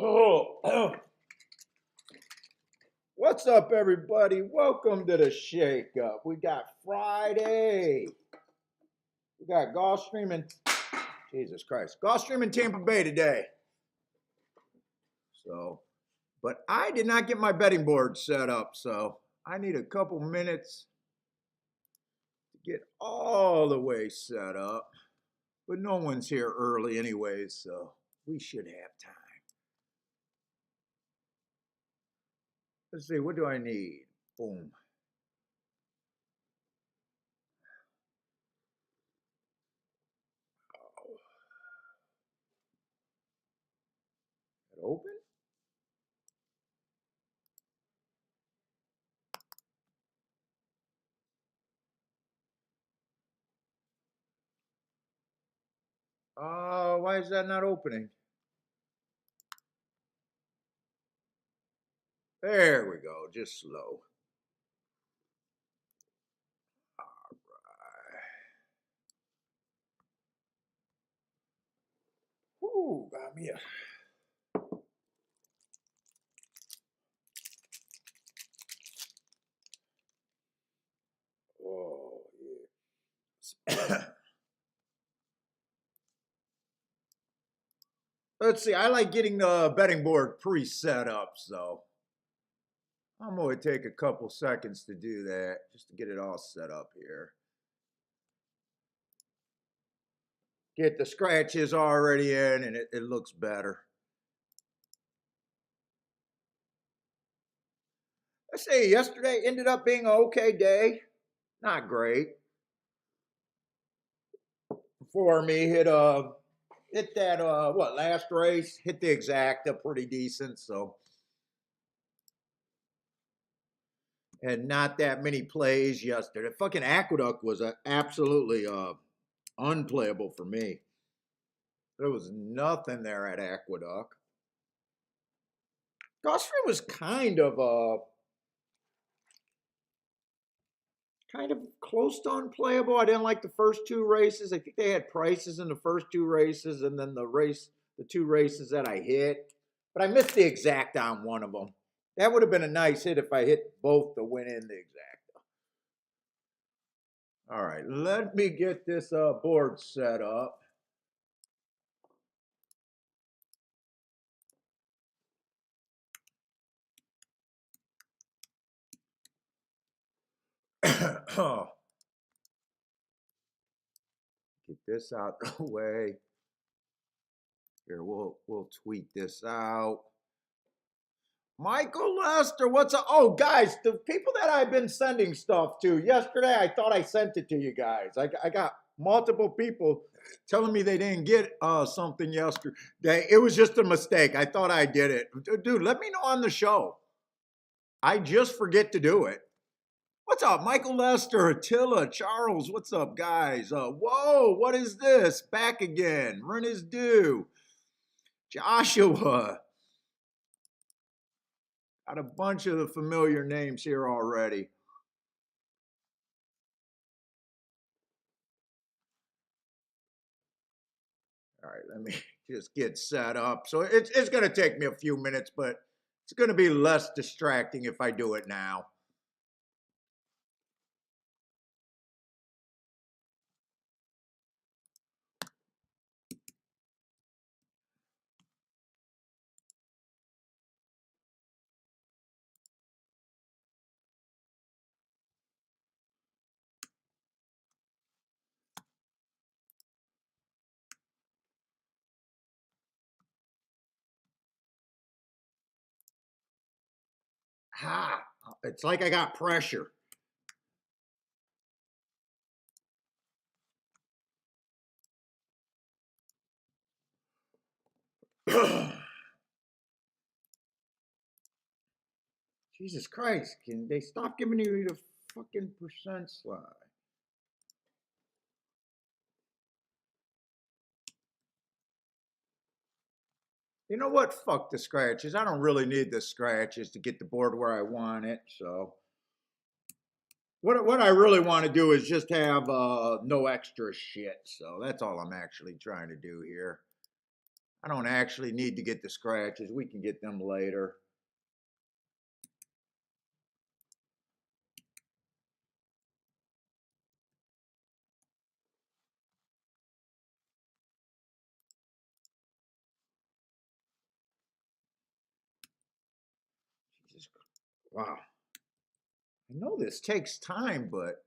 Oh, what's up, everybody? Welcome to the Shake Up. We got Friday. We got Gulfstream and Jesus Christ, Gulfstream and Tampa Bay today. So, but I did not get my betting board set up, so I need a couple minutes to get all the way set up. But no one's here early, anyways, so we should have time. Let's see, what do I need? Boom. That open? Why is that not opening? There we go, just slow. All right. Ooh, got me a. Oh, yeah. Let's see, I like getting the betting board pre-set up, so I'm going to take a couple seconds to do that, just to get it all set up here. Get the scratches already in, and it looks better. Let's say yesterday ended up being an okay day. Not great. For me, hit that last race, hit the exacta pretty decent, so and not that many plays yesterday. Fucking Aqueduct was absolutely unplayable for me. There was nothing there at Aqueduct. Gulfstream was kind of close to unplayable. I didn't like the first two races. I think they had prices in the first two races, and then the two races that I hit. But I missed the exact on one of them. That would have been a nice hit if I hit both to win in the exacta. All right, let me get this board set up. Get this out of the way. Here, we'll tweet this out. Michael Lester, what's up? Oh, guys, the people that I've been sending stuff to. Yesterday, I thought I sent it to you guys. I got multiple people telling me they didn't get something yesterday. It was just a mistake. I thought I did it. Dude, let me know on the show. I just forget to do it. What's up, Michael Lester, Attila, Charles? What's up, guys? Whoa, what is this? Back again. Run is due. Joshua. Got a bunch of the familiar names here already. All right, let me just get set up. So it's going to take me a few minutes, but it's going to be less distracting if I do it now. Ha! It's like I got pressure. Jesus Christ, can they stop giving you the fucking percent slide? You know what? Fuck the scratches. I don't really need the scratches to get the board where I want it. So what I really want to do is just have no extra shit. So that's all I'm actually trying to do here. I don't actually need to get the scratches. We can get them later. Jesus, wow. I know this takes time, but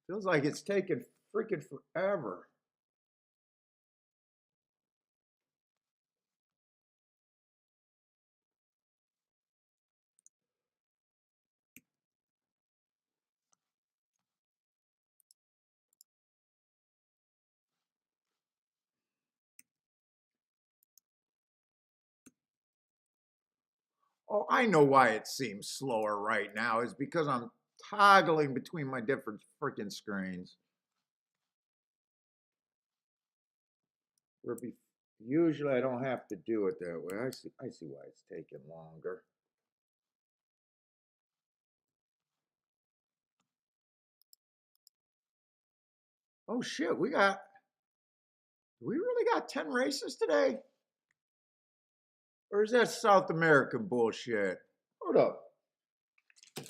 feels like it's taking freaking forever. Oh, I know why it seems slower right now is because I'm toggling between my different freaking screens. Usually I don't have to do it that way. I see why it's taking longer. Oh shit, we really got 10 races today? Or is that South American bullshit? Hold up. How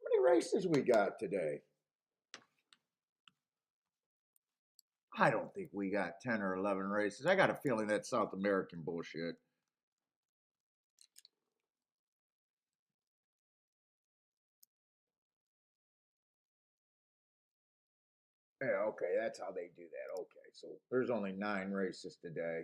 many races we got today? I don't think we got 10 or 11 races. I got a feeling that's South American bullshit. Yeah, okay, that's how they do that. Okay, so there's only 9 races today.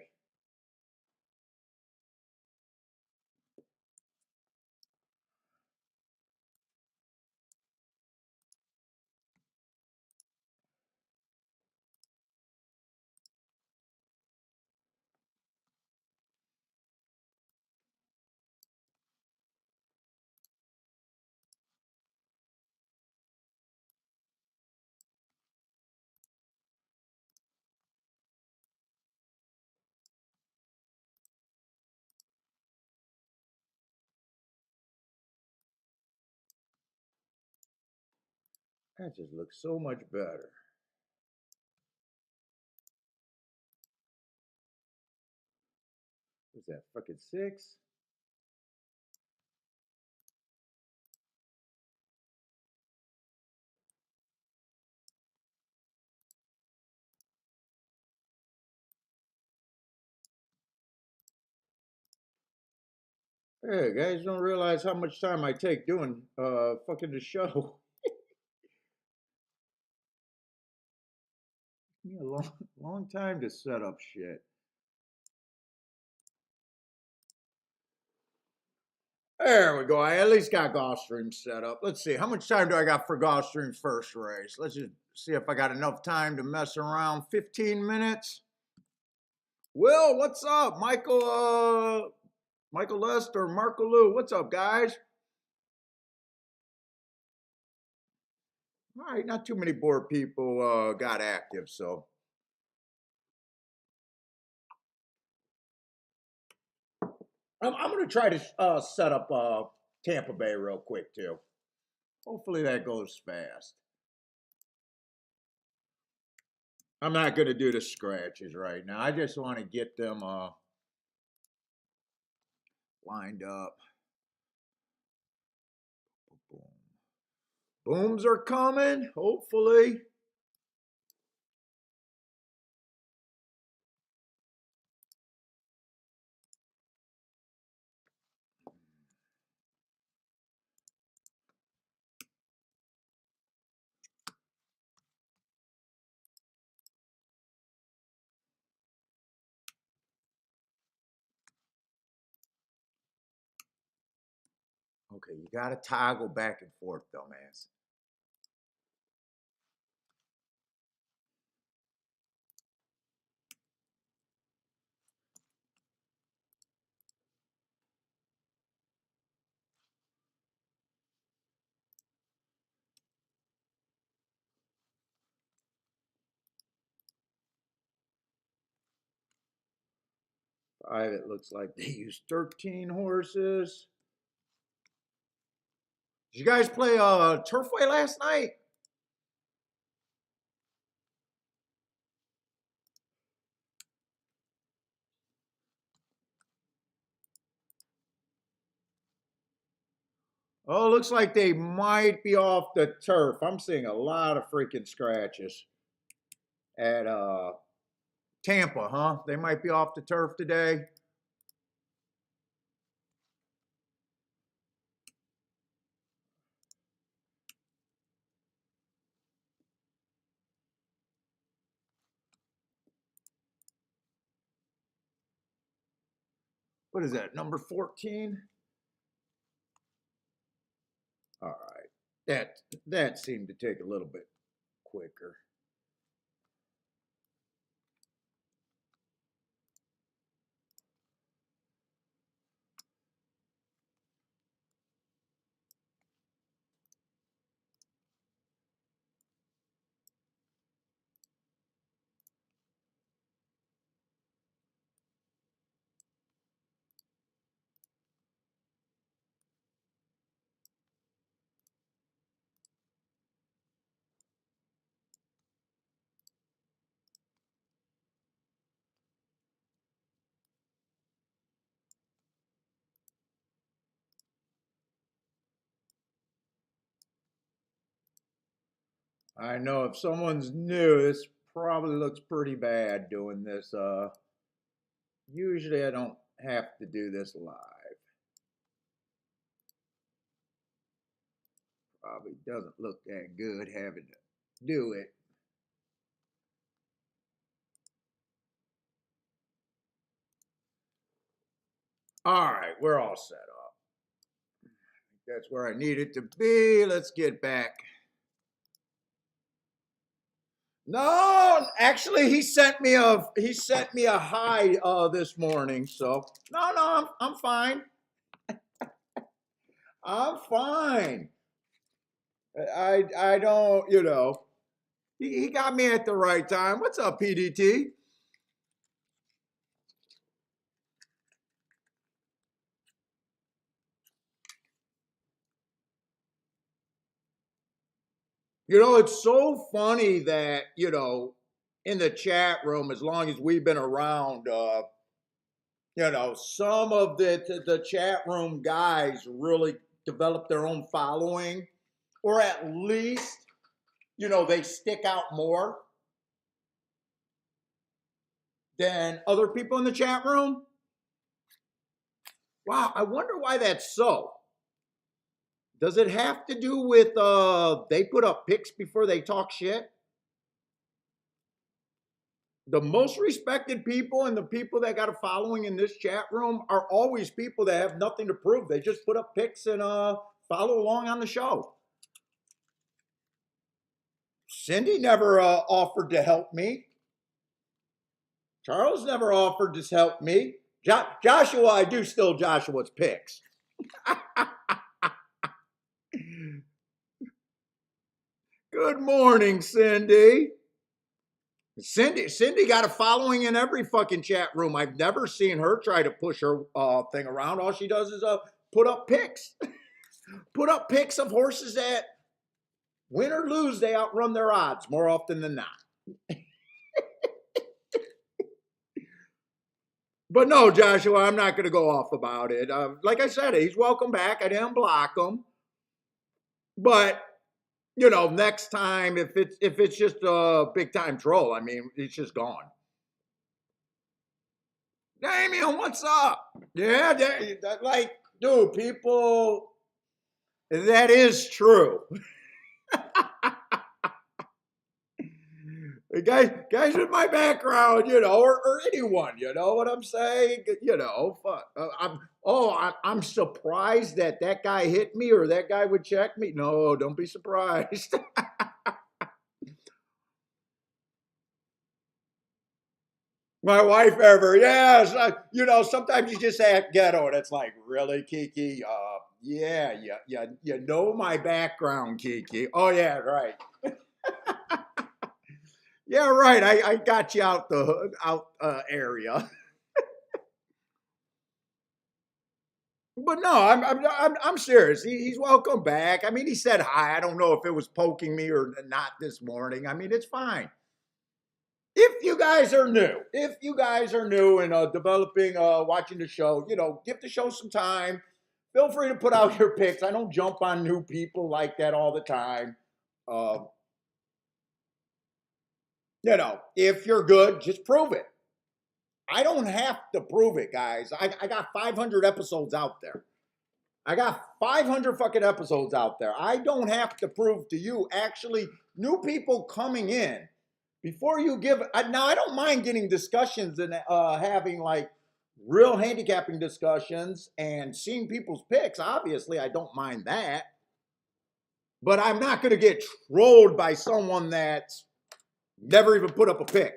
That just looks so much better. What's that, fucking 6? Hey, guys don't realize how much time I take doing fucking the show. Me a long time to set up shit. There we go. I at least got Gulfstream set up. Let's see. How much time do I got for Gulfstream's first race? Let's just see if I got enough time to mess around. 15 minutes. Will, what's up? Michael Lester, Marco Lou. What's up, guys? All right, not too many bored people got active, so I'm going to try to set up Tampa Bay real quick too. Hopefully that goes fast. I'm not going to do the scratches right now. I just want to get them lined up. Boom. Booms are coming, hopefully. Okay, you got to toggle back and forth, dumbass. Five, it looks like they used 13 horses. Did you guys play Turfway last night? Oh, looks like they might be off the turf. I'm seeing a lot of freaking scratches at Tampa, huh? They might be off the turf today. What is that? Number 14? All right. That seemed to take a little bit quicker. I know if someone's new, this probably looks pretty bad doing this. Usually I don't have to do this live. Probably doesn't look that good having to do it. All right, we're all set up. That's where I need it to be. Let's get back. No, actually, he sent me a hi this morning. So no, I'm fine. I'm fine. I don't, he got me at the right time. What's up, PDT? It's so funny that, in the chat room, as long as we've been around, some of the chat room guys really develop their own following, or at least, they stick out more than other people in the chat room. Wow, I wonder why that's so. Does it have to do with they put up pics before they talk shit? The most respected people and the people that got a following in this chat room are always people that have nothing to prove. They just put up pics and follow along on the show. Cindy never offered to help me. Charles never offered to help me. Joshua, I do steal Joshua's pics. Good morning, Cindy. Cindy got a following in every fucking chat room. I've never seen her try to push her thing around. All she does is put up pics. Put up pics of horses that, win or lose, they outrun their odds more often than not. But no, Joshua, I'm not going to go off about it. Like I said, he's welcome back. I didn't block him. But next time, if it's just a big time troll, I mean, it's just gone. Damien, what's up? Yeah, like, dude, people, that is true. guys in my background, or anyone, you know what I'm saying? Fuck. I'm surprised that guy hit me or that guy would check me. No, don't be surprised. My wife ever, yes. Sometimes you just say ghetto, and it's like, really, Kiki? Yeah, you know my background, Kiki. Oh yeah, right. Yeah, right. I got you out the area. But no, I'm serious. He's welcome back. I mean, he said hi. I don't know if it was poking me or not this morning. I mean, it's fine. If you guys are new and developing, watching the show, give the show some time. feel free to put out your picks. I don't jump on new people like that all the time. Uh, if you're good, just prove it. I don't have to prove it, guys. I got 500 episodes out there. I got 500 fucking episodes out there. I don't have to prove to you. Actually, new people coming in, before you give, now I don't mind getting discussions and having like real handicapping discussions and seeing people's picks. Obviously, I don't mind that. But I'm not going to get trolled by someone that's never even put up a pick.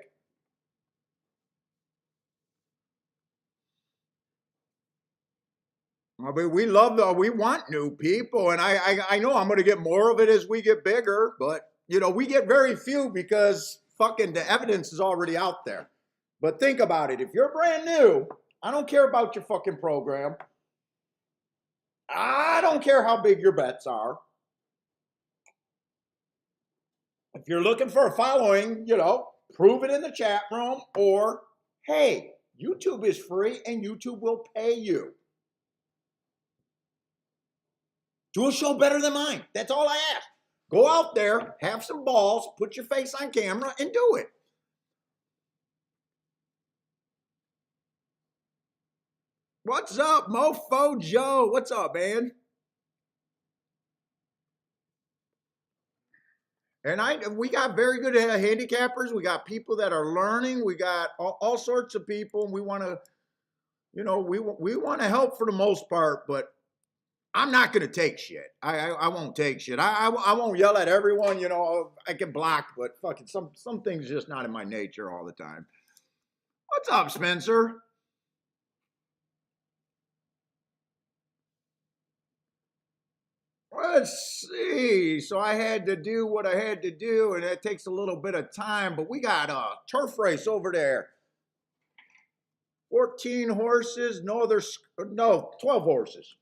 I mean, we want new people, and I know I'm going to get more of it as we get bigger, but we get very few because fucking the evidence is already out there. But think about it. If you're brand new, I don't care about your fucking program. I don't care how big your bets are. If you're looking for a following, prove it in the chat room, or hey, YouTube is free and YouTube will pay you. Do a show better than mine. That's all I ask. Go out there, have some balls, put your face on camera, and do it. What's up, Mofo Joe? What's up, man? And we got very good handicappers. We got people that are learning. We got all sorts of people. We want to, we want to help for the most part, but I'm not going to take shit. I won't take shit. I won't yell at everyone. I can block, but fucking some things just not in my nature all the time. What's up, Spencer? Let's see. So I had to do what I had to do, and it takes a little bit of time, but we got a turf race over there. 14 horses, no, 12 horses.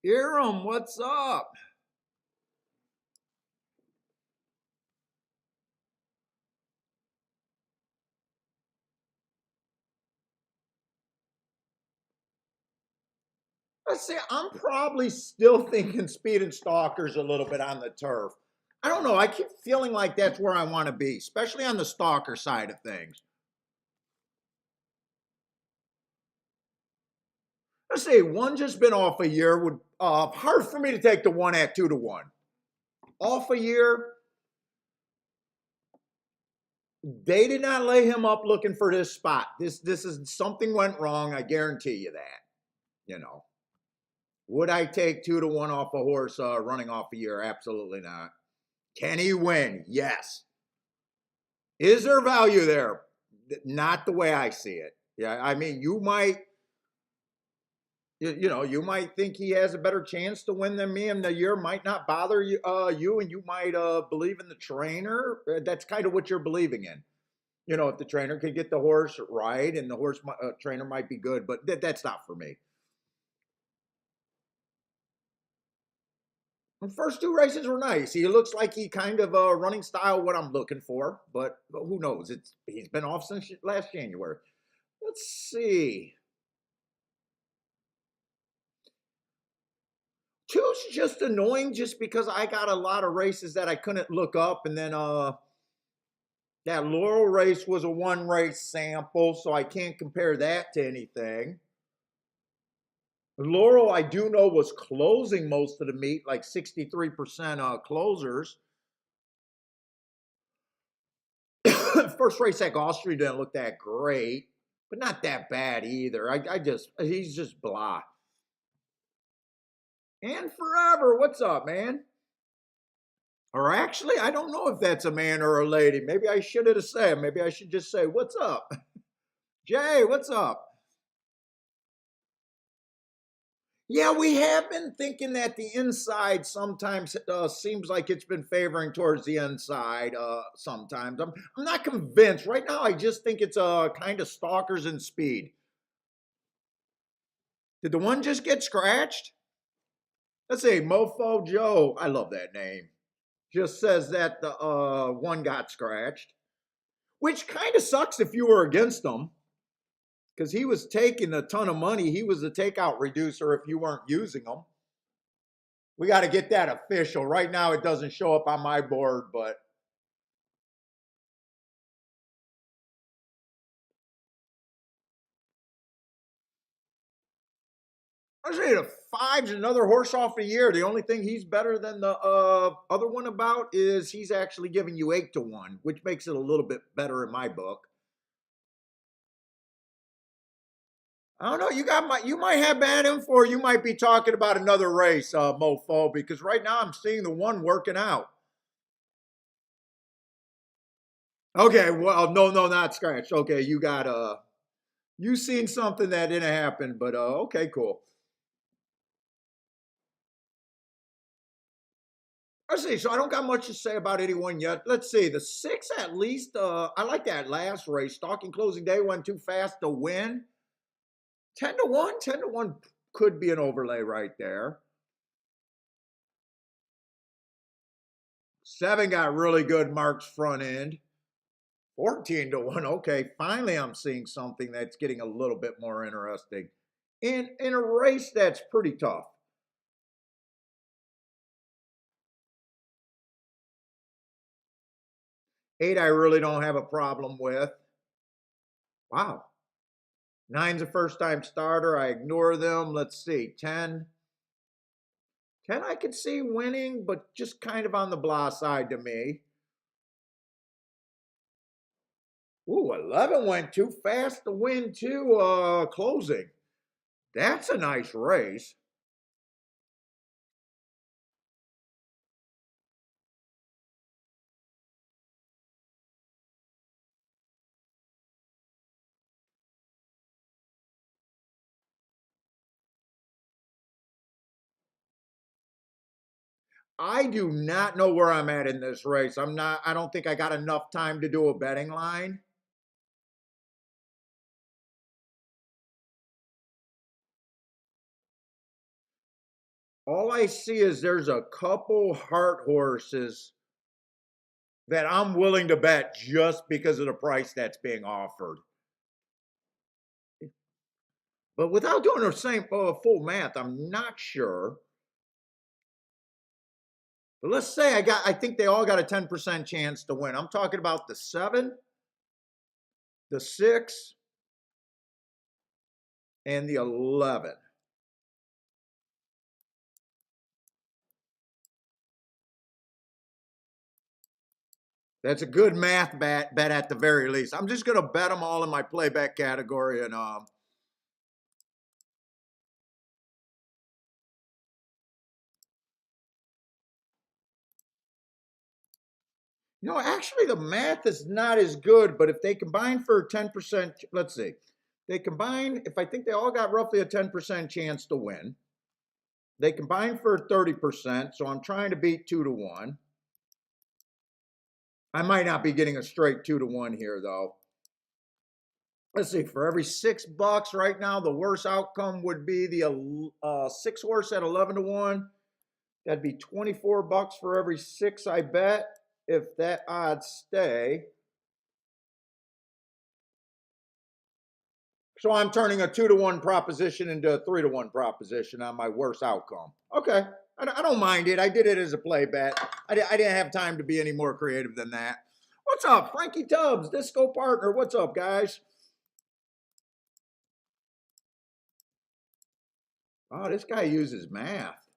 Hiram, what's up? Let's see, I'm probably still thinking speed and stalkers a little bit on the turf. I don't know. I keep feeling like that's where I want to be, especially on the stalker side of things. Let's see, one just been off a year. Would hard for me to take the one at 2-1. Off a year. They did not lay him up looking for this spot. This is something went wrong. I guarantee you that. Would I take 2-1 off a horse running off a year? Absolutely not. Can he win? Yes. Is there value there? Not the way I see it. Yeah, I mean, you might think he has a better chance to win than me, and the year might not bother you, and you might believe in the trainer. That's kind of what you're believing in. If the trainer can get the horse right, and the horse trainer might be good, but that's not for me. The first two races were nice. He looks like he kind of running style what I'm looking for, but who knows? He's been off since last January. Let's see. Two's just annoying just because I got a lot of races that I couldn't look up, and then that Laurel race was a one race sample, so I can't compare that to anything. Laurel, I do know, was closing most of the meet, like 63% closers. First race at Gulfstream didn't look that great, but not that bad either. He's just blah. And Forever, what's up, man? Or actually, I don't know if that's a man or a lady. Maybe I should have said. Maybe I should just say, what's up? Jay, what's up? Yeah, we have been thinking that the inside sometimes seems like it's been favoring towards the inside sometimes. I'm not convinced. Right now, I just think it's kind of stalkers and speed. Did the one just get scratched? Let's see, Mofo Joe. I love that name. Just says that the one got scratched, which kind of sucks if you were against him because he was taking a ton of money. He was a takeout reducer if you weren't using them. We got to get that official. Right now, it doesn't show up on my board, but I say the five's another horse off the year. The only thing he's better than the other one about is he's actually giving you 8-1, which makes it a little bit better in my book. I don't know. You might have bad info, or you might be talking about another race, Mofo, because right now I'm seeing the one working out. Okay, well, no, not scratch. Okay, you seen something that didn't happen, but okay, cool. I see. So I don't got much to say about anyone yet. Let's see. The six at least. I like that last race. Stalking closing day went too fast to win. 10-1. 10-1 could be an overlay right there. 7 got really good marks front end. 14-1. Okay, finally I'm seeing something that's getting a little bit more interesting in a race that's pretty tough. 8 I really don't have a problem with. Wow. 9's a first time starter. I ignore them. Let's see. 10. 10 I could see winning, but just kind of on the blah side to me. Ooh, 11 went too fast to win too, closing. That's a nice race. I do not know where I'm at in this race. I don't think I got enough time to do a betting line. All I see is there's a couple heart horses that I'm willing to bet just because of the price that's being offered. But without doing the same full math, I'm not sure. But let's say I think they all got a 10% chance to win. I'm talking about the 7, the 6, and the 11. That's a good math bet at the very least. I'm just going to bet them all in my playback category. And actually the math is not as good, but if they combine for 10%, let's see. They combine, if I think they all got roughly a 10% chance to win. They combine for 30%, so I'm trying to beat 2-1. I might not be getting a straight 2-1 here, though. Let's see, for every $6 right now, the worst outcome would be the 6 horse at 11-1. That'd be $24 for every 6 I bet if that odds stay. So I'm turning a 2-1 proposition into a 3-1 proposition on my worst outcome. Okay, I don't mind it. I did it as a play bet. I didn't have time to be any more creative than that. What's up, Frankie Tubbs, Disco Partner? What's up, guys? Oh, this guy uses math.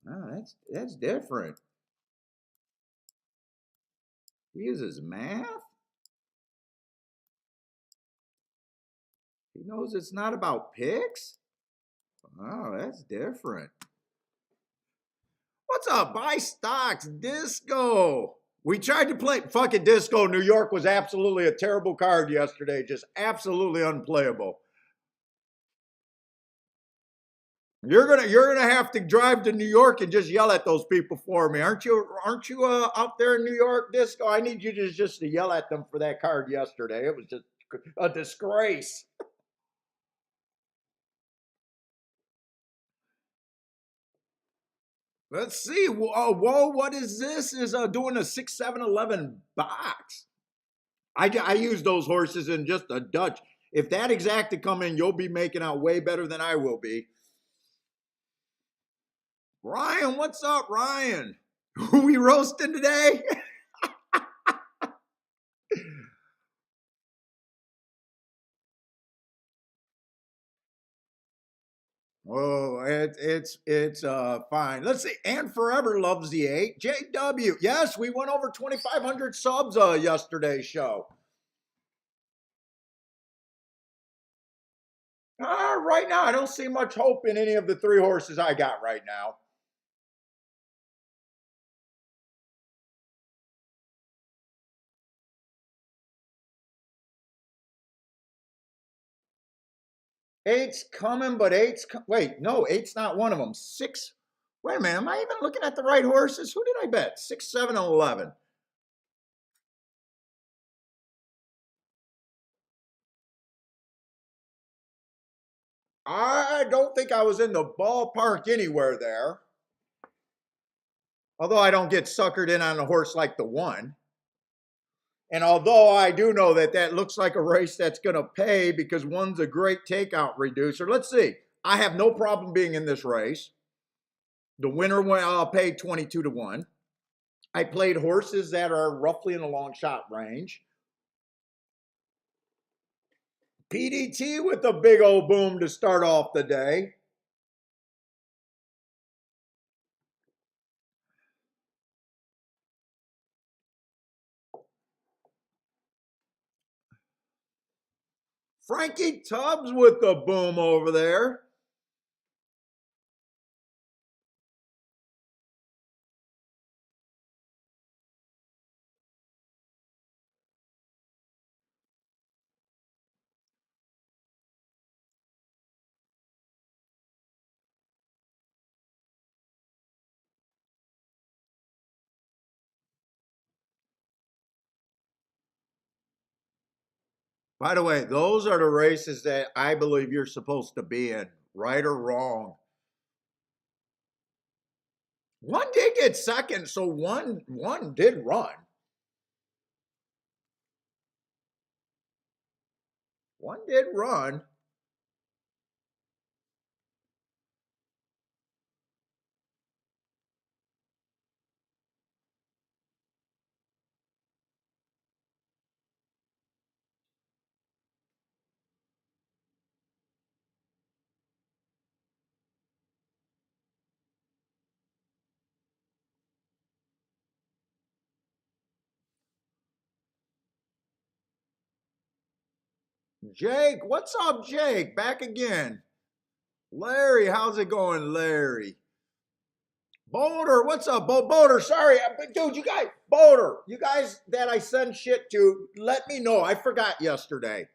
Oh, that's different. He uses math? He knows it's not about picks? Oh, that's different. What's up? Buy stocks, Disco. We tried to play fucking Disco. New York was absolutely a terrible card yesterday, just absolutely unplayable. You're gonna have to drive to New York and just yell at those people for me, aren't you? Aren't you out there in New York, Disco? I need you just to yell at them for that card yesterday. It was just a disgrace. Let's see. Whoa, what is this? Is doing a 6, 7, 11 box. I use those horses in just a Dutch. If that exact to come in, you'll be making out way better than I will be. Ryan, what's up, Ryan? Who we roasting today? Oh, it's fine. Let's see. And Forever loves the 8. JW. Yes, we went over 2,500 subs yesterday's show. Right now, I don't see much hope in any of the 3 horses I got right now. Eight's coming, but wait, no, eight's not one of them. 6. Wait a minute, am I even looking at the right horses? Who did I bet? 6, 7, and 11. I don't think I was in the ballpark anywhere there. Although I don't get suckered in on a horse like the 1. And although I do know that that looks like a race that's going to pay because 1's a great takeout reducer. Let's see. I have no problem being in this race. The winner paid 22 to 1. I played horses that are roughly in a long shot range. PDT with a big old boom to start off the day. Frankie Tubbs with the boom over there. By the way, those are the races that I believe you're supposed to be in, right or wrong. 1 did get second, so one did run. 1 did run. Jake, what's up, Jake? Back again. Larry, how's it going, Larry? Boulder, what's up, Boulder? Sorry, dude, Boulder, you guys that I send shit to, let me know. I forgot yesterday.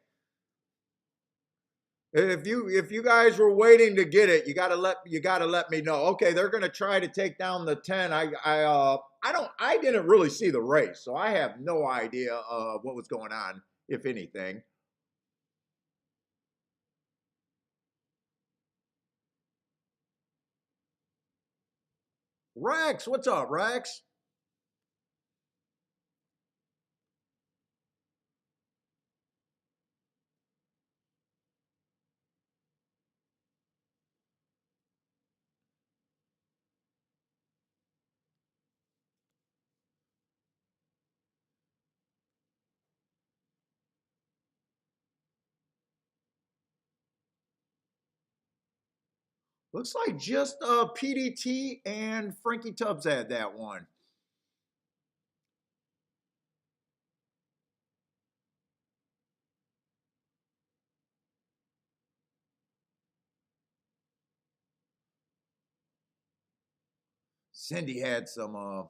If you guys were waiting to get it, you gotta let me know. Okay, they're gonna try to take down the 10. I didn't really see the race, so I have no idea what was going on, if anything. Rex, what's up, Rex? Looks like just PDT and Frankie Tubbs had that one. Cindy had some.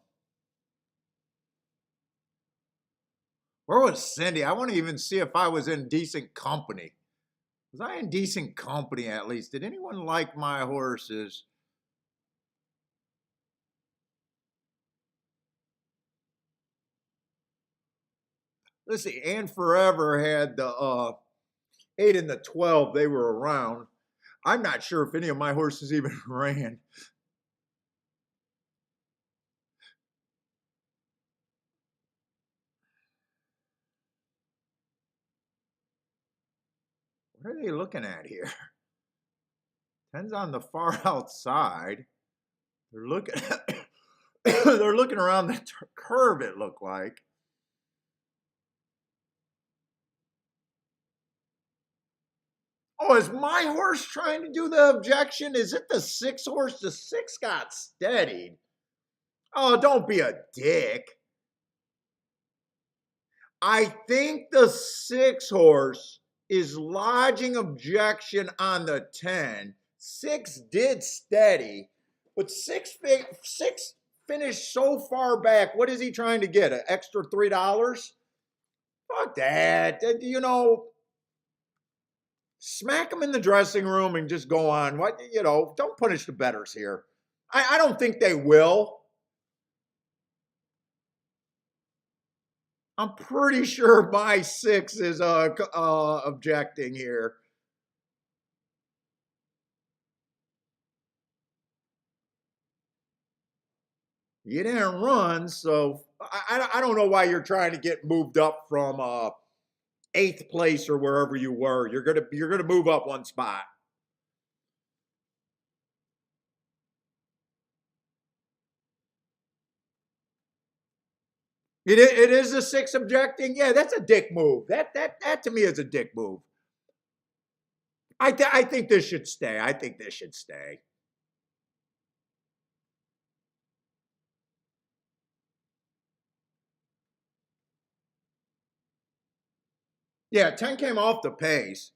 Where was Cindy? I want to even see if I was in decent company. Was I in decent company at least? Did anyone like my horses? Let's see. And Forever had the 8 and the 12. They were around. I'm not sure if any of my horses even ran. What are they looking at here? 10's on the far outside. They're looking they're looking around the curve, it looked like. Oh, is my horse trying to do the objection? Is it the 6 horse? The 6 got steadied. Oh, don't be a dick. I think the 6 horse is lodging objection on the 10. 6 did steady, but 6 finished so far back. What is he trying to get? An extra $3? Fuck that. You know, smack them in the dressing room and just go on. What, you know, don't punish the bettors here. I don't think they will. I'm pretty sure my 6 is objecting here. You didn't run, so I don't know why you're trying to get moved up from 8th place or wherever you were. You're gonna move up one spot. It is a 6 objecting. Yeah, that's a dick move. That to me is a dick move. I think this should stay. I think this should stay. Yeah, 10 came off the pace.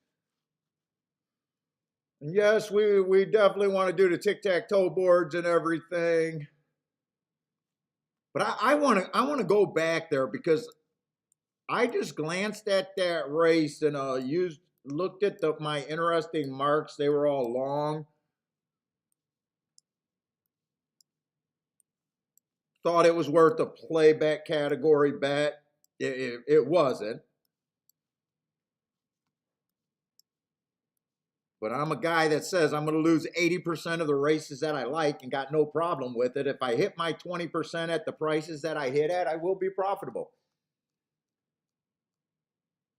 And yes, we definitely want to do the tic-tac-toe boards and everything. But I want to go back there because I just glanced at that race and looked at my interesting marks. They were all long. Thought it was worth a playback category bet. It wasn't. But I'm a guy that says I'm going to lose 80% of the races that I like and got no problem with it. If I hit my 20% at the prices that I hit at, I will be profitable.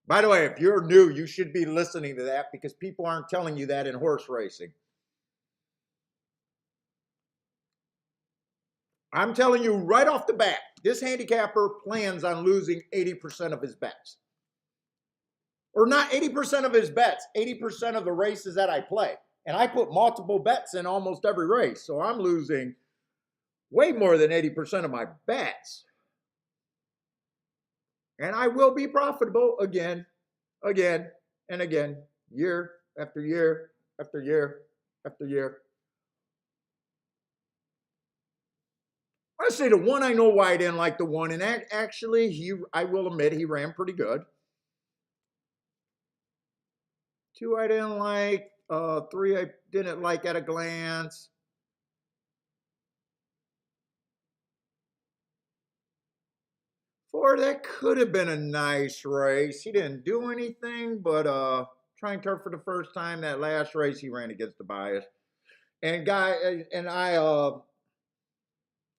By the way, if you're new, you should be listening to that because people aren't telling you that in horse racing. I'm telling you right off the bat, this handicapper plans on losing 80% of his bets. Or not 80% of his bets, 80% of the races that I play. And I put multiple bets in almost every race. So I'm losing way more than 80% of my bets. And I will be profitable again, and again, year after year after year after year. I say the one I know why I didn't like the one, and actually, I will admit he ran pretty good. 2 I didn't like, 3 I didn't like at a glance. 4, that could have been a nice race. He didn't do anything, but trying turf for the first time. That last race he ran against the bias. And I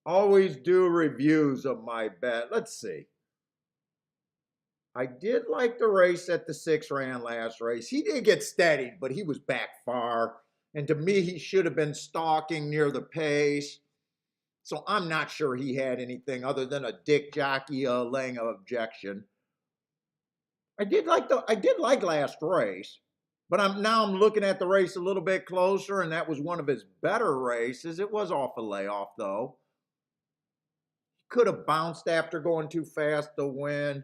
always do reviews of my bet. Let's see. I did like the race that the 6 ran last race. He did get steadied, but he was back far. And to me, he should have been stalking near the pace. So I'm not sure he had anything other than a dick jockey laying an objection. I did like last race, but I'm looking at the race a little bit closer, and that was one of his better races. It was off a layoff though. He could have bounced after going too fast to win.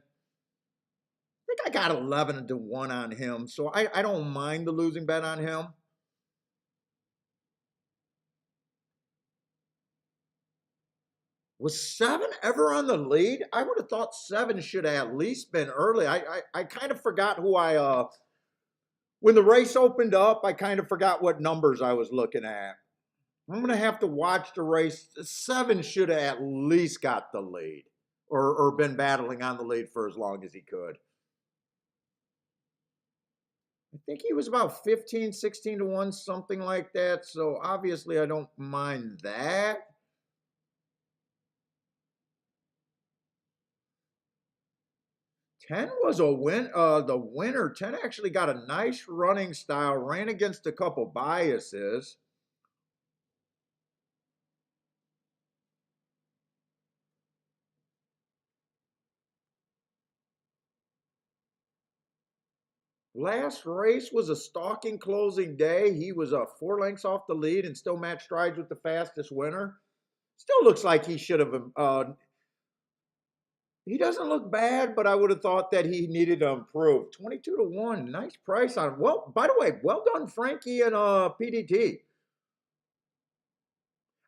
I think I got 11-1 on him, so I don't mind the losing bet on him. Was 7 ever on the lead? I would have thought 7 should have at least been early. I kind of forgot who when the race opened up, I kind of forgot what numbers I was looking at. I'm going to have to watch the race. 7 should have at least got the lead or been battling on the lead for as long as he could. I think he was about 15, 16-1, something like that. So obviously I don't mind that. 10 was a win. The winner. 10 actually got a nice running style, ran against a couple biases. Last race was a stalking closing day. He was 4 lengths off the lead and still matched strides with the fastest winner. Still looks like he should have. He doesn't look bad, but I would have thought that he needed to improve. 22-1, nice price on. Well, by the way, well done, Frankie and PDT.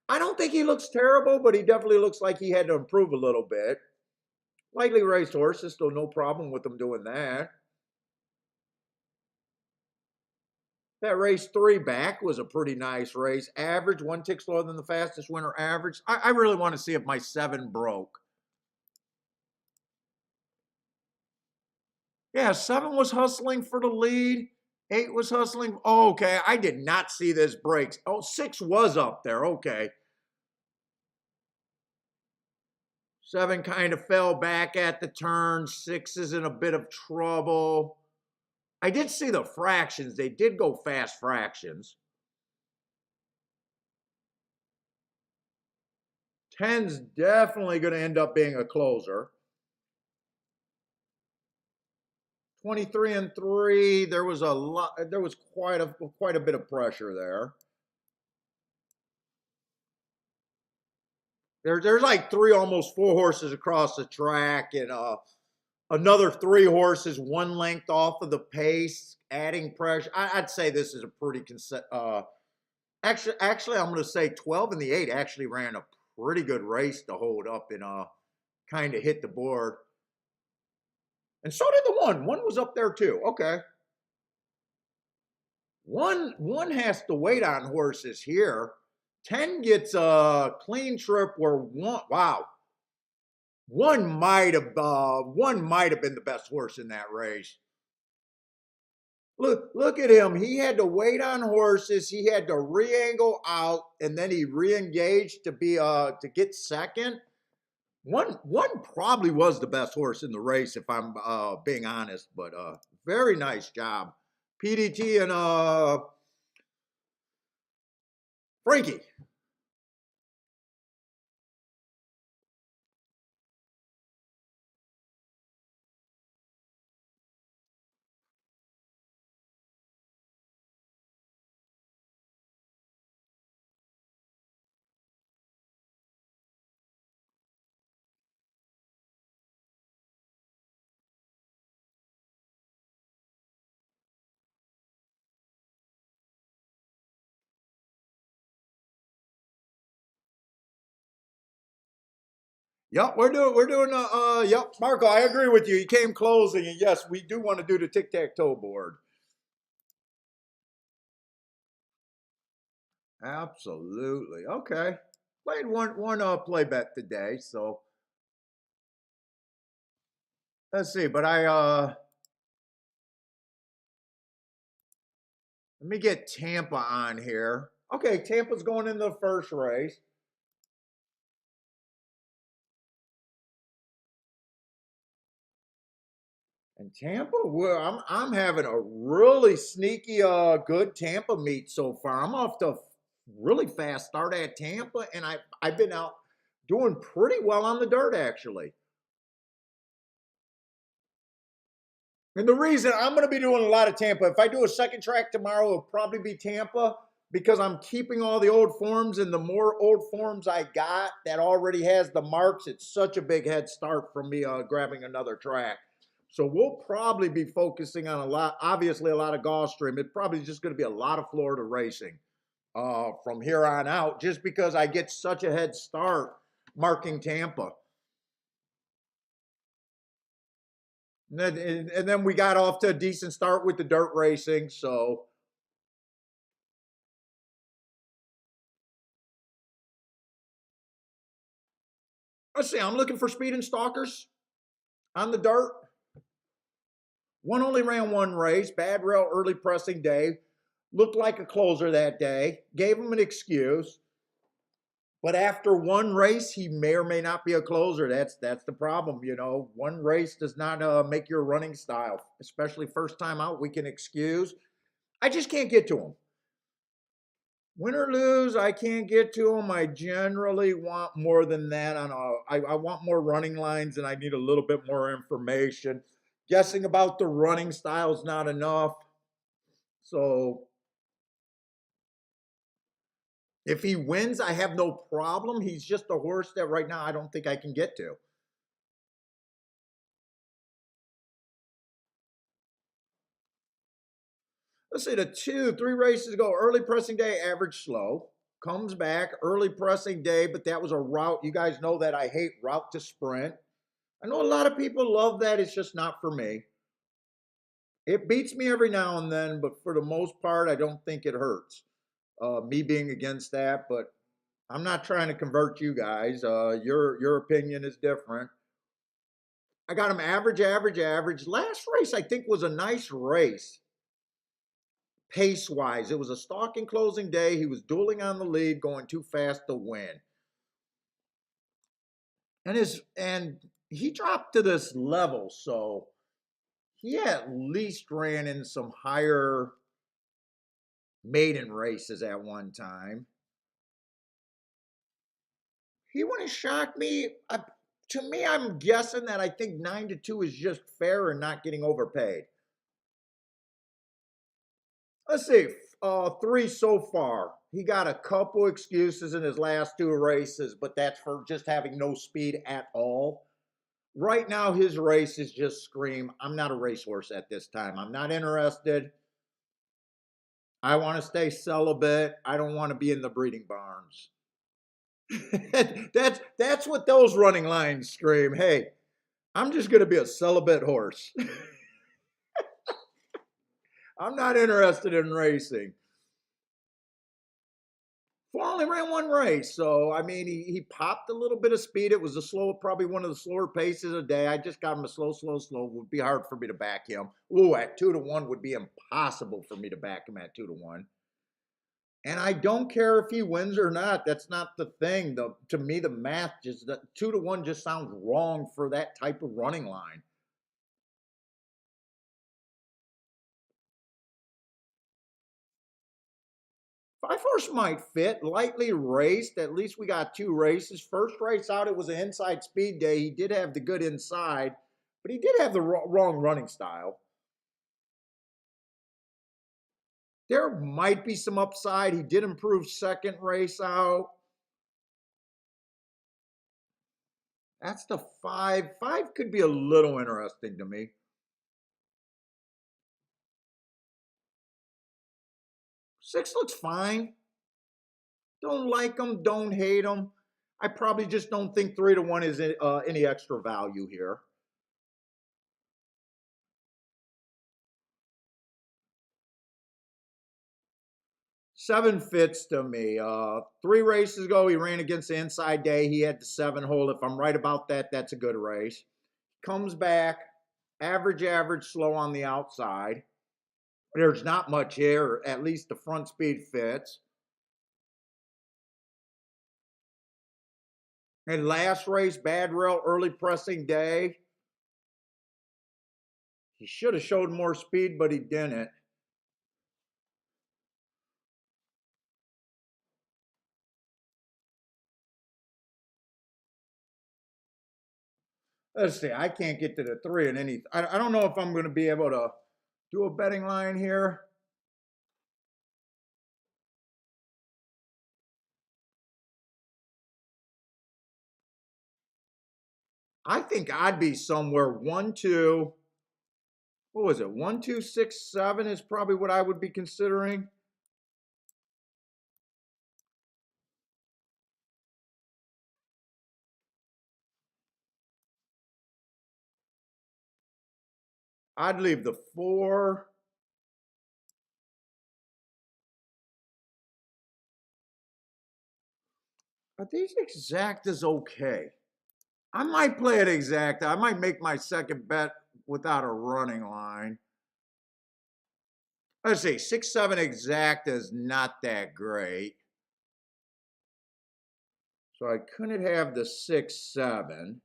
I don't think he looks terrible, but he definitely looks like he had to improve a little bit. Lightly raced horses, still no problem with him doing that. That race 3 back was a pretty nice race. Average, 1 tick slower than the fastest winner average. I really want to see if my 7 broke. Yeah, 7 was hustling for the lead. 8 was hustling. Oh, okay, I did not see this breaks. Oh, 6 was up there. Okay. 7 kind of fell back at the turn. 6 is in a bit of trouble. I did see the fractions. They did go fast fractions. 10's definitely going to end up being a closer. 23-3. There was a lot. There was quite a bit of pressure there. There's like 3, almost 4 horses across the track, and another 3 horses 1 length off of the pace, adding pressure. I'd say this is a pretty actually, I'm going to say 12 and the 8 actually ran a pretty good race to hold up and kind of hit the board. And so did the 1. 1 was up there too. Okay. One has to wait on horses here. 10 gets a clean trip where 1, wow. 1 might have been the best horse in that race. Look at him. He had to wait on horses. He had to re-angle out, and then he re-engaged to get second. One probably was the best horse in the race, if I'm being honest. But very nice job, PDT and Frankie. Yep, we're doing yep, Marco, I agree with you. He came closing, and yes, we do want to do the tic-tac-toe board. Absolutely. Okay. Played one play bet today, so let's see. But let me get Tampa on here. Okay, Tampa's going in the first race. And Tampa, well, I'm having a really sneaky good Tampa meet so far. I'm off to a really fast start at Tampa, and I've been out doing pretty well on the dirt actually. And the reason I'm going to be doing a lot of Tampa, if I do a second track tomorrow, it'll probably be Tampa because I'm keeping all the old forms, and the more old forms I got that already has the marks, it's such a big head start from me grabbing another track. So we'll probably be focusing on obviously a lot of Gulfstream. It's probably just going to be a lot of Florida racing from here on out, just because I get such a head start marking Tampa. And then we got off to a decent start with the dirt racing. So let's see. I'm looking for speed and stalkers on the dirt. 1 only ran 1 race. Bad rail early pressing day. Looked like a closer that day. Gave him an excuse. But after one race, he may or may not be a closer. That's the problem, you know. One race does not make your running style, especially first time out. We can excuse. I just can't get to him. Win or lose, I can't get to him. I generally want more than that. I want more running lines, and I need a little bit more information. Guessing about the running style is not enough. So if he wins, I have no problem. He's just a horse that right now I don't think I can get to. Let's say the 3 races ago, early pressing day, average slow. Comes back, early pressing day, but that was a route. You guys know that I hate route to sprint. I know a lot of people love that. It's just not for me. It beats me every now and then, but for the most part, I don't think it hurts. Me being against that, but I'm not trying to convert you guys. Your opinion is different. I got him average, average, average. Last race I think was a nice race. Pace wise, it was a stalking closing day. He was dueling on the lead, going too fast to win. And he dropped to this level, so he at least ran in some higher maiden races at one time. He wouldn't shock me. To me, I'm guessing that I think 9-2 is just fair and not getting overpaid. Let's see, 3 so far. He got a couple excuses in his last 2 races, but that's for just having no speed at all. Right now, his races just scream, I'm not a racehorse at this time. I'm not interested. I want to stay celibate. I don't want to be in the breeding barns. that's what those running lines scream. Hey, I'm just going to be a celibate horse. I'm not interested in racing. Only ran 1 race, so I mean, he popped a little bit of speed. It was probably one of the slower paces of the day. I just got him a slow. It would be hard for me to back him. Ooh, at 2-1 would be impossible for me to back him at 2-1. And I don't care if he wins or not. That's not the thing. To me, the math just 2-1 just sounds wrong for that type of running line. 5 horse might fit. Lightly raced. At least we got 2 races. First race out, it was an inside speed day. He did have the good inside, but he did have the wrong running style. There might be some upside. He did improve second race out. That's the 5. 5 could be a little interesting to me. 6 looks fine. Don't like him, don't hate him. I probably just don't think 3-1 is any extra value here. 7 fits to me. 3 races ago, he ran against the inside day. He had the 7 hole. If I'm right about that, that's a good race. Comes back, average, slow on the outside. There's not much here, at least the front speed fits. And last race, bad rail, early pressing day. He should have showed more speed, but he didn't. Let's see, I can't get to the 3 in any. I don't know if I'm going to be able to do a betting line here. I think I'd be somewhere 1, 2. What was it? 1, 2, 6, 7 is probably what I would be considering. I'd leave the 4. Are these exact is okay? I might play it exact. I might make my second bet without a running line. Let's see, 6, 7 exact is not that great. So I couldn't have the 6-7.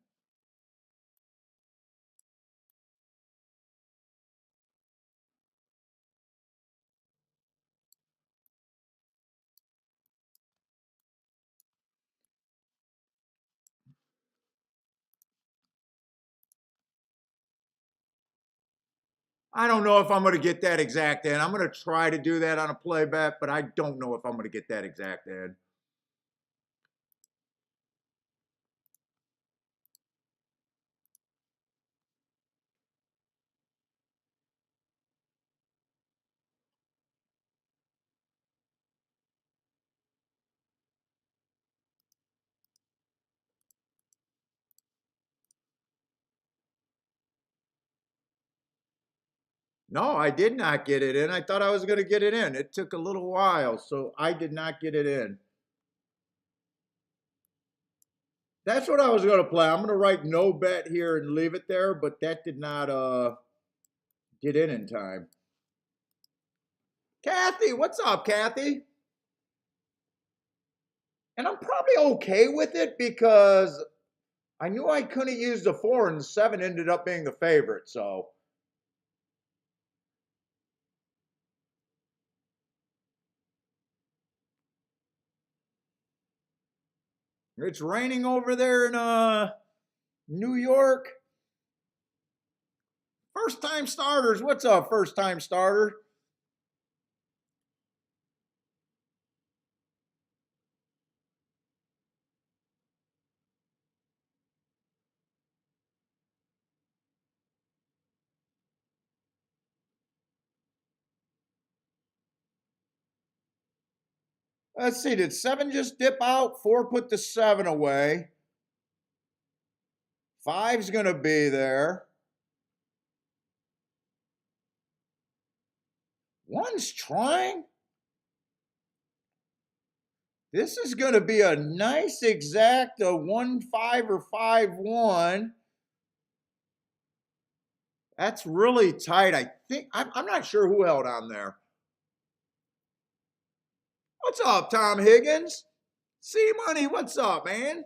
I don't know if I'm going to get that exact in. I'm going to try to do that on a play bet, but I don't know if I'm going to get that exact in. No, I did not get it in. I thought I was going to get it in. It took a little while, so I did not get it in. That's what I was going to play. I'm going to write no bet here and leave it there, but that did not get in time. Kathy, what's up, Kathy? And I'm probably okay with it because I knew I couldn't use the 4 and the 7 ended up being the favorite, so. It's raining over there in New York. First time starters. What's up, first time starter? Let's see, did 7 just dip out? 4 put the 7 away. 5's going to be there. 1's trying. This is going to be a nice exact 1-5 or 5-1. That's really tight. I think I'm not sure who held on there. What's up, Tom Higgins? C Money, what's up, man?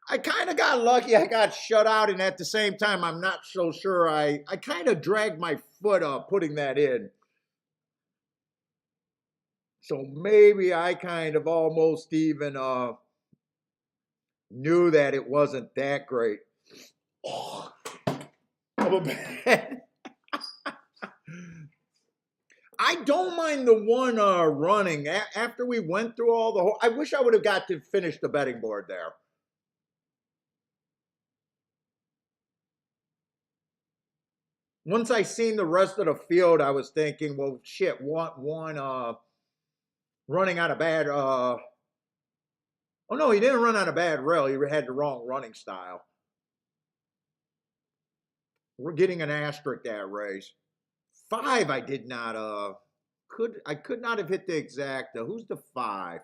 I kind of got lucky. I got shut out, and at the same time, I'm not so sure. I kind of dragged my foot up putting that in. So maybe I kind of almost even knew that it wasn't that great. Oh, I don't mind the one running. After we went through all the whole, I wish I would have got to finish the betting board there. Once I seen the rest of the field, I was thinking, well, shit, one running out of bad. Oh no, he didn't run out of bad rail. He had the wrong running style. We're getting an asterisk that race. 5, I did not. I could not have hit the exact. Who's the 5?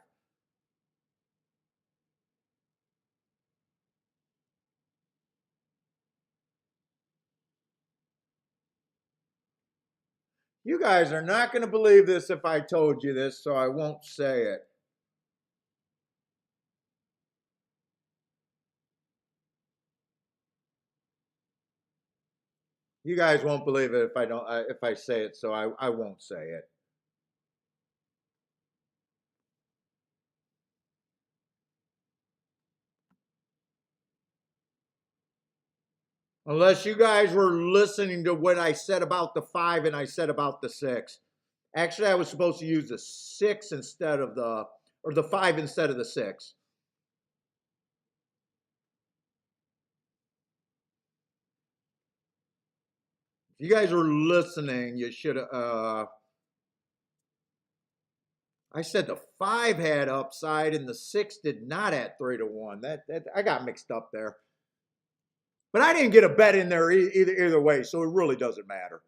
You guys are not going to believe this if I told you this, so I won't say it. You guys won't believe it if I don't. If I say it, so I won't say it. Unless you guys were listening to what I said about the 5 and I said about the 6. Actually, I was supposed to use the 6 instead of or the 5 instead of the 6. If you guys were listening, you should have. I said the 5 had upside and the 6 did not at 3-1. That I got mixed up there. But I didn't get a bet in there either way, so it really doesn't matter.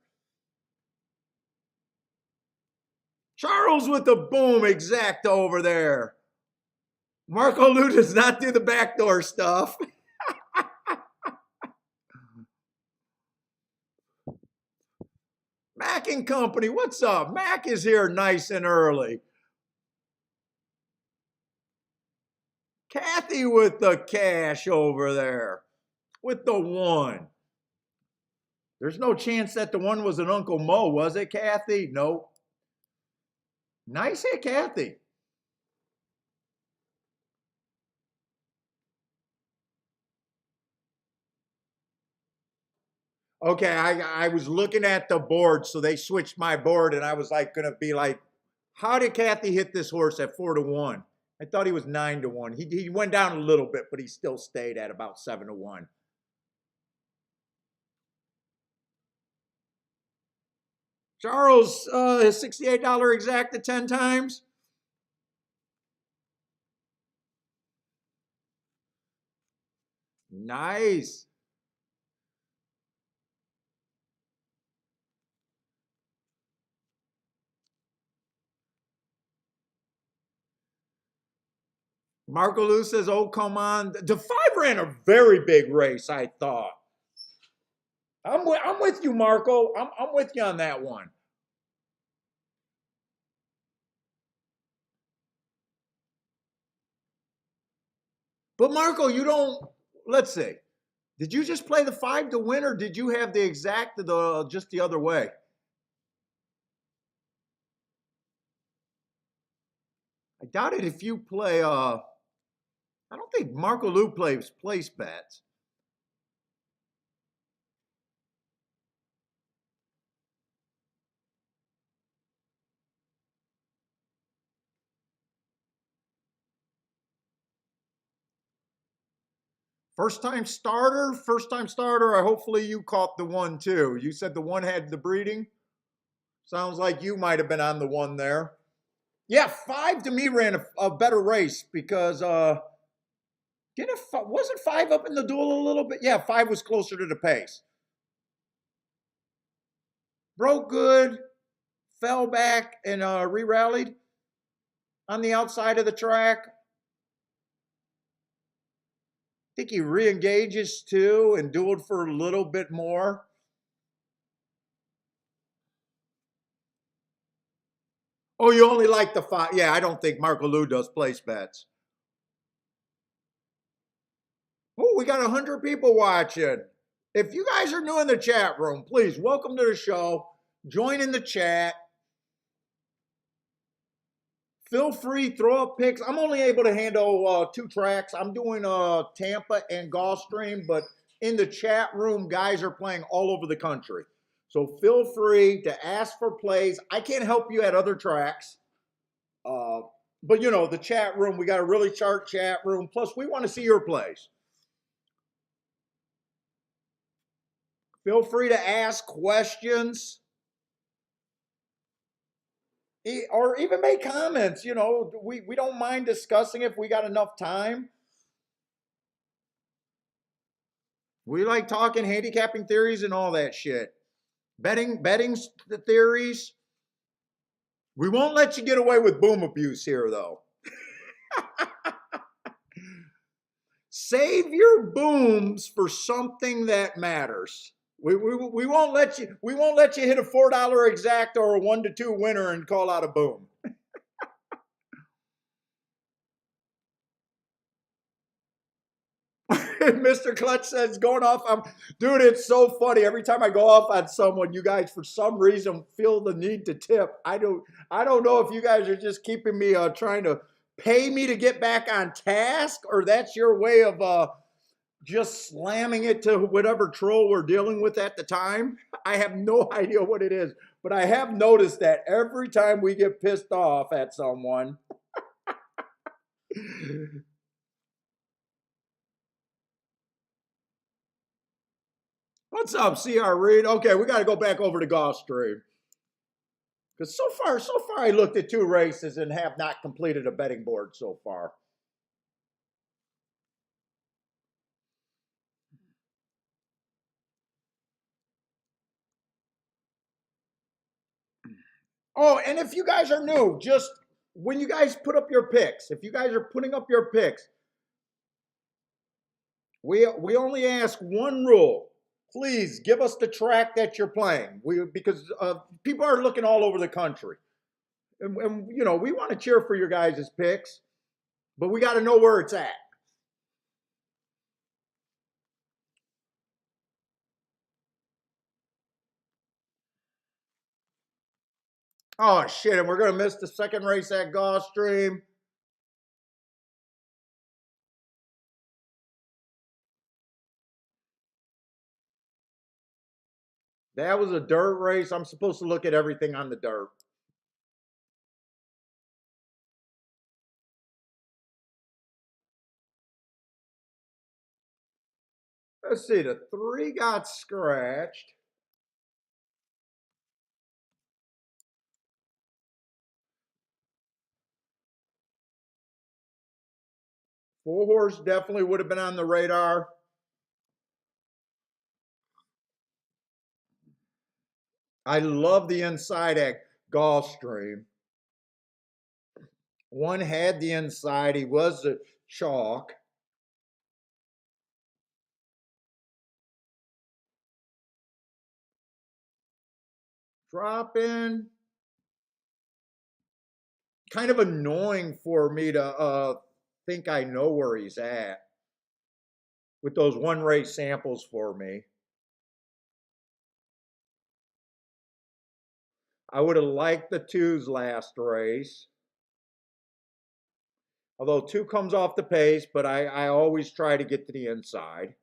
Charles with the boom exact over there. Marco Lou does not do the backdoor stuff. Mac and Company, what's up? Mac is here nice and early. Kathy with the cash over there, with the 1. There's no chance that the 1 was an Uncle Mo, was it, Kathy? Nope. Nice hit, Kathy. Okay, I was looking at the board, so they switched my board, and I was like gonna be like, how did Kathy hit this horse at 4-1? I thought he was 9-1. He went down a little bit, but he still stayed at about 7-1. Charles, his $68 exact at 10 times. Nice. Marco Lou says, oh, come on. The 5 ran a very big race, I thought. I'm with you, Marco. I'm with you on that one. But Marco, you don't, let's see. Did you just play the 5 to win, or did you have the exact just the other way? I doubt it if you play, I don't think Marco Lou plays place bets. First time starter. Hopefully you caught the 1 too. You said the 1 had the breeding. Sounds like you might have been on the 1 there. Yeah, 5 to me ran a better race because wasn't 5 up in the duel a little bit? Yeah, 5 was closer to the pace. Broke good, fell back, and re-rallied on the outside of the track. I think he re-engages too and dueled for a little bit more. Oh, you only like the 5? Yeah, I don't think Marco Lou does place bets. Oh, we got 100 people watching. If you guys are new in the chat room, please welcome to the show. Join in the chat. Feel free, throw up picks. I'm only able to handle 2 tracks. I'm doing Tampa and Gulfstream, but in the chat room, guys are playing all over the country. So feel free to ask for plays. I can't help you at other tracks. But, you know, the chat room, we got a really sharp chat room. Plus, we want to see your plays. Feel free to ask questions. Or even make comments. You know, we don't mind discussing if we got enough time. We like talking handicapping theories and all that shit. Betting theories. We won't let you get away with boom abuse here, though. Save your booms for something that matters. We won't let you hit a $4 exact or a 1-2 winner and call out a boom. Mr. Clutch says going off. Dude, it's so funny. Every time I go off on someone, you guys for some reason feel the need to tip. I don't know if you guys are just keeping me trying to pay me to get back on task, or that's your way of just slamming it to whatever troll we're dealing with at the time. I have no idea what it is, but I have noticed that every time we get pissed off at someone. What's up, CR Reed? Okay, we got to go back over to Gulfstream. Because so far I looked at 2 races and have not completed a betting board so far. Oh, and if you guys are new, just when you guys put up your picks, if you guys are putting up your picks, we only ask one rule. please give us the track that you're playing. Because people are looking all over the country. And you know, we want to cheer for your guys' picks, but we got to know where it's at. Oh, shit, and we're going to miss the second race at Gulfstream. That was a dirt race. I'm supposed to look at everything on the dirt. Let's see, the 3 got scratched. Four horse definitely would have been on the radar. I love the inside at Gulfstream. One had the inside. He was a chalk. Drop in. Kind of annoying for me to think I know where he's at with those one race samples for me. I would have liked the 2's last race. Although 2 comes off the pace, but I always try to get to the inside.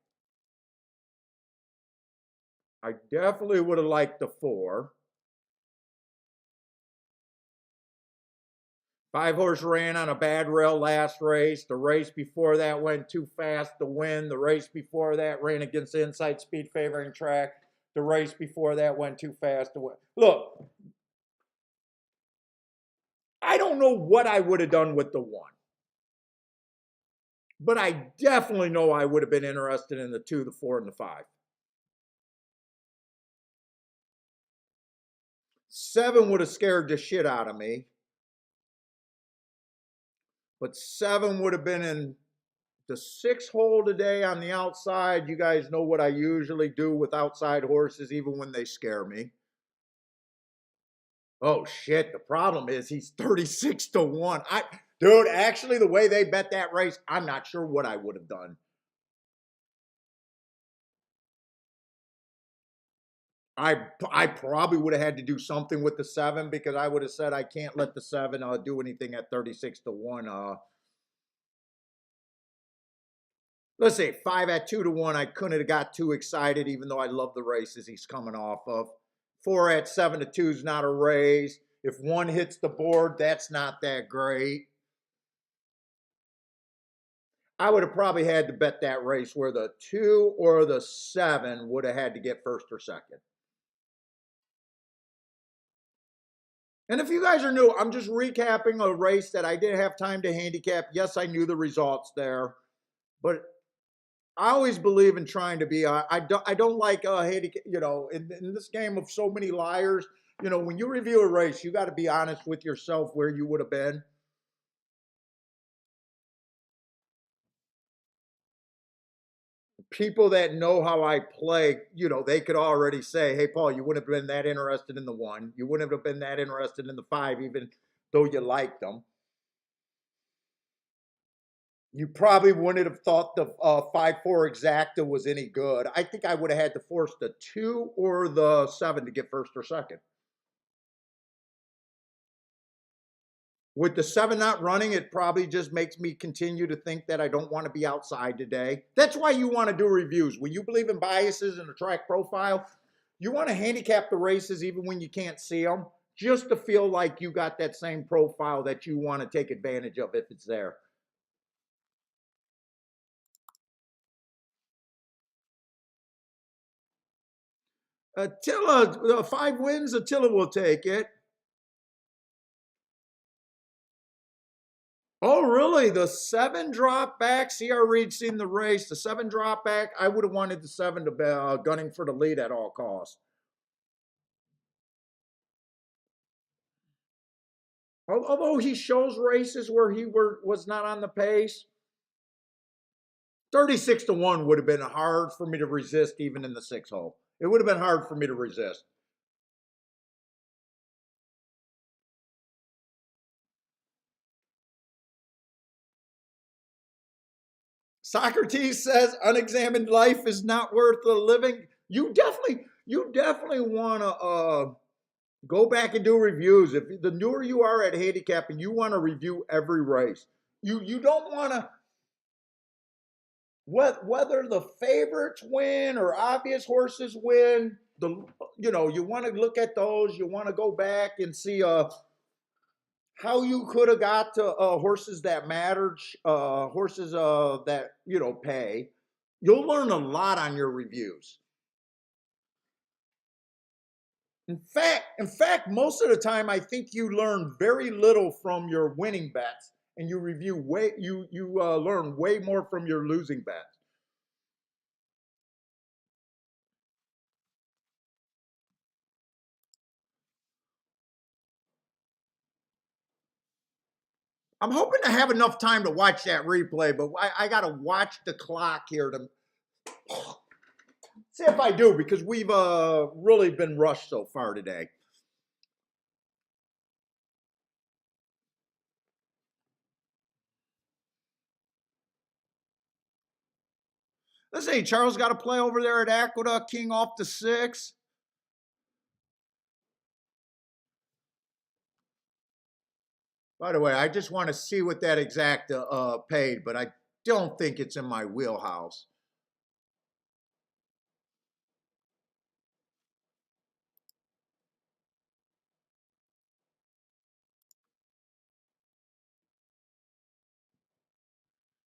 I definitely would have liked the 4. 5 horse ran on a bad rail last race. The race before that went too fast to win. The race before that ran against the inside speed favoring track. The race before that went too fast to win. Look, I don't know what I would have done with the 1. But I definitely know I would have been interested in the 2, the 4, and the 5. 7 would have scared the shit out of me. But 7 would have been in the 6 hole today on the outside. You guys know what I usually do with outside horses, even when they scare me. Oh, shit. The problem is he's 36 to 1. Dude, actually, the way they bet that race, I'm not sure what I would have done. I probably would have had to do something with the 7 because I would have said I can't let the 7 do anything at 36 to 1. Let's say 5 at 2 to 1. I couldn't have got too excited, even though I love the races he's coming off of. 4 at 7 to 2 is not a race. If 1 hits the board, that's not that great. I would have probably had to bet that race where the 2 or the 7 would have had to get first or second. And if you guys are new, I'm just recapping a race that I didn't have time to handicap. Yes, I knew the results there, but I always believe in trying to be. I don't like handicap. You know, in this game of so many liars. You know, when you review a race, you got to be honest with yourself where you would have been. People that know how I play, you know, they could already say, "Hey, Paul, you wouldn't have been that interested in the 1. You wouldn't have been that interested in the 5, even though you liked them. You probably wouldn't have thought the 5-4 exacta was any good. I think I would have had to force the 2 or the 7 to get first or second. With the 7 not running, it probably just makes me continue to think that I don't want to be outside today. That's why you want to do reviews. When you believe in biases and a track profile, you want to handicap the races even when you can't see them, just to feel like you got that same profile that you want to take advantage of if it's there. Attila, 5 wins, Attila will take it. Oh, really? The 7 drop back. C.R. Reed seen the race. The 7 drop back. I would have wanted the 7 to be gunning for the lead at all costs. Although he shows races where he was not on the pace. 36-1 would have been hard for me to resist even in the 6-hole. It would have been hard for me to resist. Socrates says unexamined life is not worth the living. You definitely want to go back and do reviews. If the newer you are at handicapping, you want to review every race. You don't want to, whether the favorites win or obvious horses win. You want to look at those. You want to go back and see how you could have got to horses that mattered, horses that pay. You'll learn a lot on your reviews. In fact, most of the time, I think you learn very little from your winning bets, and you learn way more from your losing bets. I'm hoping to have enough time to watch that replay, but I got to watch the clock here to see if I do, because we've really been rushed so far today. Let's see, Charles got to play over there at Aqueduct, king off the 6. By the way, I just want to see what that exact paid, but I don't think it's in my wheelhouse.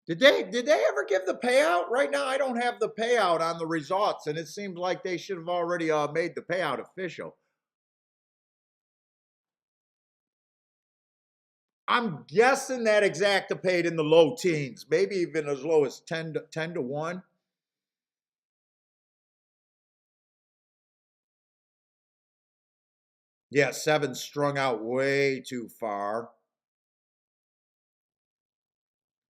Did they ever give the payout? Right now, I don't have the payout on the results, and it seems like they should have already made the payout official. I'm guessing that exacta paid in the low teens, maybe even as low as 10 to 1. Yeah, 7 strung out way too far.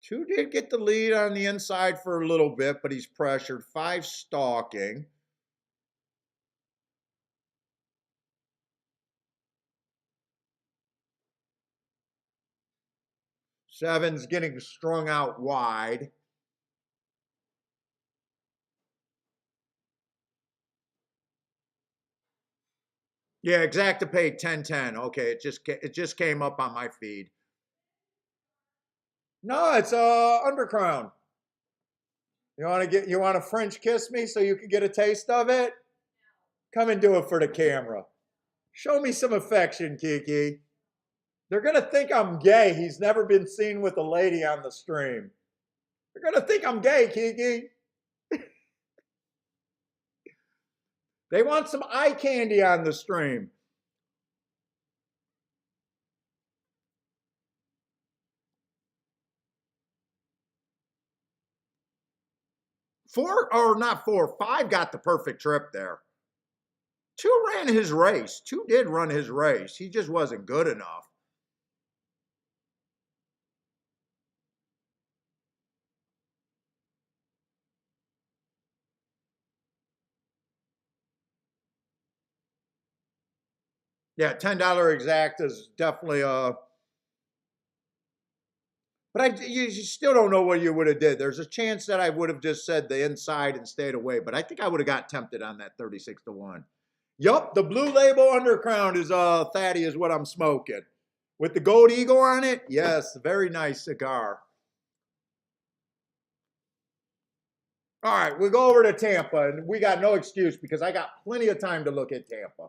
2 did get the lead on the inside for a little bit, but he's pressured. 5 stalking. Seven's getting strung out wide. Yeah, exacta paid 10-10. Okay, it just came up on my feed. No, it's undercrown. You want to French kiss me so you can get a taste of it? Come and do it for the camera. Show me some affection, Kiki. They're gonna think I'm gay. He's never been seen with a lady on the stream. They're gonna think I'm gay, Kiki. They want some eye candy on the stream. Five got the perfect trip there. 2 ran his race. 2 did run his race. He just wasn't good enough. Yeah, $10 exact is definitely but you still don't know what you would have did. There's a chance that I would have just said the inside and stayed away, but I think I would have got tempted on that 36-1. Yup, the Blue Label Undercrown is Thaddy is what I'm smoking. With the gold eagle on it? Yes, very nice cigar. All right, we go over to Tampa, and we got no excuse because I got plenty of time to look at Tampa.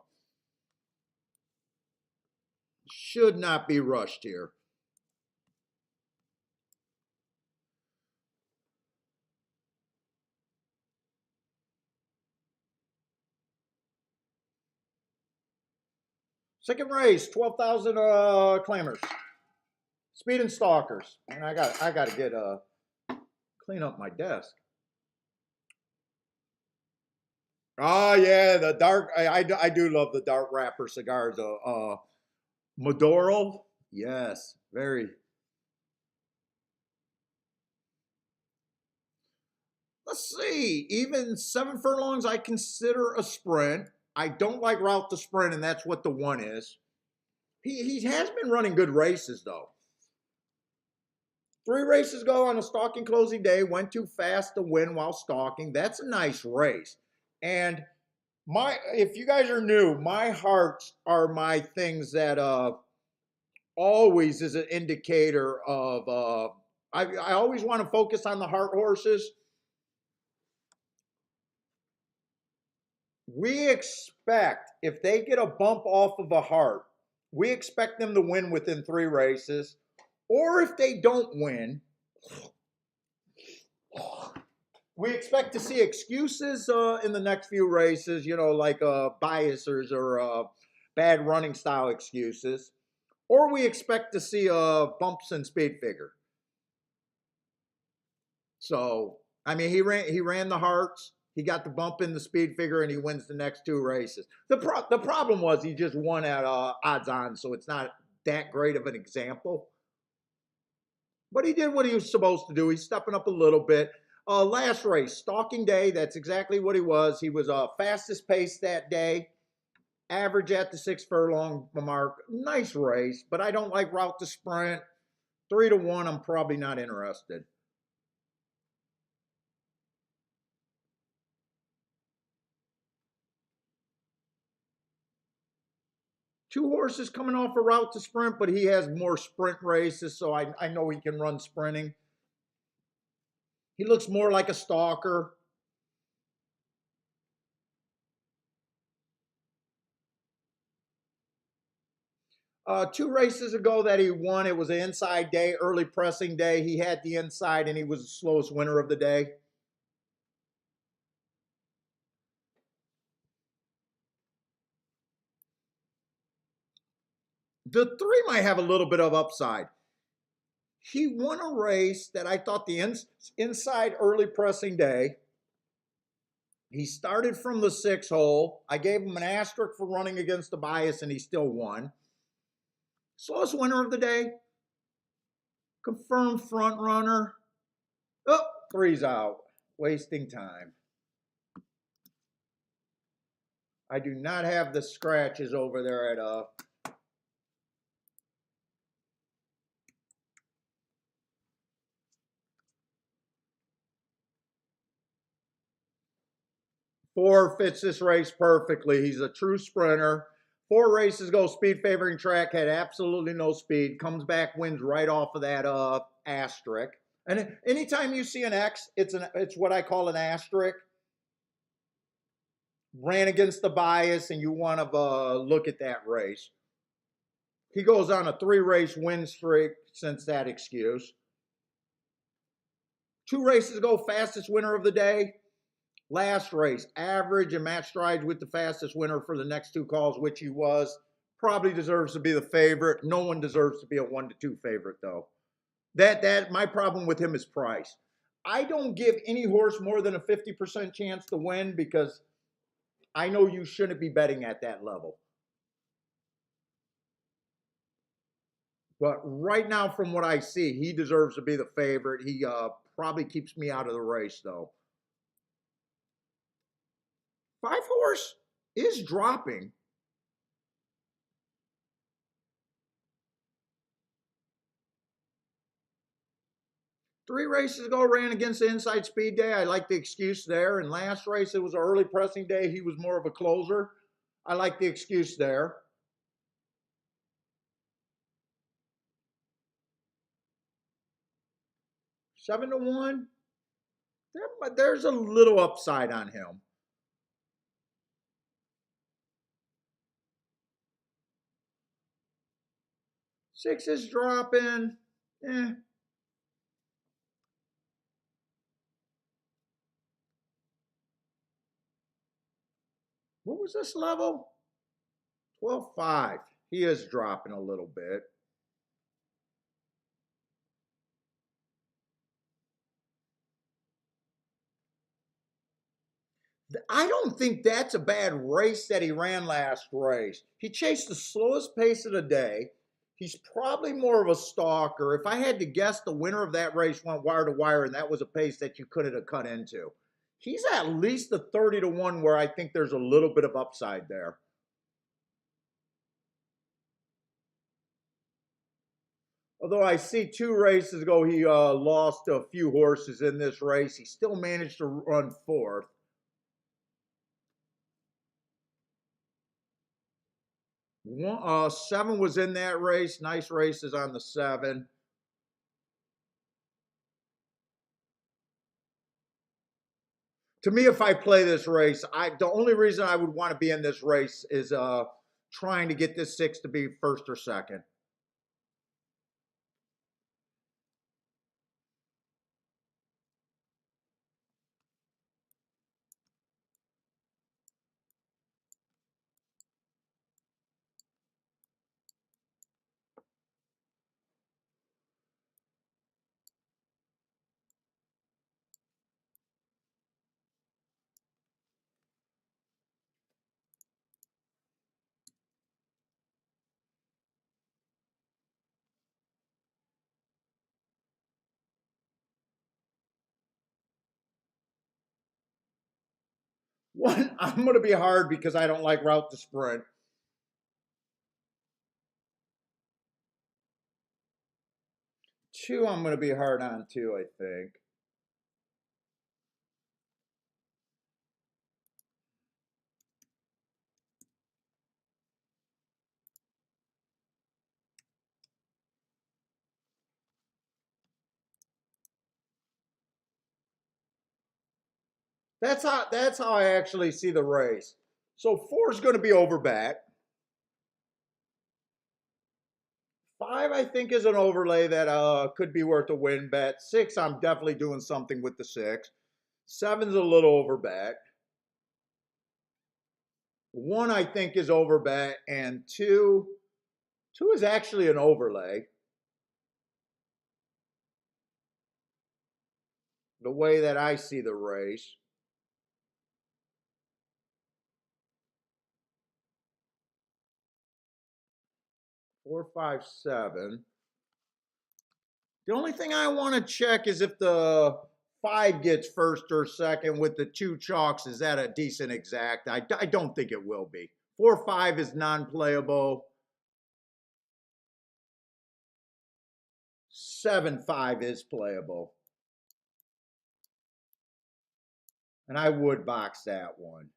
Should not be rushed here. Second race, 12,000 claimers. Speed and stalkers. And I got to get clean up my desk. Oh yeah, the dark. I do love the dark wrapper cigars. Maduro. Yes, very. Let's see. Even 7 furlongs I consider a sprint. I don't like route to sprint, and that's what the one is. He has been running good races, though. 3 races ago on a stalking closing day, went too fast to win while stalking. That's a nice race. And if you guys are new, my hearts are my things that always is an indicator of I always want to focus on the heart horses. We expect if they get a bump off of a heart, we expect them to win within 3 races. Or if they don't win, we expect to see excuses in the next few races, like biasers or bad running style excuses. Or we expect to see bumps in speed figure. So, I mean, he ran the hearts. He got the bump in the speed figure, and he wins the next 2 races. The problem was he just won at odds on, so it's not that great of an example. But he did what he was supposed to do. He's stepping up a little bit. Last race, stalking day, that's exactly what he was. He was fastest pace that day. Average at the 6 furlong mark. Nice race, but I don't like route to sprint. 3-1, I'm probably not interested. Two horses coming off a route to sprint, but he has more sprint races, so I know he can run sprinting. He looks more like a stalker. Two races ago that he won, it was an inside day, early pressing day. He had the inside, and he was the slowest winner of the day. The 3 might have a little bit of upside. He won a race that I thought the inside early pressing day. He started from the 6 hole. I gave him an asterisk for running against the bias, and he still won. Slowest winner of the day. Confirmed front runner. Oh, 3's out. Wasting time. I do not have the scratches over there at 4 fits this race perfectly. He's a true sprinter. 4 races ago, speed favoring track, had absolutely no speed. Comes back, wins right off of that asterisk. And anytime you see an X, it's what I call an asterisk. Ran against the bias, and you want to look at that race. He goes on a 3-race win streak since that excuse. 2 races ago, fastest winner of the day. Last race, average and match strides with the fastest winner for the next 2 calls, which he was. Probably deserves to be the favorite. No one deserves to be a 1-2 favorite, though. That my problem with him is price. I don't give any horse more than a 50% chance to win because I know you shouldn't be betting at that level. But right now, from what I see, he deserves to be the favorite. He probably keeps me out of the race, though. 5 horse is dropping. Three races ago, ran against the inside speed day. I like the excuse there. And last race, it was an early pressing day. He was more of a closer. I like the excuse there. Seven to one. There's a little upside on him. 6 is dropping. Eh. What was this level? 12.5. He is dropping a little bit. I don't think that's a bad race that he ran last race. He chased the slowest pace of the day. He's probably more of a stalker. If I had to guess, the winner of that race went wire to wire, and that was a pace that you couldn't have cut into. He's at least a 30 to 1 where I think there's a little bit of upside there. Although I see 2 races ago, he lost a few horses in this race. He still managed to run fourth. Seven was in that race. Nice races on the seven. To me, if I play this race, the only reason I would want to be in this race is trying to get this six to be first or second. One, I'm going to be hard because I don't like route to sprint. Two, I'm going to be hard on too, I think. That's how I actually see the race. So four is going to be over back. Five, I think, is an overlay that could be worth a win bet. Six, I'm definitely doing something with the six. Seven's a little over back. One, I think, is over back, and two is actually an overlay. The way that I see the race. 4, 5, 7. The only thing I want to check is if the five gets first or second with the two chalks. Is that a decent exact? I don't think it will be. 4, 5 is non-playable. 7, 5 is playable. And I would box that one.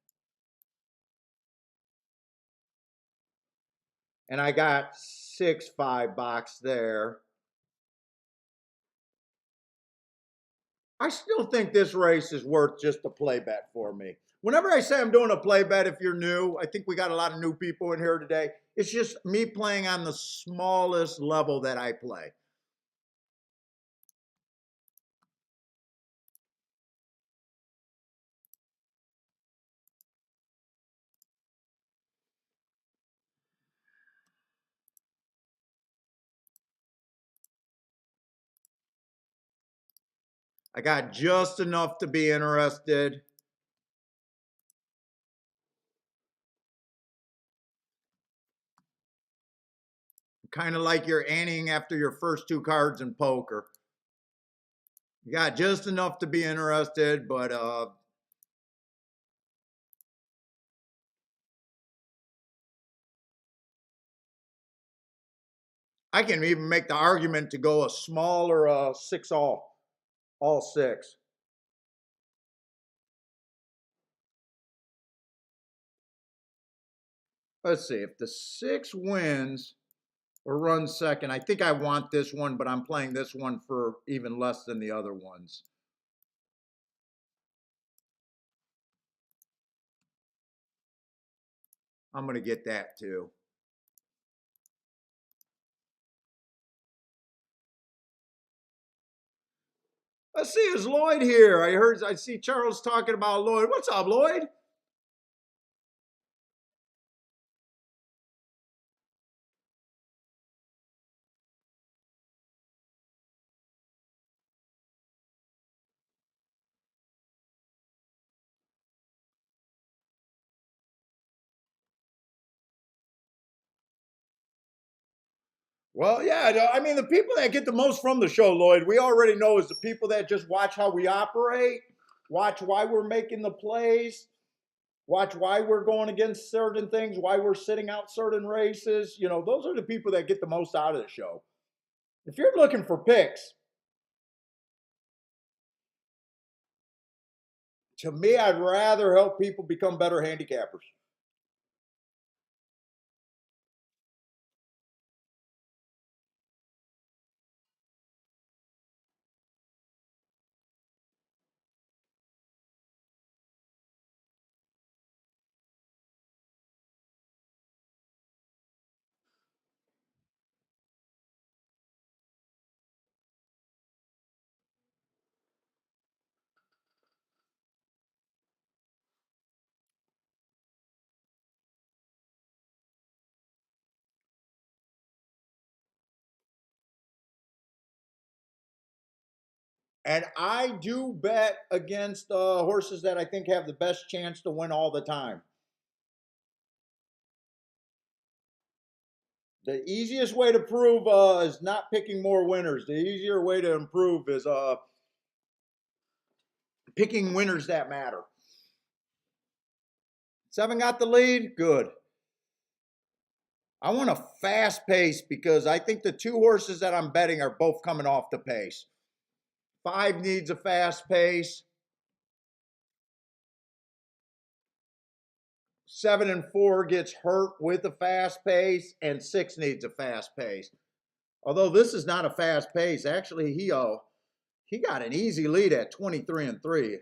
And I got 6, 5 box there. I still think this race is worth just a play bet for me. Whenever I say I'm doing a play bet, if you're new, I think we got a lot of new people in here today. It's just me playing on the smallest level that I play. I got just enough to be interested. Kind of like you're anteing after your first two cards in poker. You got just enough to be interested, but I can even make the argument to go a small or a 6 all 6. Let's see if the 6 wins or runs second. I think I want this one, but I'm playing this one for even less than the other ones. I'm going to get that too. Let's see, is Lloyd here? I see Charles talking about Lloyd. What's up, Lloyd? Well, yeah, I mean, the people that get the most from the show, Lloyd, we already know is the people that just watch how we operate, watch why we're making the plays, watch why we're going against certain things, why we're sitting out certain races. You know, those are the people that get the most out of the show. If you're looking for picks, to me, I'd rather help people become better handicappers. And I do bet against horses that I think have the best chance to win all the time. The easiest way to prove is not picking more winners. The easier way to improve is picking winners that matter. 7 got the lead? Good. I want a fast pace because I think the 2 horses that I'm betting are both coming off the pace. 5 needs a fast pace. 7 and 4 gets hurt with a fast pace, and 6 needs a fast pace. Although this is not a fast pace, actually he got an easy lead at 23 and 3.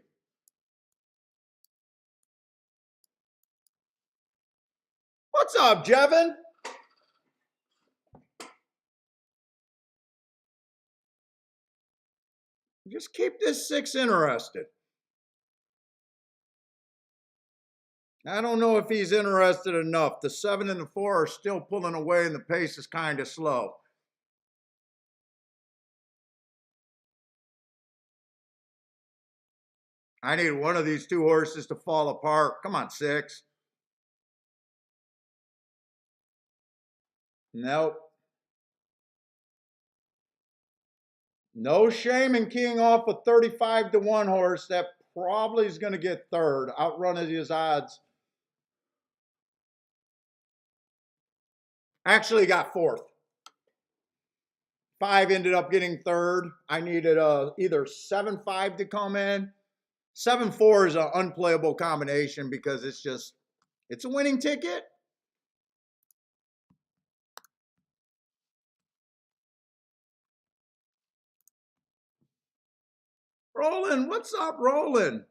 What's up, Jevin? Just keep this 6 interested. I don't know if he's interested enough. The 7 and the 4 are still pulling away and the pace is kind of slow. I need one of these 2 horses to fall apart. Come on, 6. Nope. No shame in keying off a 35 to 1 horse that probably is going to get third, outrunning his odds. Actually got fourth. 5 ended up getting third. I needed either 7-5 to come in. 7-4 is an unplayable combination because it's a winning ticket. Roland, what's up, Roland?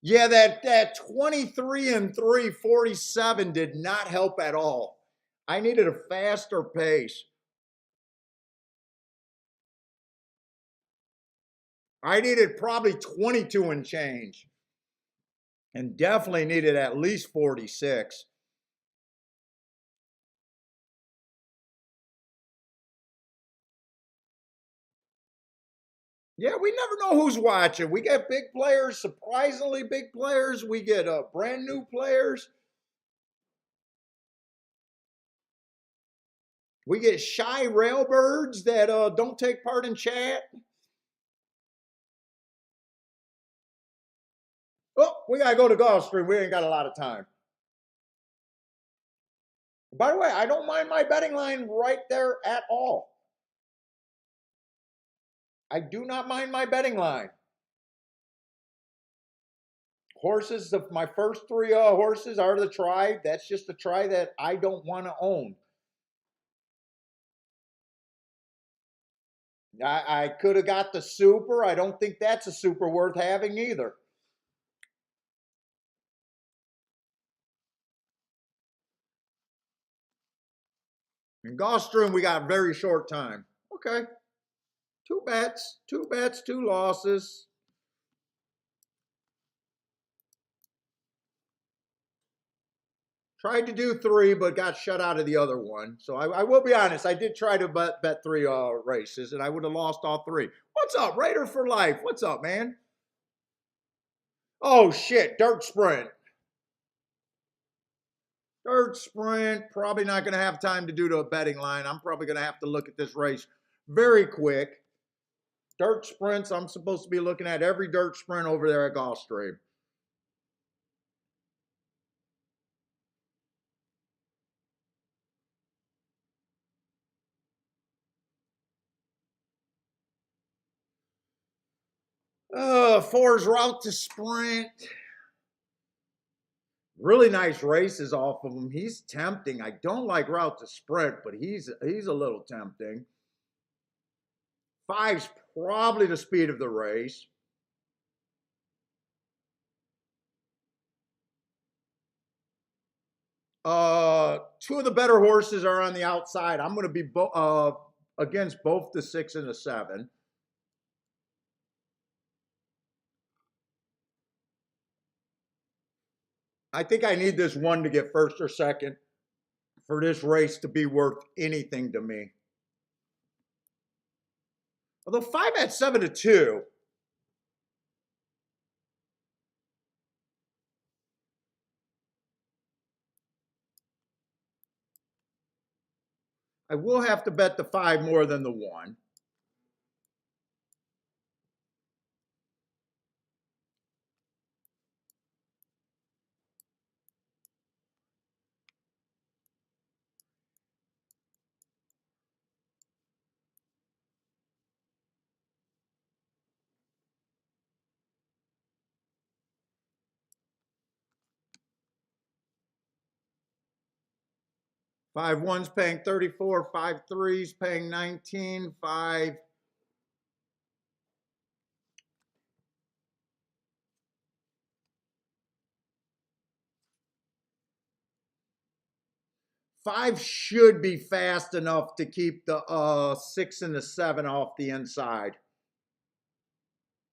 Yeah, that 23 and 3, 47 did not help at all. I needed a faster pace. I needed probably 22 and change. And definitely needed at least 46. Yeah, we never know who's watching. We get big players, surprisingly big players. We get brand new players. We get shy railbirds that don't take part in chat. Oh, we got to go to Gulfstream. We ain't got a lot of time. By the way, I don't mind my betting line right there at all. I do not mind my betting line. Horses, my first 3 horses are the try. That's just a try that I don't want to own. I could have got the super. I don't think that's a super worth having either. In Gulfstream, we got very short time. Okay. 2 bets, 2 losses. Tried to do 3, but got shut out of the other one. So I will be honest, I did try to bet 3 races, and I would have lost all 3. What's up, Raider for life? What's up, man? Oh, shit, dirt sprint. Third sprint, probably not going to have time to do to a betting line. I'm probably going to have to look at this race very quick. Dirt sprints, I'm supposed to be looking at every dirt sprint over there at Gulfstream. Four's route to sprint. Really nice races off of him. He's tempting. I don't like route to sprint, but he's a little tempting. Five's probably the speed of the race. Two of the better horses are on the outside. I'm going to be against both the 6 and the 7. I think I need this 1 to get first or second for this race to be worth anything to me. Although 5 at 7 to 2. I will have to bet the 5 more than the 1. Five ones paying 34, 5 threes paying 19, 5 5 should be fast enough to keep the 6 and the 7 off the inside.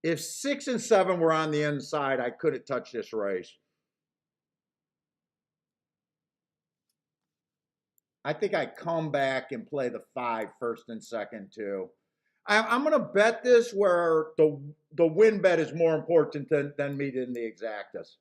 If 6 and 7 were on the inside, I couldn't touch this race. I think I come back and play the 5 first and second too. I'm going to bet this where the win bet is more important than me in the exactas.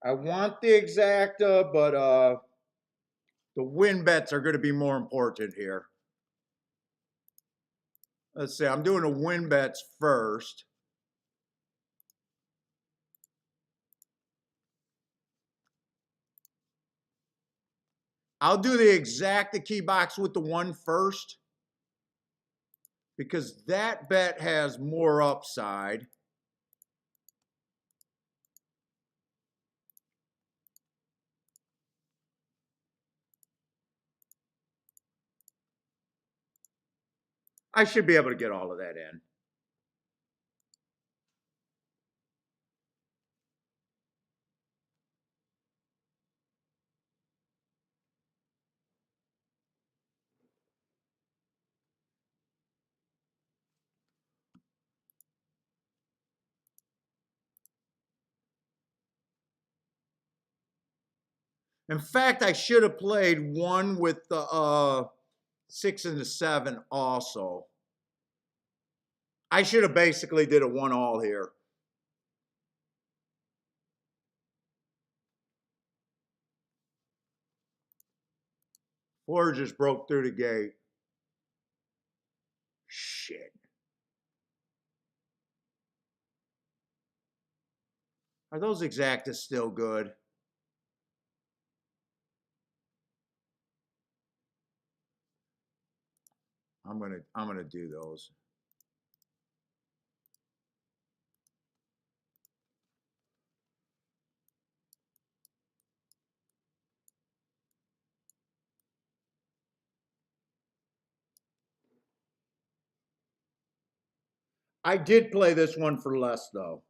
I want the exacta, but the win bets are going to be more important here. Let's see, I'm doing the win bets first. I'll do the exacta key box with the 1 first because that bet has more upside. I should be able to get all of that in. In fact, I should have played 1 with the 6 and the 7 also. I should have basically did a 1 all here. Four just broke through the gate. Shit. Are those exactas still good? I'm gonna do those. I did play this one for less though.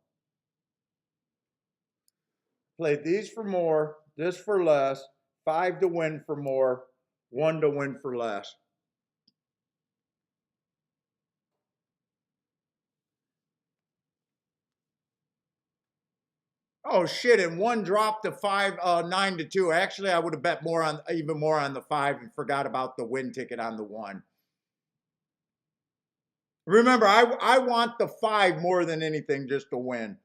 Played these for more, this for less, 5 to win for more, 1 to win for less. Oh shit! And one dropped to 9-2. Actually, I would have bet more on even more on the 5 and forgot about the win ticket on the 1. Remember, I want the 5 more than anything just to win.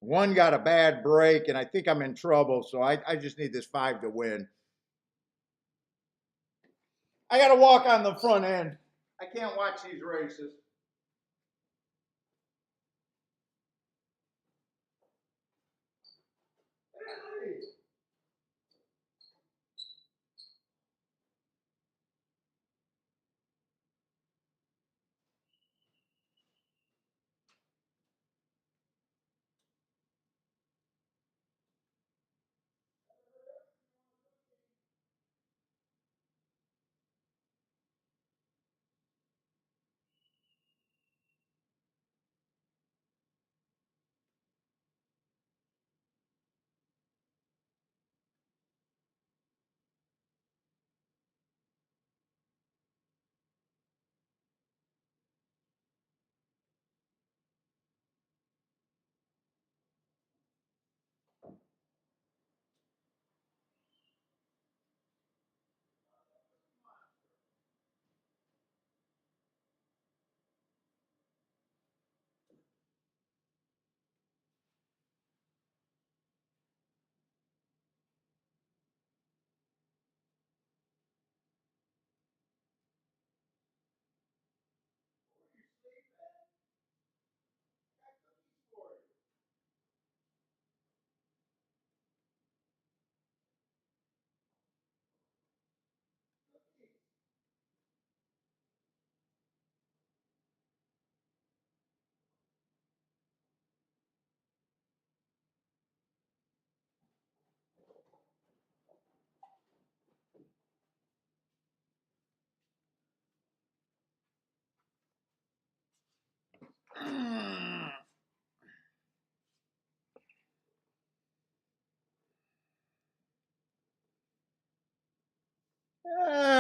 One got a bad break, and I think I'm in trouble, so I just need this 5 to win. I got to walk on the front end. I can't watch these races.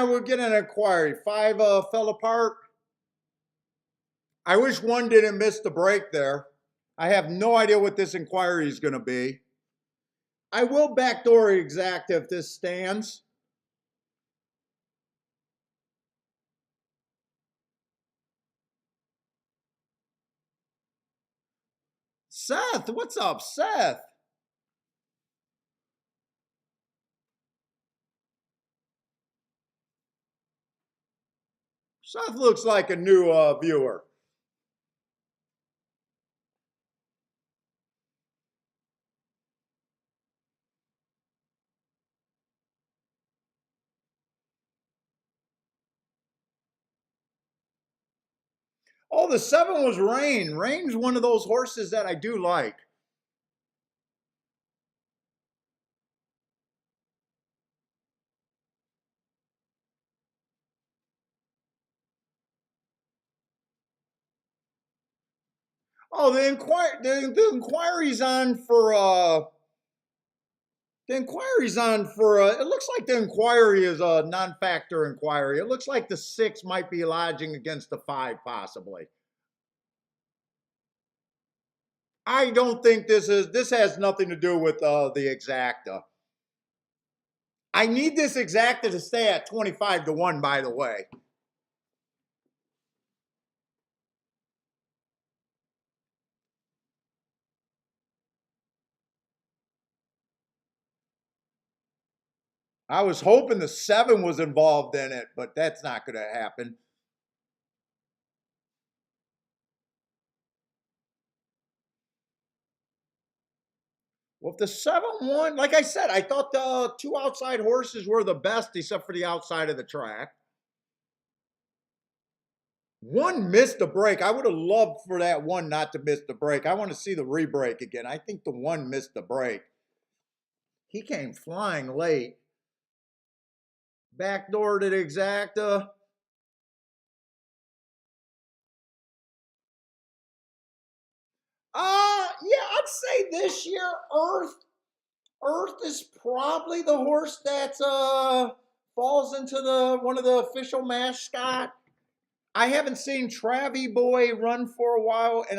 We'll get an inquiry. 5 fell apart. I wish one didn't miss the break there. I have no idea what this inquiry is going to be. I will backdoor exact if this stands. Seth, what's up, Seth? Seth looks like a new viewer. Oh, the 7 was Rain. Rain's one of those horses that I do like. Oh, the inquiry's on for the inquiry's on for it looks like the inquiry is a non-factor inquiry. It looks like the 6 might be lodging against the 5 possibly. I don't think this has nothing to do with the exacta. I need this exacta to stay at 25-1, by the way. I was hoping the 7 was involved in it, but that's not going to happen. Well, if the 7 won, like I said, I thought the 2 outside horses were the best except for the outside of the track. One missed a break. I would have loved for that one not to miss the break. I want to see the re-break again. I think the 1 missed the break. He came flying late. Backdoor to the exacta. Yeah, I'd say this year Earth is probably the horse that's falls into the one of the official mascot. I haven't seen Travie Boy run for a while, and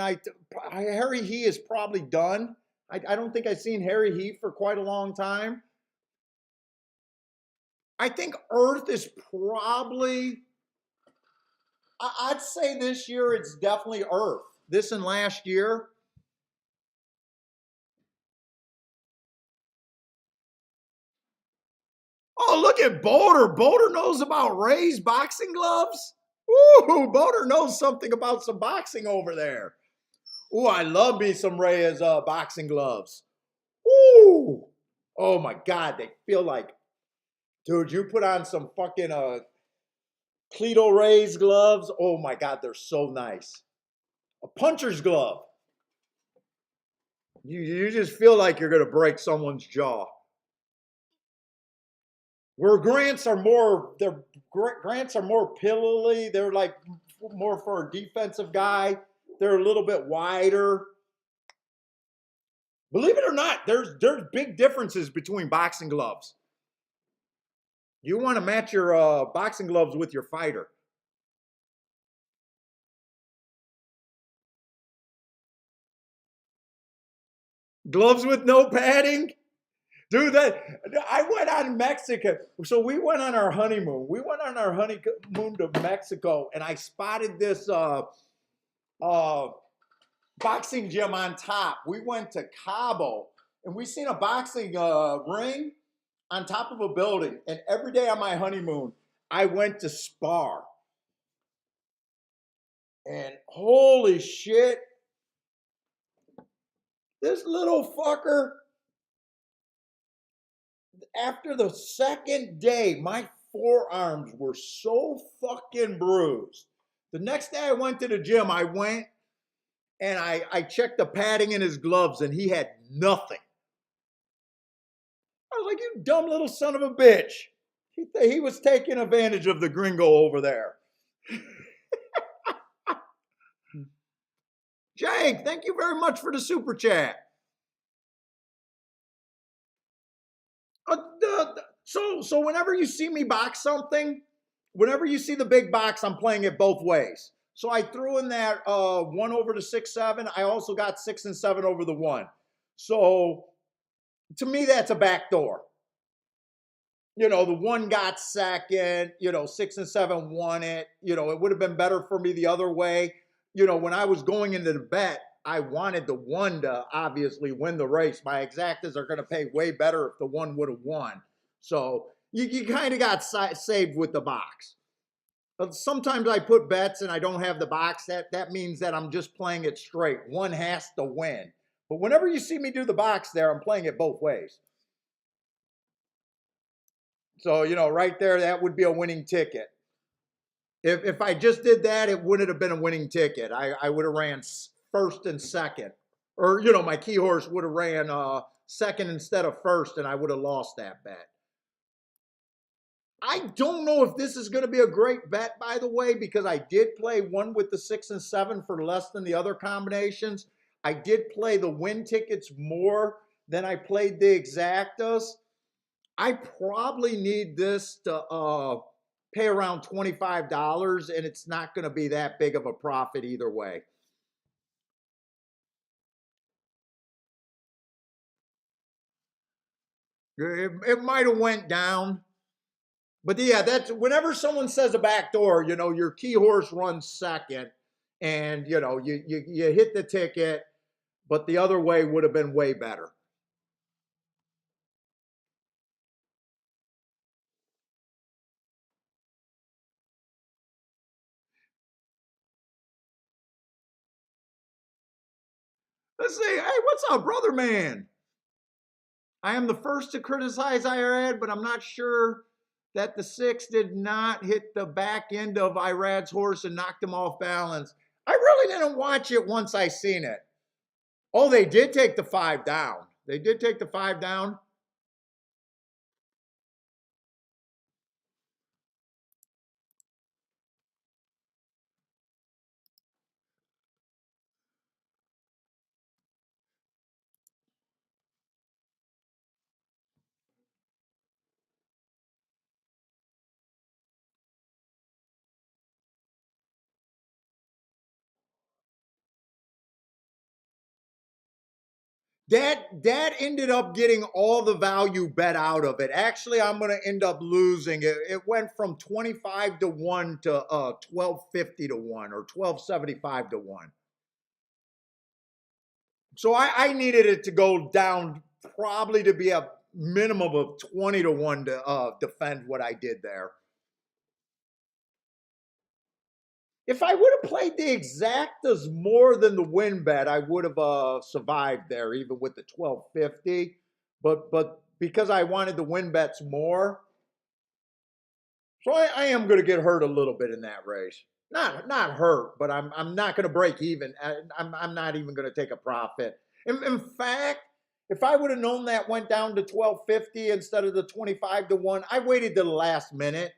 Harry He is probably done. I don't think I've seen Harry He for quite a long time. I think Earth is probably. I'd say this year it's definitely Earth. This and last year. Oh, look at Boulder. Boulder knows about Ray's boxing gloves. Ooh, Boulder knows something about some boxing over there. Ooh, I love me some Ray's boxing gloves. Ooh. Oh my God, they feel like, dude, you put on some fucking Cleto Ray's gloves. Oh my God, they're so nice. A puncher's glove. You just feel like you're gonna break someone's jaw. Where grants are more, their grants are more pillily. They're like more for a defensive guy. They're a little bit wider. Believe it or not, there's big differences between boxing gloves. You want to match your boxing gloves with your fighter. Gloves with no padding? Dude, that I went on Mexico. So we went on our honeymoon. We went on our honeymoon to Mexico, and I spotted this uh, boxing gym on top. We went to Cabo, and we seen a boxing ring on top of a building. And every day on my honeymoon, I went to spar. And holy shit, this little fucker, after the second day, my forearms were so fucking bruised. The next day I went to the gym, I went and I checked the padding in his gloves and he had nothing. I was like, you dumb little son of a bitch. He was taking advantage of the gringo over there. Jake, thank you very much for the super chat. So whenever you see me box something, whenever you see the big box, I'm playing it both ways. So I threw in that 1 over the 6-7. I also got 6 and 7 over the 1. So to me, that's a backdoor. You know, the 1 got second, 6 and 7 won it. It would have been better for me the other way. When I was going into the bet, I wanted the 1 to obviously win the race. My exactas are going to pay way better if the 1 would have won. So you kind of got saved with the box. But sometimes I put bets and I don't have the box. That means that I'm just playing it straight. 1 has to win. But whenever you see me do the box there, I'm playing it both ways. So, right there, that would be a winning ticket. If I just did that, it wouldn't have been a winning ticket. I would have ran first and second. Or, my key horse would have ran second instead of first, and I would have lost that bet. I don't know if this is going to be a great bet, by the way, because I did play 1 with the 6 and 7 for less than the other combinations. I did play the win tickets more than I played the exactas. I probably need this to pay around $25, and it's not going to be that big of a profit either way. It might have went down. But yeah, that's whenever someone says a back door, your key horse runs second, and you hit the ticket, but the other way would have been way better. Let's see. Hey, what's up, brother man? I am the first to criticize Irad, but I'm not sure that the 6 did not hit the back end of Irad's horse and knocked him off balance. I really didn't watch it once I seen it. Oh, they did take the 5 down. They did take the 5 down. That ended up getting all the value bet out of it. Actually, I'm going to end up losing. It went from 25 to 1 to 1250 to 1 or 1275 to 1. So I needed it to go down probably to be a minimum of 20 to 1 to defend what I did there. If I would have played the exactas more than the win bet, I would have survived there, even with the 1250. But because I wanted the win bets more, so I am going to get hurt a little bit in that race. Not hurt, but I'm not going to break even. I'm not even going to take a profit. In fact, if I would have known that went down to 1250 instead of the 25 to 1, I waited to the last minute.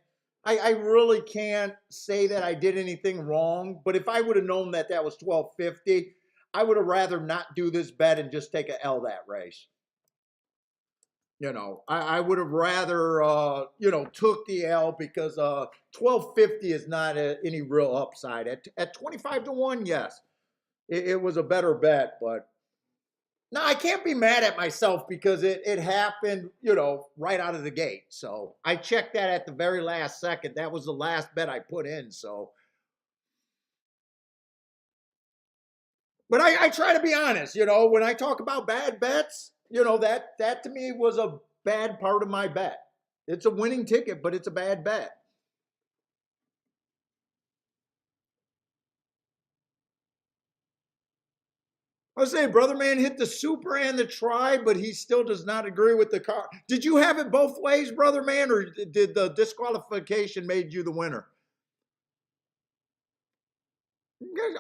I really can't say that I did anything wrong, but if I would have known that that was 1250, I would have rather not do this bet and just take a L that race. You know, I would have rather, took the L because 1250 is not any real upside. At 25 to 1, yes, it was a better bet, but no, I can't be mad at myself because it happened, right out of the gate. So I checked that at the very last second. That was the last bet I put in. So, but I try to be honest, when I talk about bad bets, that to me was a bad part of my bet. It's a winning ticket, but it's a bad bet. I was saying, brother man hit the super and the try, but he still does not agree with the car. Did you have it both ways, brother man, or did the disqualification made you the winner?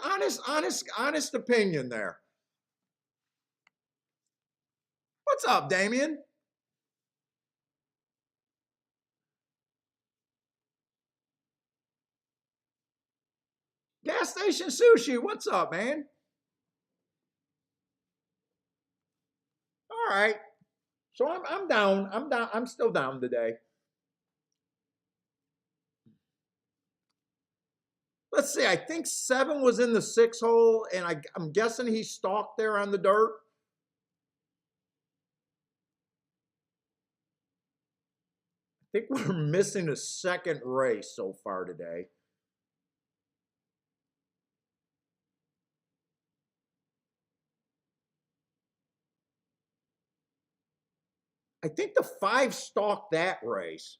Honest opinion there. What's up, Damien? Gas station sushi. What's up, man? All right. So I'm down. I'm down. I'm still down today. Let's see. I think 7 was in the 6 hole, and I'm guessing he stalked there on the dirt. I think we're missing a second race so far today. I think the 5 stalked that race.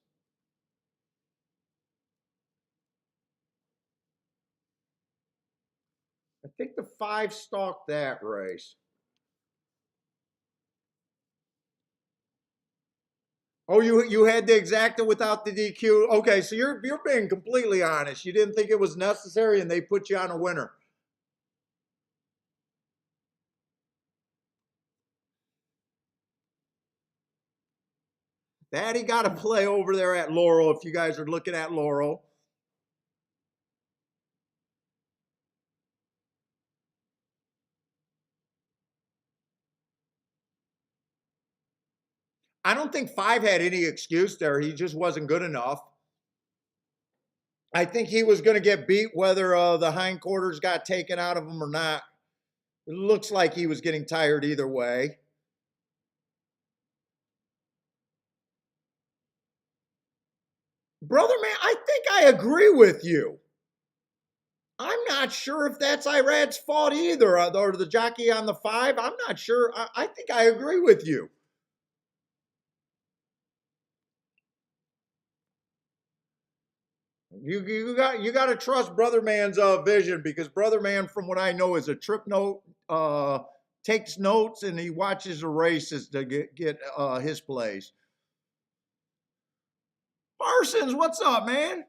I think the 5 stalked that race. Oh, you had the exacta without the DQ. Okay, so you're being completely honest. You didn't think it was necessary, and they put you on a winner. Daddy got to play over there at Laurel. If you guys are looking at Laurel, I don't think 5 had any excuse there. He just wasn't good enough. I think he was going to get beat whether the hindquarters got taken out of him or not. It looks like he was getting tired either way. Brother man, I think I agree with you. I'm not sure if that's Irad's fault either, or the jockey on the 5. I'm not sure. I think I agree with you. You got to trust Brother Man's vision, because Brother Man, from what I know, is a trip note, takes notes, and he watches the races to get his plays. Parsons, what's up, man?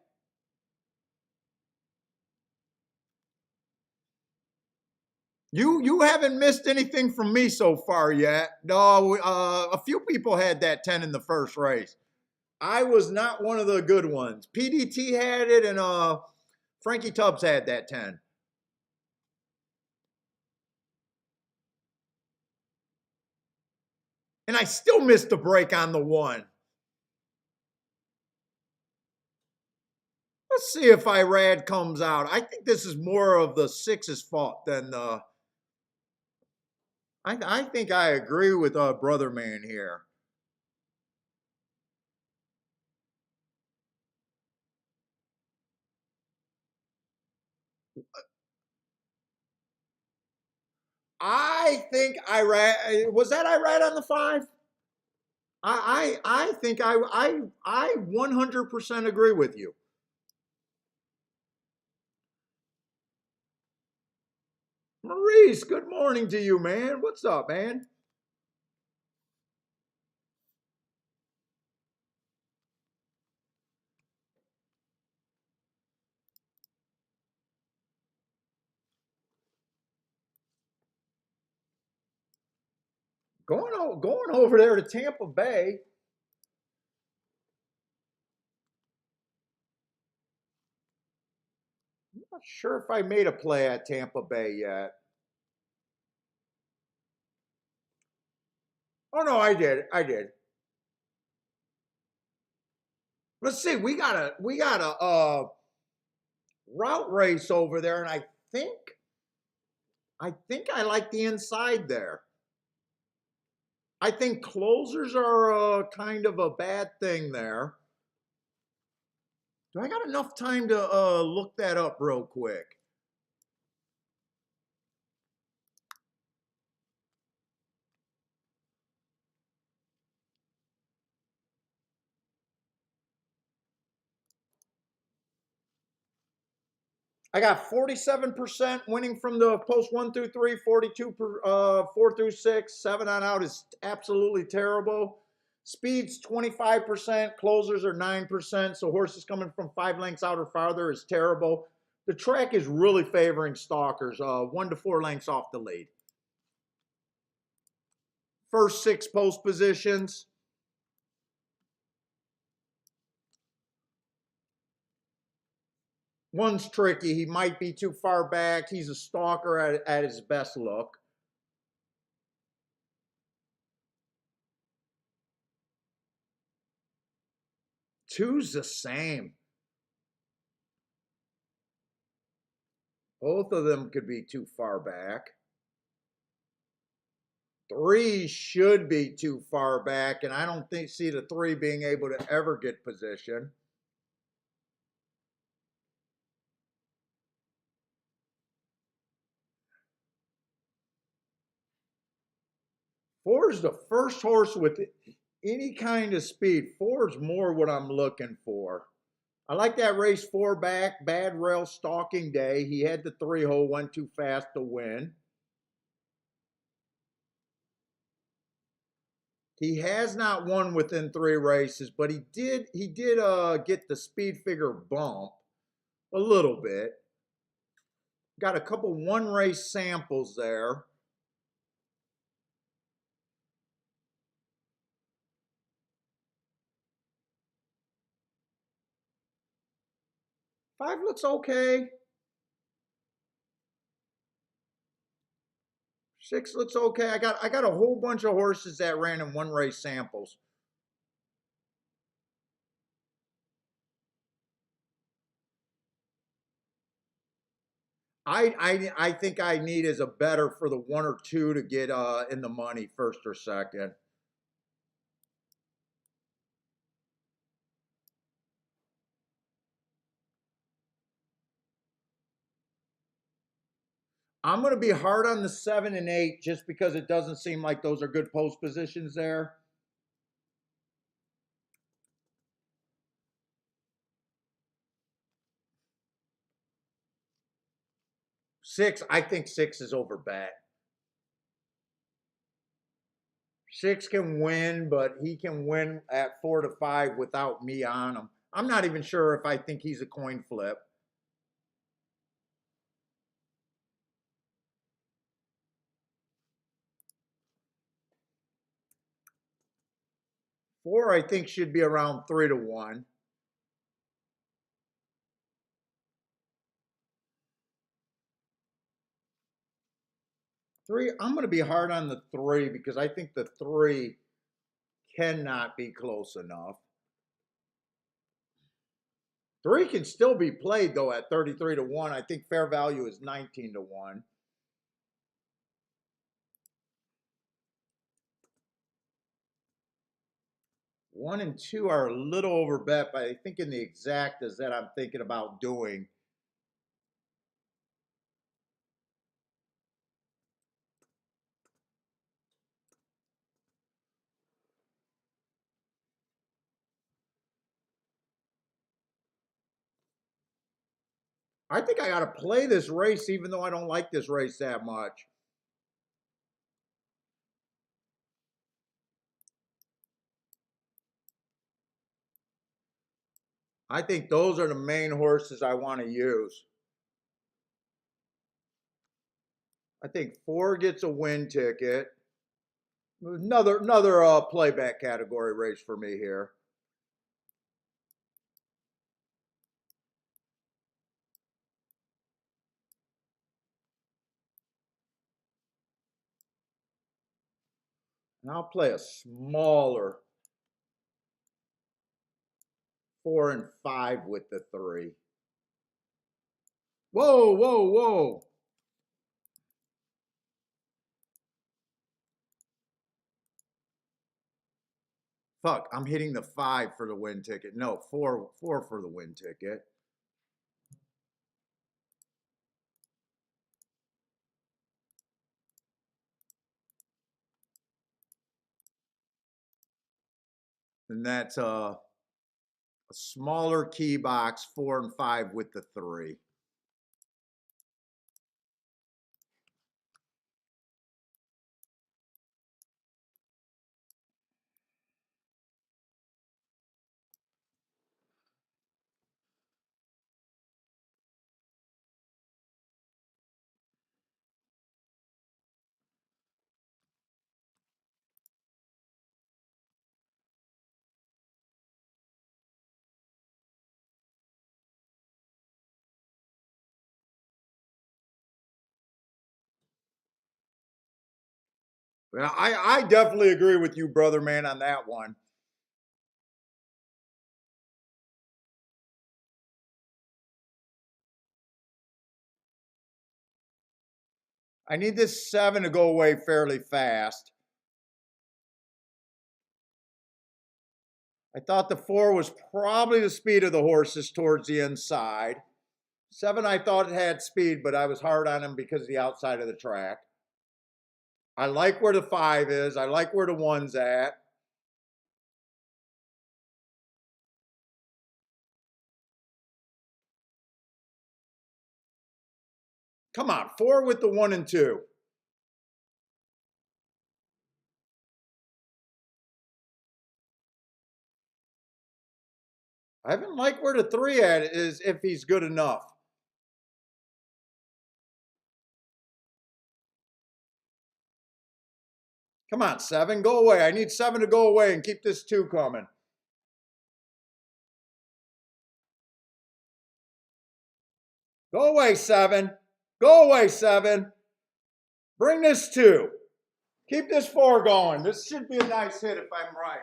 You haven't missed anything from me so far yet. No, a few people had that 10 in the first race. I was not one of the good ones. PDT had it, and Frankie Tubbs had that 10. And I still missed the break on the 1. Let's see if Irad comes out. I think this is more of the 6's fault than I think I agree with brother man here. I think I read. Was that I read on the five? I think I 100% agree with you. Maurice, good morning to you, man. What's up, man? Going over there to Tampa Bay. I'm not sure if I made a play at Tampa Bay yet. Oh no, I did. I did. Let's see. We got a route race over there, and I think I like the inside there. I think closers are kind of a bad thing there. Do I got enough time to look that up real quick? I got 47% winning from the post 1 through 3, 42 per 4 through 6. 7 on out is absolutely terrible. Speeds 25%, closers are 9%. So horses coming from 5 lengths out or farther is terrible. The track is really favoring stalkers, 1 to 4 lengths off the lead. First 6 post positions. One's tricky. He might be too far back. He's a stalker at his best look. Two's the same. Both of them could be too far back. 3 should be too far back, and I don't see the 3 being able to ever get position. Four is the first horse with any kind of speed. Four is more what I'm looking for. I like that race 4 back, bad rail stalking day. He had the 3 hole, went too fast to win. He has not won within 3 races, but he did get the speed figure bump a little bit. Got a couple 1 race samples there. 5 looks okay. 6 looks okay. I got a whole bunch of horses that ran in 1 race samples. I think I need as a better for the 1 or 2 to get in the money, first or second. I'm going to be hard on the 7 and 8 just because it doesn't seem like those are good post positions there. Six, I think 6 is over bet. 6 can win, but he can win at 4 to 5 without me on him. I'm not even sure if I think he's a coin flip. 4, I think, should be around 3 to 1. 3, I'm going to be hard on the 3 because I think the 3 cannot be close enough. 3 can still be played though at 33 to 1. I think fair value is 19 to 1. 1 and 2 are a little over bet, but I think in the exact is that I'm thinking about doing. I think I got to play this race even though I don't like this race that much. I think those are the main horses I want to use. I think 4 gets a win ticket. Another playback category race for me here. And I'll play a smaller 4 and 5 with the 3. Whoa, whoa, whoa. Fuck, I'm hitting the 5 for the win ticket. No, 4 for the win ticket. And that's a smaller key box, 4 and 5 with the 3. Well, I definitely agree with you, brother man, on that one. I need this 7 to go away fairly fast. I thought the 4 was probably the speed of the horses towards the inside. 7, I thought it had speed, but I was hard on him because of the outside of the track. I like where the 5 is. I like where the 1's at. Come on, 4 with the 1 and 2. I haven't liked where the 3 at is if he's good enough. Come on, 7, go away. I need 7 to go away and keep this 2 coming. Go away, 7. Go away, 7. Bring this 2. Keep this 4 going. This should be a nice hit if I'm right.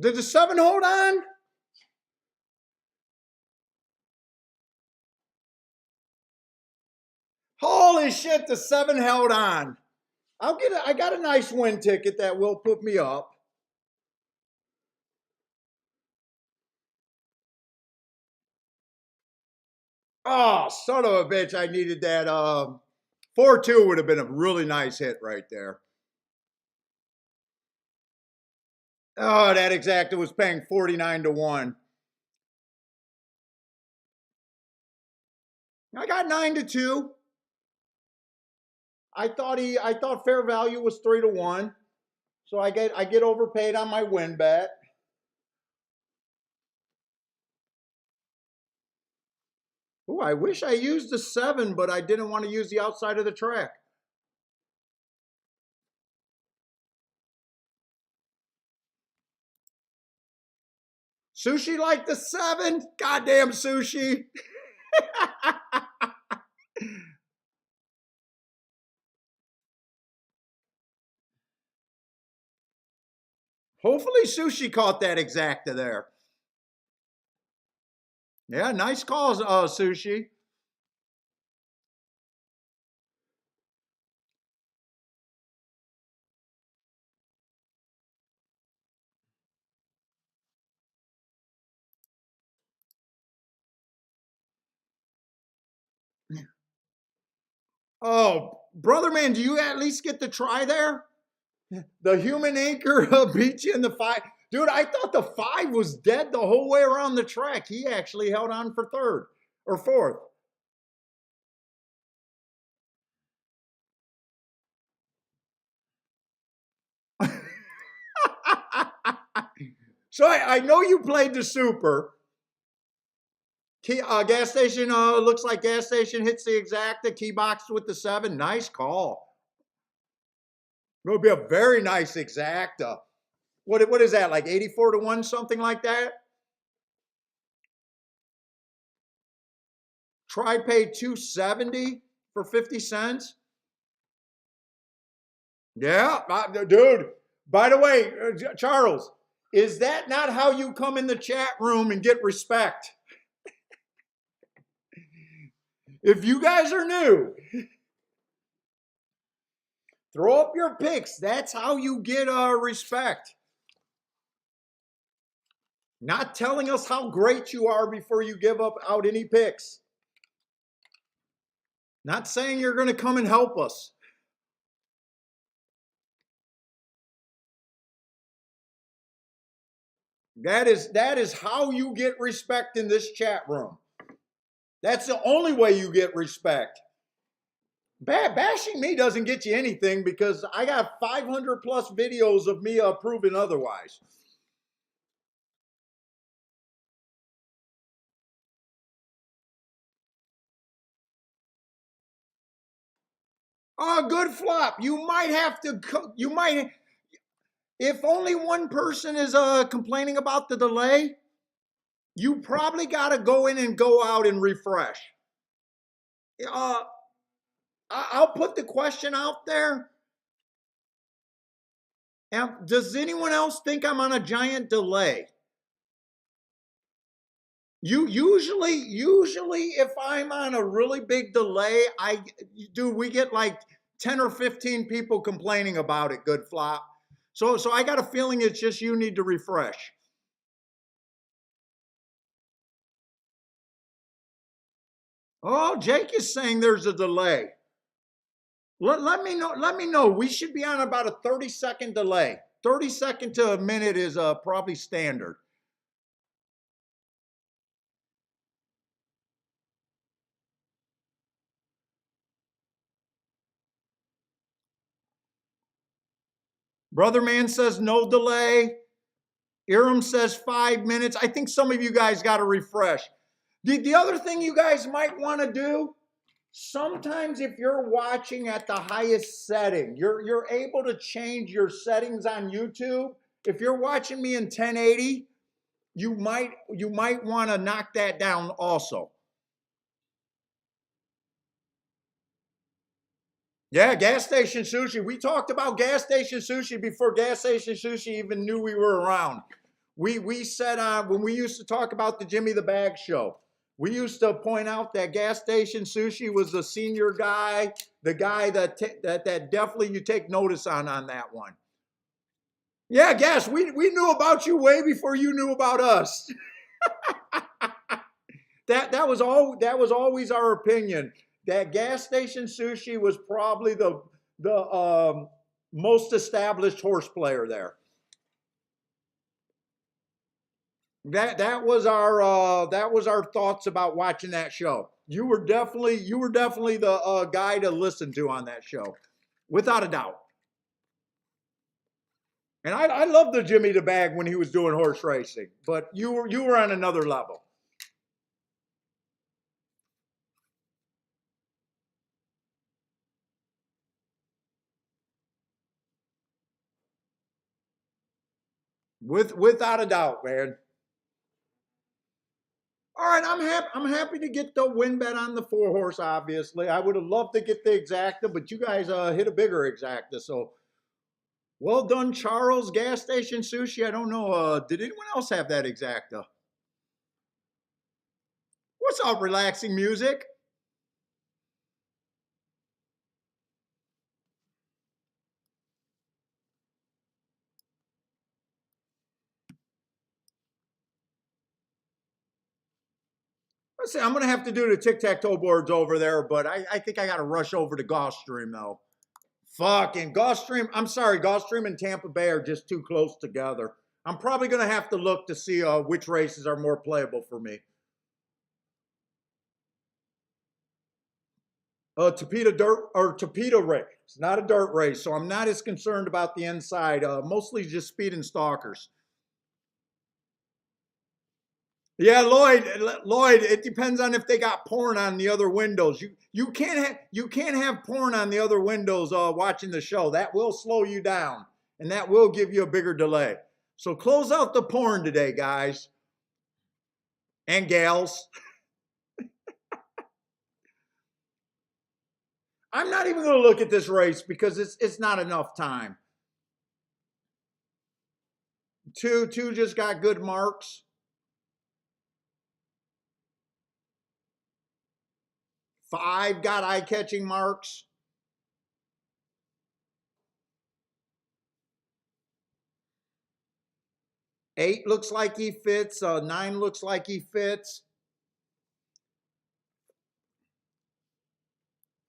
Did the 7 hold on? Holy shit, the 7 held on. I got a nice win ticket that will put me up. Oh, son of a bitch, I needed that. 4-2 would have been a really nice hit right there. Oh, that exacta was paying 49 to 1. I got 9 to 2. I thought fair value was 3 to 1. So I get overpaid on my win bet. Oh, I wish I used the 7, but I didn't want to use the outside of the track. Sushi like the 7? Goddamn Sushi. Hopefully Sushi caught that exacta there. Yeah, nice calls, Sushi. Oh, brother man, do you at least get to try there? The human anchor beat you in the 5. Dude, I thought the 5 was dead the whole way around the track. He actually held on for 3rd or 4th. So I know you played the super. Gas station looks like gas station hits the exacta. Key box with the 7. Nice call. It'll be a very nice exacta. What is that, like 84 to 1, something like that? Try pay 270 for 50 cents. Yeah, dude. By the way, Charles, is that not how you come in the chat room and get respect? If you guys are new, throw up your picks. That's how you get respect. Not telling us how great you are before you give up out any picks. Not saying you're going to come and help us. That is how you get respect in this chat room. That's the only way you get respect. Bashing me doesn't get you anything because I got 500 plus videos of me proving otherwise. Oh, good flop. You might have to, if only one person is complaining about the delay, you probably got to go in and go out and refresh. I'll put the question out there. Does anyone else think I'm on a giant delay? Usually if I'm on a really big delay, we get like 10 or 15 people complaining about it, good flop. So I got a feeling it's just you need to refresh. Oh, Jake is saying there's a delay. Let me know. We should be on about a 30-second delay. 30 second to a minute is probably standard. Brother Man says no delay. Iram says 5 minutes. I think some of you guys got to refresh. The other thing you guys might want to do, sometimes if you're watching at the highest setting, you're able to change your settings on YouTube. If you're watching me in 1080, you might want to knock that down also. Yeah, gas station sushi. We talked about gas station sushi before gas station sushi even knew we were around. We said when we used to talk about the Jimmy the Bag show, we used to point out that gas station sushi was the senior guy, the guy that definitely you take notice on that one. Yeah, Gas, we knew about you way before you knew about us. that was always our opinion. That gas station sushi was probably the most established horse player there. That was our thoughts about watching that show. You were definitely the guy to listen to on that show, without a doubt. And I loved the Jimmy the Bag when he was doing horse racing, but you were on another level. Without a doubt, man. All right, I'm happy to get the win bet on the 4 horse. Obviously, I would have loved to get the exacta, but you guys hit a bigger exacta. So well done, Charles. Gas station sushi. I don't know. Did anyone else have that exacta? What's up, relaxing music? Let's see. I'm gonna have to do the tic tac toe boards over there, but I think I got to rush over to Gulfstream though. Fucking Gulfstream. I'm sorry, Gulfstream and Tampa Bay are just too close together. I'm probably gonna have to look to see which races are more playable for me. Tapeta race. It's not a dirt race, so I'm not as concerned about the inside. Mostly just speed and stalkers. Yeah, Lloyd. It depends on if they got porn on the other windows. You can't have porn on the other windows watching the show. That will slow you down, and that will give you a bigger delay. So close out the porn today, guys and gals. I'm not even going to look at this race because it's not enough time. Two just got good marks. 5 got eye-catching marks. 8 looks like he fits. 9 looks like he fits.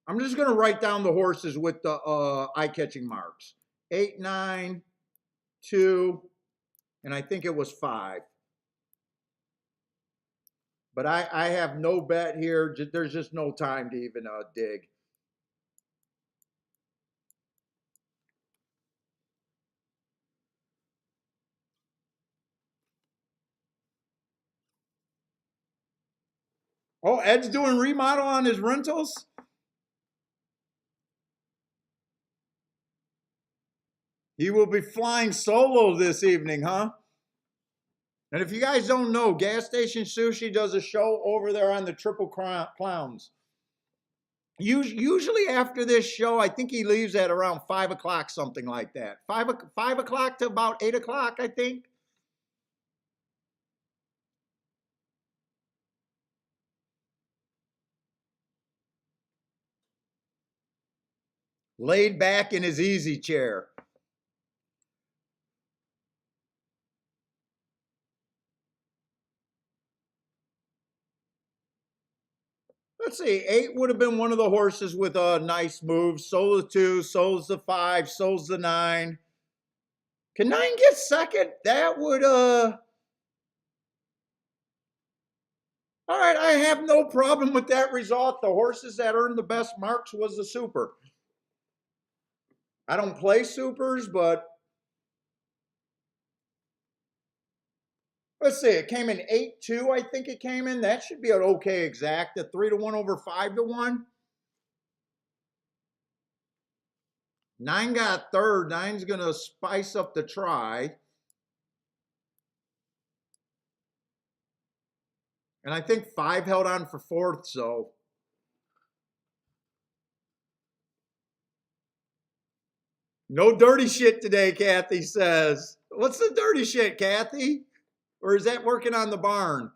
I'm just going to write down the horses with the eye-catching marks. 8, 9, 2, and I think it was 5. But I have no bet here. There's just no time to even dig. Oh, Ed's doing remodel on his rentals? He will be flying solo this evening, huh? And if you guys don't know, Gas Station Sushi does a show over there on the Triple Clowns. Usually after this show, I think he leaves at around 5 o'clock, something like that. 5 o'clock to about 8 o'clock, I think. Laid back in his easy chair. Let's see, 8 would have been one of the horses with a nice move. So's the 2, so's the 5, so's the 9. Can 9 get second? That would all right, I have no problem with that result. The horses that earned the best marks was the super. I don't play supers, but let's see, it came in 8-2, I think it came in. That should be an okay exact. The 3-1 over 5-1. 9 got third. 9's going to spice up the try. And I think 5 held on for fourth, so. No dirty shit today, Kathy says. What's the dirty shit, Kathy? Or is that working on the barn?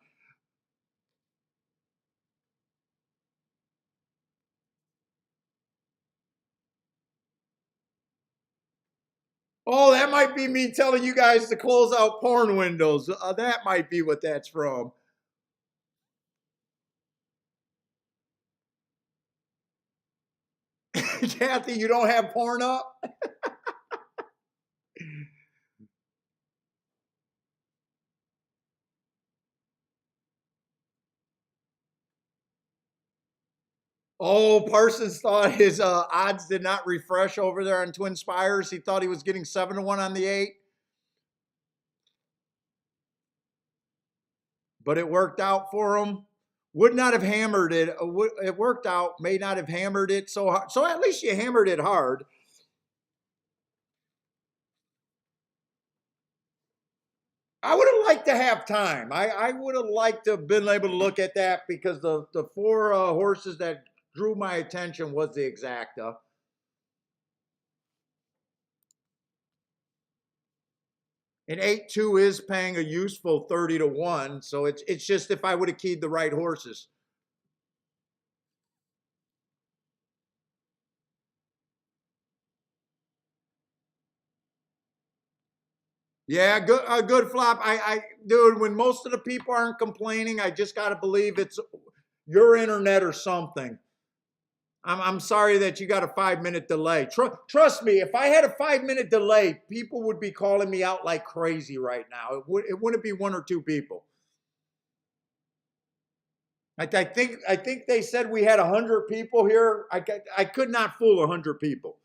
Oh, that might be me telling you guys to close out porn windows. That might be what that's from. Kathy, you don't have porn up? Oh, Parsons thought his odds did not refresh over there on Twin Spires. He thought he was getting 7-1 on the 8. but it worked out for him. Would not have hammered it. It worked out. May not have hammered it so hard. So at least you hammered it hard. I would have liked to have time. I would have liked to have been able to look at that because the four horses that drew my attention was the exacta. And 8-2 is paying a useful 30-1. So it's just if I would have keyed the right horses. Yeah, good, a good flop. Dude, when most of the people aren't complaining, I just got to believe it's your internet or something. I'm sorry that you got a 5-minute delay. Trust me, if I had a 5-minute delay, people would be calling me out like crazy right now. It wouldn't be one or two people. I think they said we had 100 people here. I could not fool 100 people.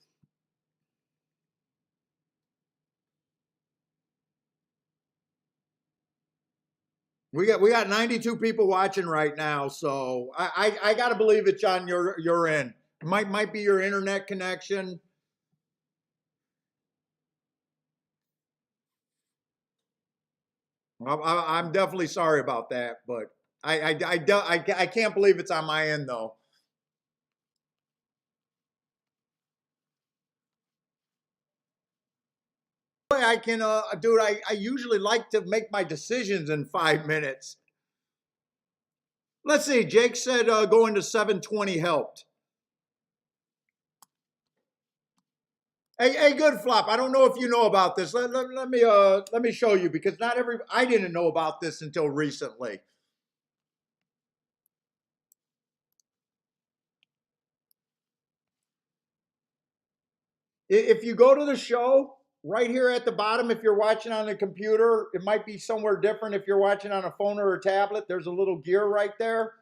We got 92 people watching right now, so I got to believe it's on your end. Might be your internet connection. I'm definitely sorry about that, but I can't believe it's on my end though. I can, dude. I usually like to make my decisions in 5 minutes. Let's see. Jake said going to 720 helped. Hey, good flop. I don't know if you know about this. Let me show you because not every I didn't know about this until recently. If you go to the show right here at the bottom, if you're watching on the computer, it might be somewhere different. If you're watching on a phone or a tablet, there's a little gear right there.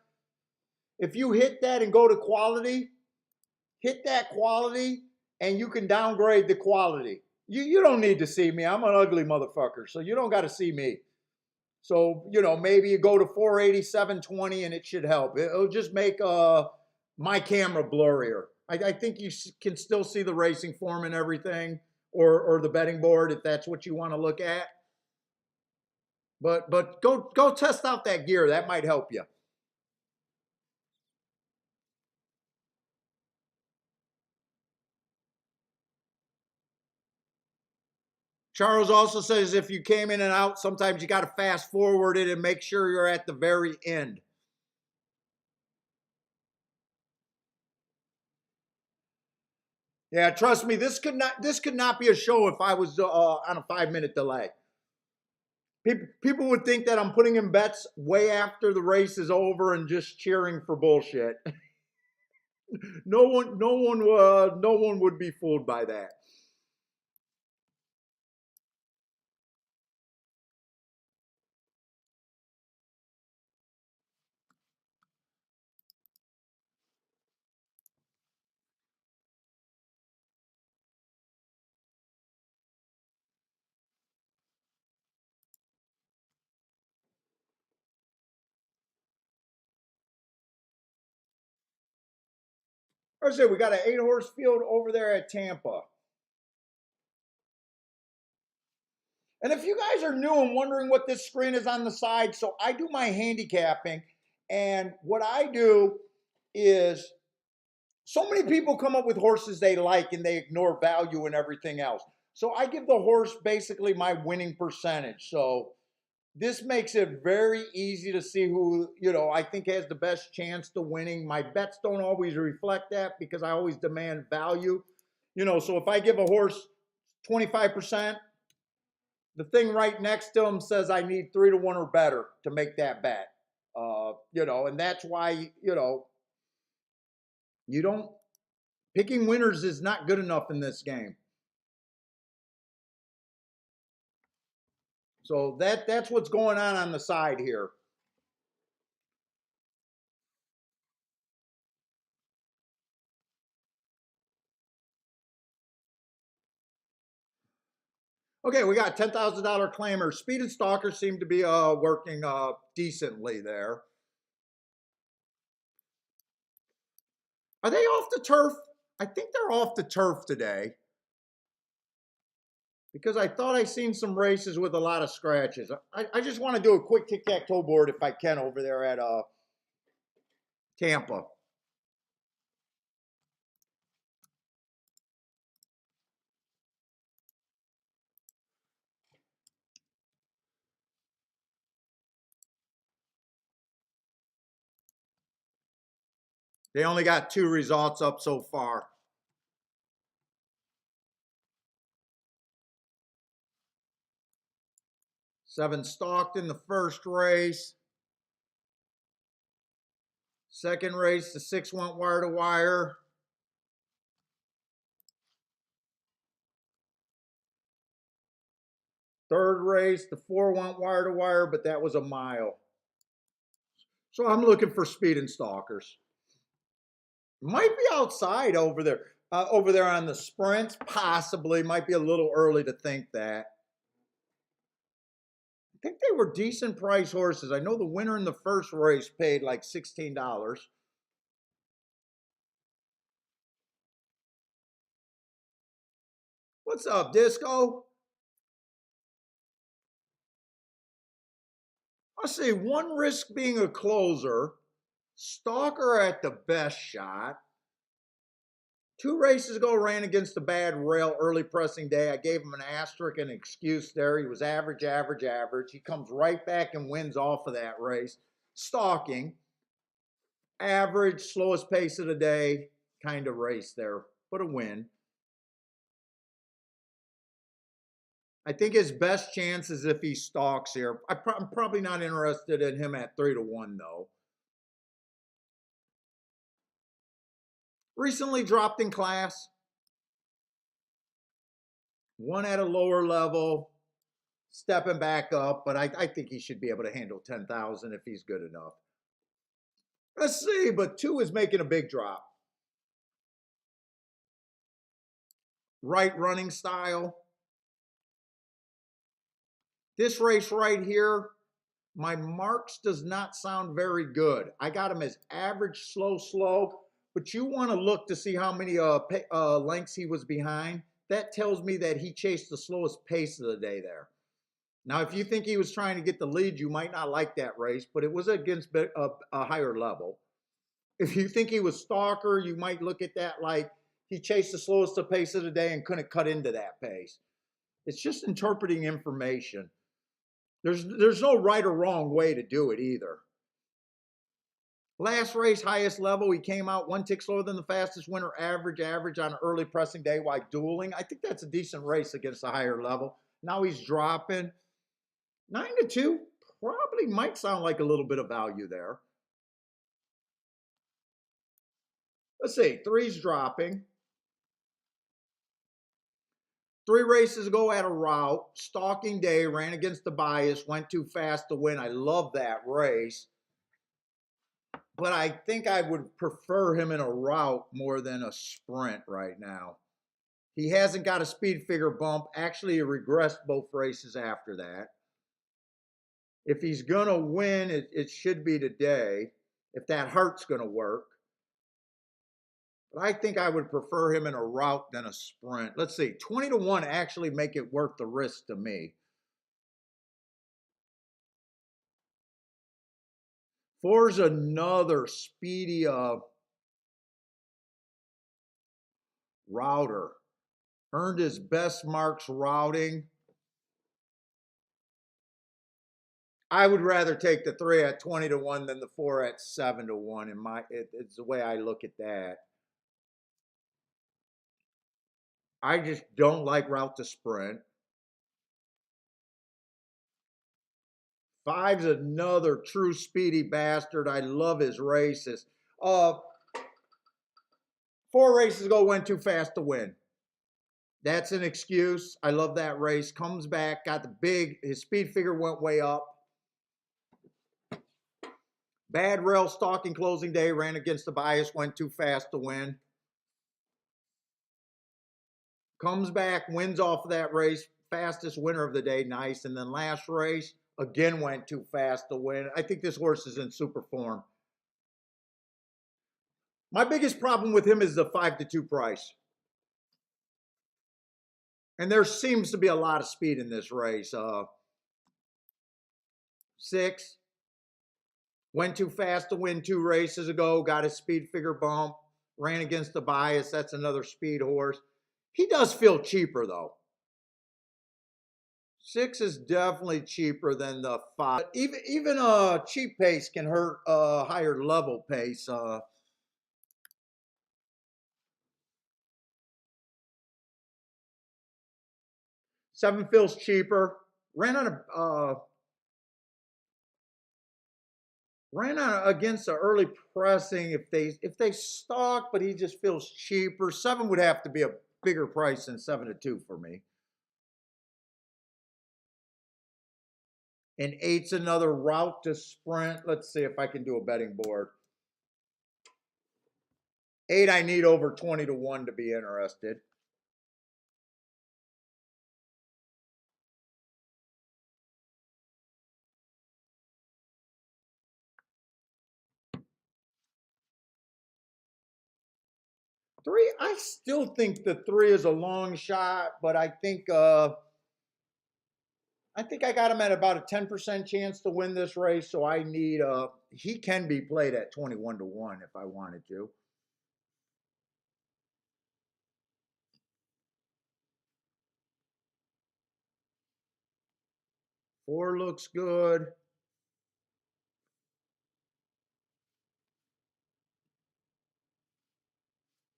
If you hit that and go to quality, hit that quality, and you can downgrade the quality. You don't need to see me. I'm an ugly motherfucker, so you don't got to see me. So, maybe you go to 480, 720, and it should help. It'll just make my camera blurrier. I think you can still see the racing form and everything, or the betting board if that's what you want to look at. But go test out that gear. That might help you. Charles also says if you came in and out, sometimes you got to fast forward it and make sure you're at the very end. Yeah, trust me, this could not be a show if I was on a 5-minute delay. People would think that I'm putting in bets way after the race is over and just cheering for bullshit. No one would be fooled by that. I said we got an 8-horse field over there at Tampa. And if you guys are new and wondering what this screen is on the side, so I do my handicapping, and what I do is so many people come up with horses they like and they ignore value and everything else. So I give the horse basically my winning percentage. So this makes it very easy to see who, I think has the best chance to winning. My bets don't always reflect that because I always demand value. So if I give a horse 25%, the thing right next to him says I need 3-1 or better to make that bet. And that's why, you don't picking winners is not good enough in this game. So that's what's going on the side here. Okay, we got $10,000 claimers. Speed and stalkers seem to be working decently there. Are they off the turf? I think they're off the turf today, because I thought I seen some races with a lot of scratches. I just want to do a quick tic-tac-toe board if I can over there at Tampa. They only got 2 results up so far. Seven stalked in the first race. Second race, the 6 went wire to wire. Third race, the 4 went wire to wire, but that was a mile. So I'm looking for speed and stalkers. Might be outside over there. Over there on the sprints, possibly. Might be a little early to think that. I think they were decent price horses. I know the winner in the first race paid like $16. What's up, Disco? I see one risk being a closer. Stalker at the best shot. 2 races ago, ran against the bad rail early pressing day. I gave him an asterisk and an excuse there. He was average, average, average. He comes right back and wins off of that race. Stalking. Average, slowest pace of the day kind of race there, but a win. I think his best chance is if he stalks here. I'm probably not interested in him at 3-1 though. Recently dropped in class. One at a lower level, stepping back up, but I think he should be able to handle 10,000 if he's good enough. Let's see, but 2 is making a big drop. Right running style. This race right here, my marks does not sound very good. I got him as average, slow, slow, but you want to look to see how many lengths he was behind. That tells me that he chased the slowest pace of the day there. Now, if you think he was trying to get the lead, you might not like that race, but it was against a higher level. If you think he was stalker, you might look at that like he chased the slowest pace of the day and couldn't cut into that pace. It's just interpreting information. There's no right or wrong way to do it either. Last race, highest level, he came out 1 tick slower than the fastest winner, average on an early pressing day while dueling. I think that's a decent race against a higher level. Now he's dropping. 9-2 probably might sound like a little bit of value there. Let's see, 3's dropping. 3 races ago at a route, stalking day, ran against the bias, went too fast to win. I love that race. But I think I would prefer him in a route more than a sprint right now. He hasn't got a speed figure bump. Actually, he regressed both races after that. If he's going to win, it should be today, if that heart's going to work. But I think I would prefer him in a route than a sprint. Let's see, 20-1 actually make it worth the risk to me. 4's another speedy router. Earned his best marks routing. I would rather take the 3 at 20-1 than the 4 at 7-1. It's the way I look at that. I just don't like route to sprint. 5's another true speedy bastard. I love his races. 4 races ago, went too fast to win. That's an excuse. I love that race. Comes back, got his speed figure went way up. Bad rail stalking closing day, ran against the bias, went too fast to win. Comes back, wins off of that race, fastest winner of the day, nice. And then last race, again went too fast to win. I think this horse is in super form. My biggest problem with him is the 5-2 price. And there seems to be a lot of speed in this race. 6 went too fast to win 2 races ago, got his speed figure bump, ran against the bias. That's another speed horse. He does feel cheaper though. 6 is definitely cheaper than the 5. Even a cheap pace can hurt a higher level pace. 7 feels cheaper. Ran on against the early pressing if they stalk, but he just feels cheaper. 7 would have to be a bigger price than 7-2 for me. And 8's another route to sprint. Let's see if I can do a betting board. 8, I need over 20-1 to be interested. Three, I still think the 3 is a long shot, but I think I got him at about a 10% chance to win this race. So I need he can be played at 21-1 if I wanted to. Four looks good.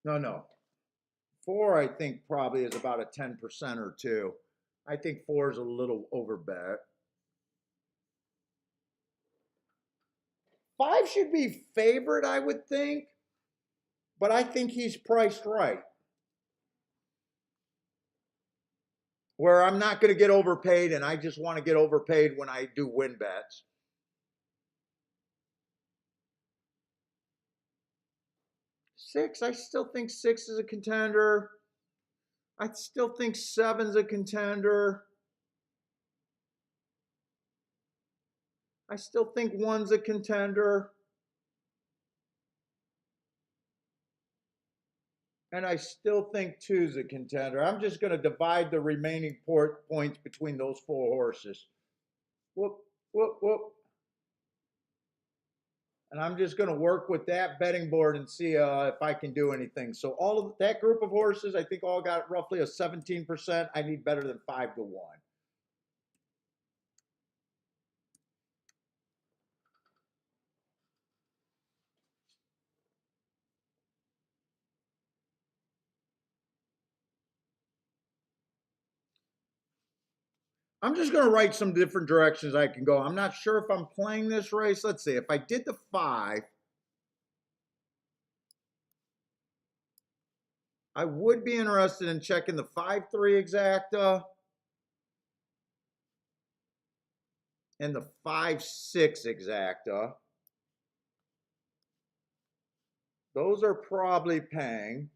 No. 4, I think, probably is about a 10% or 2. I think 4 is a little overbet. 5 should be favored, I would think, but I think he's priced right. Where I'm not going to get overpaid, and I just want to get overpaid when I do win bets. 6, I still think 6 is a contender. I still think 7's a contender. I still think 1's a contender. And I still think 2's a contender. I'm just going to divide the remaining points between those 4 horses. Whoop, whoop, whoop. And I'm just going to work with that betting board and see if I can do anything. So all of that group of horses, I think all got roughly a 17%. I need better than 5-1. I'm just going to write some different directions I can go. I'm not sure if I'm playing this race. Let's see. If I did the 5, I would be interested in checking the 5-3 exacta and the 5-6 exacta. Those are probably paying.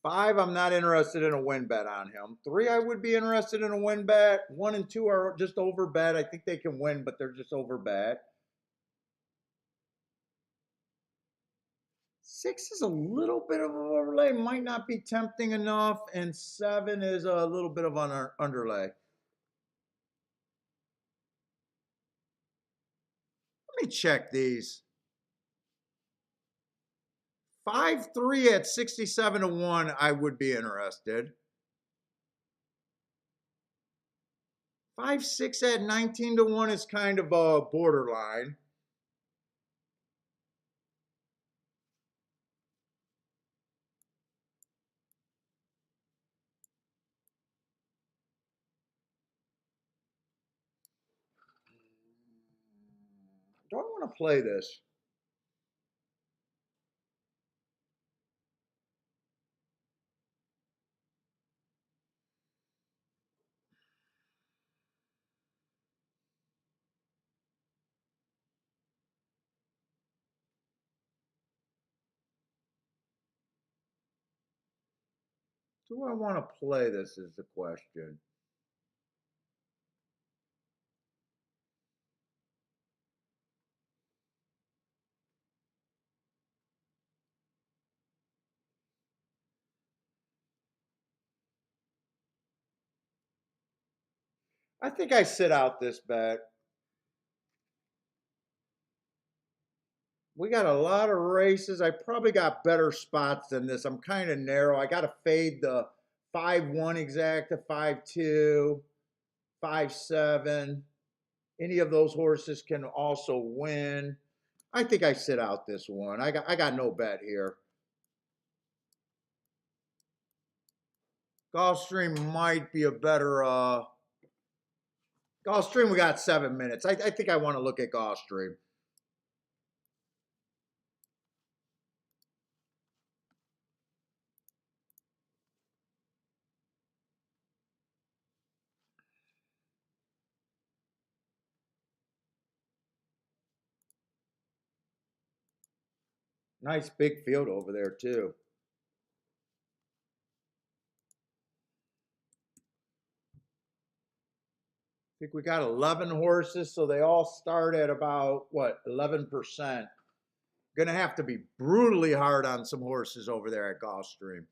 5, I'm not interested in a win bet on him. 3, I would be interested in a win bet. 1 and 2 are just over bet. I think they can win, but they're just over bet. 6 is a little bit of an overlay, might not be tempting enough, and 7 is a little bit of an underlay. Let me check these. 5-3 at 67-1, I would be interested. 5-6 at 19-1 is kind of a borderline. Do I want to play this? Do I want to play this is the question. I think I sit out this bet. We got a lot of races. I probably got better spots than this. I'm kind of narrow. I got to fade the 5-1 exacta, 5-2, 5-7. Any of those horses can also win. I think I sit out this one. I got no bet here. Gulfstream might be a better Gulfstream. We got 7 minutes. I think I want to look at Gulfstream. Nice big field over there too. I think we got 11 horses, so they all start at about what, 11%. Gonna have to be brutally hard on some horses over there at Gulfstream.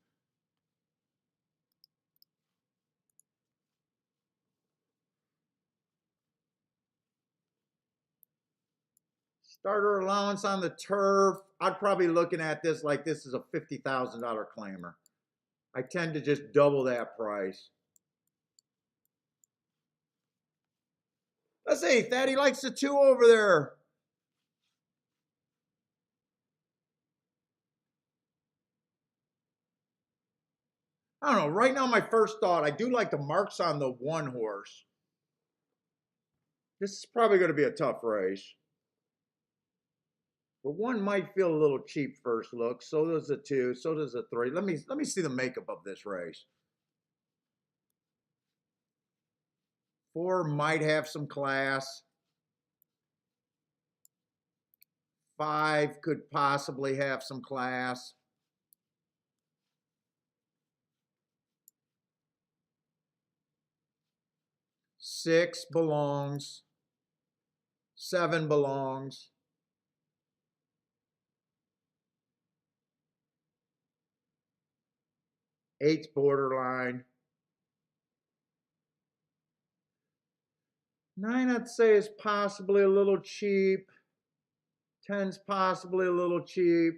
Starter allowance on the turf. I'd probably looking at this like this is a $50,000 claimer. I tend to just double that price. Let's see, Thaddy likes the 2 over there. I don't know. Right now, my first thought, I do like the marks on the 1 horse. This is probably going to be a tough race. But 1 might feel a little cheap first look. So does the 2. So does the 3. Let me see the makeup of this race. 4 might have some class. 5 could possibly have some class. 6 belongs. 7 belongs. 8's borderline. 9 I'd say is possibly a little cheap. 10's possibly a little cheap.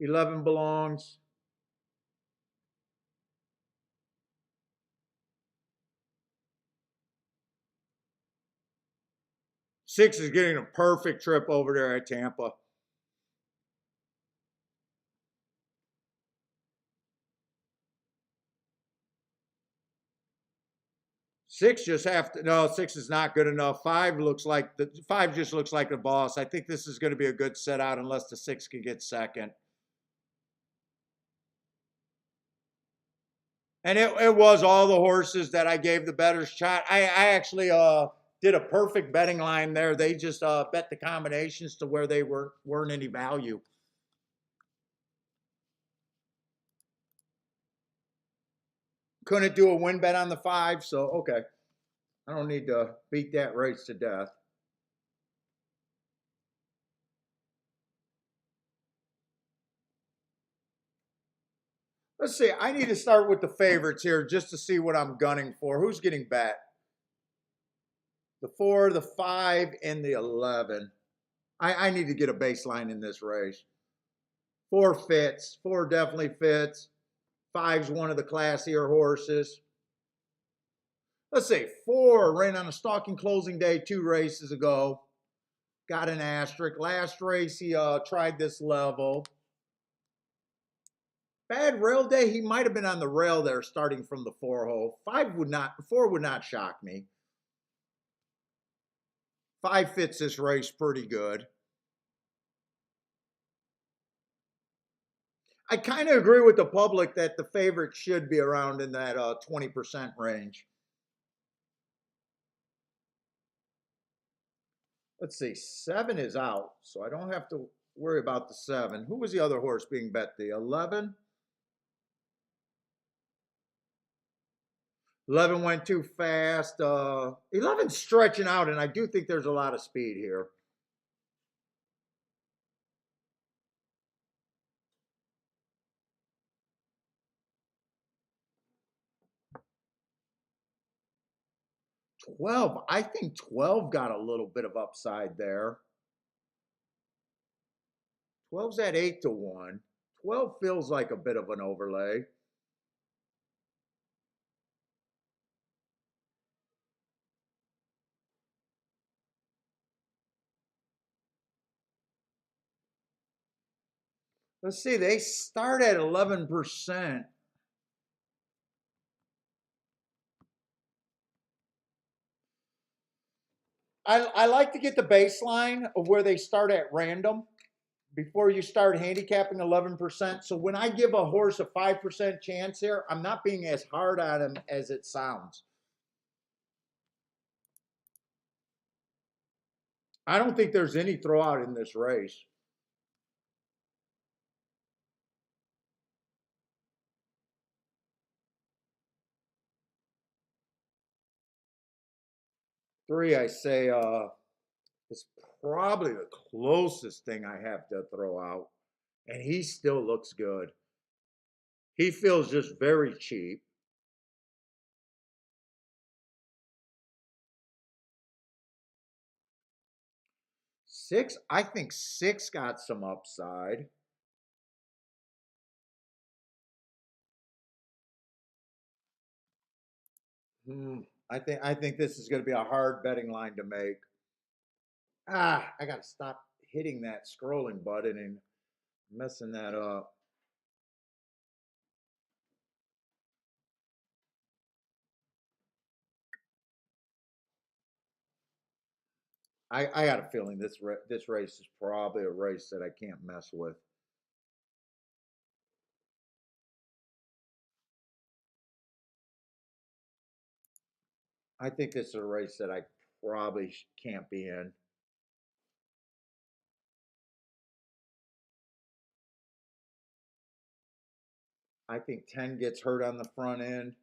11 belongs. Six is getting a perfect trip over there at Tampa. Six just have to, no, 6 is not good enough. 5 looks like the 5 just looks like the boss. I think this is going to be a good set out unless the 6 can get second. And it was all the horses that I gave the better shot. I actually did a perfect betting line there. They just bet the combinations to where they weren't any value. Couldn't do a win bet on the 5, so okay. I don't need to beat that race to death. Let's see. I need to start with the favorites here just to see what I'm gunning for. Who's getting bet? The 4, the 5, and the 11. I need to get a baseline in this race. 4 fits. 4 definitely fits. 5's one of the classier horses. Let's see. 4 ran on a stalking closing day 2 races ago. Got an asterisk. Last race he tried this level. Bad rail day. He might have been on the rail there starting from the 4 hole. 4 would not shock me. 5 fits this race pretty good. I kind of agree with the public that the favorite should be around in that 20% range. Let's see, 7 is out, so I don't have to worry about the 7. Who was the other horse being bet? The 11? 11 went too fast. 11 stretching out, and I do think there's a lot of speed here. I think 12 got a little bit of upside there. 12's at 8-1. 12 feels like a bit of an overlay. Let's see, they start at 11%. I like to get the baseline of where they start at random before you start handicapping 11%. So when I give a horse a 5% chance here, I'm not being as hard on him as it sounds. I don't think there's any throwout in this race. Three, I say, is probably the closest thing I have to throw out. And he still looks good. He feels just very cheap. Six, I think six got some upside. I think this is going to be a hard betting line to make. I got to stop hitting that scrolling button and messing that up. I got a feeling this race is probably a race that I can't mess with. I think this is a race that I probably can't be in. I think 10 gets hurt on the front end.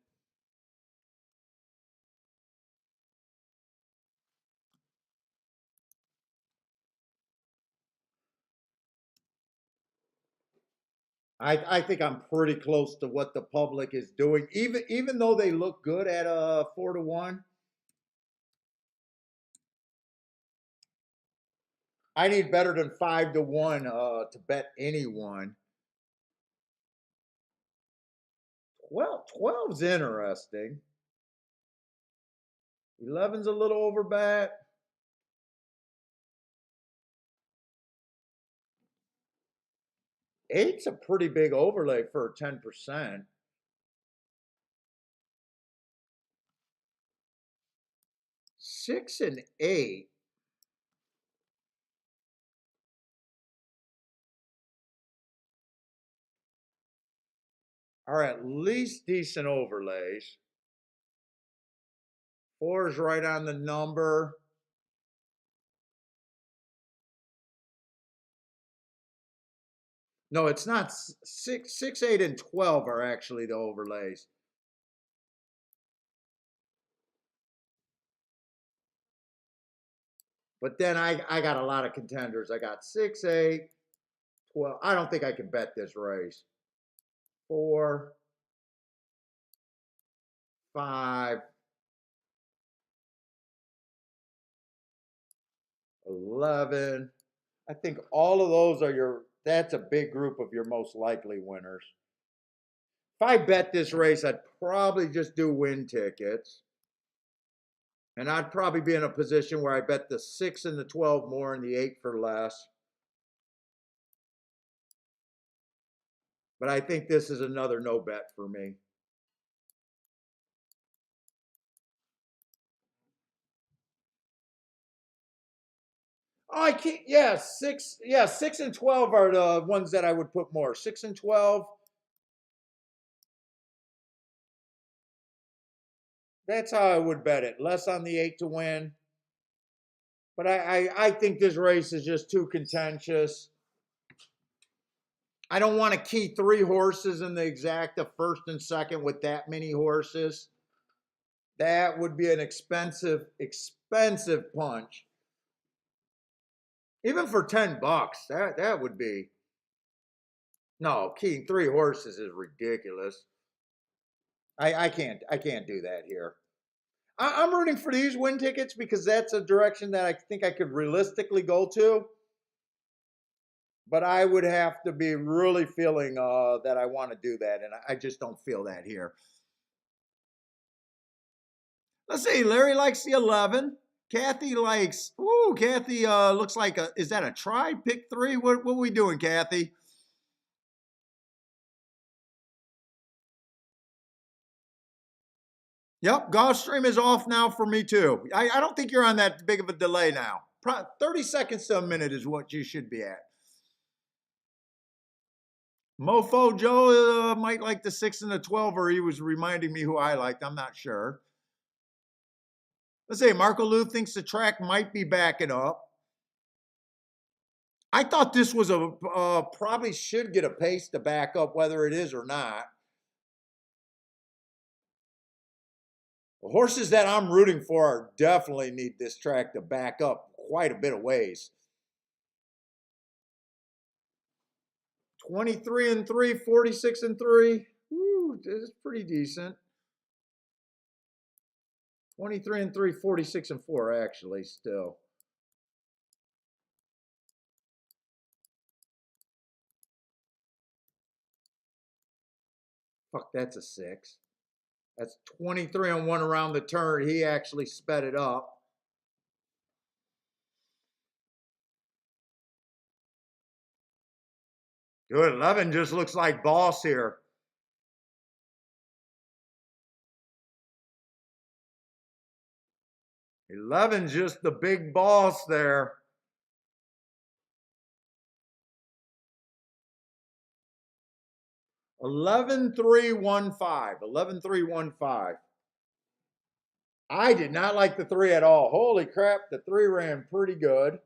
I think I'm pretty close to what the public is doing, even though they look good at 4-1. I need better than 5-1 to bet anyone. Well, 12's interesting. 11's a little overbet. 8's a pretty big overlay for 10%. 6 and 8 are at least decent overlays. 4 is right on the number. No, it's not. 6, 8, and 12 are actually the overlays. But then I got a lot of contenders. I got 6, 8, 12. I don't think I can bet this race. 4, 5, 11. I think all of those are that's a big group of your most likely winners. If I bet this race, I'd probably just do win tickets. And I'd probably be in a position where I bet the 6 and the 12 more and the 8 for less. But I think this is another no bet for me. Oh, I can't. Yeah, 6. Yeah, 6 and 12 are the ones that I would put more. 6 and 12. That's how I would bet it. Less on the 8 to win. But I think this race is just too contentious. I don't want to key 3 horses in the exact of first and second with that many horses. That would be an expensive, expensive punch. Even for $10, that would be. No, keying 3 horses is ridiculous. I can't do that here. I'm rooting for these win tickets because that's a direction that I think I could realistically go to. But I would have to be really feeling that I want to do that, and I just don't feel that here. Let's see. Larry likes the 11. Kathy likes. Ooh, Kathy looks like a. Is that a try? Pick 3. What are we doing, Kathy? Yep, Gulfstream is off now for me too. I don't think you're on that big of a delay now. 30 seconds to a minute is what you should be at. Mofo Joe might like the 6 and the 12, or he was reminding me who I liked. I'm not sure. Let's say Marco Lou thinks the track might be backing up. I thought this was probably should get a pace to back up, whether it is or not. The horses that I'm rooting for definitely need this track to back up quite a bit of ways. 23 and 3, 46 and 3. Ooh, this is pretty decent. 23 and 3, 46 and 4, actually, still. Fuck, that's a 6. That's 23 on 1 around the turn. He actually sped it up. Good. 11 just looks like boss here. 11 just the big boss there. 11-3-1-5. 11-3-1-5. I did not like the 3 at all. Holy crap, the 3 ran pretty good.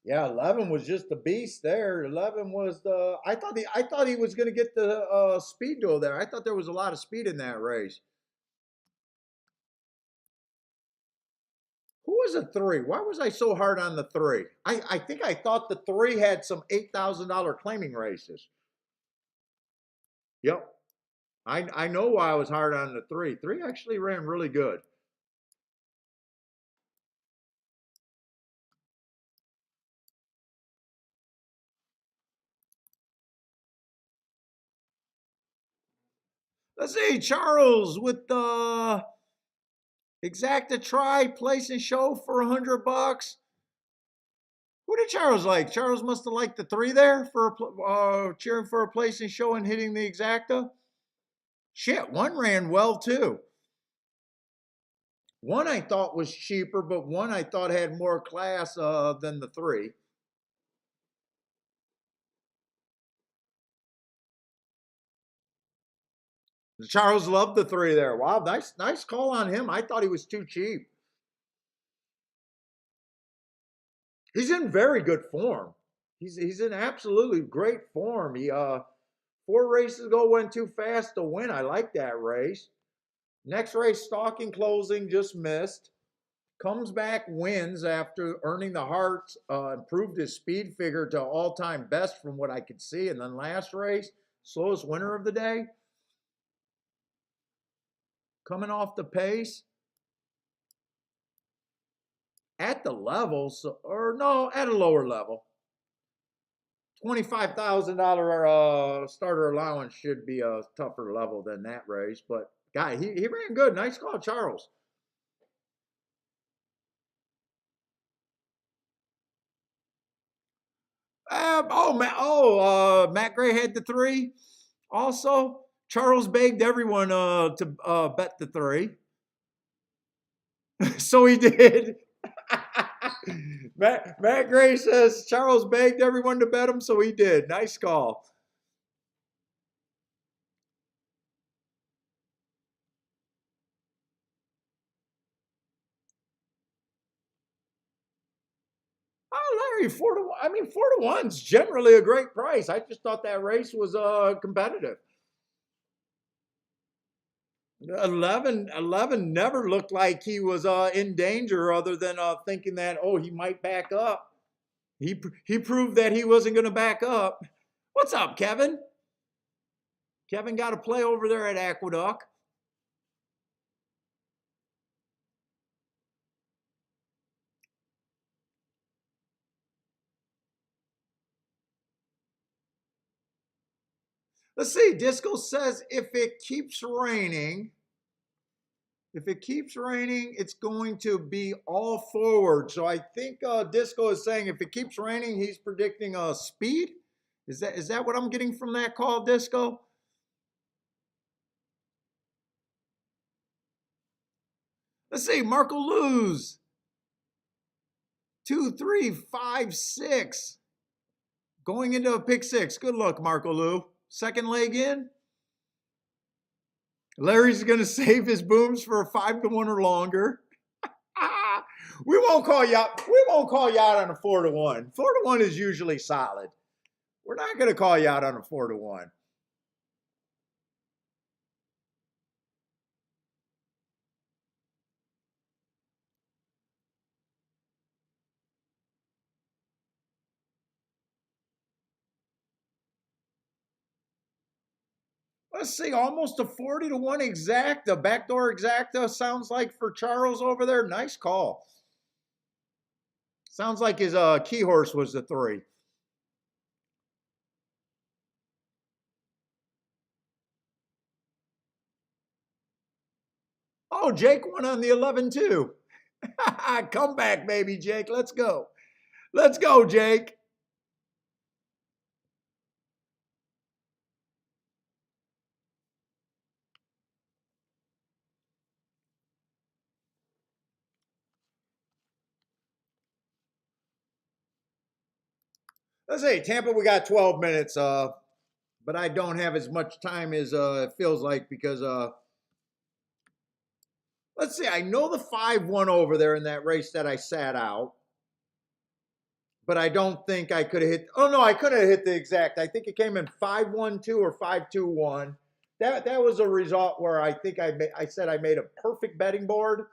Yeah, 11 was just a beast there. 11 was the. I thought he was going to get the speed duel there. I thought there was a lot of speed in that race. Who was a 3? Why was I so hard on the 3? I think I thought the 3 had some $8,000 claiming races. Yep. I know why I was hard on the 3. 3 actually ran really good. Let's see, Charles with the exacta try, place and show for $100. Who did Charles like? Charles must have liked the 3 there for cheering for a place and show and hitting the exacta. Shit, 1 ran well too. 1 I thought was cheaper, but 1 I thought had more class than the 3. Charles loved the 3 there. Wow, nice call on him. I thought he was too cheap. He's in very good form. He's in absolutely great form. He 4 races ago went too fast to win. I like that race. Next race, stalking closing, just missed. Comes back, wins after earning the heart, improved his speed figure to all-time best from what I could see. And then last race, slowest winner of the day. Coming off the pace. At the level, or no, at a lower level. $25,000 starter allowance should be a tougher level than that race. But, guy, he ran good. Nice call, Charles. Matt Gray had the 3. Also, Charles begged everyone to bet the 3. So he did. Matt Gray says Charles begged everyone to bet him, so he did. Nice call. Oh, Larry, 4 to 1. I mean, 4 to 1's generally a great price. I just thought that race was competitive. 11 never looked like he was in danger, other than thinking that he might back up. He proved that he wasn't going to back up. What's up, Kevin? Kevin got to play over there at Aqueduct. Let's see. Disco says if it keeps raining, it's going to be all forward. So I think Disco is saying if it keeps raining, he's predicting speed. Is that what I'm getting from that call, Disco? Let's see. Marco lose 2, 3, 5, 6. Going into a pick 6. Good luck, Marco Lou. Second leg in. Larry's going to save his booms for a 5 to 1 or longer. We won't call you out. We won't call you out on a 4 to 1. 4 to 1 is usually solid. We're not going to call you out on a 4 to 1. Let's see, almost a 40 to 1 exacta. Backdoor exacta sounds like for Charles over there. Nice call. Sounds like his key horse was the 3. Oh, Jake won on the 11 too. Come back, baby, Jake. Let's go. Let's go, Jake. Let's see, Tampa, we got 12 minutes, but I don't have as much time as it feels like because let's see, I know the 5 won over there in that race that I sat out, but I don't think I could have hit. Oh no, I could have hit the exact. I think it came in 5-1-2 or 5-2-1. That was a result where I think I said I made a perfect betting board.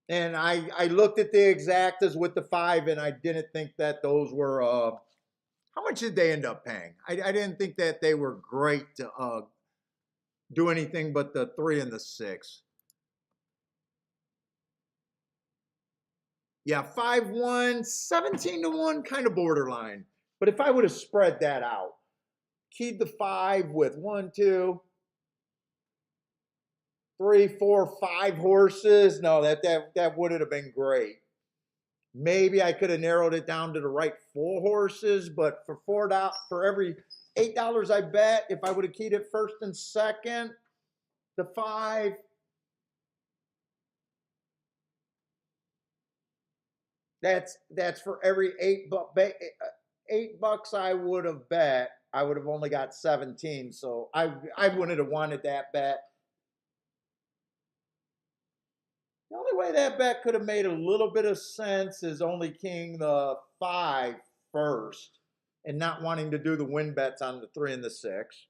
And I looked at the exactas with the 5, and I didn't think that those were. How much did they end up paying? I didn't think that they were great to do anything but the 3 and the 6. Yeah, 5-1, 17 to 1, kind of borderline. But if I would have spread that out, keyed the 5 with 1, 2, 3, 4, 5 horses, no, that wouldn't have been great. Maybe I could have narrowed it down to the right 4 horses, but for $4 for every $8 I bet, if I would have keyed it first and second, the 5. That's for every $8 I would have bet. I would have only got 17, so I wouldn't have wanted that bet. The only way that bet could have made a little bit of sense is only keying the 5 first and not wanting to do the win bets on the 3 and the 6.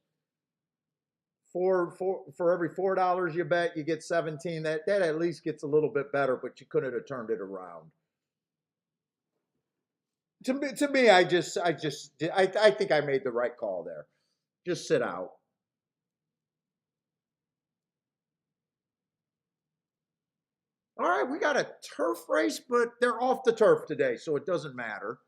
For every $4 you bet, you get 17. That at least gets a little bit better, but you couldn't have turned it around. To me, I think I made the right call there. Just sit out. All right, we got a turf race, but they're off the turf today, so it doesn't matter.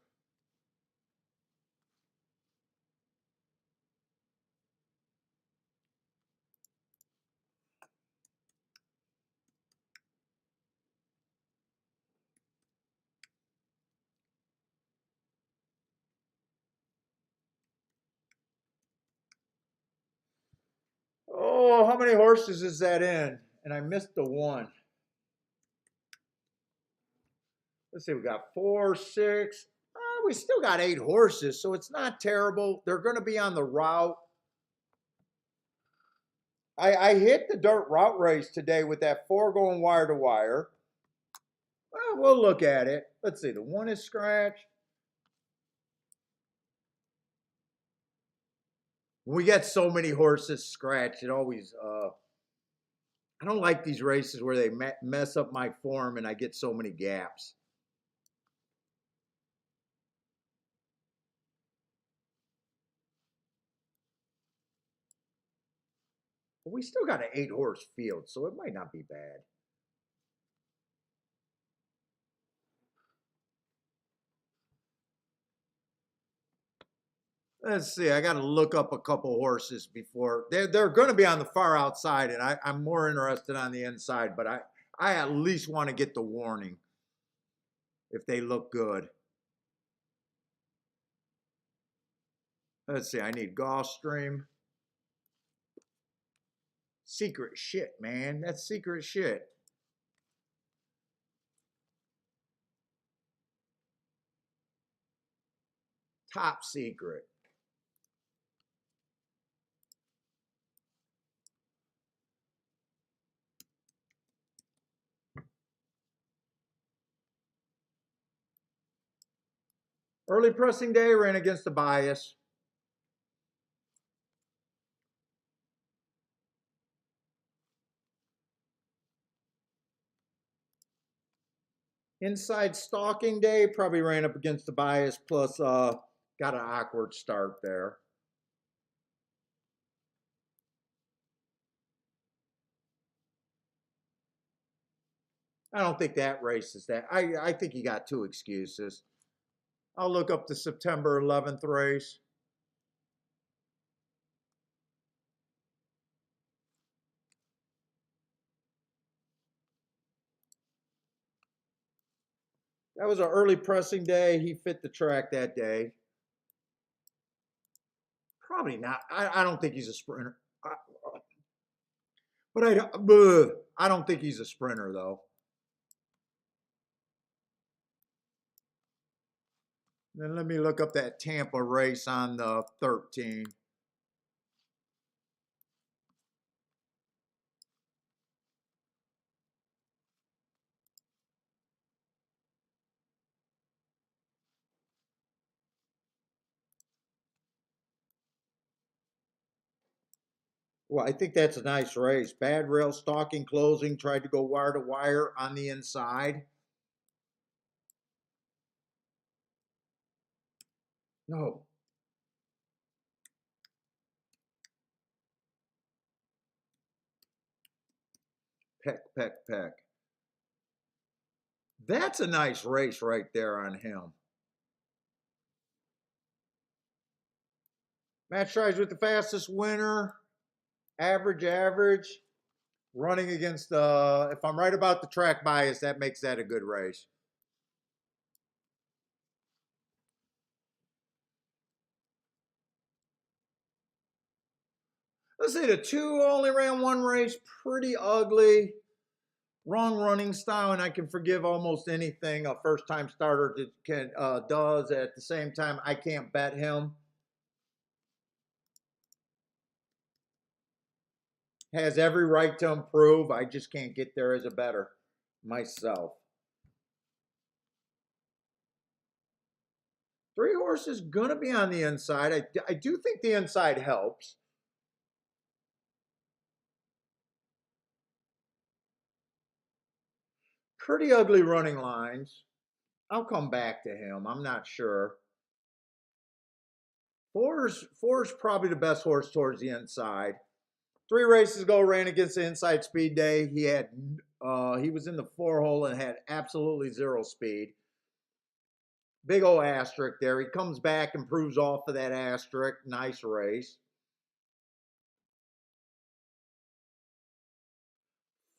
Oh, how many horses is that in? And I missed the 1. Let's see, we got 4, 6. We still got 8 horses, so it's not terrible. They're going to be on the route. I hit the dirt route race today with that 4 going wire to wire. Well, we'll look at it. Let's see, the 1 is scratched. When we get so many horses scratched, it always, I don't like these races where they mess up my form and I get so many gaps. But we still got an 8 horse field, so it might not be bad. Let's see. I got to look up a couple horses before they're going to be on the far outside, and I'm more interested on the inside. But I at least want to get the warning if they look good. Let's see. I need Gulfstream. Secret shit, man. That's secret shit. Top secret. Early pressing day ran against the bias. Inside stalking day probably ran up against the bias, plus got an awkward start there. I don't think that race is that. I think he got 2 excuses. I'll look up the September 11th race. That was an early pressing day. He fit the track that day. Probably not. I don't think he's a sprinter. But I don't think he's a sprinter, though. Then let me look up that Tampa race on the 13. Well, I think that's a nice race. Bad rail stalking closing, tried to go wire to wire on the inside. No. Peck, peck, peck. That's a nice race right there on him. Match tries with the fastest winner. Average. Running against, if I'm right about the track bias, that makes that a good race. Let's see, the 2 only ran 1 race. Pretty ugly. Wrong running style, and I can forgive almost anything a first-time starter does. At the same time, I can't bet him. Has every right to improve. I just can't get there as a bettor myself. 3 horses gonna be on the inside. I do think the inside helps. Pretty ugly running lines. I'll come back to him. I'm not sure. Four's probably the best horse towards the inside. 3 races ago, ran against the inside speed day. He was in the 4 hole and had absolutely 0 speed. Big old asterisk there. He comes back, improves off of that asterisk. Nice race.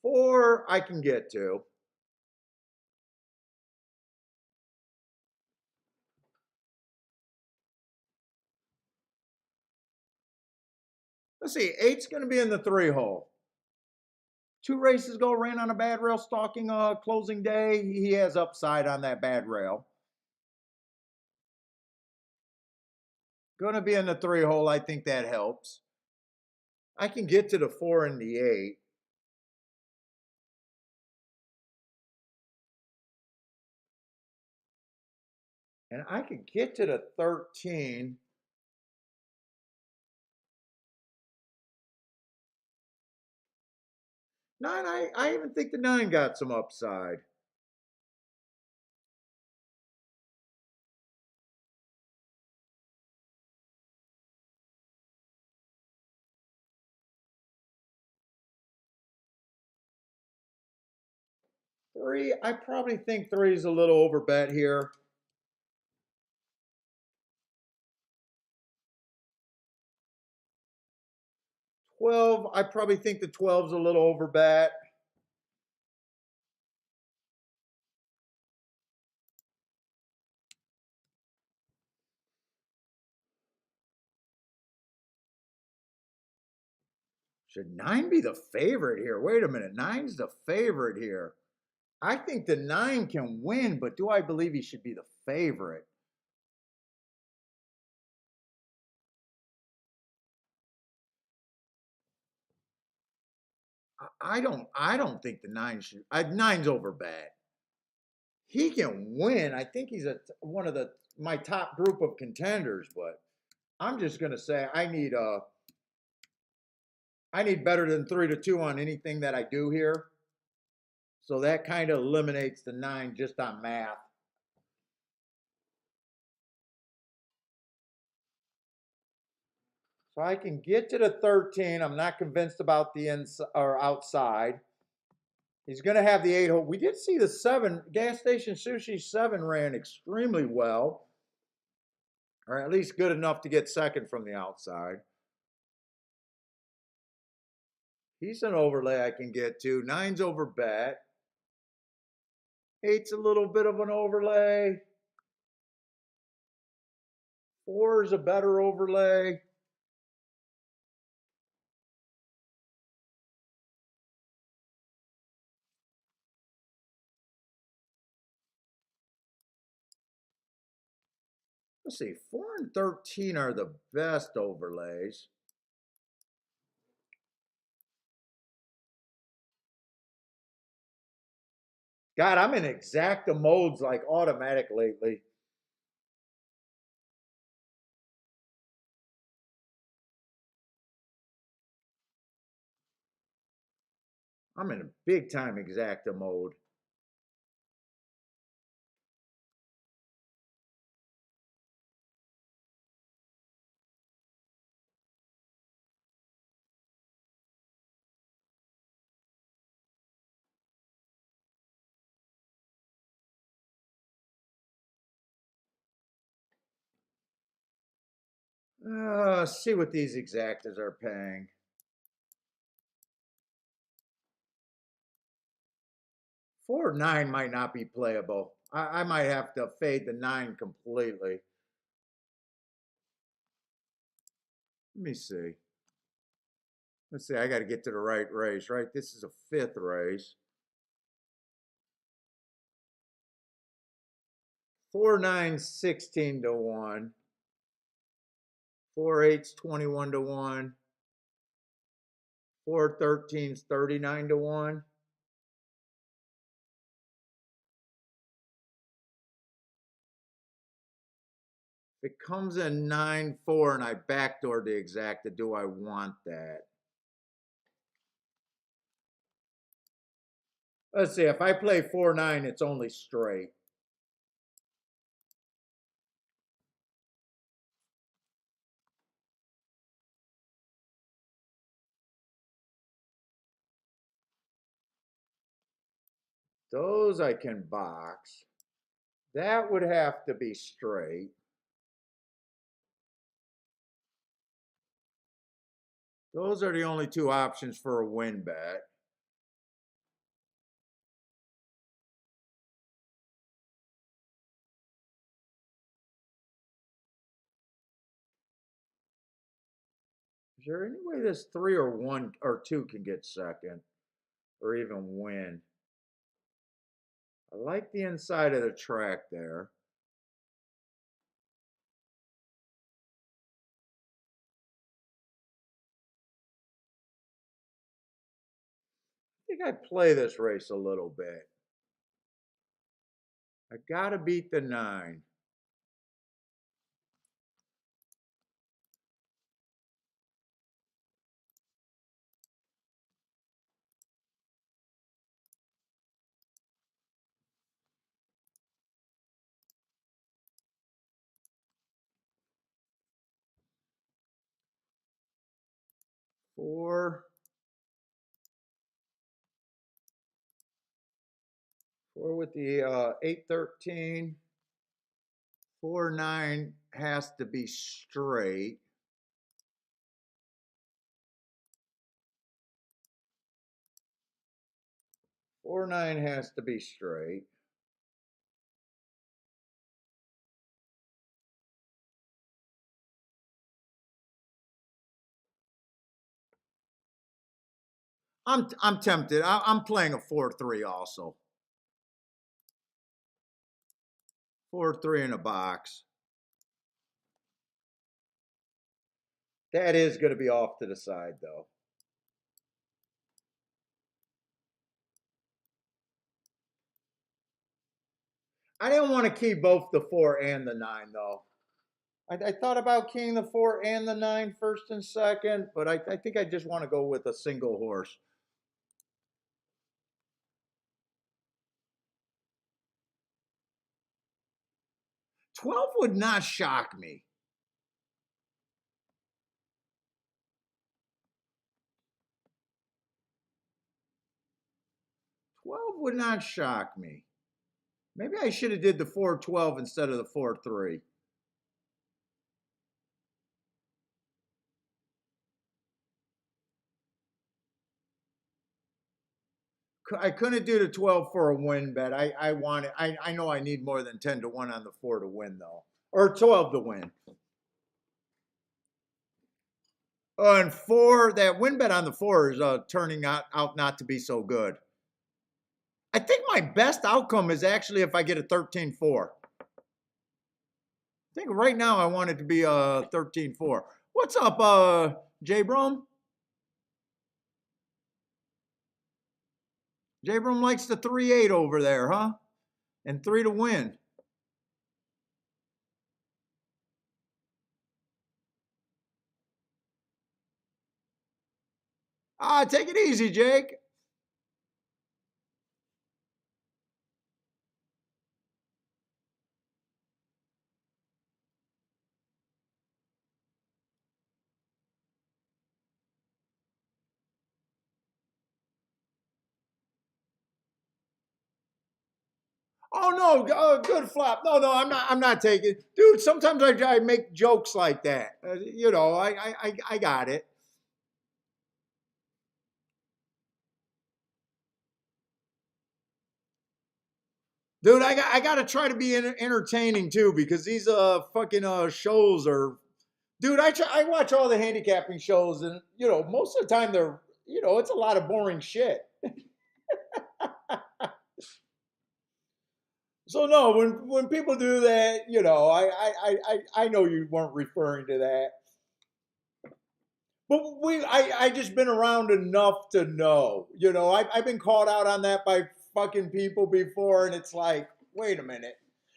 4 I can get to. Let's see, 8's going to be in the 3 hole. 2 races ago, ran on a bad rail stalking closing day. He has upside on that bad rail. Going to be in the 3 hole. I think that helps. I can get to the 4 and the 8. And I could get to the 13. 9, I even think the 9 got some upside. Three, I probably think 3 is a little overbet here. $12, I probably think the 12 is a little overbet. Should 9 be the favorite here? Wait a minute, 9's the favorite here. I think the 9 can win, but do I believe he should be the favorite? I don't think the 9 should. 9's overbet. He can win. I think he's one of my top group of contenders, but I'm just gonna say I need better than 3-2 on anything that I do here. So that kind of eliminates the 9 just on math. So I can get to the 13. I'm not convinced about the inside or outside. He's going to have the 8 hole. We did see the 7. Gas Station Sushi 7 ran extremely well, or at least good enough to get second from the outside. He's an overlay I can get to. 9's over bet. 8's a little bit of an overlay. 4 is a better overlay. Let's see, 4 and 13 are the best overlays. God, I'm in exacta modes like automatic lately. I'm in a big time exacta mode. See what these exactas are paying. 4 or 9 might not be playable. I might have to fade the 9 completely. Let me see. Let's see. I got to get to the right race, right? This is a 5th race. 4 9 16 to 1. 4 8's 21 to 1. 4 13's 39 to 1. If it comes in 9 4 and I backdoor the exacta, do I want that? Let's see. If I play 4 9, it's only straight. Those I can box. That would have to be straight. Those are the only 2 options for a win bet. Is there any way this 3 or 1 or 2 can get second? or even win. I like the inside of the track there. I think I play this race a little bit. I gotta beat the 9. Four. 4 with the 813. 4-9 has to be straight. Four nine has to be straight. I'm tempted. I'm playing a 4-3 also. 4-3 in a box. That is going to be off to the side though. I didn't want to keep both the 4 and the 9 though. I thought about keying the 4 and the 9 first and second, but I think I just want to go with a single horse. $12 would not shock me. $12 would not shock me. Maybe I should have did the 4-12 instead of the 4-3. I couldn't do the 12 for a win bet. I know I need more than 10-1 on the 4 to win though, or 12 to win. And 4, that win bet on the 4 is turning out not to be so good. I think my best outcome is actually if I get a 13-4. I think right now I want it to be a 13-4. What's up, J Brum? J Brum likes the 3-8 over there, huh? And 3 to win. Take it easy, Jake. Oh no, good flop. No, I'm not taking. Dude, sometimes I make jokes like that. You know, I got it. Dude, I got to try to be entertaining too because these fucking shows are. Dude, I watch all the handicapping shows and you know most of the time they're it's a lot of boring shit. So no, when people do that, I know you weren't referring to that. But I just been around enough to know, I've been called out on that by fucking people before, and it's like, wait a minute.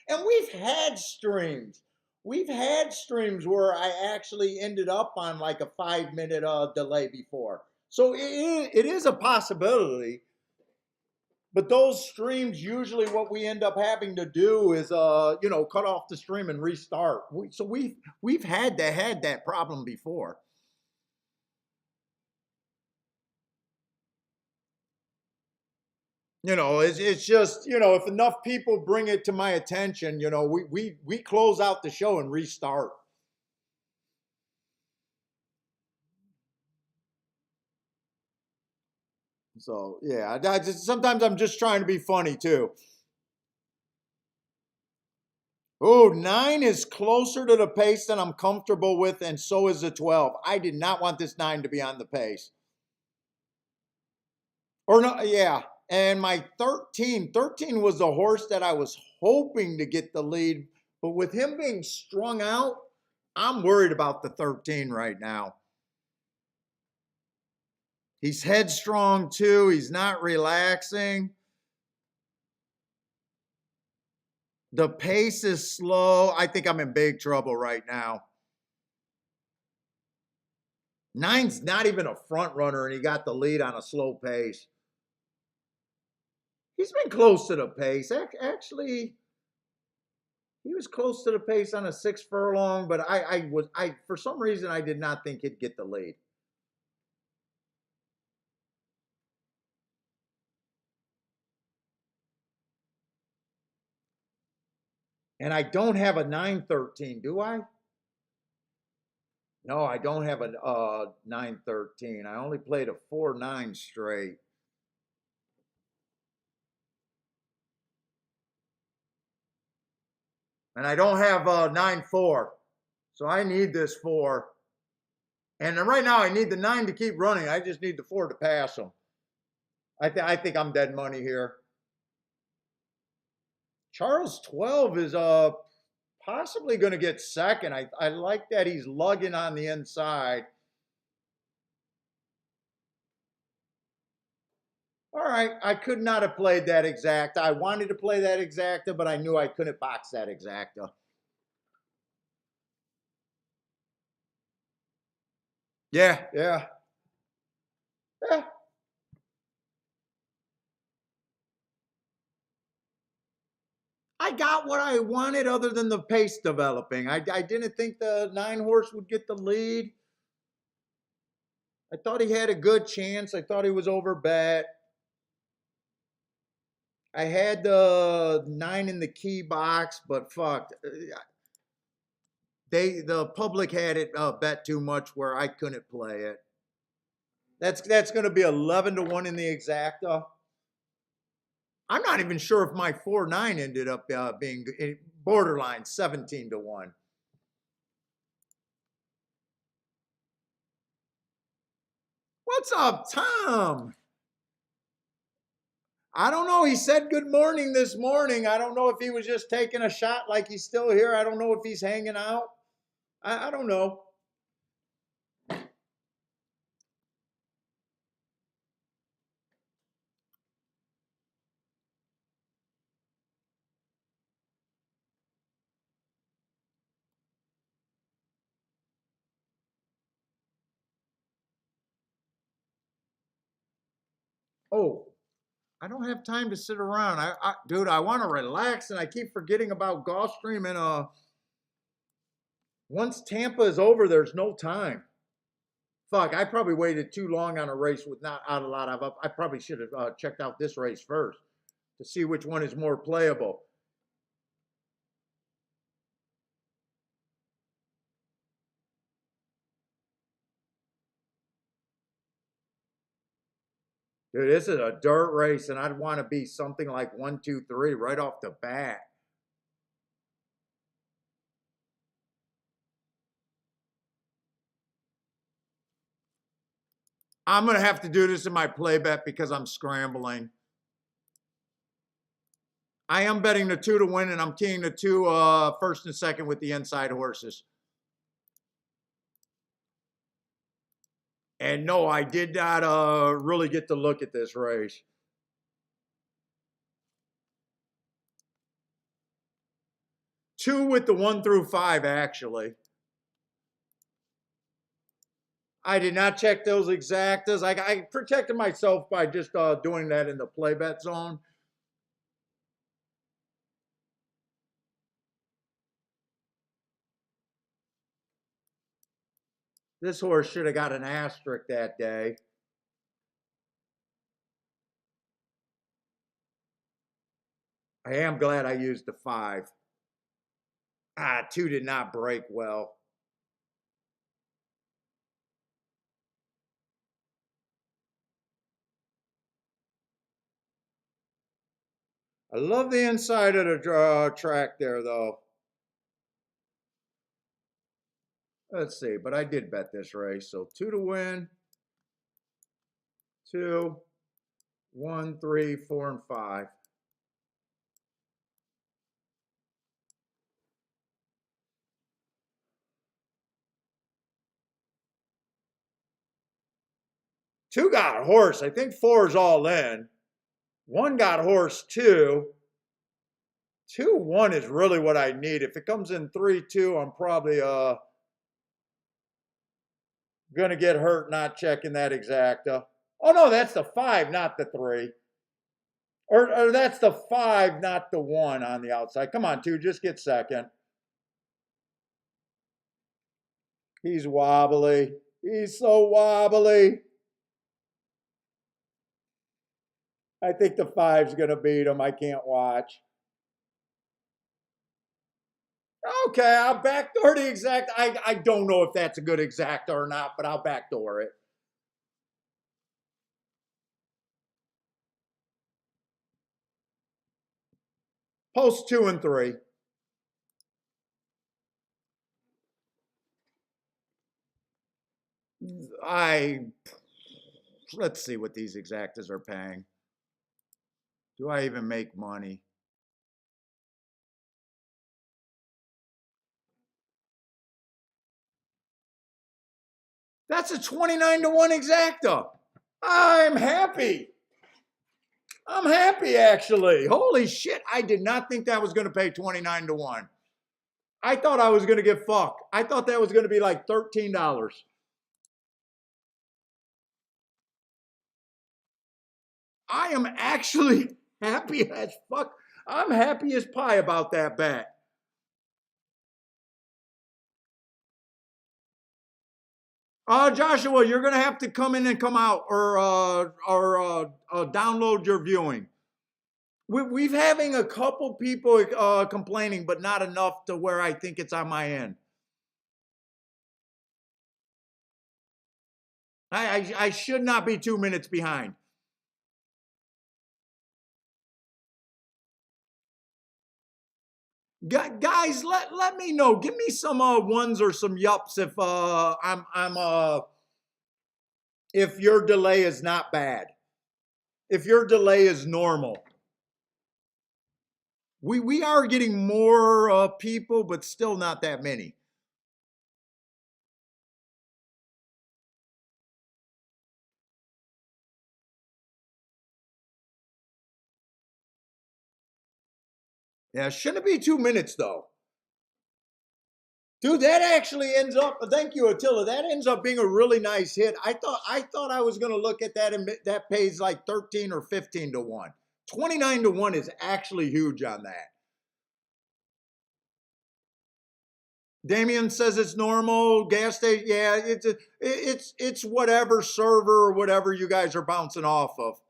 And we've had streams where I actually ended up on like a 5-minute delay before. So it is a possibility. But those streams, usually what we end up having to do is, cut off the stream and restart. So we've had that problem before. It's just, if enough people bring it to my attention, we close out the show and restart. So yeah, sometimes I'm just trying to be funny too. Oh, 9 is closer to the pace than I'm comfortable with, and so is the 12. I did not want this 9 to be on the pace. Or no, yeah. And my 13 was the horse that I was hoping to get the lead. But with him being strung out, I'm worried about the 13 right now. He's headstrong too. He's not relaxing. The pace is slow. I think I'm in big trouble right now. Nine's not even a front runner, and he got the lead on a slow pace. He's been close to the pace. Actually, he was close to the pace on a 6 furlong, but I for some reason I did not think he'd get the lead. And I don't have a 913, do I? No, I don't have a 913. I only played a 4-9 straight. And I don't have a 9-4. So I need this 4. And right now I need the 9 to keep running. I just need the 4 to pass him. I think I'm dead money here. Charles 12 is possibly going to get second. I like that he's lugging on the inside. All right, I could not have played that exacta. I wanted to play that exacta, but I knew I couldn't box that exacta. Yeah, yeah. Yeah. I got what I wanted other than the pace developing. I didn't think the 9 horse would get the lead. I thought he had a good chance. I thought he was over bet. I had the 9 in the key box, but fuck. The public had it bet too much where I couldn't play it. That's going to be 11-1 in the exacta. I'm not even sure if my 4-9 ended up being borderline 17-1. What's up, Tom? I don't know. He said good morning this morning. I don't know if he was just taking a shot like he's still here. I don't know if he's hanging out. I don't know. Oh, I don't have time to sit around. Dude, I want to relax, and I keep forgetting about Gulfstream. And once Tampa is over, there's no time. Fuck, I probably waited too long on a race with not out a lot of up. I probably should have checked out this race first to see which one is more playable. Dude, this is a dirt race, and I'd want to be something like 1, 2, 3 right off the bat. I'm going to have to do this in my play bet because I'm scrambling. I am betting the 2 to win, and I'm keying the 2 first and second with the inside horses. And no, I did not really get to look at this race. Two with the 1 through 5, actually. I did not check those exactas. I protected myself by just doing that in the play bet zone. This horse should have got an asterisk that day. I am glad I used the 5. 2 did not break well. I love the inside of the track there, though. Let's see, but I did bet this race. So 2 to win. 2. 1, 3, 4, and 5. Two got horse. I think 4 is all in. 1 got horse 2. 2, 1 is really what I need. If it comes in 3, 2, I'm probably gonna get hurt not checking that exacta. Oh no, that's the 5, not the 3. Or that's the 5, not the 1 on the outside. Come on, 2, just get second. He's wobbly. He's so wobbly. I think the 5's gonna beat him. I can't watch. Okay, I'll backdoor the exact. I don't know if that's a good exacta or not, but I'll backdoor it. Post 2 and 3. Let's see what these exactas are paying. Do I even make money? That's a 29 to 1 exacta. I'm happy. I'm happy actually. Holy shit. I did not think that was going to pay 29 to 1. I thought I was going to get fucked. I thought that was going to be like $13. I am actually happy as fuck. I'm happy as pie about that bet. Joshua, you're gonna have to come in and come out, or download your viewing. We've having a couple people complaining, but not enough to where I think it's on my end. I should not be 2 minutes behind. Guys, let me know. Give me some ones or some yups if if your delay is not bad. If your delay is normal. We are getting more people, but still not that many. Yeah, shouldn't be 2 minutes though. Dude, that actually ends up. Thank you, Attila. That ends up being a really nice hit. I thought I was going to look at that and that pays like 13 or 15 to 1. 29 to 1 is actually huge on that. Damien says it's normal. Gas station, yeah, it's whatever server or whatever you guys are bouncing off of.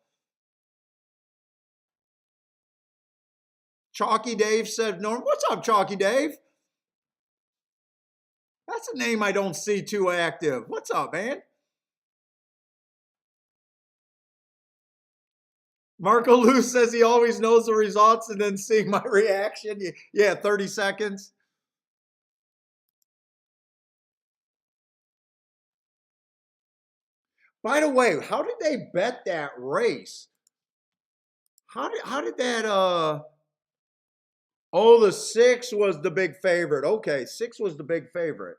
Chalky Dave said normal. What's up, Chalky Dave? That's a name I don't see too active. What's up, man? Marco Lou says he always knows the results and then seeing my reaction. Yeah, 30 seconds. By the way, how did they bet that race? How did that oh, the 6 was the big favorite. Okay, 6 was the big favorite.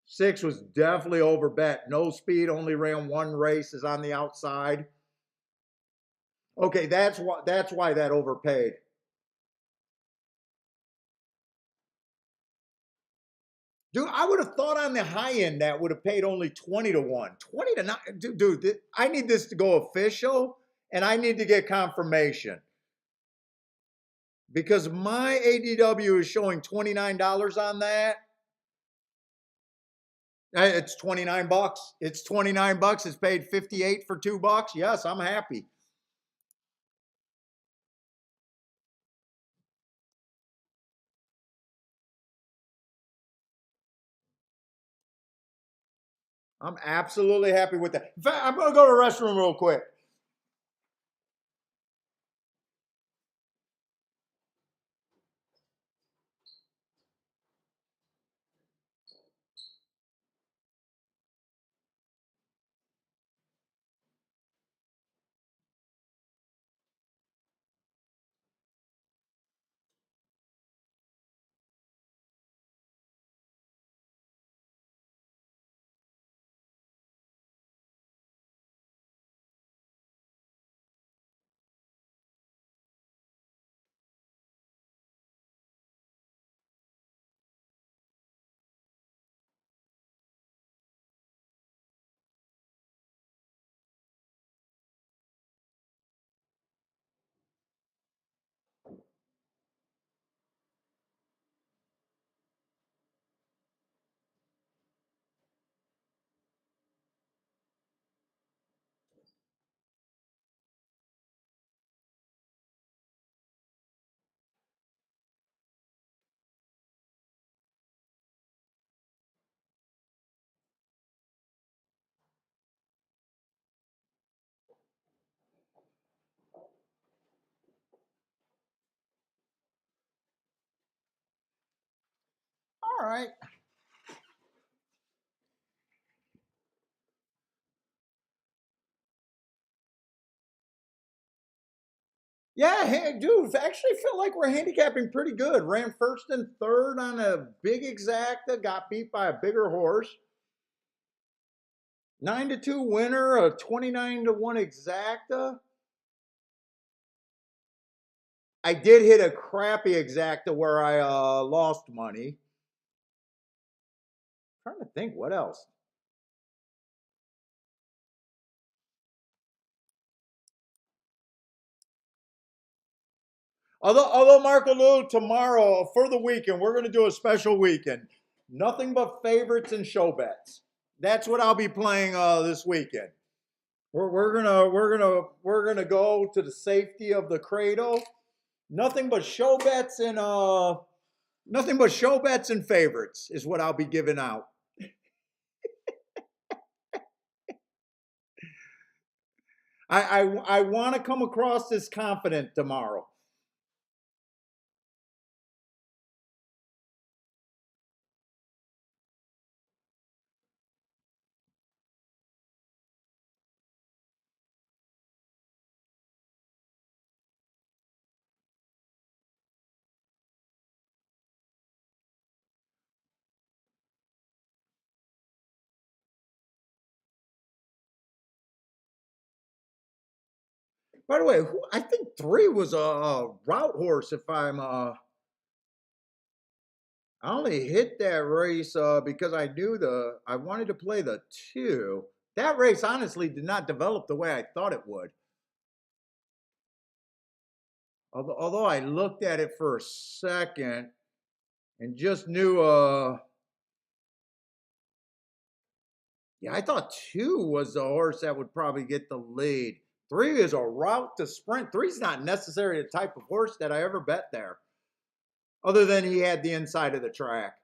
6 was definitely over bet. No speed, only ran 1 race, is on the outside. Okay, that's why that overpaid. Dude, I would have thought on the high end that would have paid only 20 to 1. 20 to 9. Dude, I need this to go official and I need to get confirmation. Because my ADW is showing $29 on that. It's 29 bucks. It's 29 bucks. It's paid 58 for $2. Yes, I'm happy. I'm absolutely happy with that. In fact, I'm going to go to the restroom real quick. right. Yeah, hey, dude, actually feel like we're handicapping pretty good. Ran first and third on a big exacta, got beat by a bigger horse. 9-2 winner, a 29-1 exacta. I did hit a crappy exacta where I lost money. I'm trying to think what else. Although Marco Lou, tomorrow for the weekend, we're going to do a special weekend. Nothing but favorites and show bets. That's what I'll be playing this weekend. We're gonna go to the safety of the cradle. Nothing but show bets and favorites is what I'll be giving out. I want to come across as confident tomorrow. By the way, I think 3 was a route horse. If I only hit that race because I wanted to play the 2. That race honestly did not develop the way I thought it would. Although I looked at it for a second and just knew, yeah, I thought 2 was the horse that would probably get the lead. 3 is a route to sprint. 3's not necessarily the type of horse that I ever bet there, other than he had the inside of the track.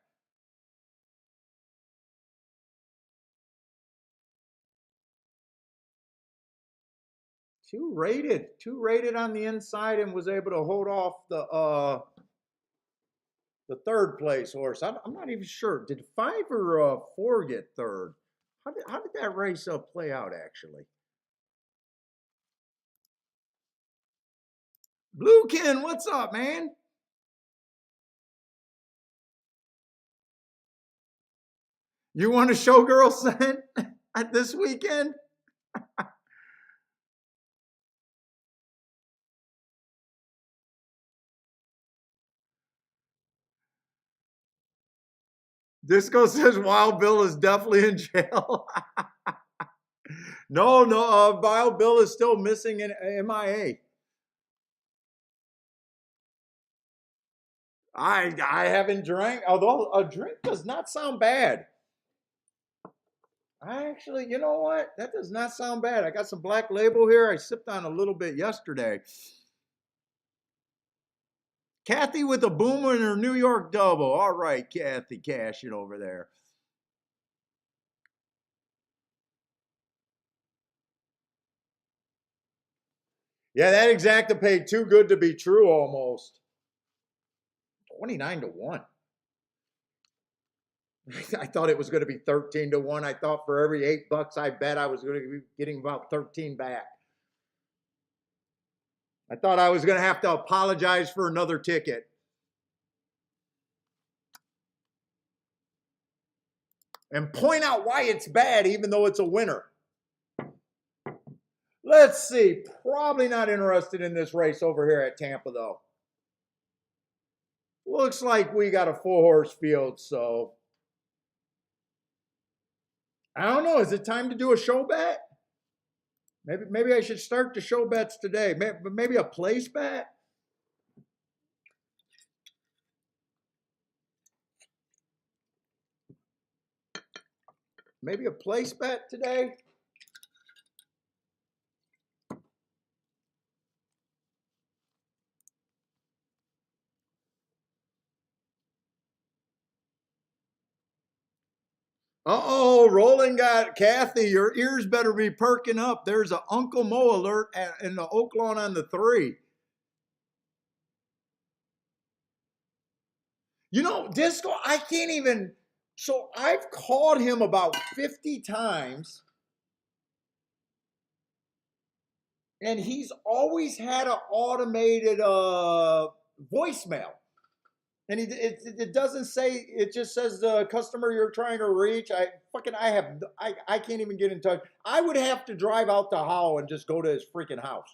2 rated on the inside and was able to hold off the third place horse. I'm not even sure. Did 5 or 4 get third? How did that race play out actually? Bluekin, what's up, man? You want a showgirl scent at this weekend? Disco says Wild Bill is definitely in jail. No, Wild Bill is still missing in MIA. I haven't drank, although a drink does not sound bad. I actually, you know what? That does not sound bad. I got some Black Label here. I sipped on a little bit yesterday. Kathy with a boomer in her New York double. All right, Kathy, cash it over there. Yeah, that exacta paid too good to be true almost. 29-1. I thought it was going to be 13-1. I thought for every $8 I bet, I was going to be getting about 13 back. I thought I was going to have to apologize for another ticket. And point out why it's bad, even though it's a winner. Let's see. Probably not interested in this race over here at Tampa, though. Looks like we got a 4-horse field, so I don't know. Is it time to do a show bet? Maybe I should start the show bets today. Maybe a place bet? Maybe a place bet today? Uh-oh, Roland got Kathy. Your ears better be perking up. There's an Uncle Mo alert in the Oaklawn on the 3. You know, Disco, I can't even. So I've called him about 50 times, and he's always had an automated voicemail. And it doesn't say, it just says the customer you're trying to reach. I can't even get in touch. I would have to drive out to Howe and just go to his freaking house.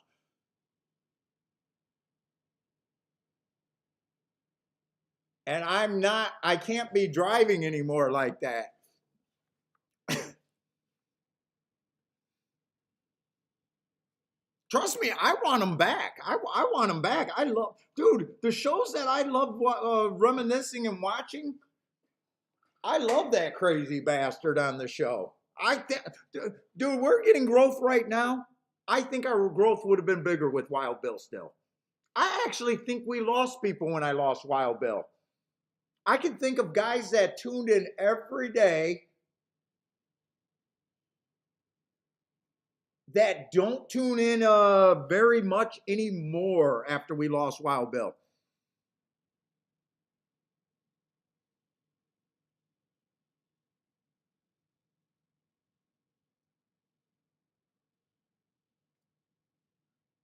And I can't be driving anymore like that. Trust me, I want them back. I want them back. I love, dude, the shows that I love reminiscing and watching. I love that crazy bastard on the show. Dude, we're getting growth right now. I think our growth would have been bigger with Wild Bill still. I actually think we lost people when I lost Wild Bill. I can think of guys that tuned in every day that don't tune in very much anymore after we lost Wild Bill.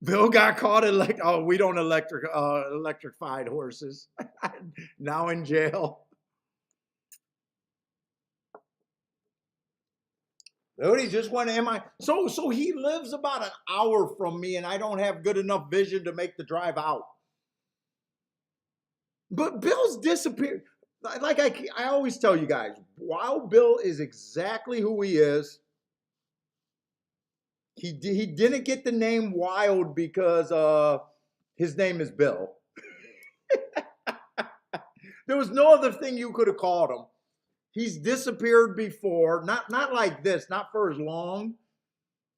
Bill got caught in like, oh, we don't electrified horses. Now in jail. Dude, he just went to MI. So he lives about an hour from me, and I don't have good enough vision to make the drive out. But Bill's disappeared. Like I always tell you guys, Wild Bill is exactly who he is. He didn't get the name Wild because his name is Bill. There was no other thing you could have called him. He's disappeared before, not like this, not for as long.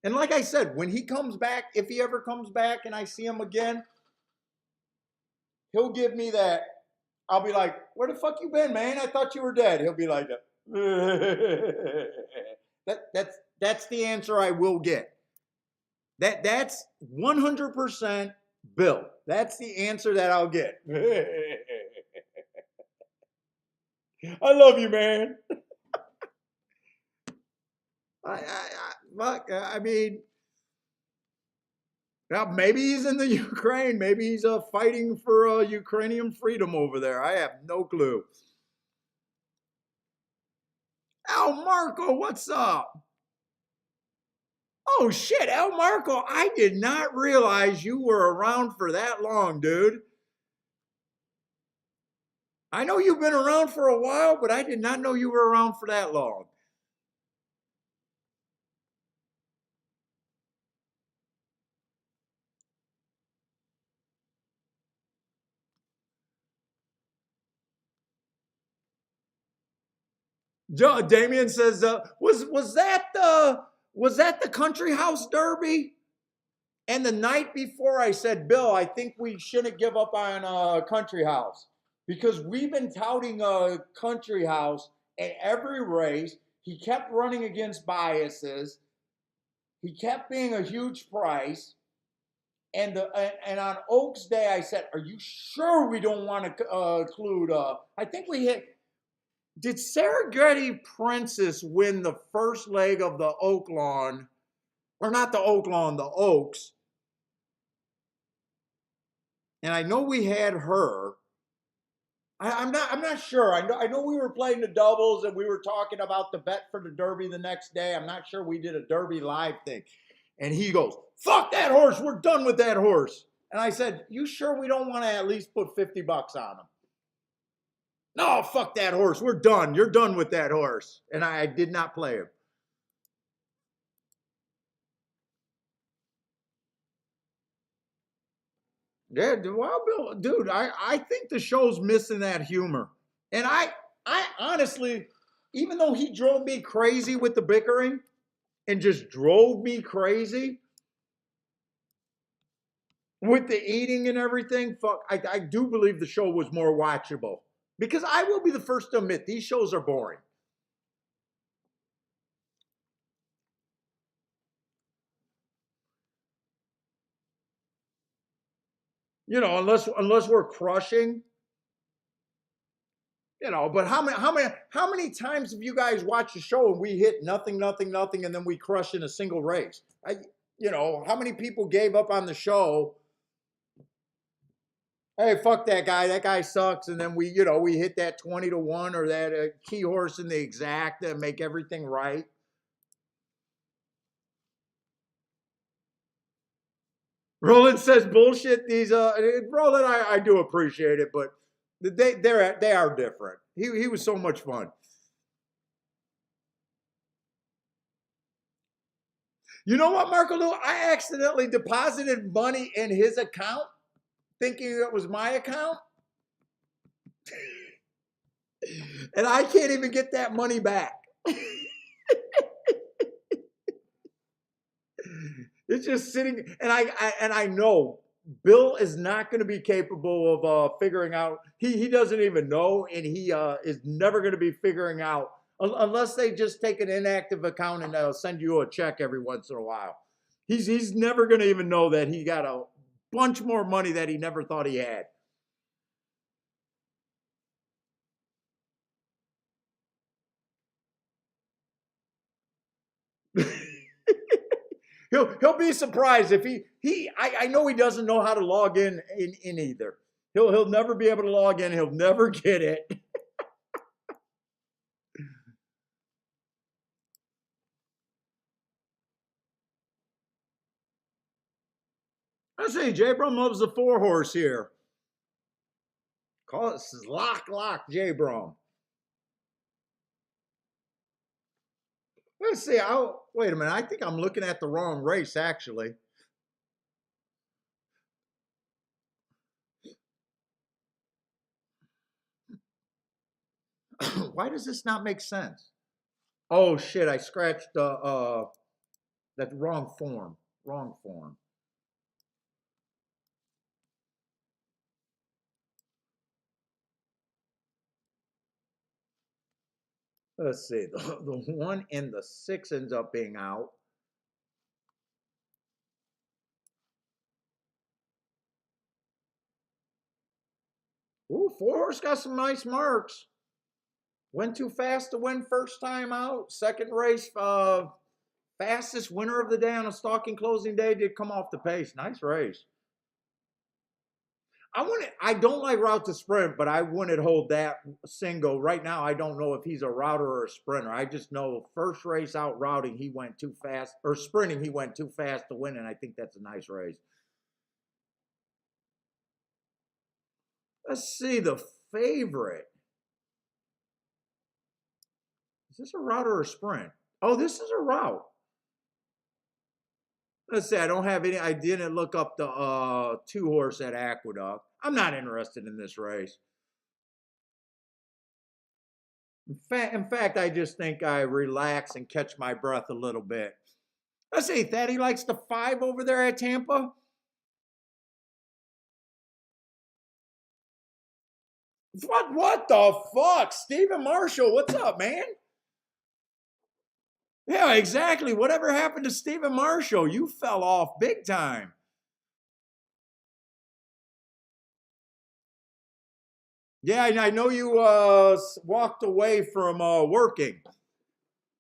And like I said, when he comes back, if he ever comes back and I see him again, he'll give me that. I'll be like, "Where the fuck you been, man? I thought you were dead." He'll be like, that's the answer I will get. That's 100% Bill. That's the answer that I'll get. I love you, man. I mean, now maybe he's in the Ukraine. Maybe he's fighting for Ukrainian freedom over there. I have no clue. Al Marco, what's up? Oh shit, El Marco, I did not realize you were around for that long, dude. I know you've been around for a while, but I did not know you were around for that long. Damien says, was that the Country House Derby? And the night before, I said, Bill, I think we shouldn't give up on Country House because we've been touting Country House at every race. He kept running against biases. He kept being a huge price. And on Oaks Day, I said, "Are you sure we don't want to include?" I think we hit. Did Serengeti Princess win the first leg of the Oak Lawn, or not the Oak Lawn, the Oaks? And I know we had her. I'm not sure. I know we were playing the doubles and we were talking about the bet for the Derby the next day. I'm not sure we did a Derby live thing. And he goes, "Fuck that horse. We're done with that horse." And I said, "You sure we don't want to at least put $50 on him?" "No, fuck that horse. We're done. You're done with that horse." And I did not play him. Yeah, Wild Bill, dude, I think the show's missing that humor. And I honestly, even though he drove me crazy with the bickering and just drove me crazy with the eating and everything, fuck, I do believe the show was more watchable. Because I will be the first to admit, these shows are boring. You know, unless we're crushing. But how many times have you guys watched the show and we hit nothing, nothing, nothing, and then we crush in a single race? How many people gave up on the show? Hey, fuck that guy. That guy sucks. And then we hit that 20-1 or that key horse in the exact to make everything right. Roland says bullshit. These Roland, I do appreciate it, but they are different. He was so much fun. You know what, Marco Lou? I accidentally deposited money in his account, thinking it was my account, and I can't even get that money back. It's just sitting, and I know Bill is not going to be capable of figuring out. He doesn't even know, and he is never going to be figuring out unless they just take an inactive account and they'll send you a check every once in a while. He's never going to even know that he got a bunch more money that he never thought he had. He'll be surprised if I know he doesn't know how to log in either. He'll never be able to log in. He'll never get it. I say J Brum loves the 4-horse here. Call it lock J Brum. Let's see. Wait a minute. I think I'm looking at the wrong race, actually. Why does this not make sense? Oh shit! I scratched that wrong form. Wrong form. Let's see. The 1 and the 6 ends up being out. Ooh, 4-horse got some nice marks. Went too fast to win first time out. Second race, fastest winner of the day on a stalking closing day did come off the pace. Nice race. I don't like route to sprint, but I wouldn't hold that single. Right now, I don't know if he's a router or a sprinter. I just know first race out routing, he went too fast, or sprinting, he went too fast to win, and I think that's a nice race. Let's see the favorite. Is this a route or a sprint? Oh, this is a route. Let's see, I didn't look up the 2-horse at Aqueduct. I'm not interested in this race. In fact, I just think I relax and catch my breath a little bit. Let's see, Thaddy likes the 5 over there at Tampa. What the fuck? Stephen Marshall, what's up, man? Yeah, exactly. Whatever happened to Stephen Marshall? You fell off big time. Yeah, I know you walked away from working.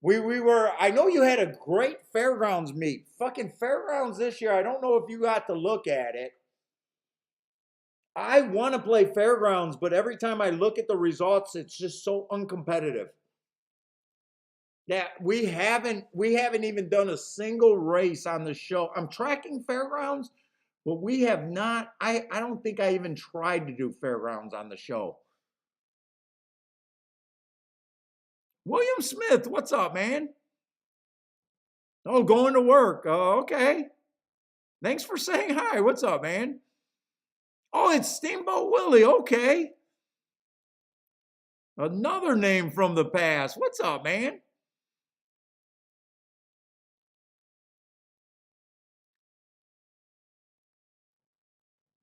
I know you had a great fairgrounds meet. Fucking fairgrounds this year. I don't know if you got to look at it. I want to play fairgrounds, but every time I look at the results, it's just so uncompetitive. Yeah, we haven't even done a single race on the show. I'm tracking fairgrounds, but we have not. I don't think I even tried to do fairgrounds on the show. William Smith, what's up, man? Oh, going to work. Oh, okay. Thanks for saying hi. What's up, man? Oh, it's Steamboat Willie. Okay. Another name from the past. What's up, man?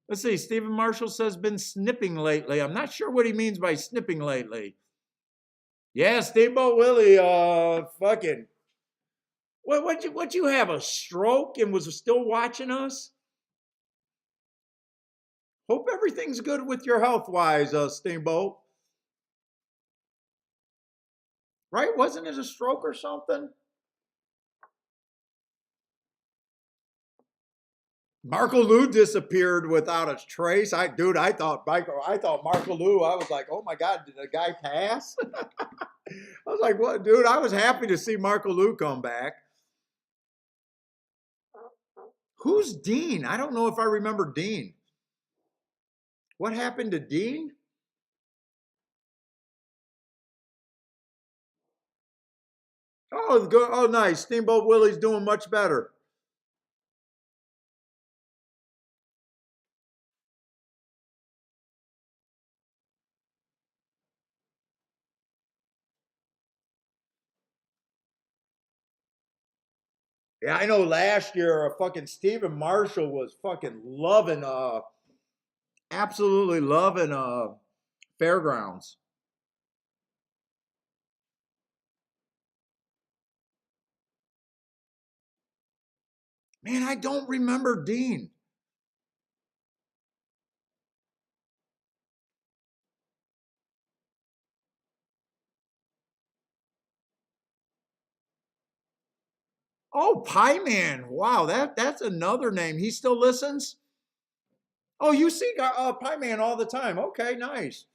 Let's see. Stephen Marshall says been snipping lately. I'm not sure what he means by snipping lately. Yeah, Steamboat Willie. Fucking. What you have a stroke and was still watching us? Hope everything's good with your health wise, Steamboat. right? Wasn't it a stroke or something? Marco Lou disappeared without a trace. I thought Marco Lou. I was like, oh my God, did the guy pass? I was like, what, dude? I was happy to see Marco Lou come back. Who's Dean? I don't know if I remember Dean. What happened to Dean? Oh, good. Oh, nice. Steamboat Willie's doing much better. Yeah, I know last year fucking Stephen Marshall was fucking loving absolutely loving fairgrounds. Man, I don't remember Dean. Oh, Pie Man. Wow, that's another name. He still listens? Oh, you see Pie Man all the time. Okay, nice.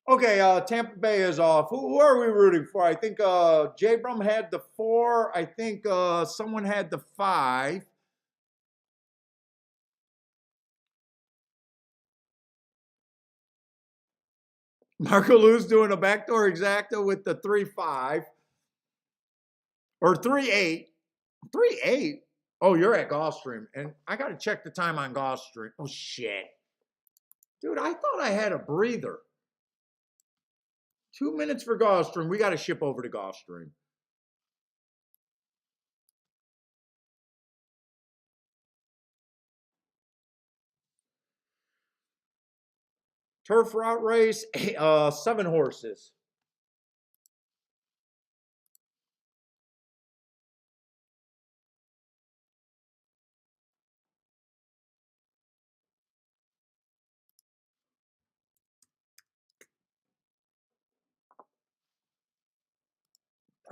Okay, Tampa Bay is off. Who are we rooting for? I think J Brum had the 4. I think someone had the 5. Marco Lou's doing a backdoor exacta with the 3-5 or 3-8. 3-8. Oh, you're at Gulfstream, and I got to check the time on Gulfstream. Oh shit, dude! I thought I had a breather. 2 minutes for Gulfstream. We got to ship over to Gulfstream. Turf route race, 7 horses.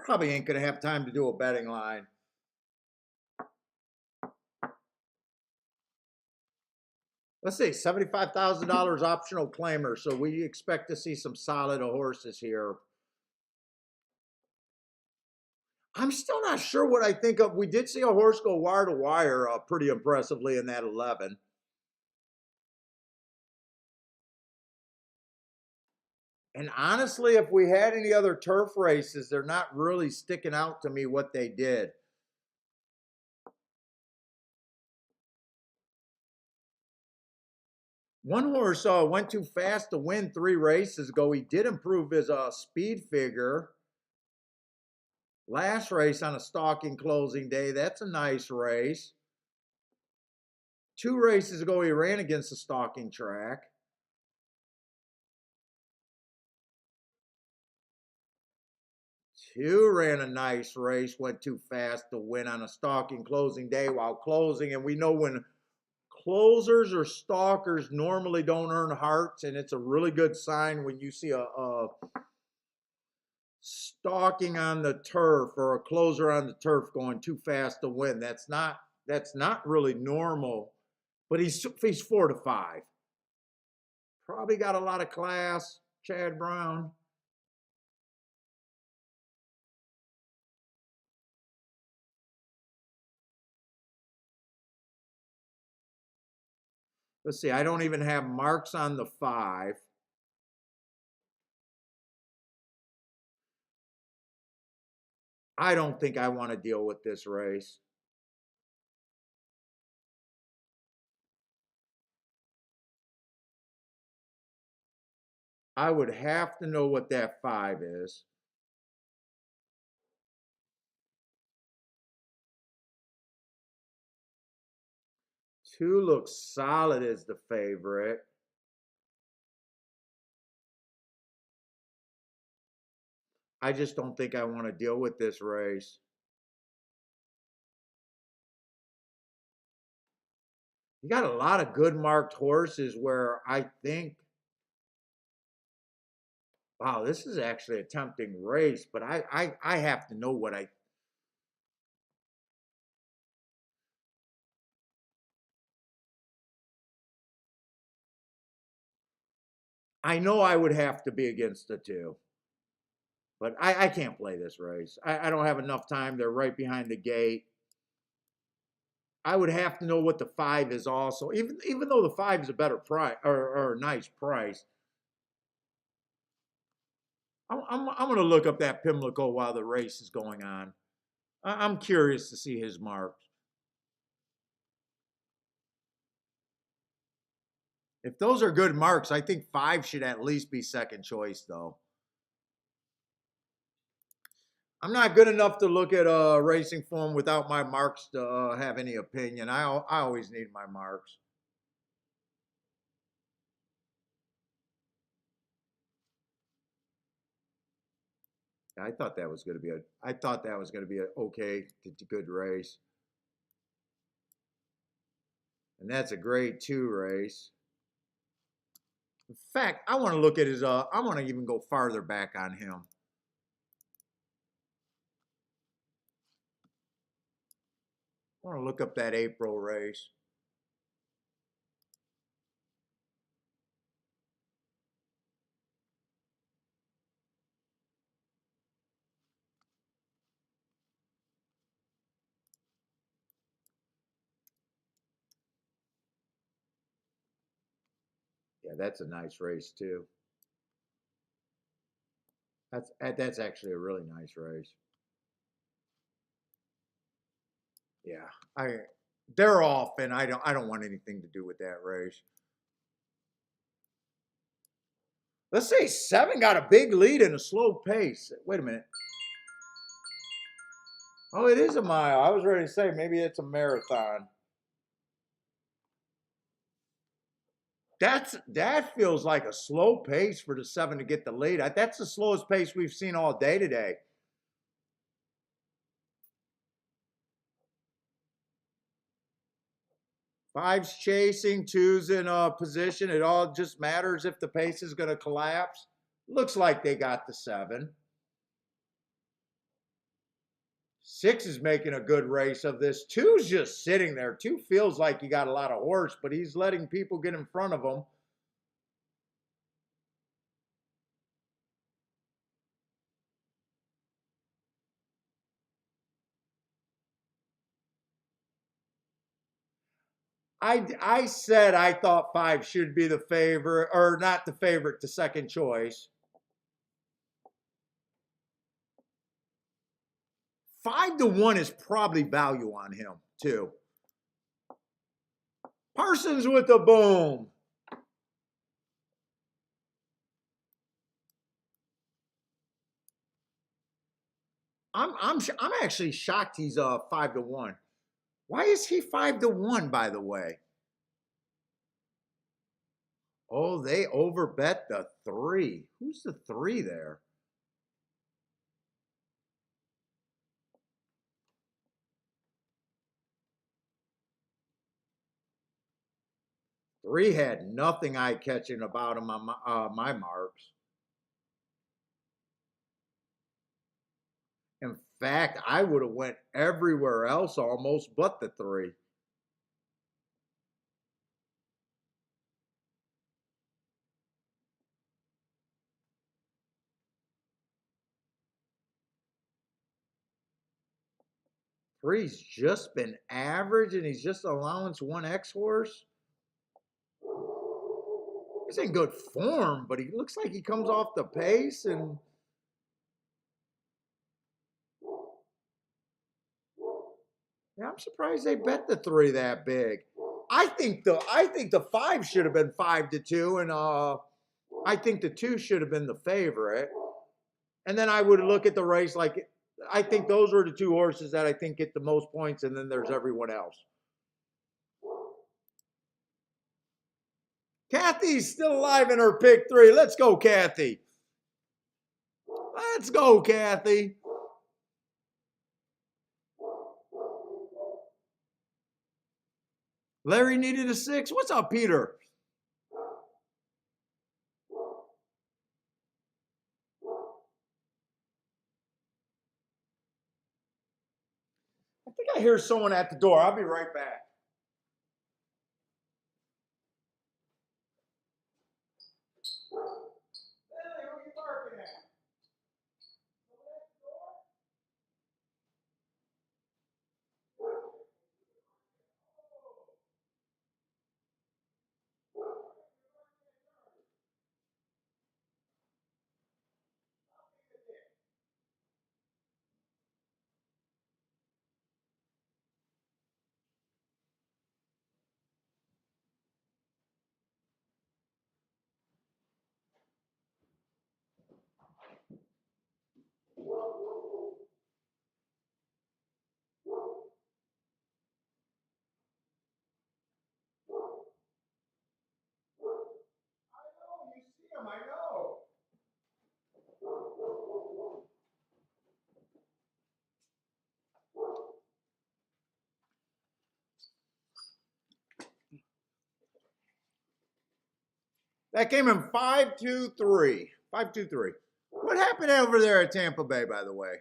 Probably ain't gonna have time to do a betting line. Let's see, $75,000 optional claimer. So we expect to see some solid horses here. I'm still not sure what I think of. We did see a horse go wire to wire pretty impressively in that 11. And honestly, if we had any other turf races, they're not really sticking out to me what they did. One horse went too fast to win 3 races ago. He did improve his speed figure. Last race on a stalking closing day. That's a nice race. 2 races ago, he ran against a stalking track. 2 ran a nice race, went too fast to win on a stalking closing day while closing. And we know when closers or stalkers normally don't earn hearts, and it's a really good sign when you see a stalking on the turf or a closer on the turf going too fast to win. That's not really normal. But he's 4 to 5. Probably got a lot of class. Chad Brown. Let's see. I don't even have marks on the 5. I don't think I want to deal with this race. I would have to know what that 5 is. Two looks solid as the favorite. I just don't think I want to deal with this race. You got a lot of good marked horses where I think Wow, this is actually a tempting race, but I have to know what I know I would have to be against the two. But I can't play this race. I don't have enough time. They're right behind the gate. I would have to know what the five is also. Even though the five is a better price or a nice price, I'm going to look up that Pimlico while the race is going on. I'm curious to see his marks. If those are good marks, I think five should at least be second choice, though. I'm not good enough to look at a racing form without my marks to have any opinion. I always need my marks. I thought that was going to be a. I thought that was going to be a okay, good race, and that's a grade two race. In fact, I want to look at his. I want to even go farther back on him. I want to look up that April race. Yeah, that's a nice race too. That's actually a really nice race. Yeah, I they're off, and I don't want anything to do with that race. Let's say seven got a big lead and a slow pace. Wait a minute. Oh, it is a mile. I was ready to say maybe it's a marathon. That feels like a slow pace for the seven to get the lead. That's the slowest pace we've seen all day today. Five's chasing, two's in a position. It all just matters if the pace is going to collapse. Looks like they got the seven. Six is making a good race of this. Two's just sitting there. Two feels like he got a lot of horse, but he's letting people get in front of him. I said I thought five should be the favorite, or not the favorite, the second choice. 5-1 is probably value on him too. Parsons with the boom. I'm actually shocked he's 5-1. Why is he 5-1? By the way. Oh, they overbet the three. Who's the three there? Three had nothing eye catching about him on my marks. In fact, I would have went everywhere else almost but the three. Three's just been average and he's just allowance one X horse. He's in good form, but he looks like he comes off the pace and yeah, I'm surprised they bet the three that big. I think the five should have been 5-2, and I think the two should have been the favorite. And then I would look at the race like I think those are the two horses that I think get the most points, and then there's everyone else. Kathy's still alive in her pick three. Let's go, Kathy. Let's go, Kathy. Larry needed a six. What's up, Peter? I hear someone at the door. I'll be right back. Hey, who are you barking at? I know, you see him, I know. That came in 5-2-3. 5-2-3. What happened over there at Tampa Bay, by the way?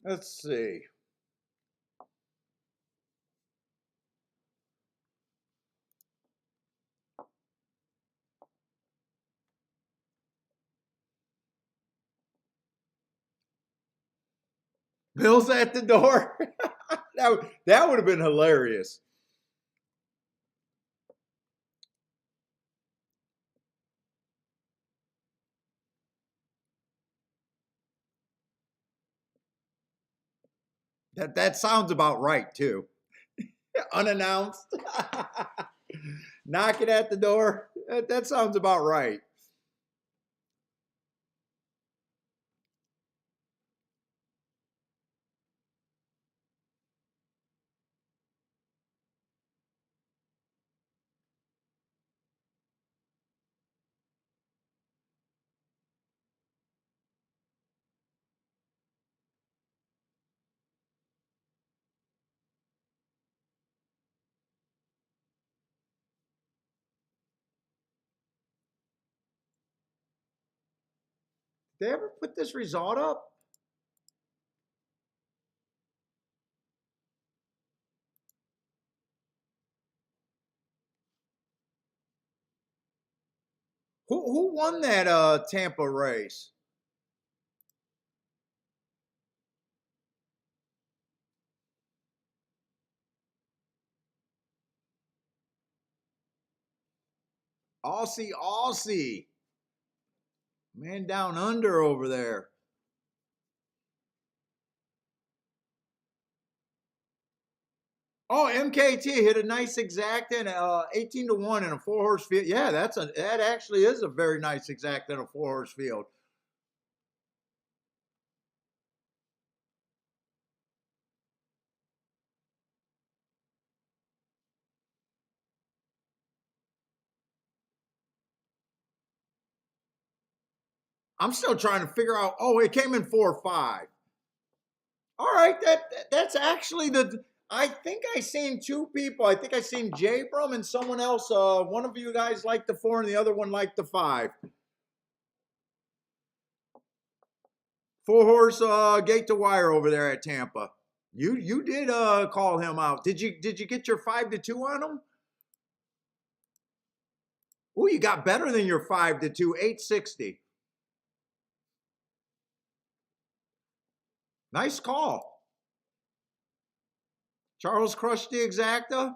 Let's see. Bill's at the door. that would have been hilarious. That sounds about right too. Unannounced. Knocking at the door. That sounds about right. Did they ever put this result up? Who won that Tampa race? Aussie, Aussie. Man down under over there. Oh, MKT hit a nice exact and 18-1 in a 4-horse field. Yeah, that actually is a very nice exact in a 4-horse field. I'm still trying to figure out. Oh, it came in 4-5. All right, that's actually the. I think I seen two people. I think I seen Jay Brum and someone else. One of you guys liked the 4 and the other one liked the 5. 4-horse gate to wire over there at Tampa. You did call him out. Did you get your 5-2 on him? Oh, you got better than your 5-2, 860. Nice call. Charles crushed the exacta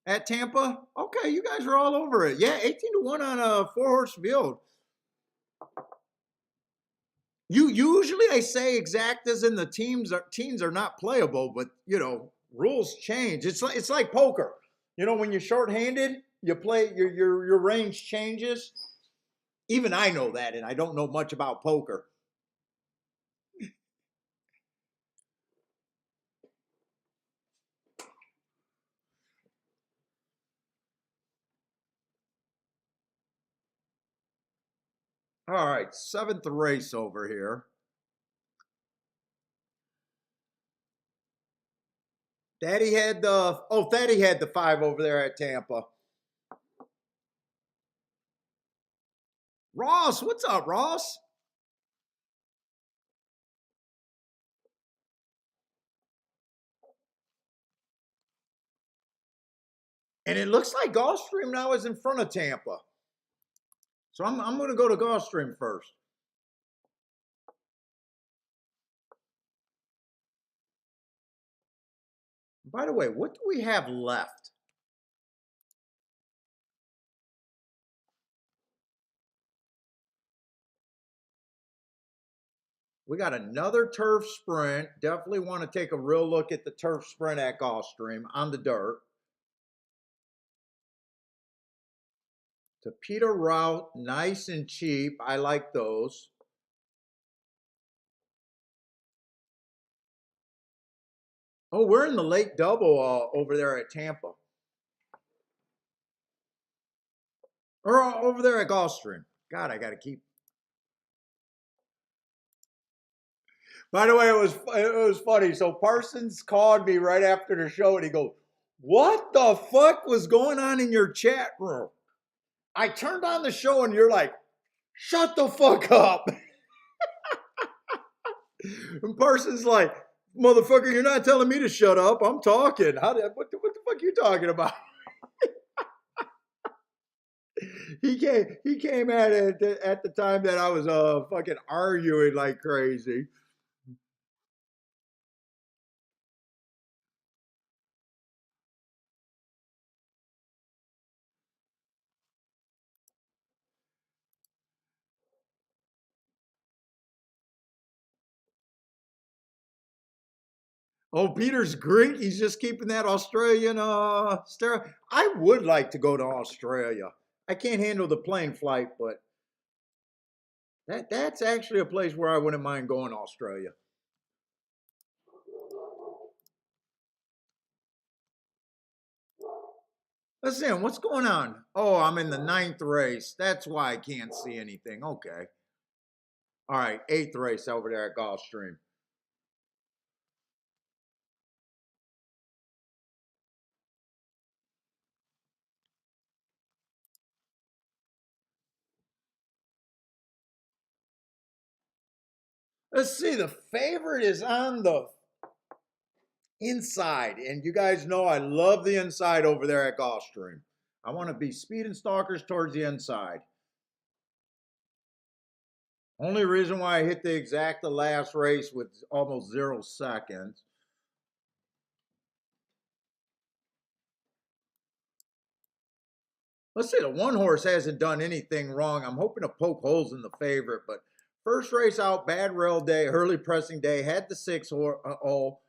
at Tampa. Okay, you guys are all over it. Yeah, 18-1 on a 4-horse field. You usually I say exactas in the teams are not playable, but rules change. It's like poker. When you're shorthanded, you play your range changes. Even I know that, and I don't know much about poker. All right, 7th race over here. Thaddy had the 5 over there at Tampa. Ross, what's up, Ross? And it looks like Gulfstream now is in front of Tampa. So I'm going to go to Gulfstream first. By the way, what do we have left? We got another turf sprint. Definitely want to take a real look at the turf sprint at Gulfstream on the dirt. To Peter Route, nice and cheap. I like those. Oh, we're in the late double over there at Tampa. Or over there at Gulfstream. God, I got to keep. By the way, it was funny. So Parsons called me right after the show and he goes, "What the fuck was going on in your chat room?" I turned on the show and you're like, "Shut the fuck up." And Parsons like, "Motherfucker, you're not telling me to shut up. I'm talking. What the fuck are you talking about?" He came at it at the time that I was fucking arguing like crazy. Oh, Peter's Greek. He's just keeping that Australian steroid. I would like to go to Australia. I can't handle the plane flight, but that's actually a place where I wouldn't mind going to Australia. Listen, what's going on? Oh, I'm in the 9th race. That's why I can't see anything. Okay. All right, 8th race over there at Gulfstream. Let's see. The favorite is on the inside, and you guys know I love the inside over there at Gulfstream. I want to be speed and stalkers towards the inside. Only reason why I hit the exact last race with almost 0 seconds. Let's say the one horse hasn't done anything wrong. I'm hoping to poke holes in the favorite, but first race out, bad rail day, early pressing day, had the 6 all.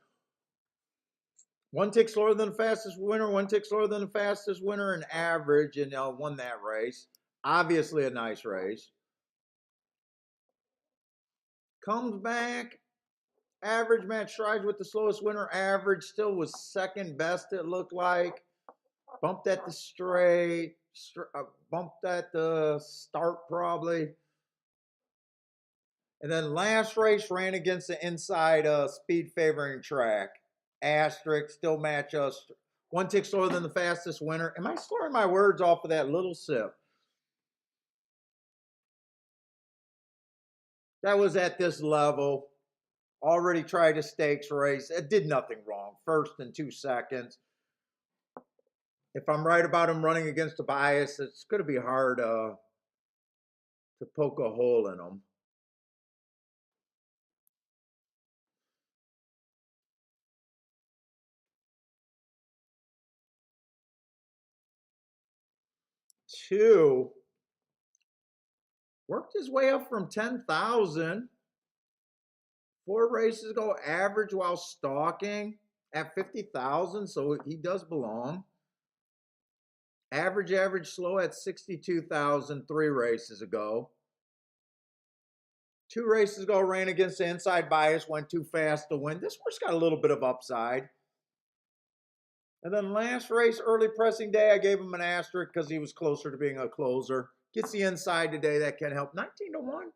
One tick slower than the fastest winner, one tick slower than the fastest winner in average, and won that race. Obviously a nice race. Comes back, average match strides with the slowest winner, average still was second best, it looked like. Bumped at the straight, bumped at the start probably. And then last race ran against the inside speed favoring track. Asterisk, still match us. One tick slower than the fastest winner. Am I slurring my words off of that little sip? That was at this level. Already tried a stakes race. It did nothing wrong. First in 2 seconds. If I'm right about him running against a bias, it's going to be hard to poke a hole in him. Two, worked his way up from 10,000. 4 races ago, average while stalking at 50,000, so he does belong. Average slow at 62,000 3 races ago. 2 races ago, ran against the inside bias, went too fast to win. This horse got a little bit of upside. And then last race, early pressing day, I gave him an asterisk because he was closer to being a closer. Gets the inside today, that can help. 19-1.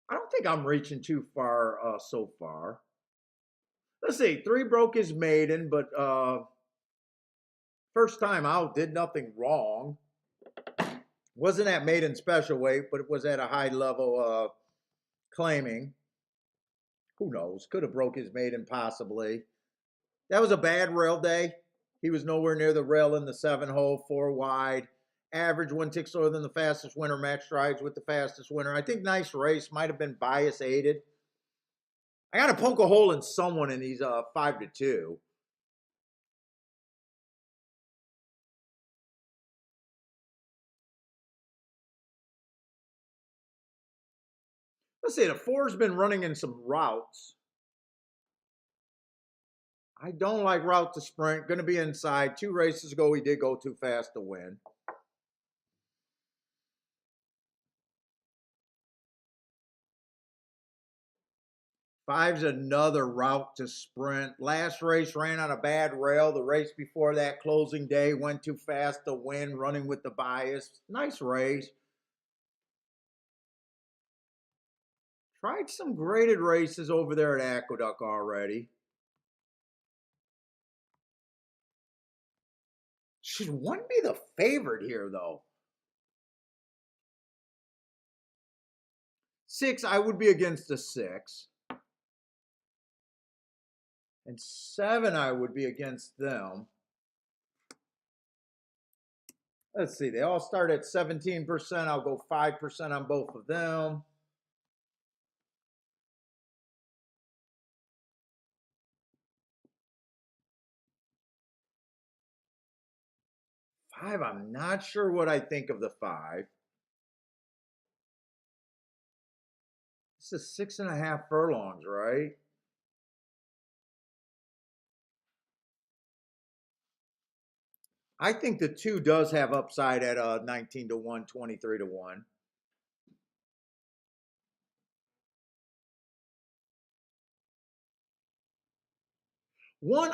I don't think I'm reaching too far so far. Let's see, 3 broke his maiden, but first time out, did nothing wrong. Wasn't at maiden special weight, but it was at a high level claiming. Who knows? Could have broke his maiden possibly. That was a bad rail day. He was nowhere near the rail in the 7-hole, 4 wide. Average 1 tick slower than the fastest winner. Match strides with the fastest winner. I think nice race. Might have been bias aided. I got to poke a hole in someone in these 5-2. Let's see. The 4's been running in some routes. I don't like route to sprint. Going to be inside. 2 races ago, he did go too fast to win. 5's another route to sprint. Last race ran on a bad rail. The race before that, closing day, went too fast to win, running with the bias. Nice race. Tried some graded races over there at Aqueduct already. Should one be the favorite here, though? 6, I would be against the 6. And 7, I would be against them. Let's see, they all start at 17%. I'll go 5% on both of them. 5, I'm not sure what I think of the 5. This is 6.5 furlongs, right? I think the 2 does have upside at 19-1, 23-1. One,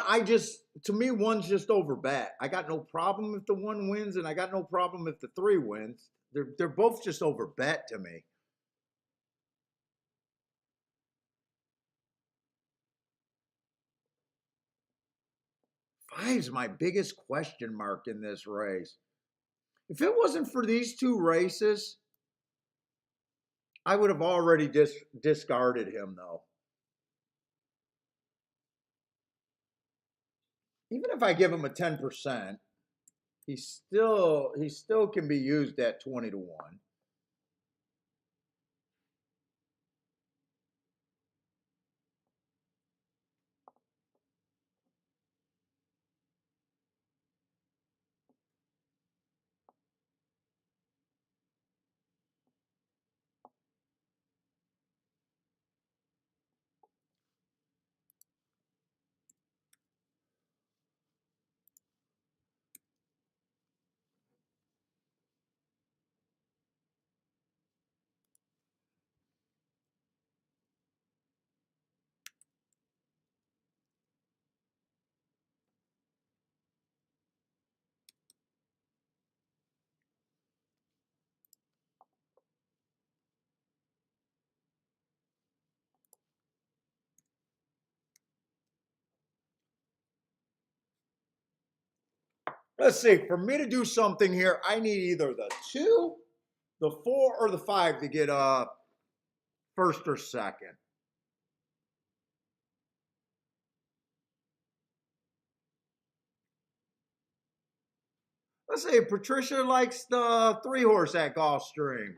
to me, one's just over bet. I got no problem if the 1 wins, and I got no problem if the 3 wins. They're both just over bet to me. Five's my biggest question mark in this race. If it wasn't for these 2 races, I would have already discarded him, though. Even if I give him a 10%, he still can be used at 20-1. Let's see. For me to do something here, I need either the 2, the 4, or the 5 to get first or second. Let's say Patricia likes the 3-horse at Gulfstream.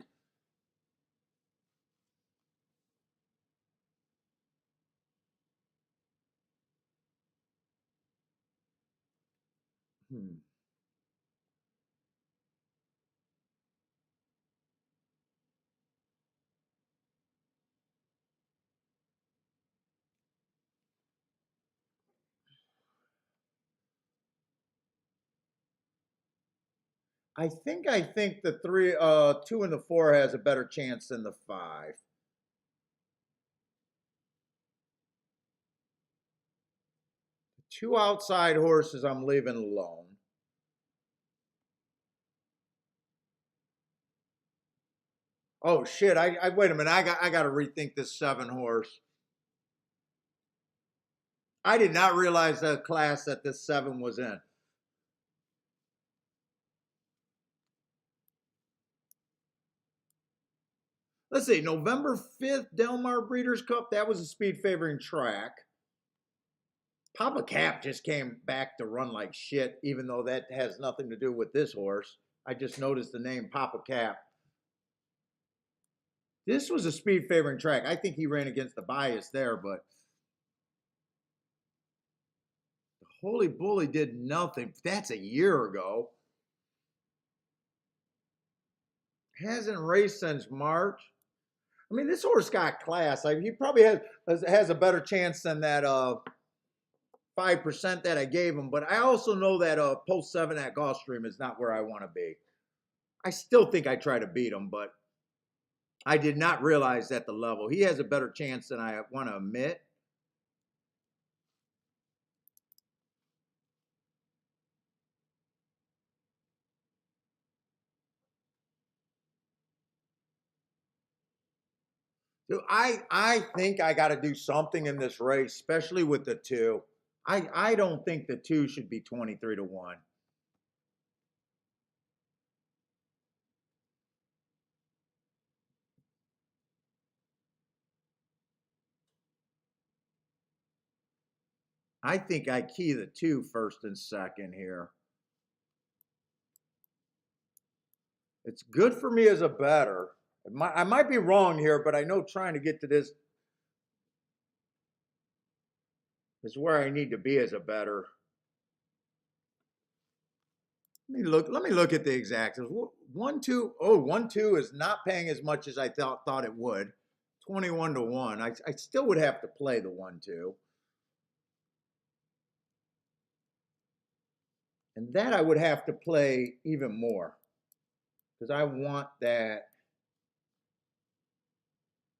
I think the 2 and the 4 has a better chance than the 5. 2 outside horses I'm leaving alone. Oh shit! I wait a minute. I got to rethink this 7-horse. I did not realize the class that this 7 was in. Let's see, November 5th, Del Mar Breeders' Cup. That was a speed favoring track. Papa Cap just came back to run like shit, even though that has nothing to do with this horse. I just noticed the name Papa Cap. This was a speed favoring track. I think he ran against the bias there, but the Holy Bully did nothing. That's a year ago. Hasn't raced since March. I mean, this horse got class. He probably has a better chance than that 5% that I gave him. But I also know that post 7 at Gulfstream is not where I want to be. I still think I try to beat him, but I did not realize at the level. He has a better chance than I want to admit. Dude, I think I got to do something in this race, especially with the 2. I don't think the 2 should be 23 to 1. I think I key the 2 first and second here. It's good for me as a bettor. I might be wrong here, but I know trying to get to this is where I need to be as a bettor. Let me look at the exacts. 1-2. Oh, 1-2 is not paying as much as I thought it would. 21 to 1. I still would have to play the 1-2. And that I would have to play even more. Because I want that.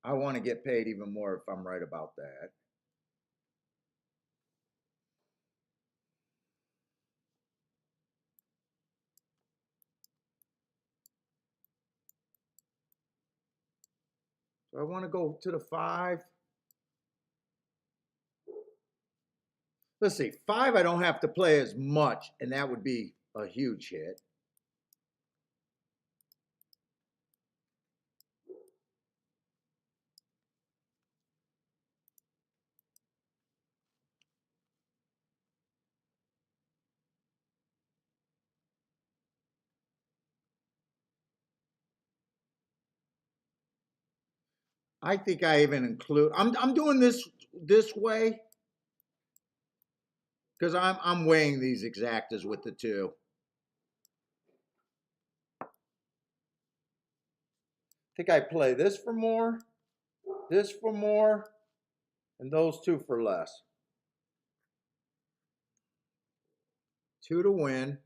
I want to get paid even more if I'm right about that. So I want to go to the 5. Let's see, 5 I don't have to play as much, and that would be a huge hit. I think I even include. I'm doing this way because I'm weighing these exactas with the 2. I think I play this for more, this for more, and those 2 for less. 2 to win.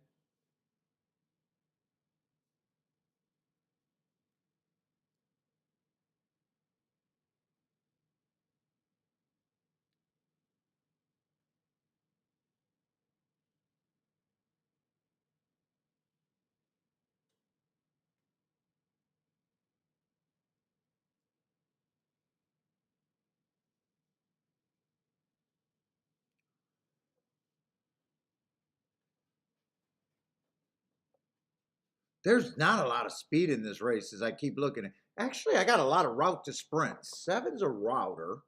There's not a lot of speed in this race as I keep looking at. Actually, I got a lot of route to sprint. 7's a router.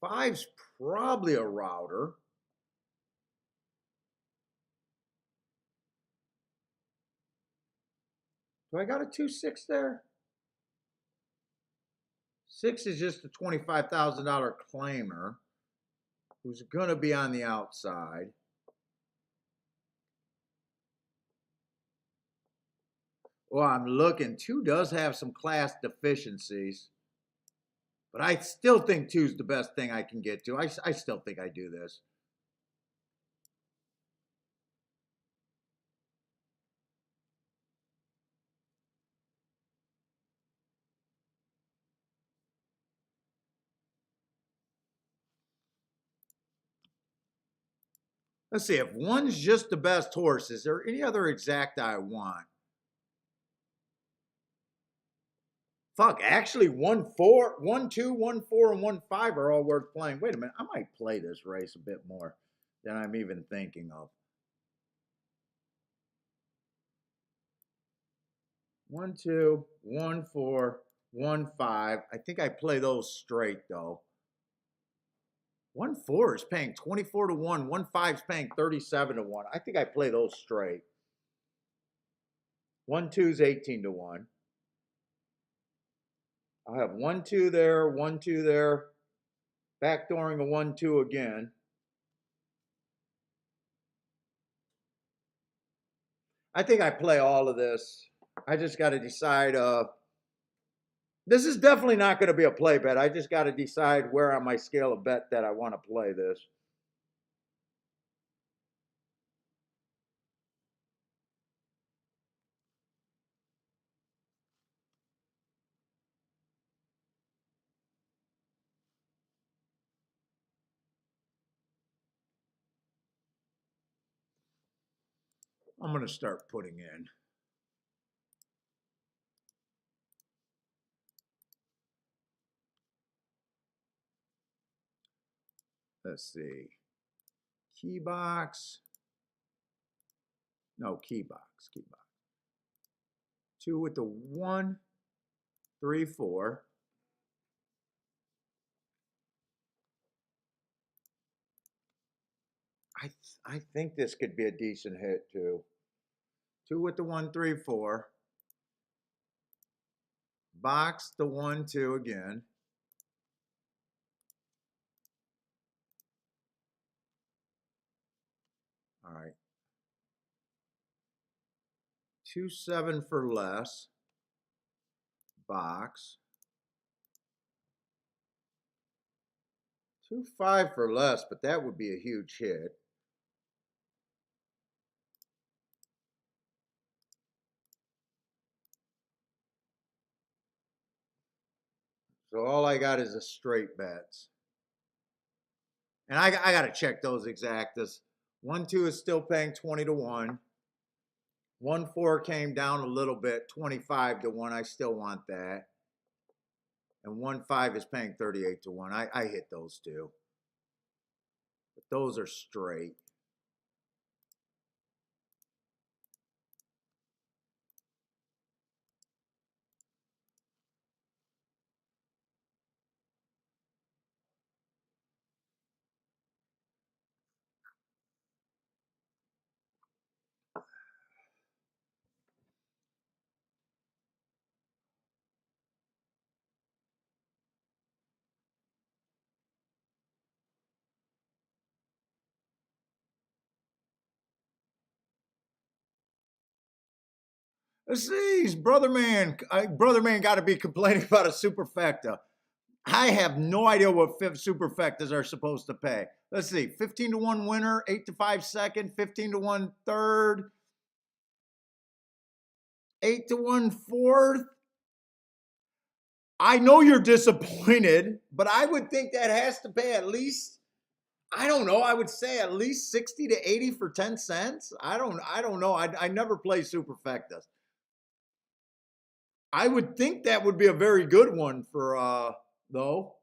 5's probably a router. Do I got a 2-6 there? 6 is just a $25,000 claimer who's going to be on the outside. Well, I'm looking. 2 does have some class deficiencies. But I still think 2's the best thing I can get to. I still think I do this. Let's see. If 1's just the best horse, is there any other exacta I want? Fuck, actually 1-4, 1-2, 1-4, and 1-5 are all worth playing. Wait a minute. I might play this race a bit more than I'm even thinking of. 1, 2, 1, 4, 1, 5. I think I play those straight though. 1, 4 is paying 24 to 1. 1, 5 is paying 37 to 1. I think I play those straight. 1, 2 is 18 to 1. I'll have 1, 2 there, 1, 2 there. Backdooring a 1, 2 again. I think I play all of this. I just got to decide. This is definitely not going to be a play bet. I just got to decide where on my scale of bet that I want to play this. I'm going to start putting in. Let's see. Key box. No, key box. Key box. 2 with the 1, 3, 4. I think this could be a decent hit too. 2 with the 1, 3, 4. Box the 1, 2 again. All right. 2, 7 for less. Box. 2, 5 for less, but that would be a huge hit. So all I got is a straight bets. And I got to check those exactas. 1, 2 is still paying 20 to 1. 1, 4 came down a little bit, 25 to 1. I still want that. And 1, 5 is paying 38 to 1. I hit those two. But those are straight. Let's see, brother man got to be complaining about a superfecta. I have no idea what superfectas are supposed to pay. Let's see, 15 to 1 winner, 8 to 5 second, 15 to 1 third, 8 to 1 fourth. I know you're disappointed, but I would think that has to pay at least, I don't know, I would say at least 60 to 80 for 10 cents. I don't know. I never play superfectas. I would think that would be a very good one for though.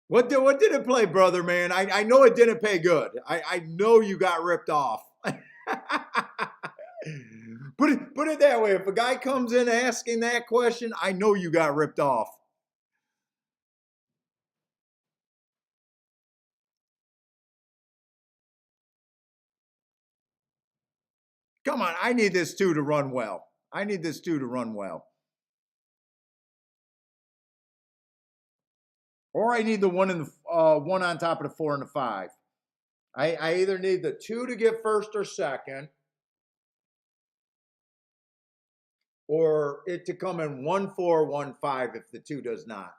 What did it play, brother man? I know it didn't pay good. I know you got ripped off. Put it that way. If a guy comes in asking that question, I know you got ripped off. Come on, I need this two to run well. I need this two to run well. Or I need the one in the one on top of the 4 and the 5. I either need the 2 to get first or second, or it to come in 1, 4, 1, 5 if the 2 does not.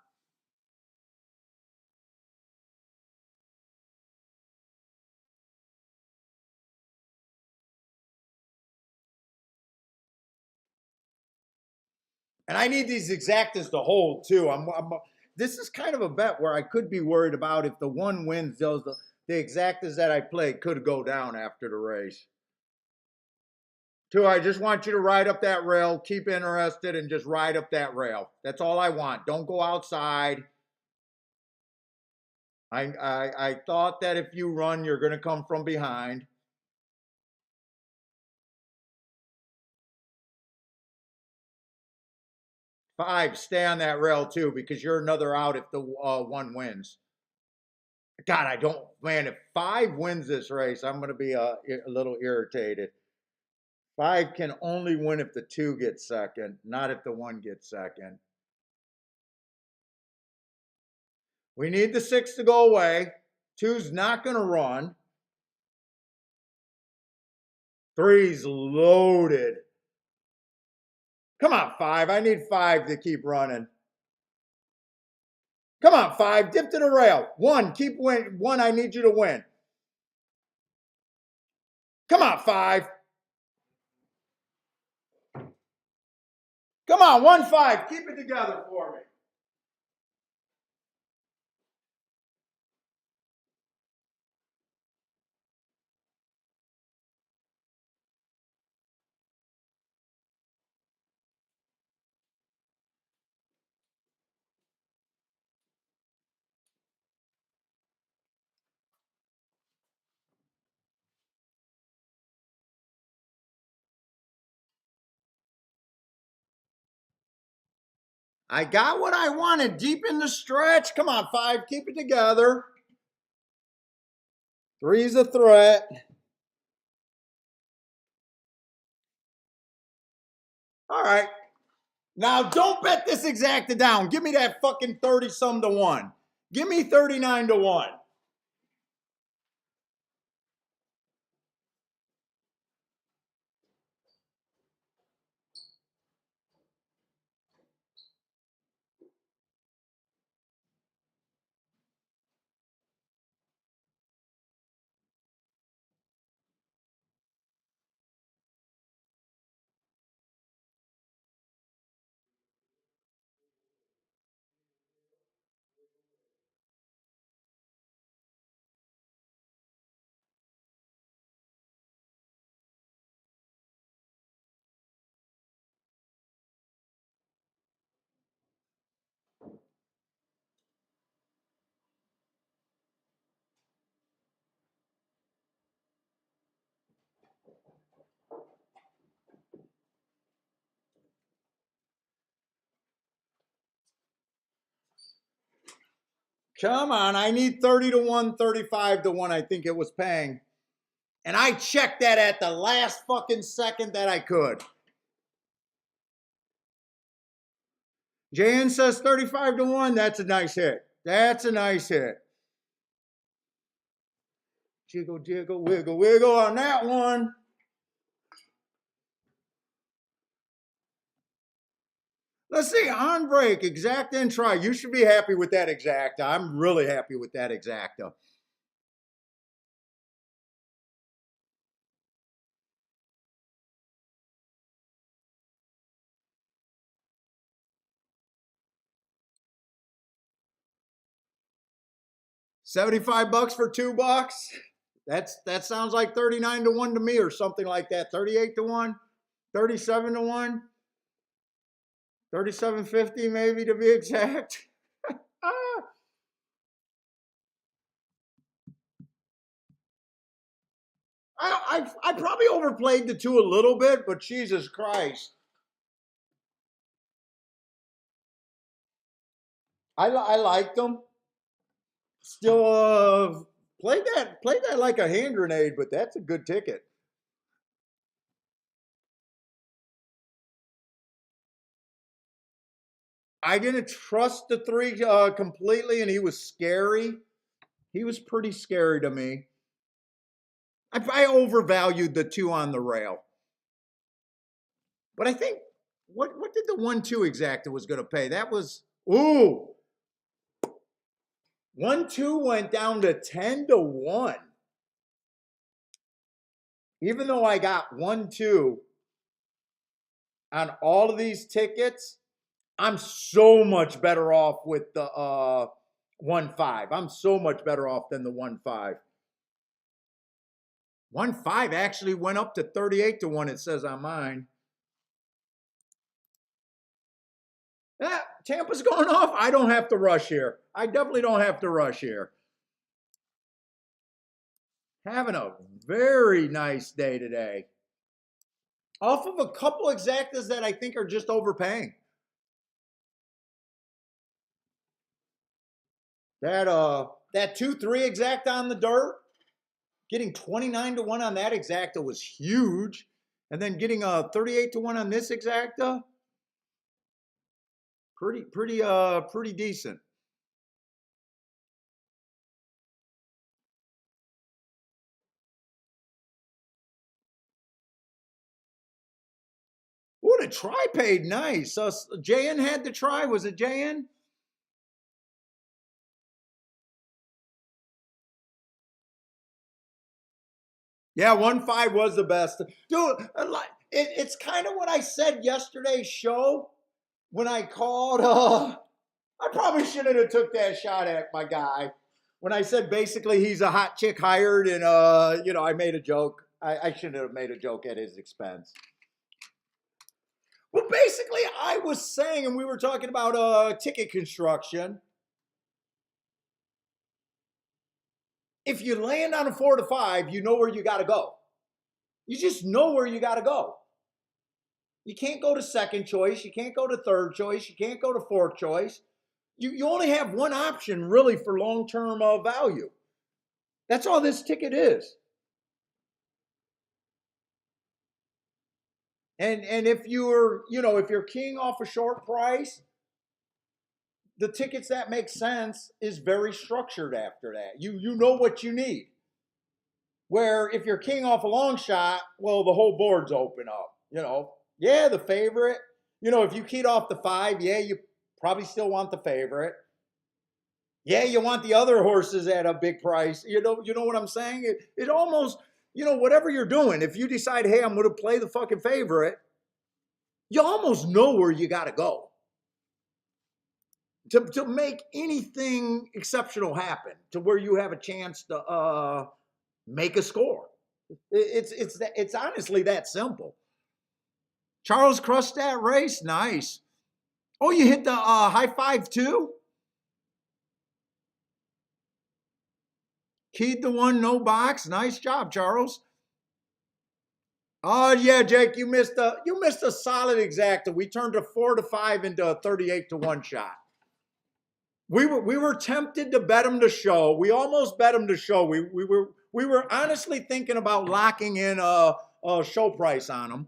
And I need these exactas to hold too. This is kind of a bet where I could be worried about if the 1 wins, the exactas that I play could go down after the race. 2, I just want you to ride up that rail, keep interested, and just ride up that rail. That's all I want. Don't go outside. I thought that if you run, you're going to come from behind. 5, stay on that rail too, because you're another out if the 1 wins. God, I don't, man, if 5 wins this race, I'm going to be a little irritated. 5 can only win if the 2 gets second, not if the 1 gets second. We need the 6 to go away. 2's not going to run. 3's loaded. Come on, 5. I need 5 to keep running. Come on, 5. Dip to the rail. 1, keep win. 1, I need you to win. Come on, 5. Come on, 1, 5. Keep it together for me. I got what I wanted deep in the stretch. Come on, 5. Keep it together. 3's a threat. All right. Now, don't bet this exacta down. Give me that fucking 30-some to 1. Give me 39 to 1. Come on, I need 30 to 1, 35 to 1, I think it was paying. And I checked that at the last fucking second that I could. Jan says 35 to 1. That's a nice hit. That's a nice hit. Jiggle, jiggle, wiggle, wiggle on that one. Let's see, on break, exacta and try. You should be happy with that exacta. I'm really happy with that exacta. $75 for $2. That sounds like 39 to 1 to me, or something like that. 38 to 1, 37 to 1, 37.50 maybe to be exact. I probably overplayed the 2 a little bit, but Jesus Christ. I liked them. Still played that like a hand grenade, but that's a good ticket. I didn't trust the 3 completely, and he was scary. He was pretty scary to me. I overvalued the 2 on the rail. But I think, what did the 1-2 exacta was going to pay? That was, ooh. 1-2 went down to 10 to 1. Even though I got 1-2 on all of these tickets, I'm so much better off with the 1-5. I'm so much better off than the 1-5. 1-5 actually went up to 38 to 1, it says on mine. Yeah, Tampa's going off. I don't have to rush here. I definitely don't have to rush here. Having a very nice day today. Off of a couple exactas that I think are just overpaying. That 2-3 exacta on the dirt, getting 29-1 on that exacta was huge. And then getting a 38-1 on this exacta, pretty decent. Oh, the try paid nice. JN had the try. Was it JN? Yeah, 1-5 was the best. Dude, it's kind of what I said yesterday's show when I called. I probably shouldn't have took that shot at my guy. When I said basically he's a hot chick hired and, I made a joke. I shouldn't have made a joke at his expense. Well, basically, I was saying, and we were talking about ticket construction. If you land on a 4-5, you know where you got to go. You just know where you got to go. You can't go to second choice. You can't go to third choice. You can't go to fourth choice. You only have one option really for long-term value. That's all this ticket is. And if you're keying off a short price, the tickets that make sense is very structured after that. You know what you need. Where if you're keying off a long shot, well, the whole board's open up. Yeah, the favorite. If you keyed off the 5, yeah, you probably still want the favorite. Yeah, you want the other horses at a big price. You know what I'm saying? It almost, whatever you're doing, if you decide, hey, I'm going to play the fucking favorite, you almost know where you got to go to make anything exceptional happen, to where you have a chance to make a score. It's honestly that simple. Charles crushed that race, nice. Oh, you hit the high five too? Keyed the 1, no box. Nice job, Charles. Oh yeah, Jake, you missed a solid exacta. We turned a 4-5 into a 38-1 shot. We were tempted to bet him to show. We almost bet him to show. We were honestly thinking about locking in a show price on him.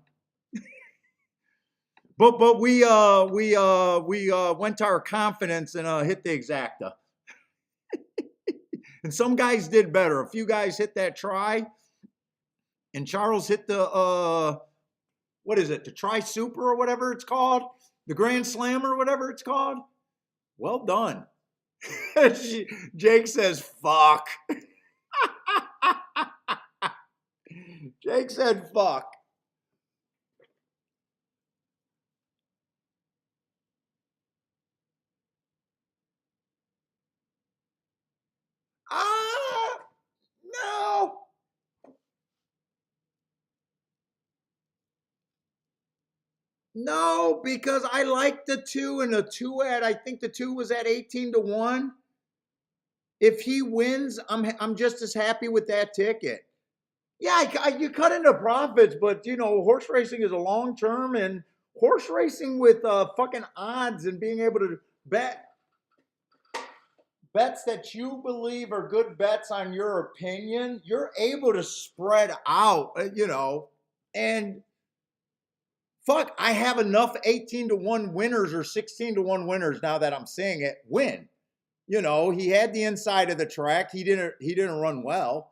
But we went to our confidence and hit the exacta. And some guys did better. A few guys hit that try, and Charles hit the what is it? The Tri Super or whatever it's called, the Grand Slam or whatever it's called. Well done. Jake says, "Fuck." Jake said, "Fuck." No. No, because I like the 2 and the 2 I think the 2 was at 18-1. If he wins, I'm just as happy with that ticket. Yeah, you cut into profits, but horse racing is a long term, and horse racing with fucking odds and being able to bet bets that you believe are good bets on your opinion, you're able to spread out, and fuck, I have enough 18-1 winners or 16-1 winners now that I'm seeing it win. He had the inside of the track. He didn't run well.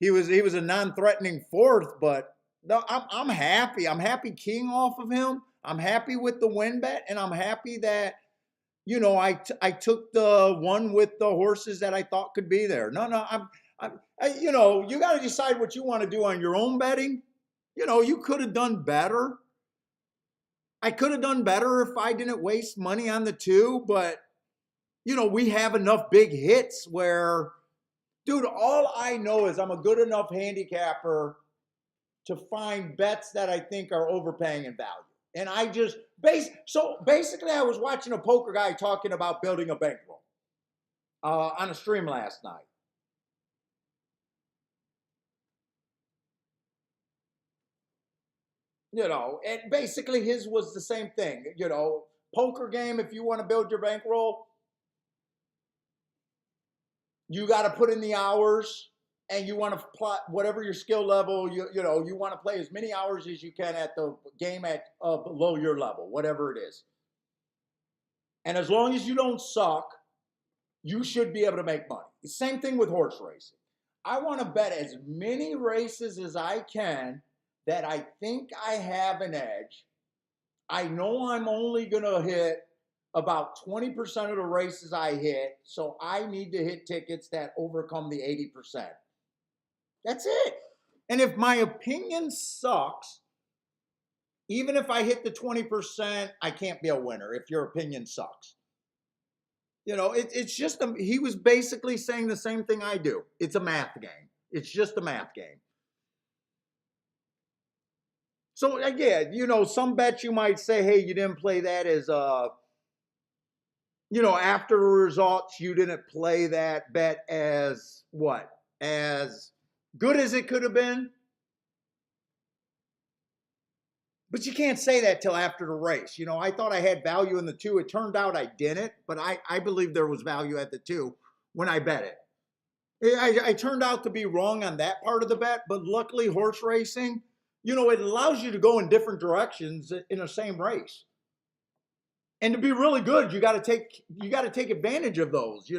He was a non-threatening fourth, but no, I'm happy. I'm happy keying off of him. I'm happy with the win bet, and I'm happy that I took the one with the horses that I thought could be there. No, you got to decide what you want to do on your own betting. You could have done better. I could have done better if I didn't waste money on the 2, but we have enough big hits where, dude, all I know is I'm a good enough handicapper to find bets that I think are overpaying in value. And I just, basically I was watching a poker guy talking about building a bankroll on a stream last night. And basically his was the same thing. Poker game, if you want to build your bankroll, you got to put in the hours, and you want to plot whatever your skill level. You want to play as many hours as you can at the game at below your level, whatever it is. And as long as you don't suck, you should be able to make money. The same thing with horse racing. I want to bet as many races as I can that I think I have an edge. I know I'm only going to hit about 20% of the races I hit, so I need to hit tickets that overcome the 80%. That's it. And if my opinion sucks, even if I hit the 20%, I can't be a winner if your opinion sucks. It's just, he was basically saying the same thing I do. It's a math game. It's just a math game. So again, some bets you might say, hey, you didn't play that as, after the results, you didn't play that bet as what? As good as it could have been. But you can't say that till after the race. I thought I had value in the 2. It turned out I didn't, but I believe there was value at the 2 when I bet it. I turned out to be wrong on that part of the bet, but luckily horse racing, it allows you to go in different directions in the same race. And to be really good, you got to take advantage of those,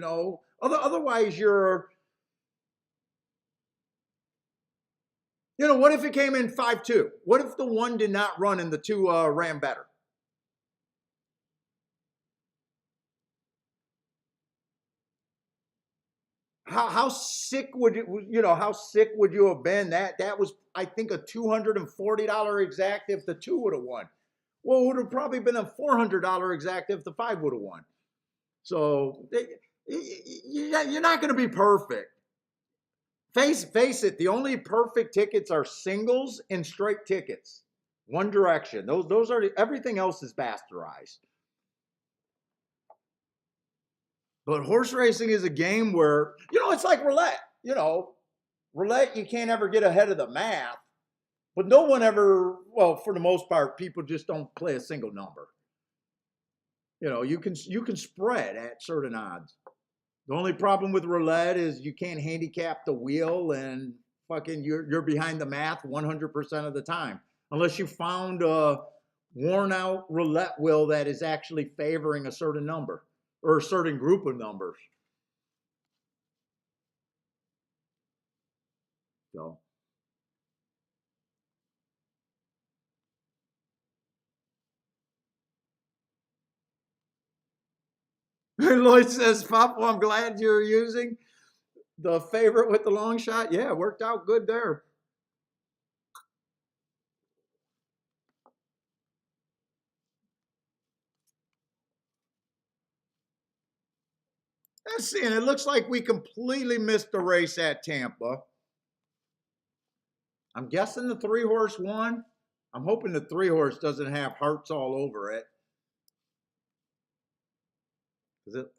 Otherwise you're what if it came in 5-2? What if the 1 did not run and the 2 ran better? How sick would how sick would you have been? That was, I think, a $240 exact if the 2 would have won. Well, it would have probably been a $400 exact if the 5 would have won. So you're not going to be perfect. Face it, the only perfect tickets are singles and straight tickets. One direction. Those are, everything else is bastardized. But horse racing is a game where, it's like roulette. Roulette, you can't ever get ahead of the math. But no one ever, well, for the most part, people just don't play a single number. You can spread at certain odds. The only problem with roulette is you can't handicap the wheel, and fucking you're behind the math 100% of the time. Unless you found a worn out roulette wheel that is actually favoring a certain number or a certain group of numbers. So. Lloyd says, Papa, I'm glad you're using the favorite with the long shot. Yeah, it worked out good there. Let's see, and it looks like we completely missed the race at Tampa. I'm guessing the 3-horse won. I'm hoping the 3-horse doesn't have hearts all over it.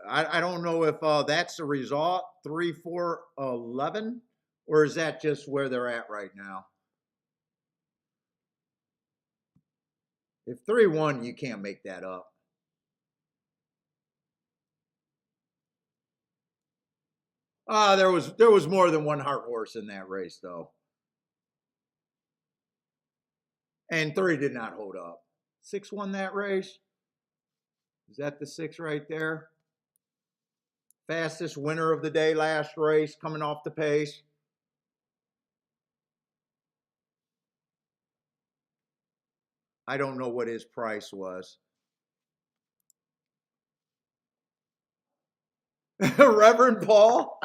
I don't know if that's the result, 3, 4, 11, or is that just where they're at right now? If 3 won, you can't make that up. There was more than one heart horse in that race, though. And 3 did not hold up. 6 won that race. Is that the 6 right there? Fastest winner of the day last race, coming off the pace. I don't know what his price was. Reverend Paul?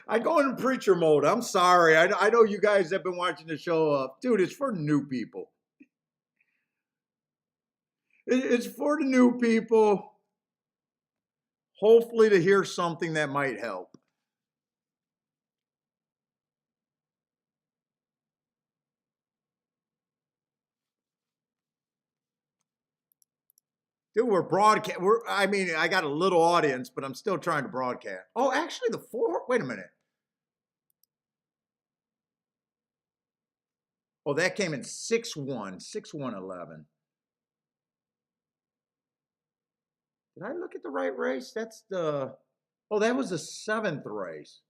I go in preacher mode. I'm sorry. I know you guys have been watching the show. Dude, it's for new people. It's for the new people. Hopefully to hear something that might help. Dude, we're broadcast. I got a little audience, but I'm still trying to broadcast. Oh, actually, the 4. Wait a minute. Oh, that came in 6-1, 6-1-11. Did I look at the right race? That's the. Oh, that was the 7th race.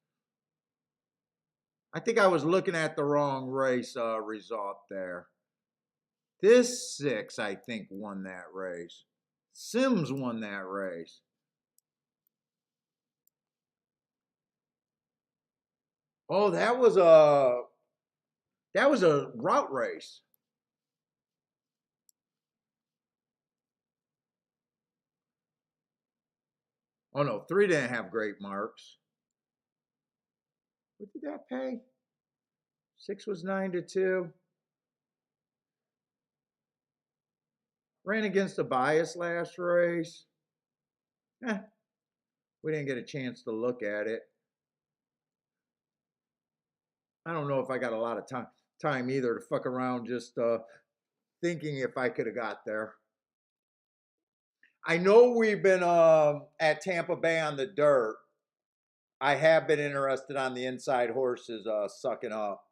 I think I was looking at the wrong race result there. This 6, I think, won that race. Sims won that race. Oh, that was a route race. Oh no, 3 didn't have great marks. What did that pay? 6 was 9-2. Ran against a bias last race. We didn't get a chance to look at it. I don't know if I got a lot of time either to fuck around just thinking if I could have got there. I know we've been at Tampa Bay on the dirt. I have been interested on the inside horses sucking up.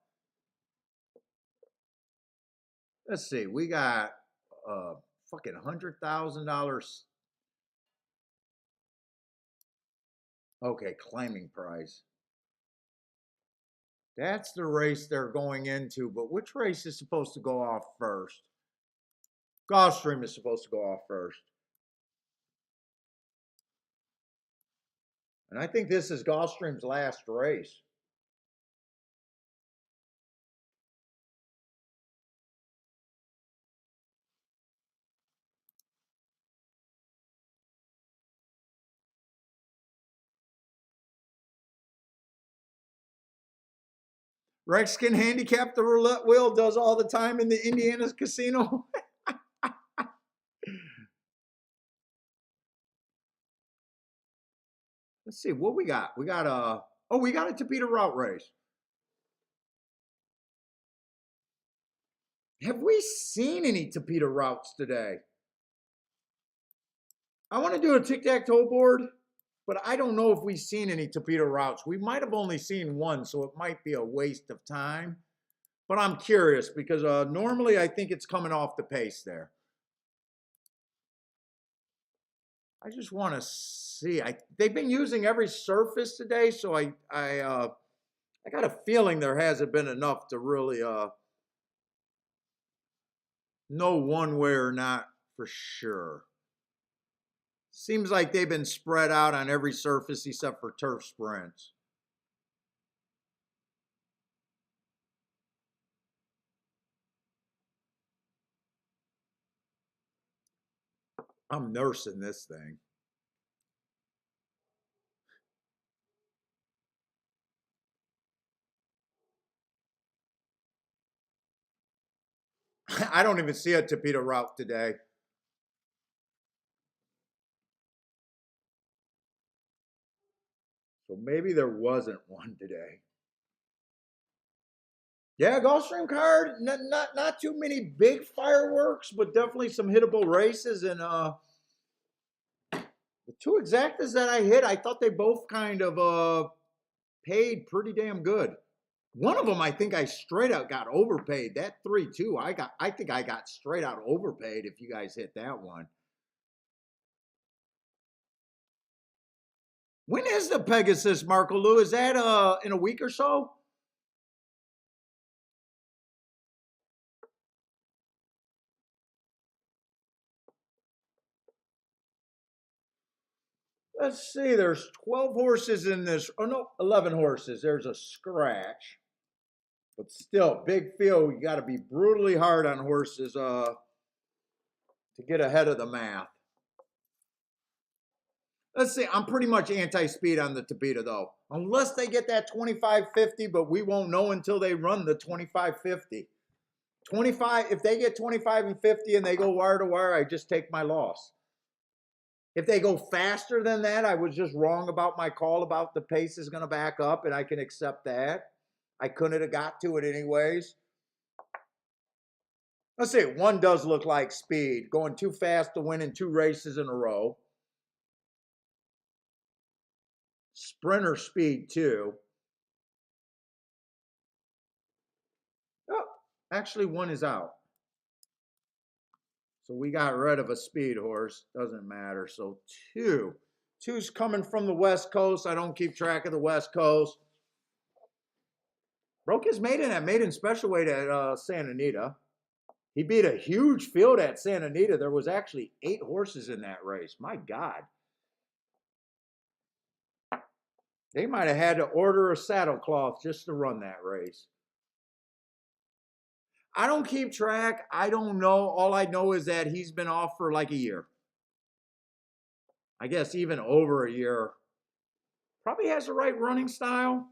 Let's see, we got fucking $100,000. Okay, claiming price. That's the race they're going into, but which race is supposed to go off first? Gulfstream is supposed to go off first. And I think this is Gulfstream's last race. Rex can handicap the roulette wheel, does all the time in the Indiana's casino. Let's see what we got. We got we got a Tapeta route race. Have we seen any Tapeta routes today? I want to do a tic-tac-toe board, but I don't know if we've seen any Tapeta routes. We might have only seen one, so it might be a waste of time. But I'm curious because normally I think it's coming off the pace there. I just want to see. They've been using every surface today, so I got a feeling there hasn't been enough to really know one way or not for sure. Seems like they've been spread out on every surface except for turf sprints. I'm nursing this thing. I don't even see a Tapeta route today. So maybe there wasn't one today. Yeah, Gulfstream card. Not too many big fireworks, but definitely some hittable races. And the 2 exactas that I hit, I thought they both kind of paid pretty damn good. One of them, I think I straight out got overpaid. That 3-2, I think I got straight out overpaid if you guys hit that one. When is the Pegasus, Marco Lou? Is that in a week or so? Let's see, there's 12 horses in this. Oh no, 11 horses. There's a scratch. But still, big field. You got to be brutally hard on horses to get ahead of the math. Let's see, I'm pretty much anti-speed on the Tapeta though. Unless they get that 25-50, but we won't know until they run the 25-50. 25, if they get 25 and 50 and they go wire to wire, I just take my loss. If they go faster than that, I was just wrong about my call about the pace is going to back up, and I can accept that. I couldn't have got to it anyways. Let's see, one does look like speed, going too fast to win in 2 races in a row. Sprinter speed too. Oh, actually one is out. So we got rid of a speed horse. Doesn't matter. So 2. Two's coming from the West Coast. I don't keep track of the West Coast. Broke his maiden at maiden special weight at Santa Anita. He beat a huge field at Santa Anita. There was actually 8 horses in that race. My God. They might have had to order a saddlecloth just to run that race. I don't keep track. I don't know. All I know is that he's been off for like a year. I guess even over a year. Probably has the right running style.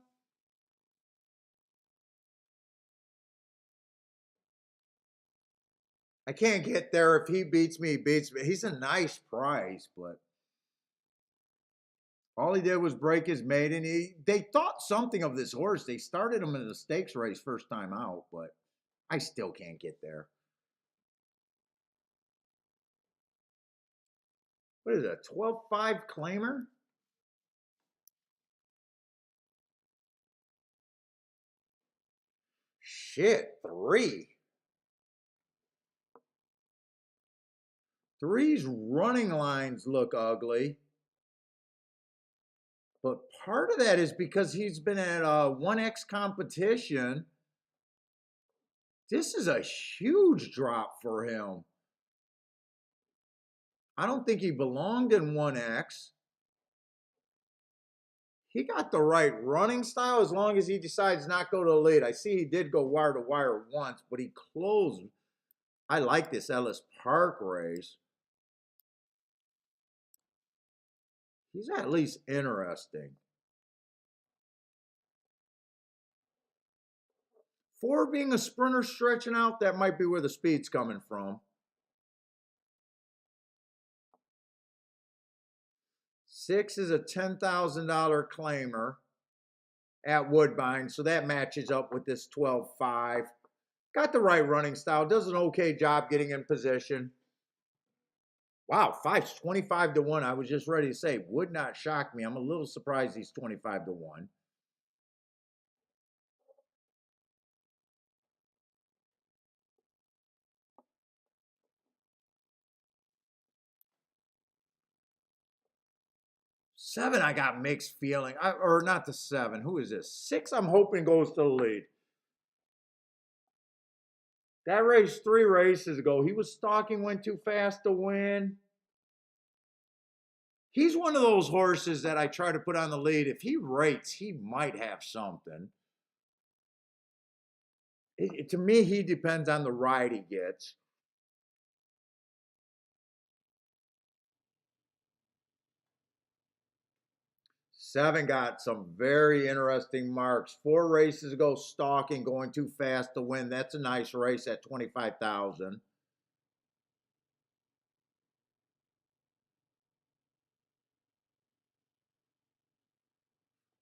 I can't get there. If he beats me, he beats me. He's a nice price, but all he did was break his maiden. They thought something of this horse. They started him in the stakes race first time out, but I still can't get there. What is it, a 12-5 claimer? Shit, 3. 3's running lines look ugly. But part of that is because he's been at a 1X competition. This is a huge drop for him. I don't think he belonged in 1X. He got the right running style as long as he decides not go to the lead. I see he did go wire to wire once, but he closed. I like this Ellis Park race. He's at least interesting. 4 being a sprinter stretching out, that might be where the speed's coming from. 6 is a $10,000 claimer at Woodbine, so that matches up with this 12-5. Got the right running style, does an okay job getting in position. Wow, 5's 25 to 1. I was just ready to say, would not shock me. I'm a little surprised he's 25 to 1. Seven, I got mixed feeling. Or not the 7. Who is this? 6, I'm hoping goes to the lead. That race 3 races ago, he was stalking, went too fast to win. He's one of those horses that I try to put on the lead. If he rates, he might have something. To me, he depends on the ride he gets. Seven got some very interesting marks. 4 races ago, stalking, going too fast to win. That's a nice race at 25,000.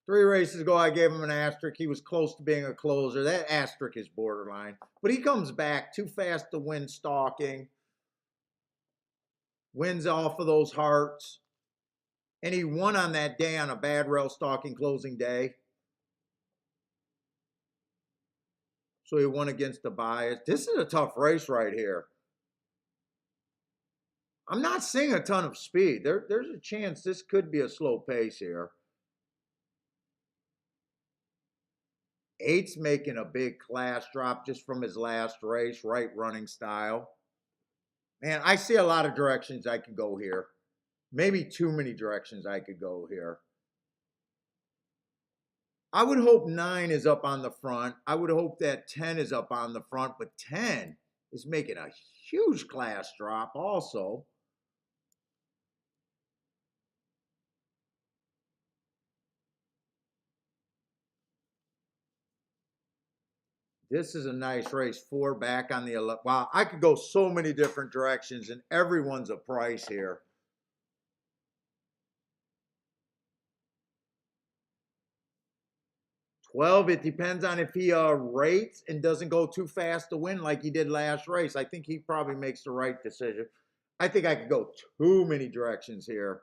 Three races ago, I gave him an asterisk. He was close to being a closer. That asterisk is borderline. But he comes back too fast to win stalking. Wins off of those hearts. And he won on that day on a bad rail stalking closing day. So he won against the bias. This is a tough race right here. I'm not seeing a ton of speed. There's a chance this could be a slow pace here. 8's making a big class drop just from his last race, right running style. Man, I see a lot of directions I could go here. Maybe too many directions I could go here. I would hope 9 is up on the front. I would hope that 10 is up on the front, but 10 is making a huge class drop also. This is a nice race. 4 back on the 11. Wow, I could go so many different directions, and everyone's a price here. 12, it depends on if he rates and doesn't go too fast to win like he did last race. I think he probably makes the right decision. I think I could go too many directions here.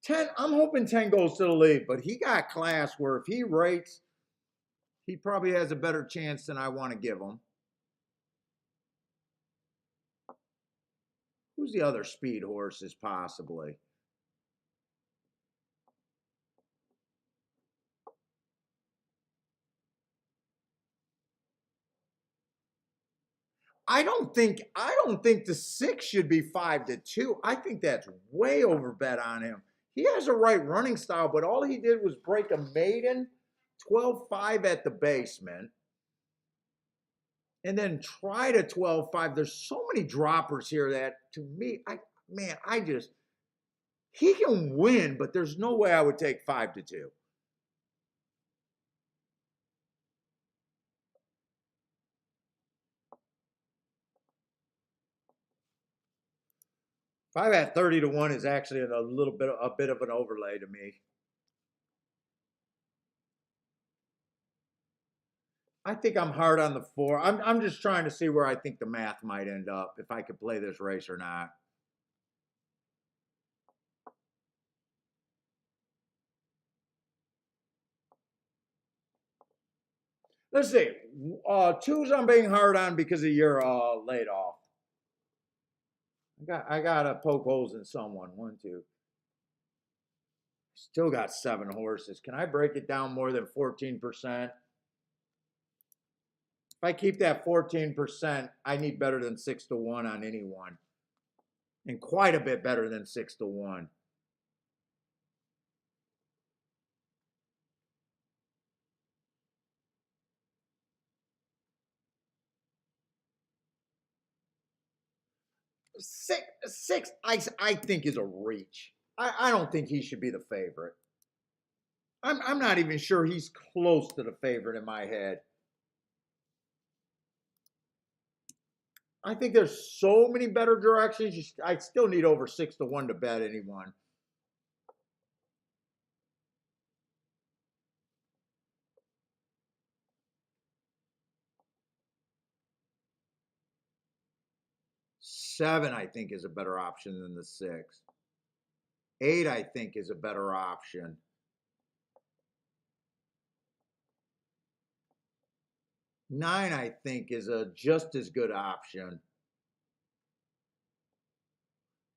10, I'm hoping 10 goes to the lead, but he got class where if he rates, he probably has a better chance than I want to give him. Who's the other speed horses possibly? I don't think the 6 should be 5-2. I think that's way over bet on him. He has a right running style, but all he did was break a maiden 12-5 at the basement. And then try to 12-5. There's so many droppers here that to me, he can win, but there's no way I would take 5-2. 5 at 30-1 is actually a bit of an overlay to me. I think I'm hard on the 4. I'm just trying to see where I think the math might end up, if I could play this race or not. Let's see. 2s I'm being hard on because of your laid off. I gotta poke holes in someone. 1, 2. Still got 7 horses. Can I break it down more than 14%? If I keep that 14%, I need better than 6-1 on anyone. And quite a bit better than 6-1. Six, I think is a reach. I don't think he should be the favorite. I'm not even sure he's close to the favorite in my head. I think there's so many better directions. I still need over 6-1 to bet anyone. Seven, I think, is a better option than the 6. 8, I think, is a better option. 9, I think, is a just as good option.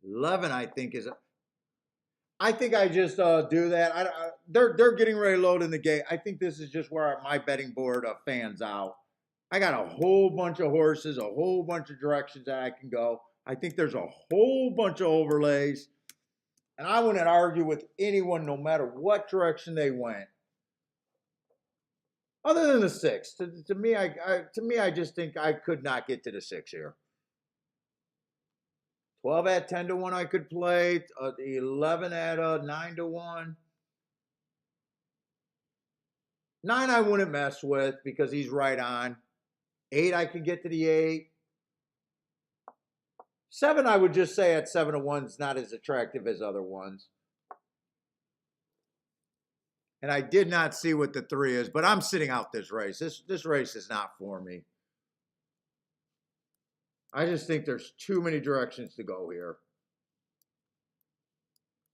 11, I think, is a. I think I just do that. They're getting ready to load in the gate. I think this is just where my betting board fans out. I got a whole bunch of horses, a whole bunch of directions that I can go. I think there's a whole bunch of overlays. And I wouldn't argue with anyone no matter what direction they went. Other than the 6. To me, I just think I could not get to the 6 here. 12 at 10-1 I could play. 11 at 9-1. 9 I wouldn't mess with because he's right on. 8 I could get to the 8. 7 I would just say at 7-1 is not as attractive as other ones. And I did not see what the 3 is, but I'm sitting out this race. This race is not for me. I just think there's too many directions to go here.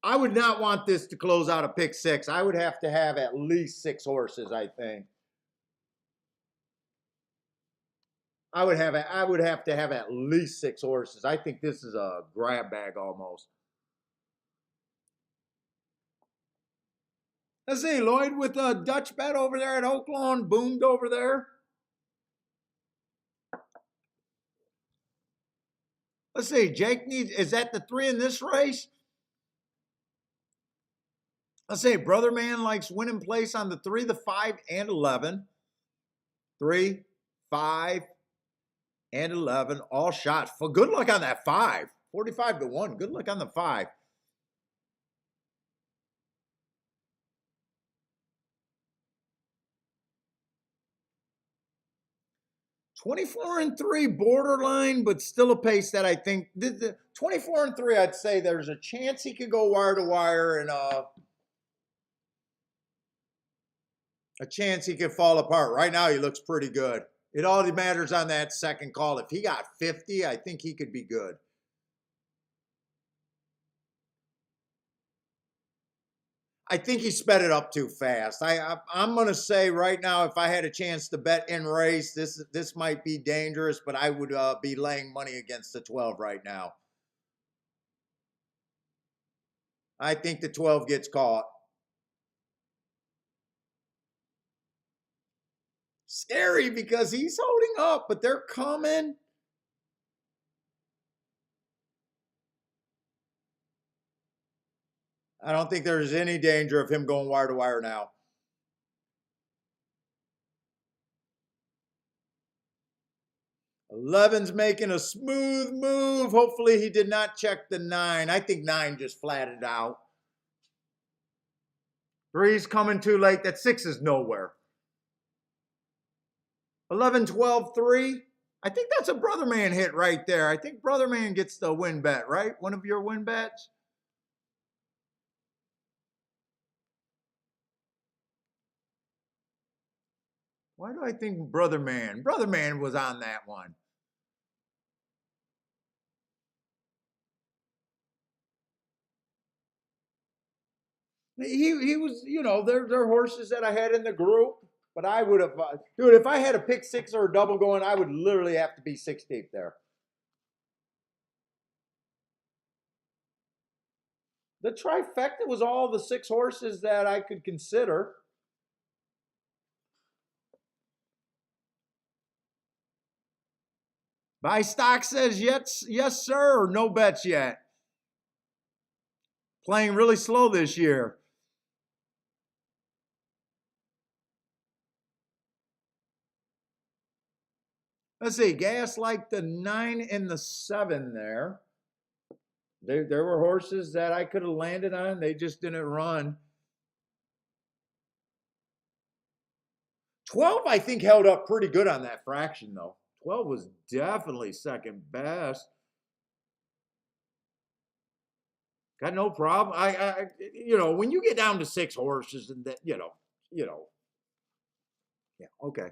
I would not want this to close out a pick 6. I would have to have at least 6 horses, I think. I would have to have at least 6 horses. I think this is a grab bag almost. Let's see, Lloyd with a Dutch bet over there at Oaklawn, boomed over there. Let's see, Jake needs, is that the 3 in this race? Let's say Brother Man likes winning place on the 3, the 5, and 11. 3, 5, and 11, all shots. For good luck on that 5. 45-1. Good luck on the 5. 24-3, borderline, but still a pace that I think 24-3. I'd say there's a chance he could go wire to wire, and a chance he could fall apart. Right now, he looks pretty good. It all matters on that second call. If he got 50, I think he could be good. I think he sped it up too fast. I'm going to say right now, if I had a chance to bet in race, this might be dangerous, but I would be laying money against the 12 right now. I think the 12 gets caught. Scary because he's holding up, but they're coming. I don't think there's any danger of him going wire to wire now. 11's making a smooth move. Hopefully he did not check the 9. I think 9 just flatted out. 3's coming too late. That 6 is nowhere. 11, 12, 3. I think that's a Brother Man hit right there. I think Brother Man gets the win bet, right? One of your win bets. Why do I think Brother Man? Brother Man was on that one. He was, you know, they're horses that I had in the group, but I would have, dude, if I had a pick 6 or a double going, I would literally have to be 6 deep there. The trifecta was all the 6 horses that I could consider. Buy stock says yes, sir, or no bets yet. Playing really slow this year. Let's see, Gas like the 9 and the 7 there. There were horses that I could have landed on. They just didn't run. 12, I think, held up pretty good on that fraction, though. 12 was definitely second best. Got no problem. You know, when you get down to 6 horses and that, you know. Yeah, okay.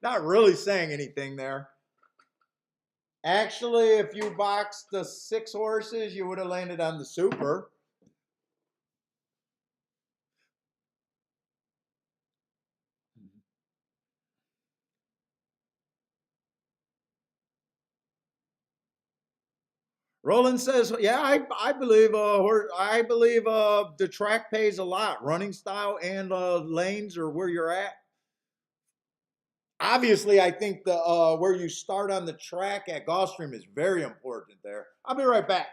Not really saying anything there. Actually, if you boxed the 6 horses, you would have landed on the super. Roland says, "Yeah, I believe the track pays a lot. Running style and lanes are where you're at. Obviously, I think the where you start on the track at Gulfstream is very important there. I'll be right back."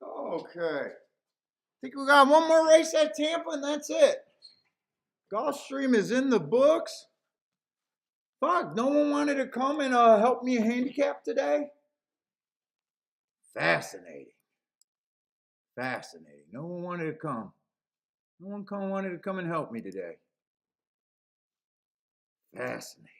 Okay. Think we got one more race at Tampa and that's it. Gulfstream is in the books. Fuck, no one wanted to come and help me handicap today? Fascinating. Fascinating. No one wanted to come. No one wanted to come and help me today. Fascinating.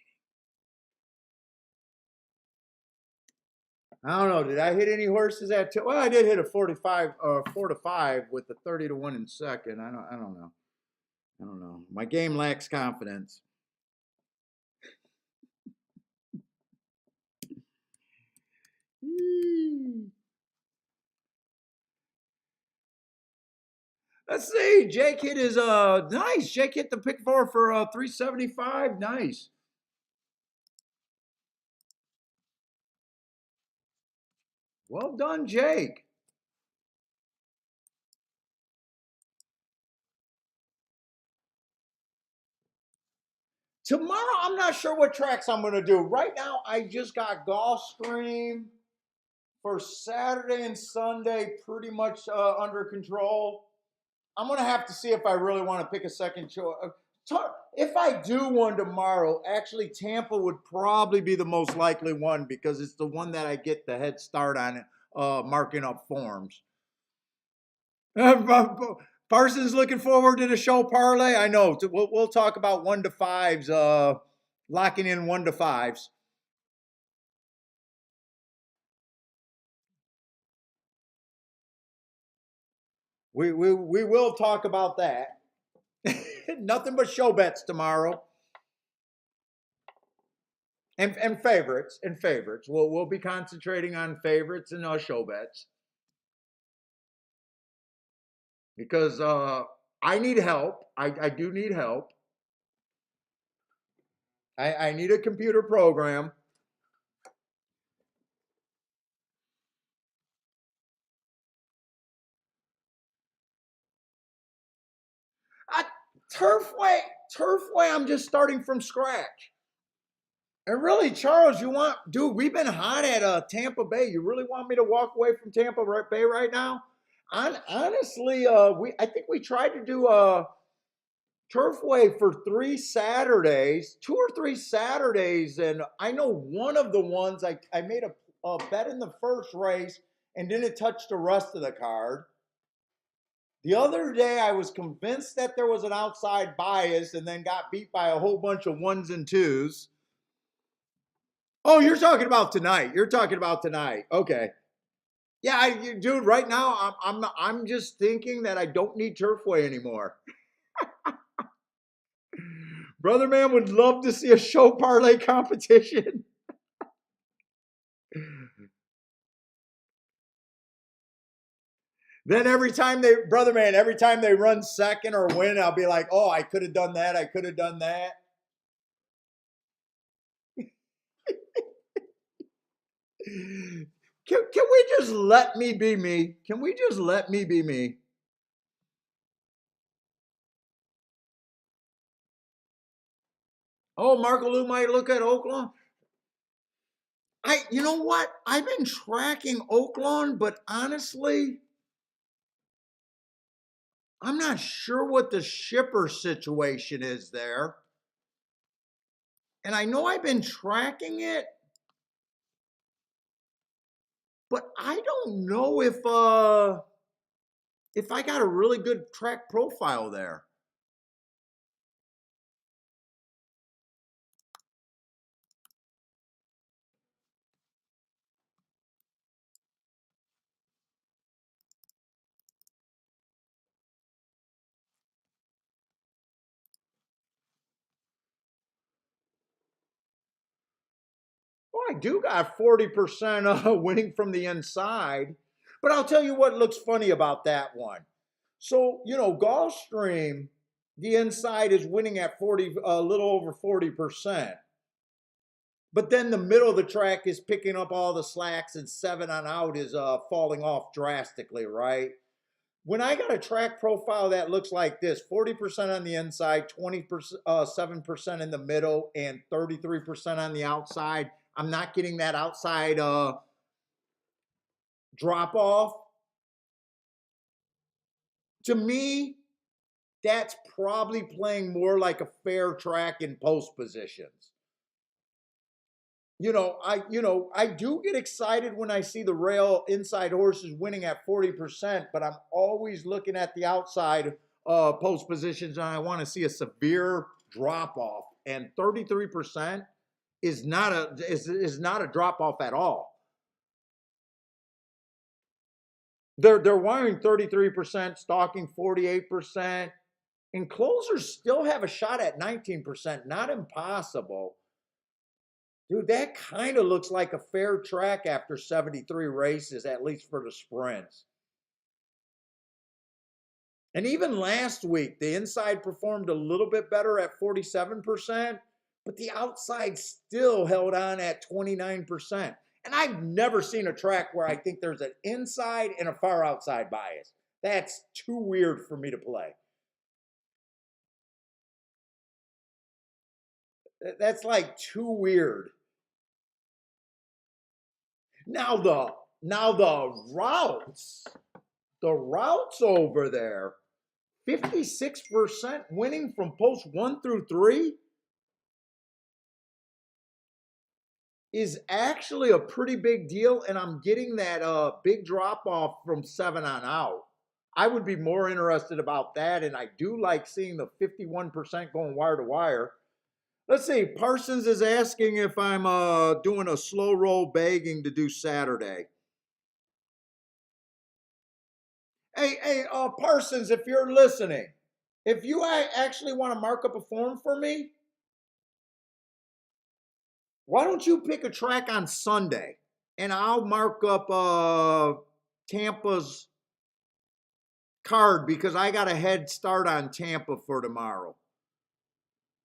I don't know. Did I hit any horses at? Well, I did hit a 45, 4-5 with the 30-1 in second. I don't know. I don't know. My game lacks confidence. Let's see. Jake hit his nice. Jake hit the pick 4 for 375. Nice. Well done, Jake. Tomorrow, I'm not sure what tracks I'm going to do. Right now, I just got Gulfstream for Saturday and Sunday pretty much under control. I'm going to have to see if I really want to pick a second choice. If I do one tomorrow, actually, Tampa would probably be the most likely one because it's the one that I get the head start on marking up forms. Parsons looking forward to the show parlay. I know. We'll talk about 1 to 5s, locking in 1 to 5s. We will talk about that. Nothing but show bets tomorrow. And favorites. We'll be concentrating on favorites and show bets. Because I need help. I do need help. I need a computer program. Turfway, I'm just starting from scratch. And really, Charles, dude, we've been hot at Tampa Bay. You really want me to walk away from Tampa Bay right now? Honestly, I think we tried to do Turfway for 3 Saturdays, 2 or 3 Saturdays, and I know one of the ones I made a bet in the first race and didn't touch the rest of the card. The other day, I was convinced that there was an outside bias and then got beat by a whole bunch of 1s and 2s. Oh, you're talking about tonight. Okay. Yeah, dude. Right now, I'm just thinking that I don't need Turfway anymore. Brother man would love to see a show parlay competition. Then every time they run second or win, I'll be like, oh, I could have done that. Can we just let me be me? Oh, Marco Lou might look at Oakland. You know what? I've been tracking Oakland, but honestly, I'm not sure what the shipper situation is there. And I know I've been tracking it, but I don't know if I got a really good track profile there. Well, I do got 40% winning from the inside. But I'll tell you what looks funny about that one. So, Gulfstream, the inside is winning at 40, a little over 40%. But then the middle of the track is picking up all the slacks, and 7 on out is falling off drastically, right? When I got a track profile that looks like this, 40% on the inside, 7% in the middle, and 33% on the outside, I'm not getting that outside drop off. To me, that's probably playing more like a fair track in post positions. I do get excited when I see the rail inside horses winning at 40%, but I'm always looking at the outside post positions, and I want to see a severe drop off. And 33% is not a drop off at all. They're wiring 33%, stalking 48%, and closers still have a shot at 19%. Not impossible. Dude, that kind of looks like a fair track after 73 races, at least for the sprints. And even last week, the inside performed a little bit better at 47%, but the outside still held on at 29%. And I've never seen a track where I think there's an inside and a far outside bias. That's too weird for me to play. That's like too weird. Now the routes over there, 56% winning from post 1 through 3 is actually a pretty big deal, and I'm getting that big drop off from 7 on out. I would be more interested about that, and I do like seeing the 51% going wire to wire. Let's see. Parsons is asking if I'm doing a slow roll bagging to do Saturday. Hey, Parsons, if you're listening, if you actually want to mark up a form for me, why don't you pick a track on Sunday, and I'll mark up Tampa's card because I got a head start on Tampa for tomorrow.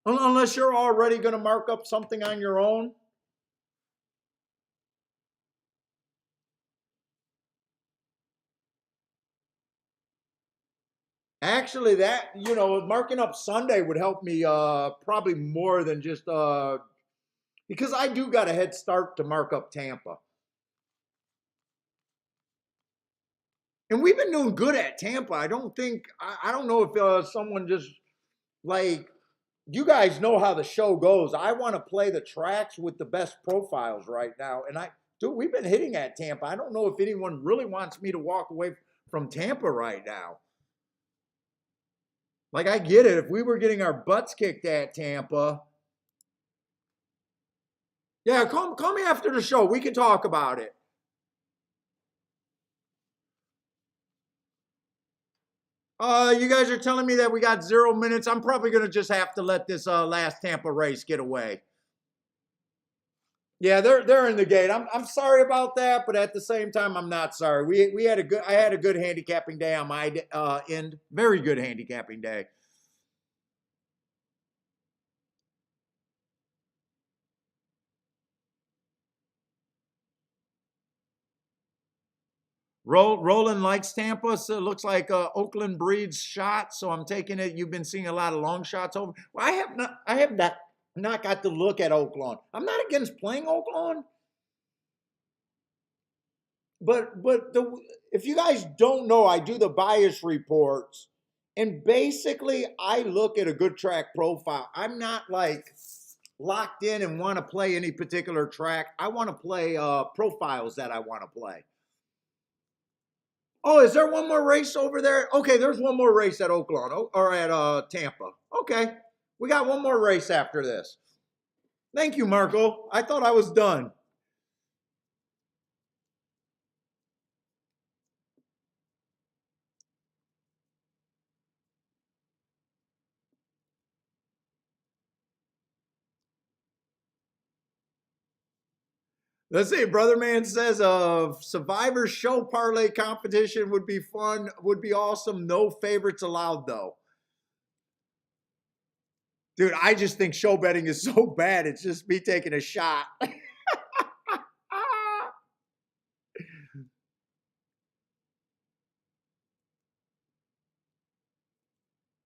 Unless you're already going to mark up something on your own. Actually, that, marking up Sunday would help me probably more than just because I do got a head start to mark up Tampa. And we've been doing good at Tampa. I don't know if someone just like, you guys know how the show goes. I want to play the tracks with the best profiles right now. And we've been hitting at Tampa. I don't know if anyone really wants me to walk away from Tampa right now. Like, I get it. If we were getting our butts kicked at Tampa. Yeah, call me after the show. We can talk about it. You guys are telling me that we got 0 minutes. I'm probably going to just have to let this last Tampa race get away. Yeah, they're in the gate. I'm sorry about that, but at the same time, I'm not sorry. I had a good handicapping day on my end. Very good handicapping day. Roland likes Tampa, so it looks like Oakland breeds shots. So I'm taking it. You've been seeing a lot of long shots over. Well, I have not got to look at Oakland. I'm not against playing Oakland, but if you guys don't know, I do the bias reports, and basically I look at a good track profile. I'm not like locked in and want to play any particular track. I want to play profiles that I want to play. Oh, is there one more race over there? Okay, there's one more race at Oakland or at Tampa. Okay, we got one more race after this. Thank you, Marco. I thought I was done. Let's see. Brother Man says a Survivor show parlay competition would be fun, would be awesome. No favorites allowed, though. Dude, I just think show betting is so bad. It's just me taking a shot.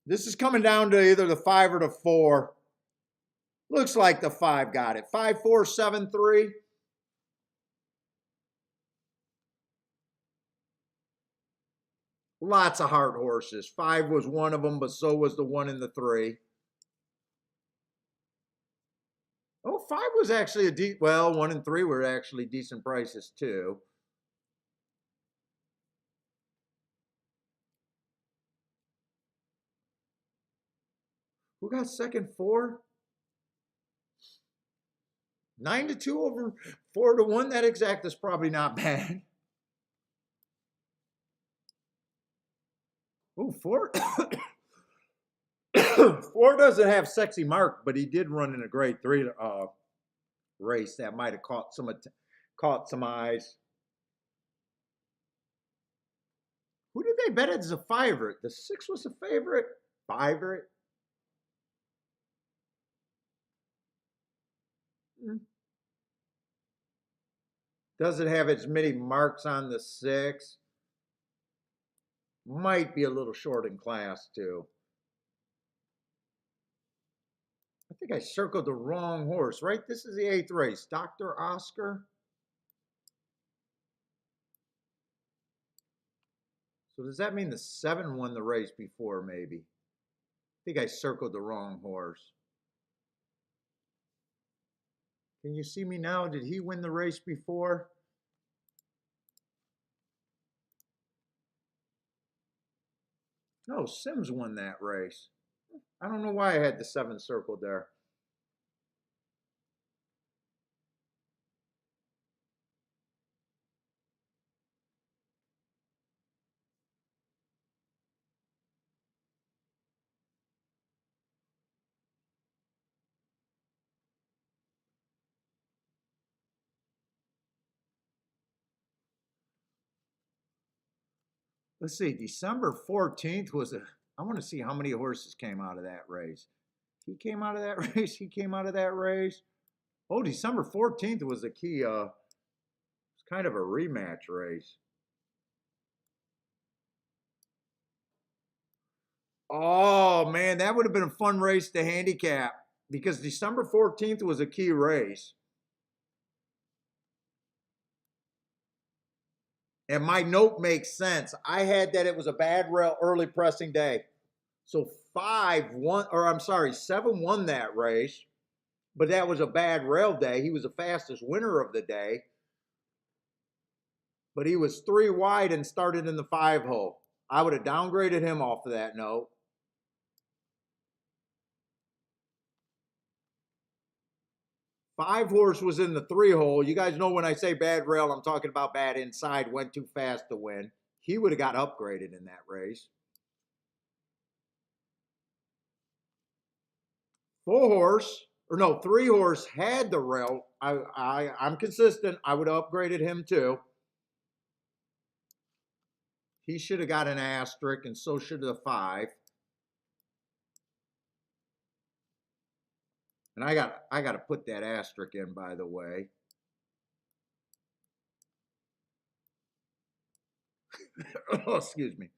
This is coming down to either the 5 or the 4. Looks like the 5 got it. 5, 4, 7, 3. Lots of hard horses. 5 was one of them, but so was the 1 and the 3. Oh, 5 was actually well, 1 and 3 were actually decent prices too. Who got second? 4? 9-2 over 4-1. That exact is probably not bad. Oh, 4. 4 doesn't have sexy mark, but he did run in a grade 3 race that might have caught some eyes. Who did they bet as a favorite? The 6 was a favorite. Favorite. Doesn't have as many marks on the 6. Might be a little short in class too. I think I circled the wrong horse, right? This is the 8th race. Dr. Oscar. So does that mean the 7 won the race before, maybe? I think I circled the wrong horse. Can you see me now? Did he win the race before? No, Sims won that race. I don't know why I had the 7 circled there. Let's see, December 14th was I want to see how many horses came out of that race. He came out of that race. He came out of that race. Oh, December 14th was a key, it's kind of a rematch race. Oh, man, that would have been a fun race to handicap because December 14th was a key race. And my note makes sense. I had that it was a bad early pressing day. So 7 won that race, but that was a bad rail day. He was the fastest winner of the day, but he was 3 wide and started in the 5 hole. I would have downgraded him off of that note. 5 horse was in the 3 hole. You guys know when I say bad rail, I'm talking about bad inside, went too fast to win. He would have got upgraded in that race. 3 horse had the rail. I'm consistent. I would have upgraded him too. He should have got an asterisk, and so should the 5. And I got to put that asterisk in, by the way. Oh, excuse me.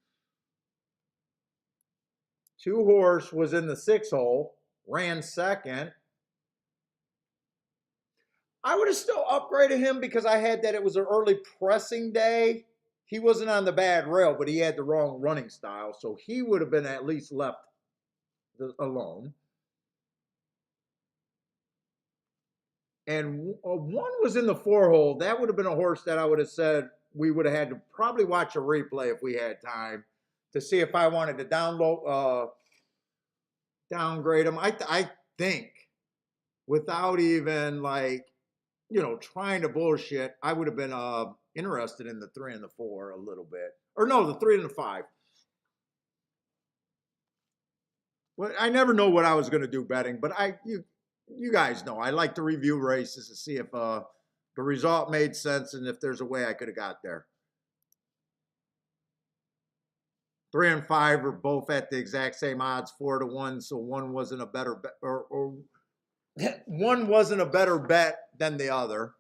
2 horse was in the 6 hole, ran second. I would have still upgraded him because I had that it was an early pressing day. He wasn't on the bad rail, but he had the wrong running style, so he would have been at least left alone. And 1 was in the 4 hole. That would have been a horse that I would have said we would have had to probably watch a replay if we had time to see if I wanted to downgrade him. I think without even trying to bullshit, I would have been interested in the 3 and the 4 a little bit. Or no, the 3 and the 5. Well, I never know what I was going to do betting, but you guys know I like to review races to see if the result made sense and if there's a way I could have got there. 3 and 5 are both at the exact same odds, 4-1. So one wasn't a better bet, or one wasn't a better bet than the other.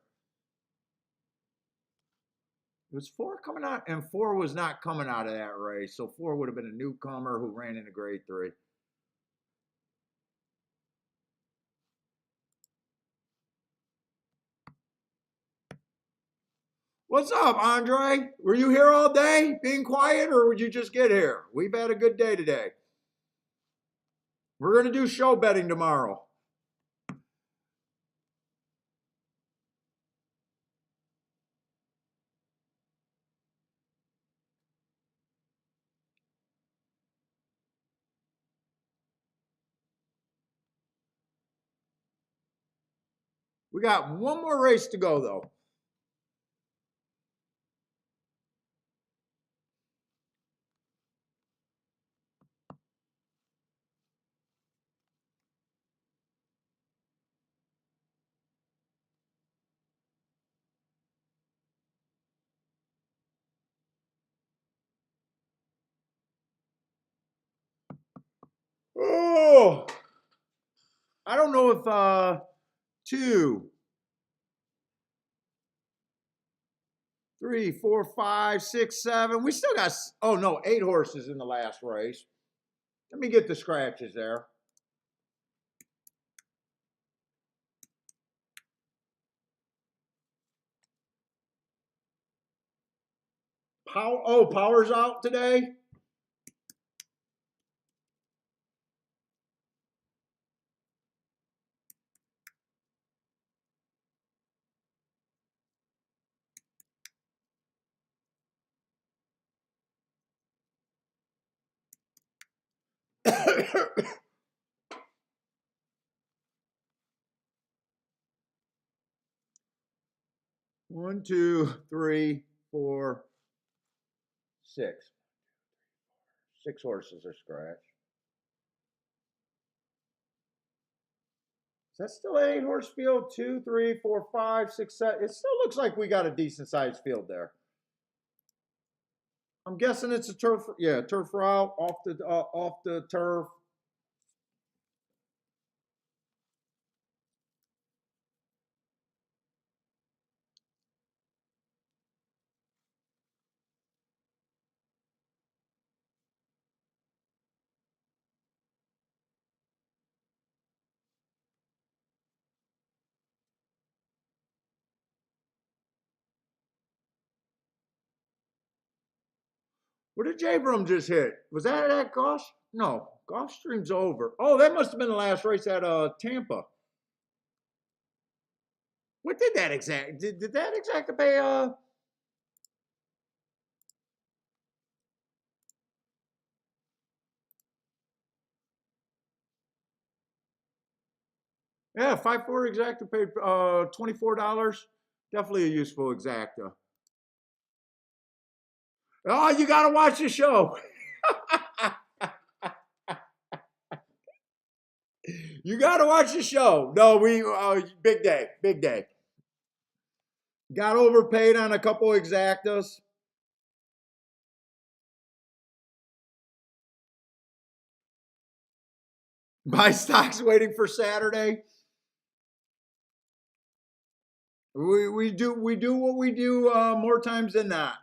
It was 4 coming out, and 4 was not coming out of that race. So 4 would have been a newcomer who ran in a grade 3. What's up, Andre? Were you here all day being quiet, or would you just get here? We've had a good day today. We're going to do show betting tomorrow. We got one more race to go, though. Oh, I don't know if 2, 3, 4, 5, 6, 7. We still got 8 horses in the last race. Let me get the scratches there. Power's out today. One, two, three, four, six. Six horses are scratched. Is that still an 8-horse field? Two, three, four, five, six, seven. It still looks like we got a decent sized field there. I'm guessing it's a turf. Yeah, turf route off the turf. What did J Brum just hit? Was that at Gosh? No, Gulfstream's over. Oh, that must have been the last race at Tampa. What did that exact? Did that exact pay? Yeah, 5-4 exacta paid $24. Definitely a useful exacta. Oh, you got to watch the show. You got to watch the show. No, big day, big day. Got overpaid on a couple exactas. Buy stocks waiting for Saturday. We do what we do more times than not.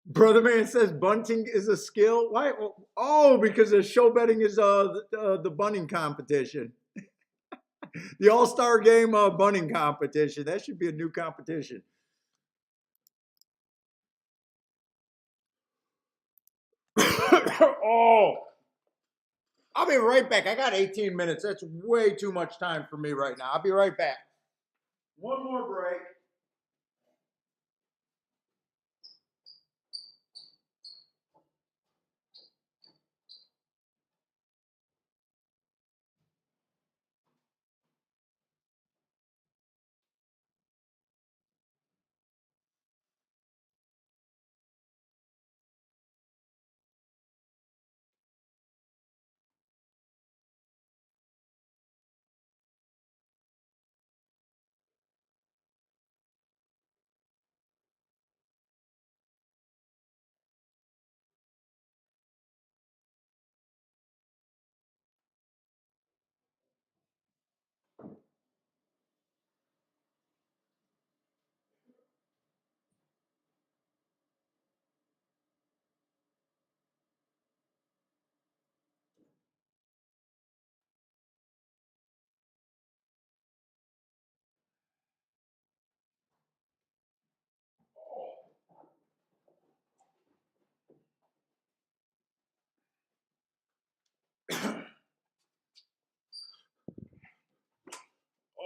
Brother man says bunting is a skill. Why? Oh, because the show betting is the bunting competition, the All Star Game bunting competition. That should be a new competition. Oh, I'll be right back. I got 18 minutes. That's way too much time for me right now. I'll be right back. One more break.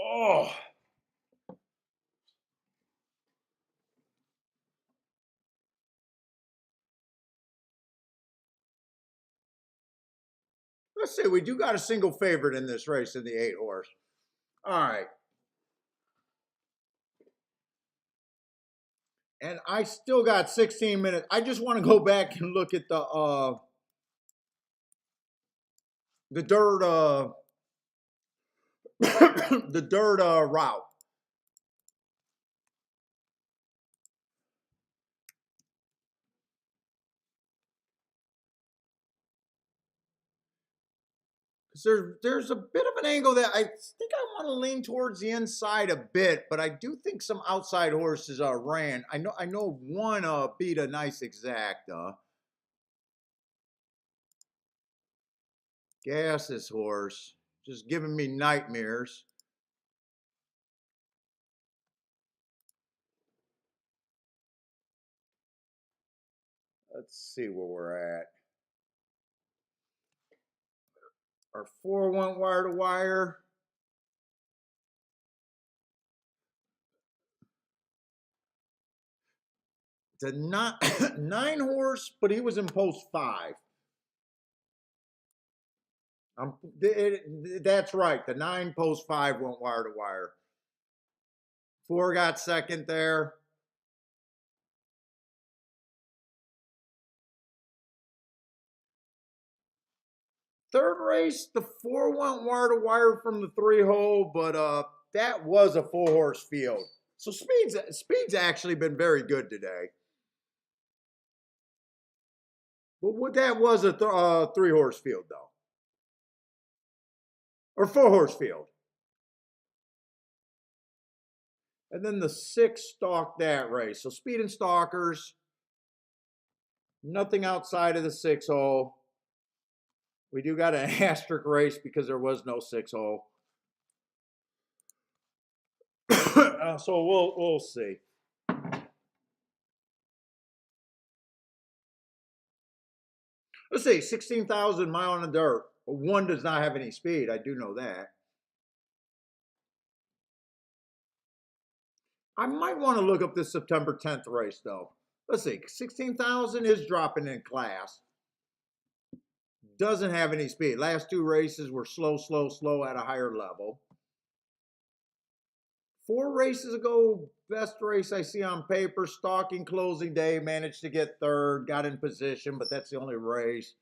Oh, let's see. We do got a single favorite in this race in the 8-horse. All right. And I still got 16 minutes. I just want to go back and look at the dirt the dirt route. there's a bit of an angle that I think I want to lean towards the inside a bit, but I do think some outside horses ran. I know one beat a nice exact. Gas's horse just giving me nightmares. Let's see where we're at. Our 4 went wire to wire. The nine horse, but he was in post 5. That's right. The 9 post 5 went wire to wire. 4 got second there. Third race, the 4 went wire to wire from the 3 hole, but that was a 4 horse field. So speed's actually been very good today. But that was a 3 horse field though, or 4 horse field. And then the 6 stalked that race. So speed and stalkers, nothing outside of the 6 hole. We do got an asterisk race because there was no 6 hole. So we'll see. Let's see, 16,000 mile on the dirt. 1 does not have any speed. I do know that. I might want to look up this September 10th race though. Let's see, 16,000 is dropping in class. Doesn't have any speed. Last 2 races were slow at a higher level. 4 races ago, best race I see on paper, stalking closing day, managed to get 3rd, got in position, but that's the only race.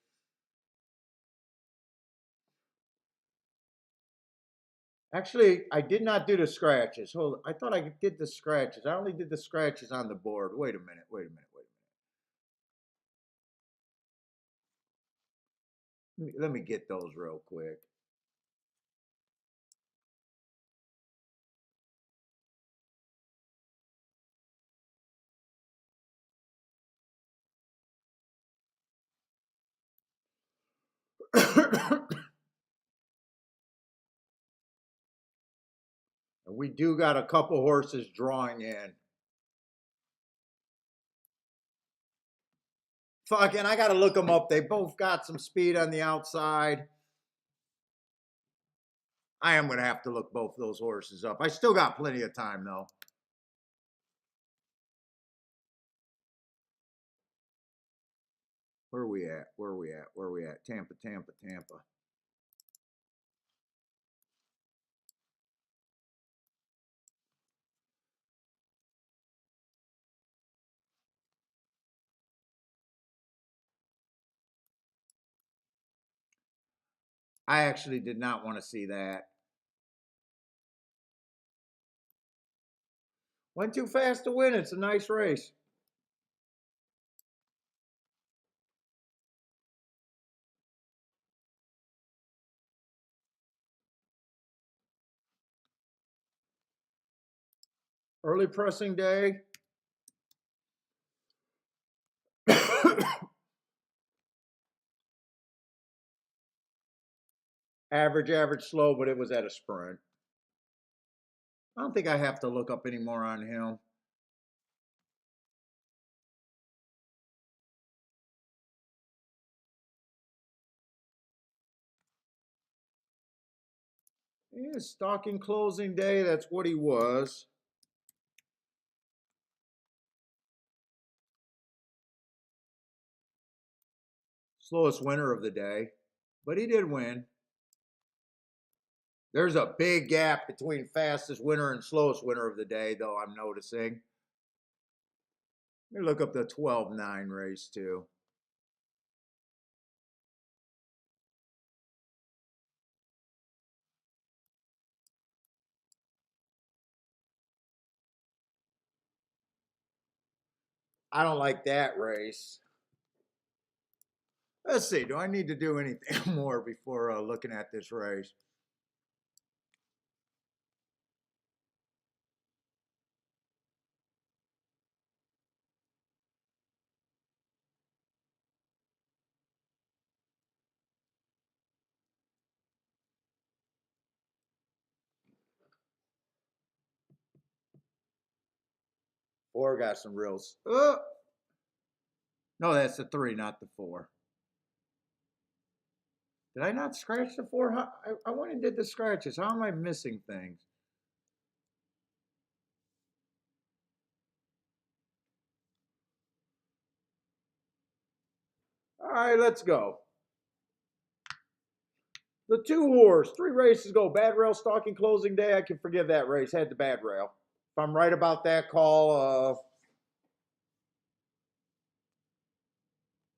Actually, I did not do the scratches. Hold on. I thought I did the scratches. I only did the scratches on the board. Wait a minute. Let me get those real quick. We do got a couple horses drawing in. Fucking, I got to look them up. They both got some speed on the outside. I am going to have to look both those horses up. I still got plenty of time, though. Where are we at? Tampa. I actually did not want to see that. Went too fast to win. It's a nice race. Early pressing day. average, slow, but it was at a sprint. I don't think I have to look up any more on him. Yeah, stalking closing day, that's what he was. Slowest winner of the day, but he did win. There's a big gap between fastest winner and slowest winner of the day, though, I'm noticing. Let me look up the 12-9 race, too. I don't like that race. Let's see. Do I need to do anything more before looking at this race? Four got some reals. No, that's the three, not the four. Did I not scratch the four? I went and did the scratches. How am I missing things? All right, let's go. The two horse, 3 races go. Bad rail stalking closing day. I can forgive that race. Had the bad rail. If I'm right about that call,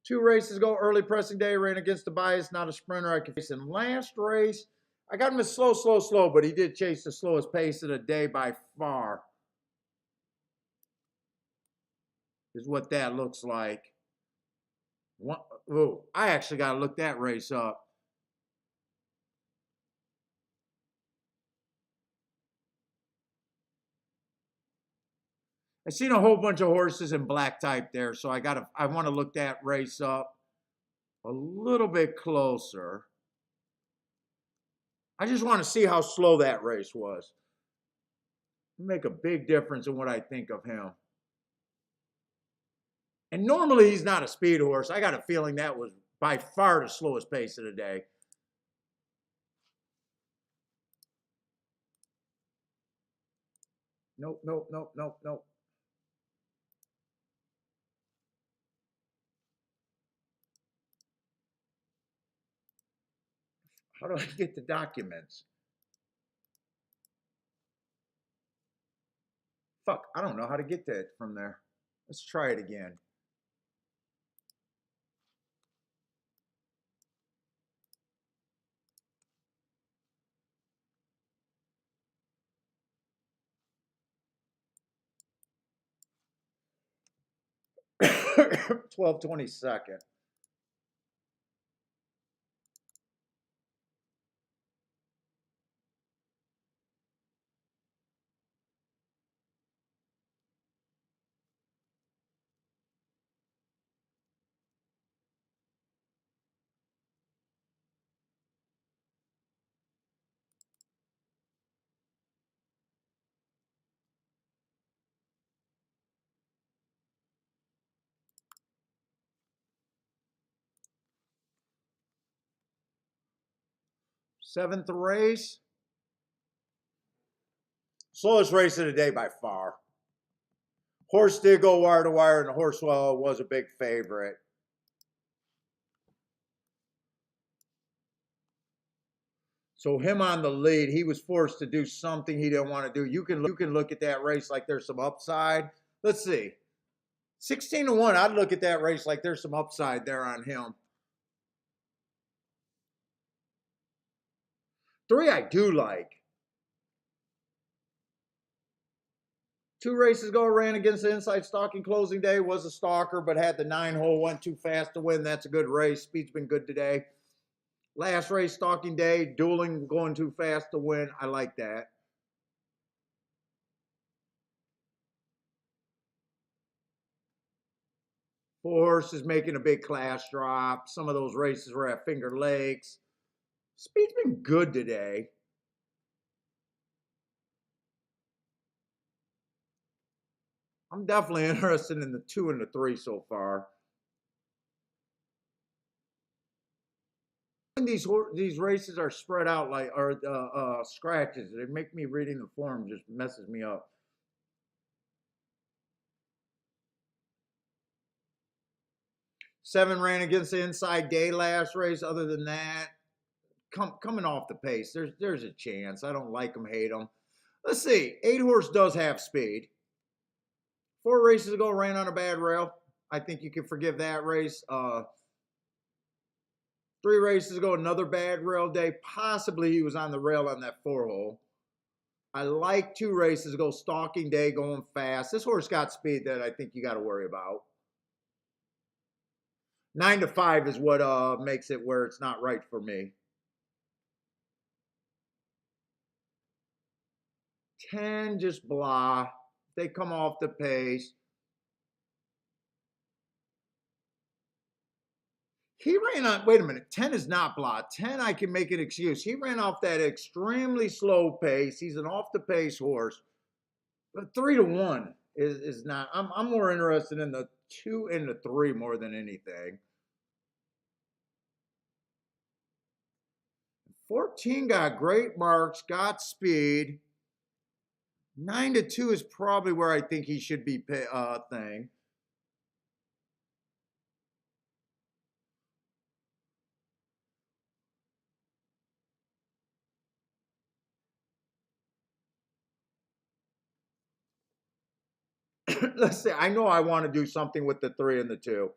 2 races go. Early pressing day. Ran against the bias. Not a sprinter. I can face in last race. I got him as slow, but he did chase the slowest pace of the day by far. Is what that looks like. Oh, I actually got to look that race up. I seen a whole bunch of horses in black type there, so I want to look that race up a little bit closer. I just want to see how slow that race was. Make a big difference in what I think of him. And normally he's not a speed horse. I got a feeling that was by far the slowest pace of the day. Nope. How do I get the documents? Fuck, I don't know how to get that from there. Let's try it again. $12.22. Seventh race. Slowest race of the day by far. Horse did go wire to wire, and the horse was a big favorite. So him on the lead, he was forced to do something he didn't want to do. You can look at that race like there's some upside. Let's see. 16-1, I'd look at that race like there's some upside there on him. 3 I do like. 2 races ago, ran against the inside stalking closing day. Was a stalker, but had the 9-hole, went too fast to win. That's a good race. Speed's been good today. Last race, stalking day, dueling, going too fast to win. I like that. Four horses making a big class drop. Some of those races were at Finger Lakes. Speed's been good today. I'm definitely interested in the 2 and the 3 so far. These races are spread out like scratches. They make me reading the form just messes me up. Seven ran against the inside day last race. Other than that, coming off the pace, there's a chance. I don't like them, hate them. Let's see. 8 horse does have speed. 4 races ago, ran on a bad rail. I think you can forgive that race. 3 races ago, another bad rail day. Possibly he was on the rail on that 4-hole. I like 2 races ago, stalking day, going fast. This horse got speed that I think you got to worry about. 9 to 5 is what makes it where it's not right for me. 10, just blah. They come off the pace. He ran on, wait a minute, 10 is not blah. 10, I can make an excuse. He ran off that extremely slow pace. He's an off the pace horse. But 3 to 1 is not. I'm more interested in the 2 and the 3 more than anything. 14 got great marks, got speed. 9 to 2 is probably where I think he should be thing. Let's say I know I want to do something with the 3 and the 2.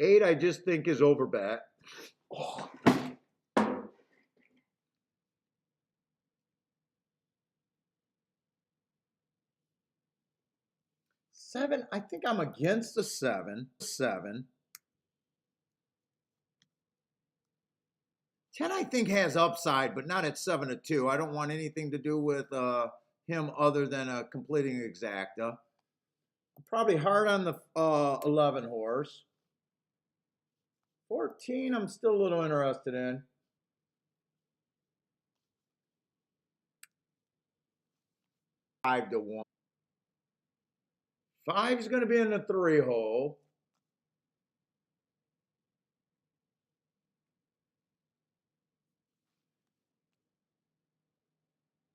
Eight, I just think is overbet. Oh. 7, I think I'm against the 7. 7. 10, I think has upside, but not at 7 to 2. I don't want anything to do with him other than completing exacta. I'm probably hard on the 11 horse. 14, I'm still a little interested in. 5 to 1. 5 is going to be in the 3 hole.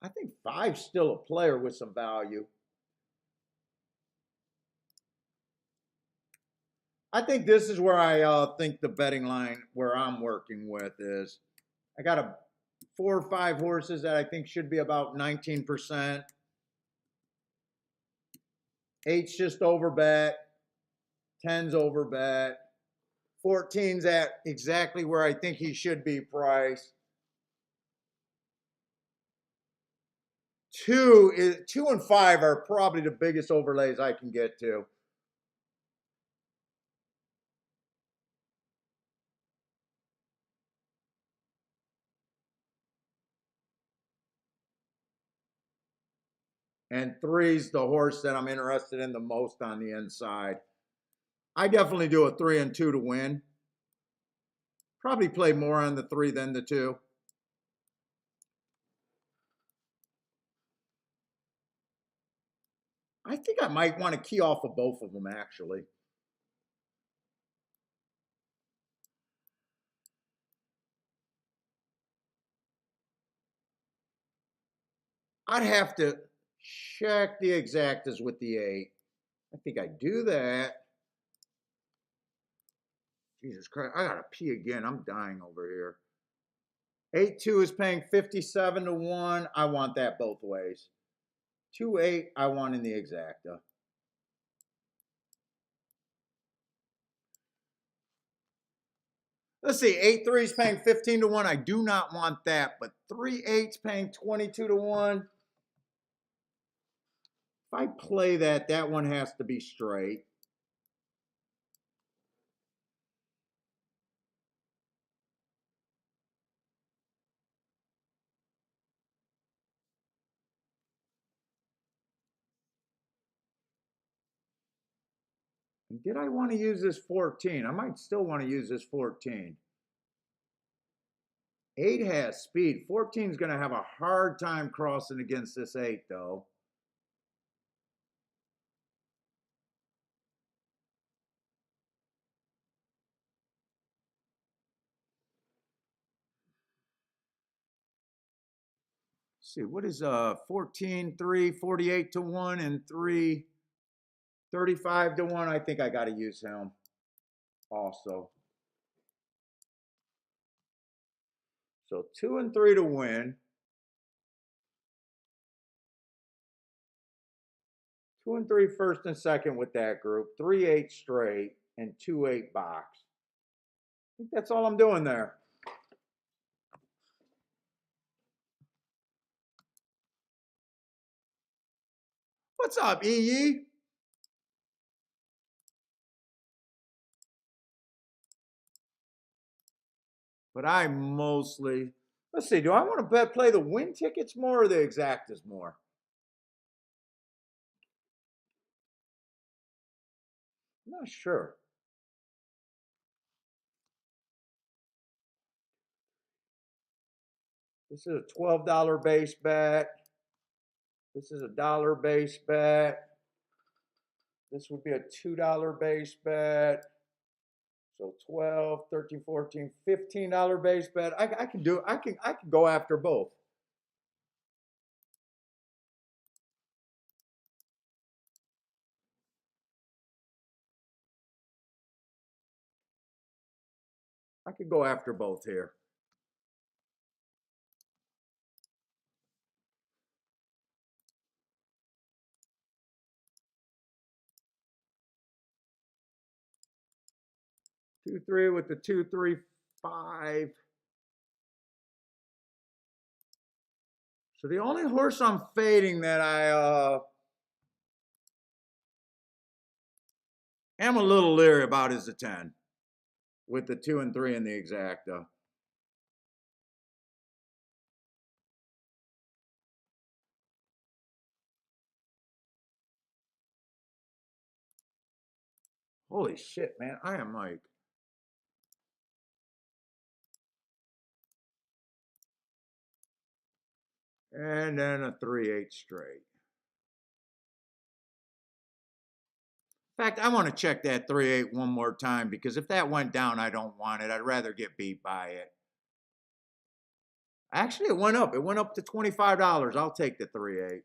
I think 5's still a player with some value. I think this is where I think the betting line where I'm working with is. I got 4 or 5 horses that I think should be about 19%. 8's just overbet. 10's overbet. 14's at exactly where I think he should be priced. 2 and 5 are probably the biggest overlays I can get to. And 3's the horse that I'm interested in the most on the inside. I definitely do a 3 and 2 to win. Probably play more on the 3 than the 2. I think I might want to key off of both of them, actually. I'd have to check the exactas with the 8. I think I do that. Jesus Christ, I gotta pee again. I'm dying over here. 8-2 is paying 57 to 1. I want that both ways. 2-8, I want in the exacta. Let's see, 8-3 is paying 15 to 1. I do not want that, but 3-8's paying 22 to 1. If I play that, that one has to be straight. And did I want to use this 14? I might still want to use this 14. 8 has speed. 14 is going to have a hard time crossing against this 8, though. Let's see, what is 14, 3, 48 to 1, and 3, 35 to 1? I think I got to use him also. So 2 and 3 to win. 2 and 3 first and second with that group. 3-8 straight and 2-8 box. I think that's all I'm doing there. What's up, EE? But I mostly, let's see, do I want to play the win tickets more or the exactas more? I'm not sure. This is a $12 base bet. This is a dollar base bet. This would be a $2 base bet. So 12, 13, 14, $15 base bet. I can do I can go after both. I could go after both here. Two, three with the 2, 3, 5. So the only horse I'm fading that I am a little leery about is the 10 with the 2 and 3 in the exacta. Holy shit, man. I am like, and then a 3-8 straight. In fact, I want to check that 3-8 one more time because if that went down, I don't want it. I'd rather get beat by it. Actually, it went up. It went up to $25. I'll take the 3-8.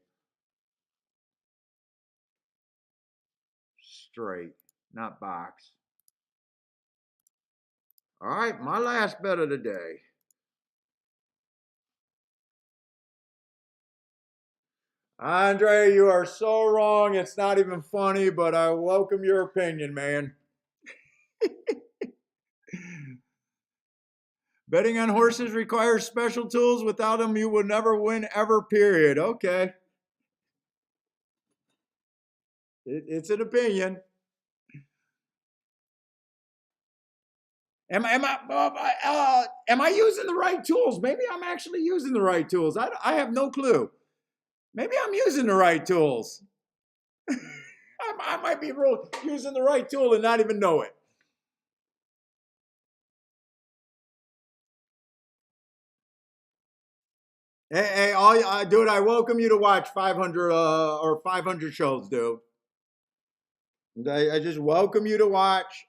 Straight, not box. All right, my last bet of the day. Andre, you are so wrong. It's not even funny, but I welcome your opinion, man. Betting on horses requires special tools. Without them, you will never win ever, period. Okay. It's an opinion. Am I using the right tools? Maybe I'm actually using the right tools. I have no clue. Maybe I'm using the right tools. I might be using the right tool and not even know it. Hey, dude, I welcome you to watch 500 or 500 shows, dude. I just welcome you to watch.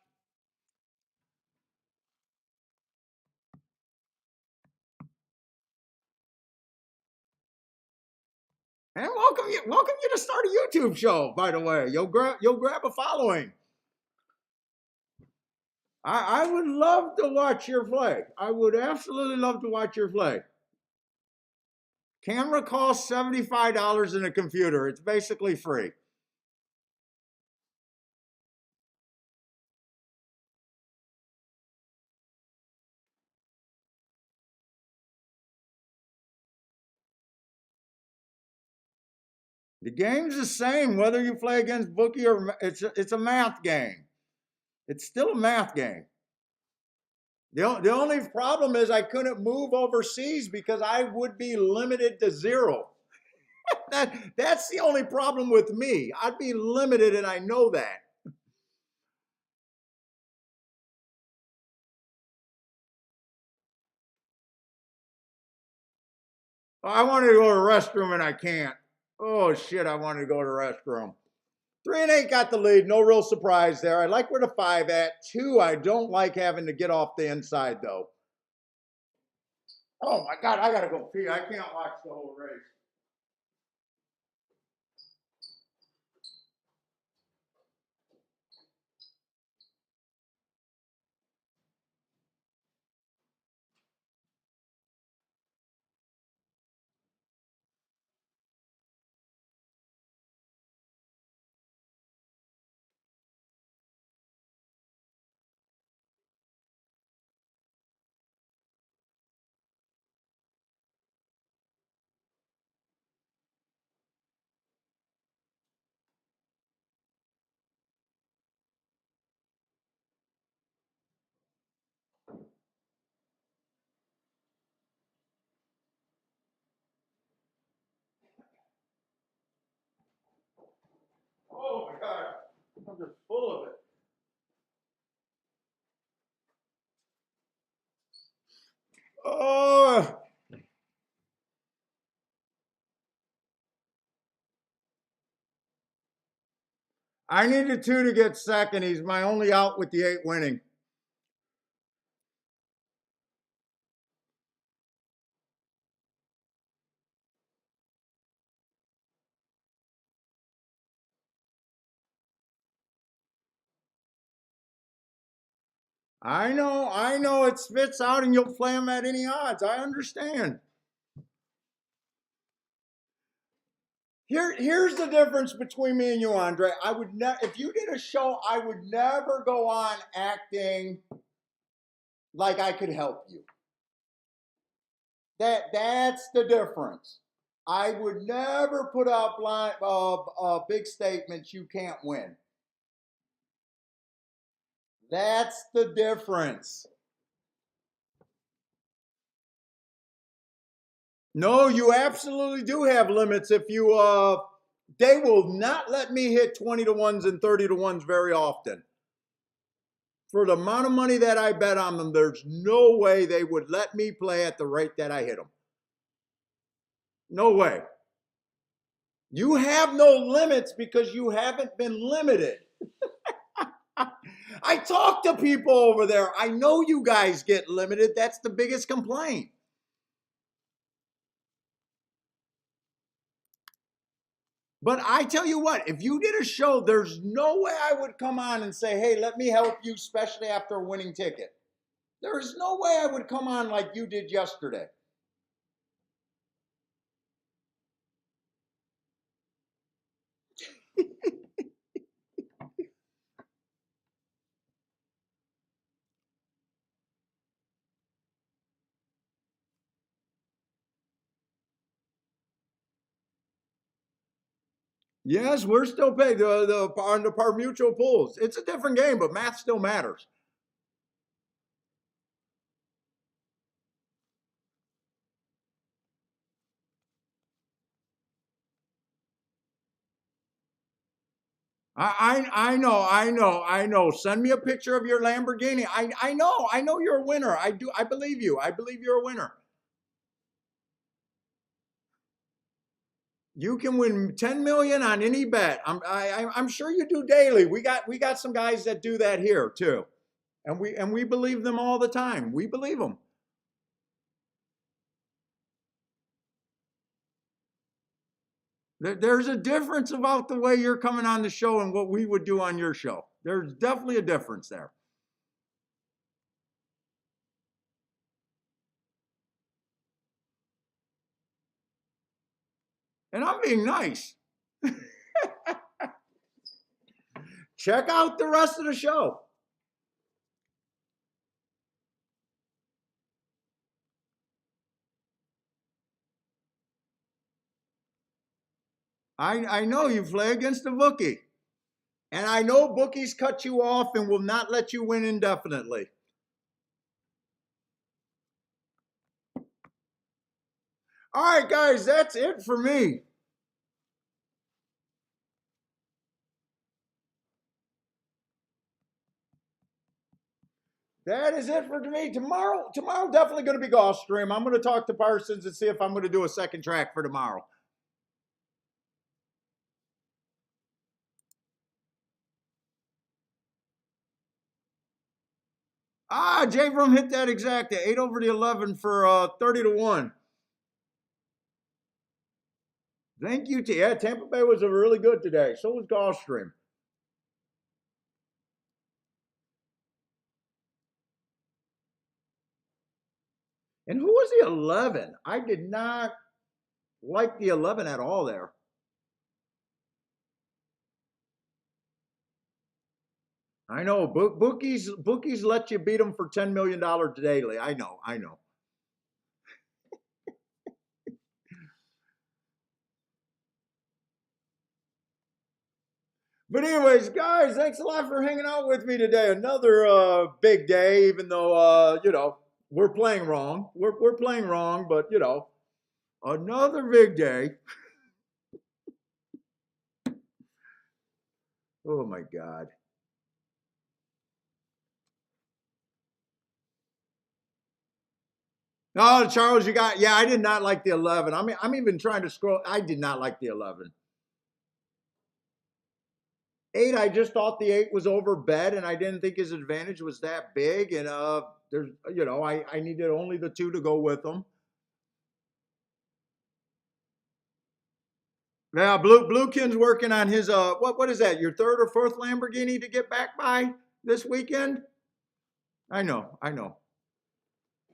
And welcome you to start a YouTube show, by the way. You'll grab a following. I would love to watch your play. I would absolutely love to watch your play. Camera costs $75 in a computer. It's basically free. The game's the same whether you play against bookie or it's a math game. It's still a math game. The only problem is I couldn't move overseas because I would be limited to 0. That's the only problem with me. I'd be limited, and I know that. I wanted to go to the restroom, and I can't. Oh, shit, I wanted to go to the restroom. 3 and 8 got the lead. No real surprise there. I like where the 5 at. 2, I don't like having to get off the inside, though. Oh, my God, I got to go pee. I can't watch the whole race. I'm just full of it. Oh. I needed 2 to get second. He's my only out with the 8 winning. I know it spits out and you'll play him at any odds. I understand. Here's the difference between me and you, Andre. I would never, if you did a show, I would never go on acting like I could help you. That's the difference. I would never put out big statements you can't win. That's the difference. No, you absolutely do have limits. If you they will not let me hit 20 to 1s and 30 to 1s very often. For the amount of money that I bet on them, there's no way they would let me play at the rate that I hit them. No way. You have no limits because you haven't been limited. I talk to people over there. I know you guys get limited. That's the biggest complaint. But I tell you what, if you did a show, there's no way I would come on and say, hey, let me help you, especially after a winning ticket. There is no way I would come on like you did yesterday. Yes, we're still paid on the par mutual pools. It's a different game, but math still matters. I know. Send me a picture of your Lamborghini. I know you're a winner. I believe you. I believe you're a winner. You can win 10 million on any bet. I'm sure you do daily. We got some guys that do that here too, and we believe them all the time. We believe them. There's a difference about the way you're coming on the show and what we would do on your show. There's definitely a difference there. And I'm being nice. Check out the rest of the show. I know you play against a bookie. And I know bookies cut you off and will not let you win indefinitely. All right, guys, that's it for me. That is it for me. Tomorrow definitely going to be Gulfstream. I'm going to talk to Parsons and see if I'm going to do a second track for tomorrow. J. Vroom hit that exact 8 over the 11 for 30 to 1. Thank you. Yeah, Tampa Bay was really good today. So was Gulfstream. And who was the 11? I did not like the 11 at all there. I know bookies let you beat them for $10 million daily. I know. But anyways, guys, thanks a lot for hanging out with me today. Another big day, even though we're playing wrong. We're playing wrong, but another big day. Oh my God. Oh, Charles, you got, yeah, I did not like the 11. I mean, I'm even trying to scroll. I did not like the 11. 8, I just thought the 8 was over bet, and I didn't think his advantage was that big. And there's, I needed only the 2 to go with him. Yeah, Bluekin's working on his what is that? Your third or fourth Lamborghini to get back by this weekend? I know, I know.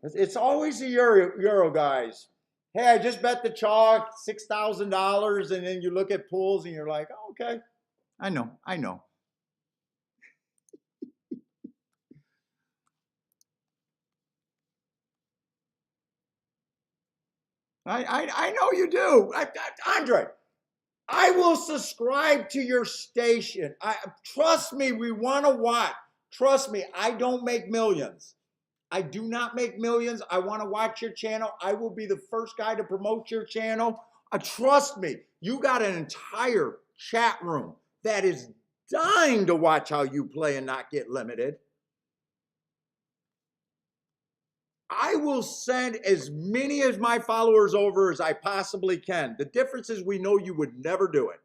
It's always the Euro guys. Hey, I just bet the chalk $6,000, and then you look at pools and you're like, oh, okay, I know, I know. I know you do, Andre. I will subscribe to your station. Trust me, we want to watch. Trust me, I don't make millions. I do not make millions. I want to watch your channel. I will be the first guy to promote your channel. Trust me, you got an entire chat room that is dying to watch how you play and not get limited. I will send as many of my followers over as I possibly can. The difference is we know you would never do it.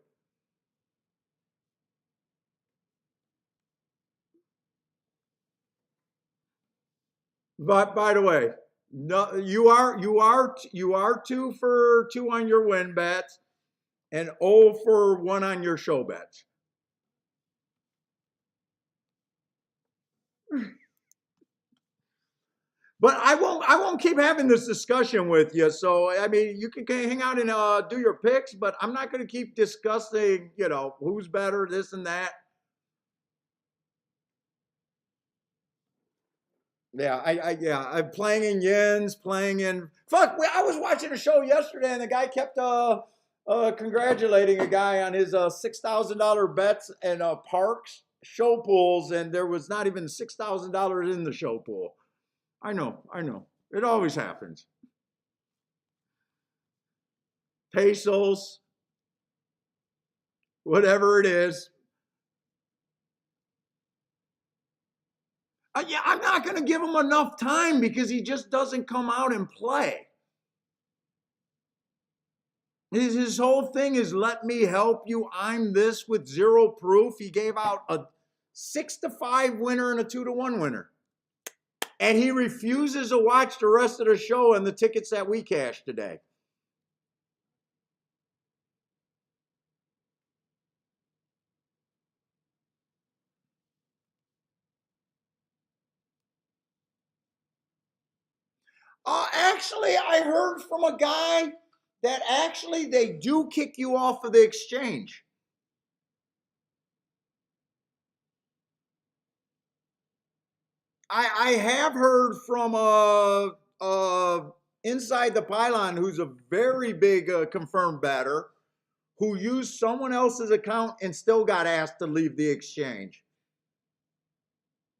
But by the way, no, you are 2 for 2 on your win bets and 0 for 1 on your show bets. But I won't keep having this discussion with you. So I mean, you can hang out and do your picks, but I'm not going to keep discussing, who's better, this and that. Yeah, I'm playing in yens, playing in fuck. I was watching a show yesterday, and the guy kept congratulating a guy on his $6,000 bets and parks show pools, and there was not even $6,000 in the show pool. I know, it always happens. Pesos, whatever it is. Yeah, I'm not going to give him enough time because he just doesn't come out and play. His whole thing is let me help you. I'm this with zero proof. He gave out a 6-5 winner and a 2-1 winner. And he refuses to watch the rest of the show and the tickets that we cashed today. Actually, I heard from a guy that actually they do kick you off of the exchange. I have heard from inside the pylon who's a very big confirmed bettor who used someone else's account and still got asked to leave the exchange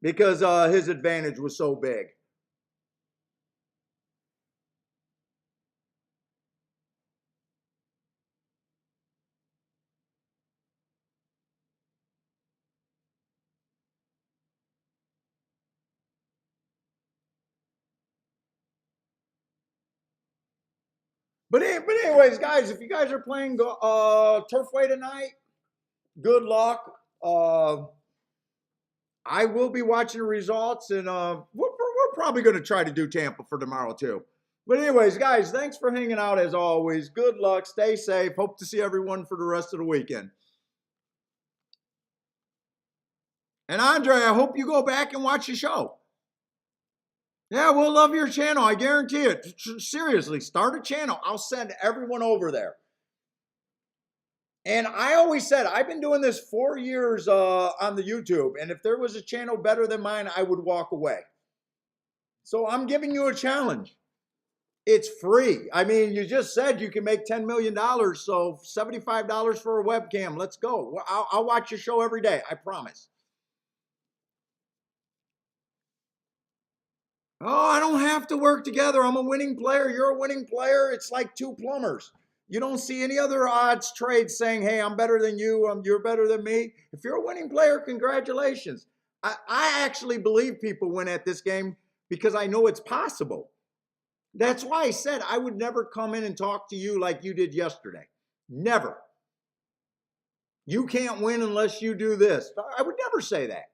because his advantage was so big. But anyways, guys, if you guys are playing Turfway tonight, good luck. I will be watching the results, and we're probably going to try to do Tampa for tomorrow too. But anyways, guys, thanks for hanging out as always. Good luck. Stay safe. Hope to see everyone for the rest of the weekend. And Andre, I hope you go back and watch the show. Yeah, we'll love your channel. I guarantee it. Seriously, start a channel. I'll send everyone over there. And I always said, I've been doing this 4 years on the YouTube. And if there was a channel better than mine, I would walk away. So I'm giving you a challenge. It's free. I mean, you just said you can make $10 million. So $75 for a webcam. Let's go. I'll watch your show every day. I promise. Oh, I don't have to work together. I'm a winning player. You're a winning player. It's like 2 plumbers. You don't see any other odds trades saying, hey, I'm better than you, you're better than me. If you're a winning player, congratulations. I actually believe people win at this game because I know it's possible. That's why I said I would never come in and talk to you like you did yesterday. Never. You can't win unless you do this. I would never say that.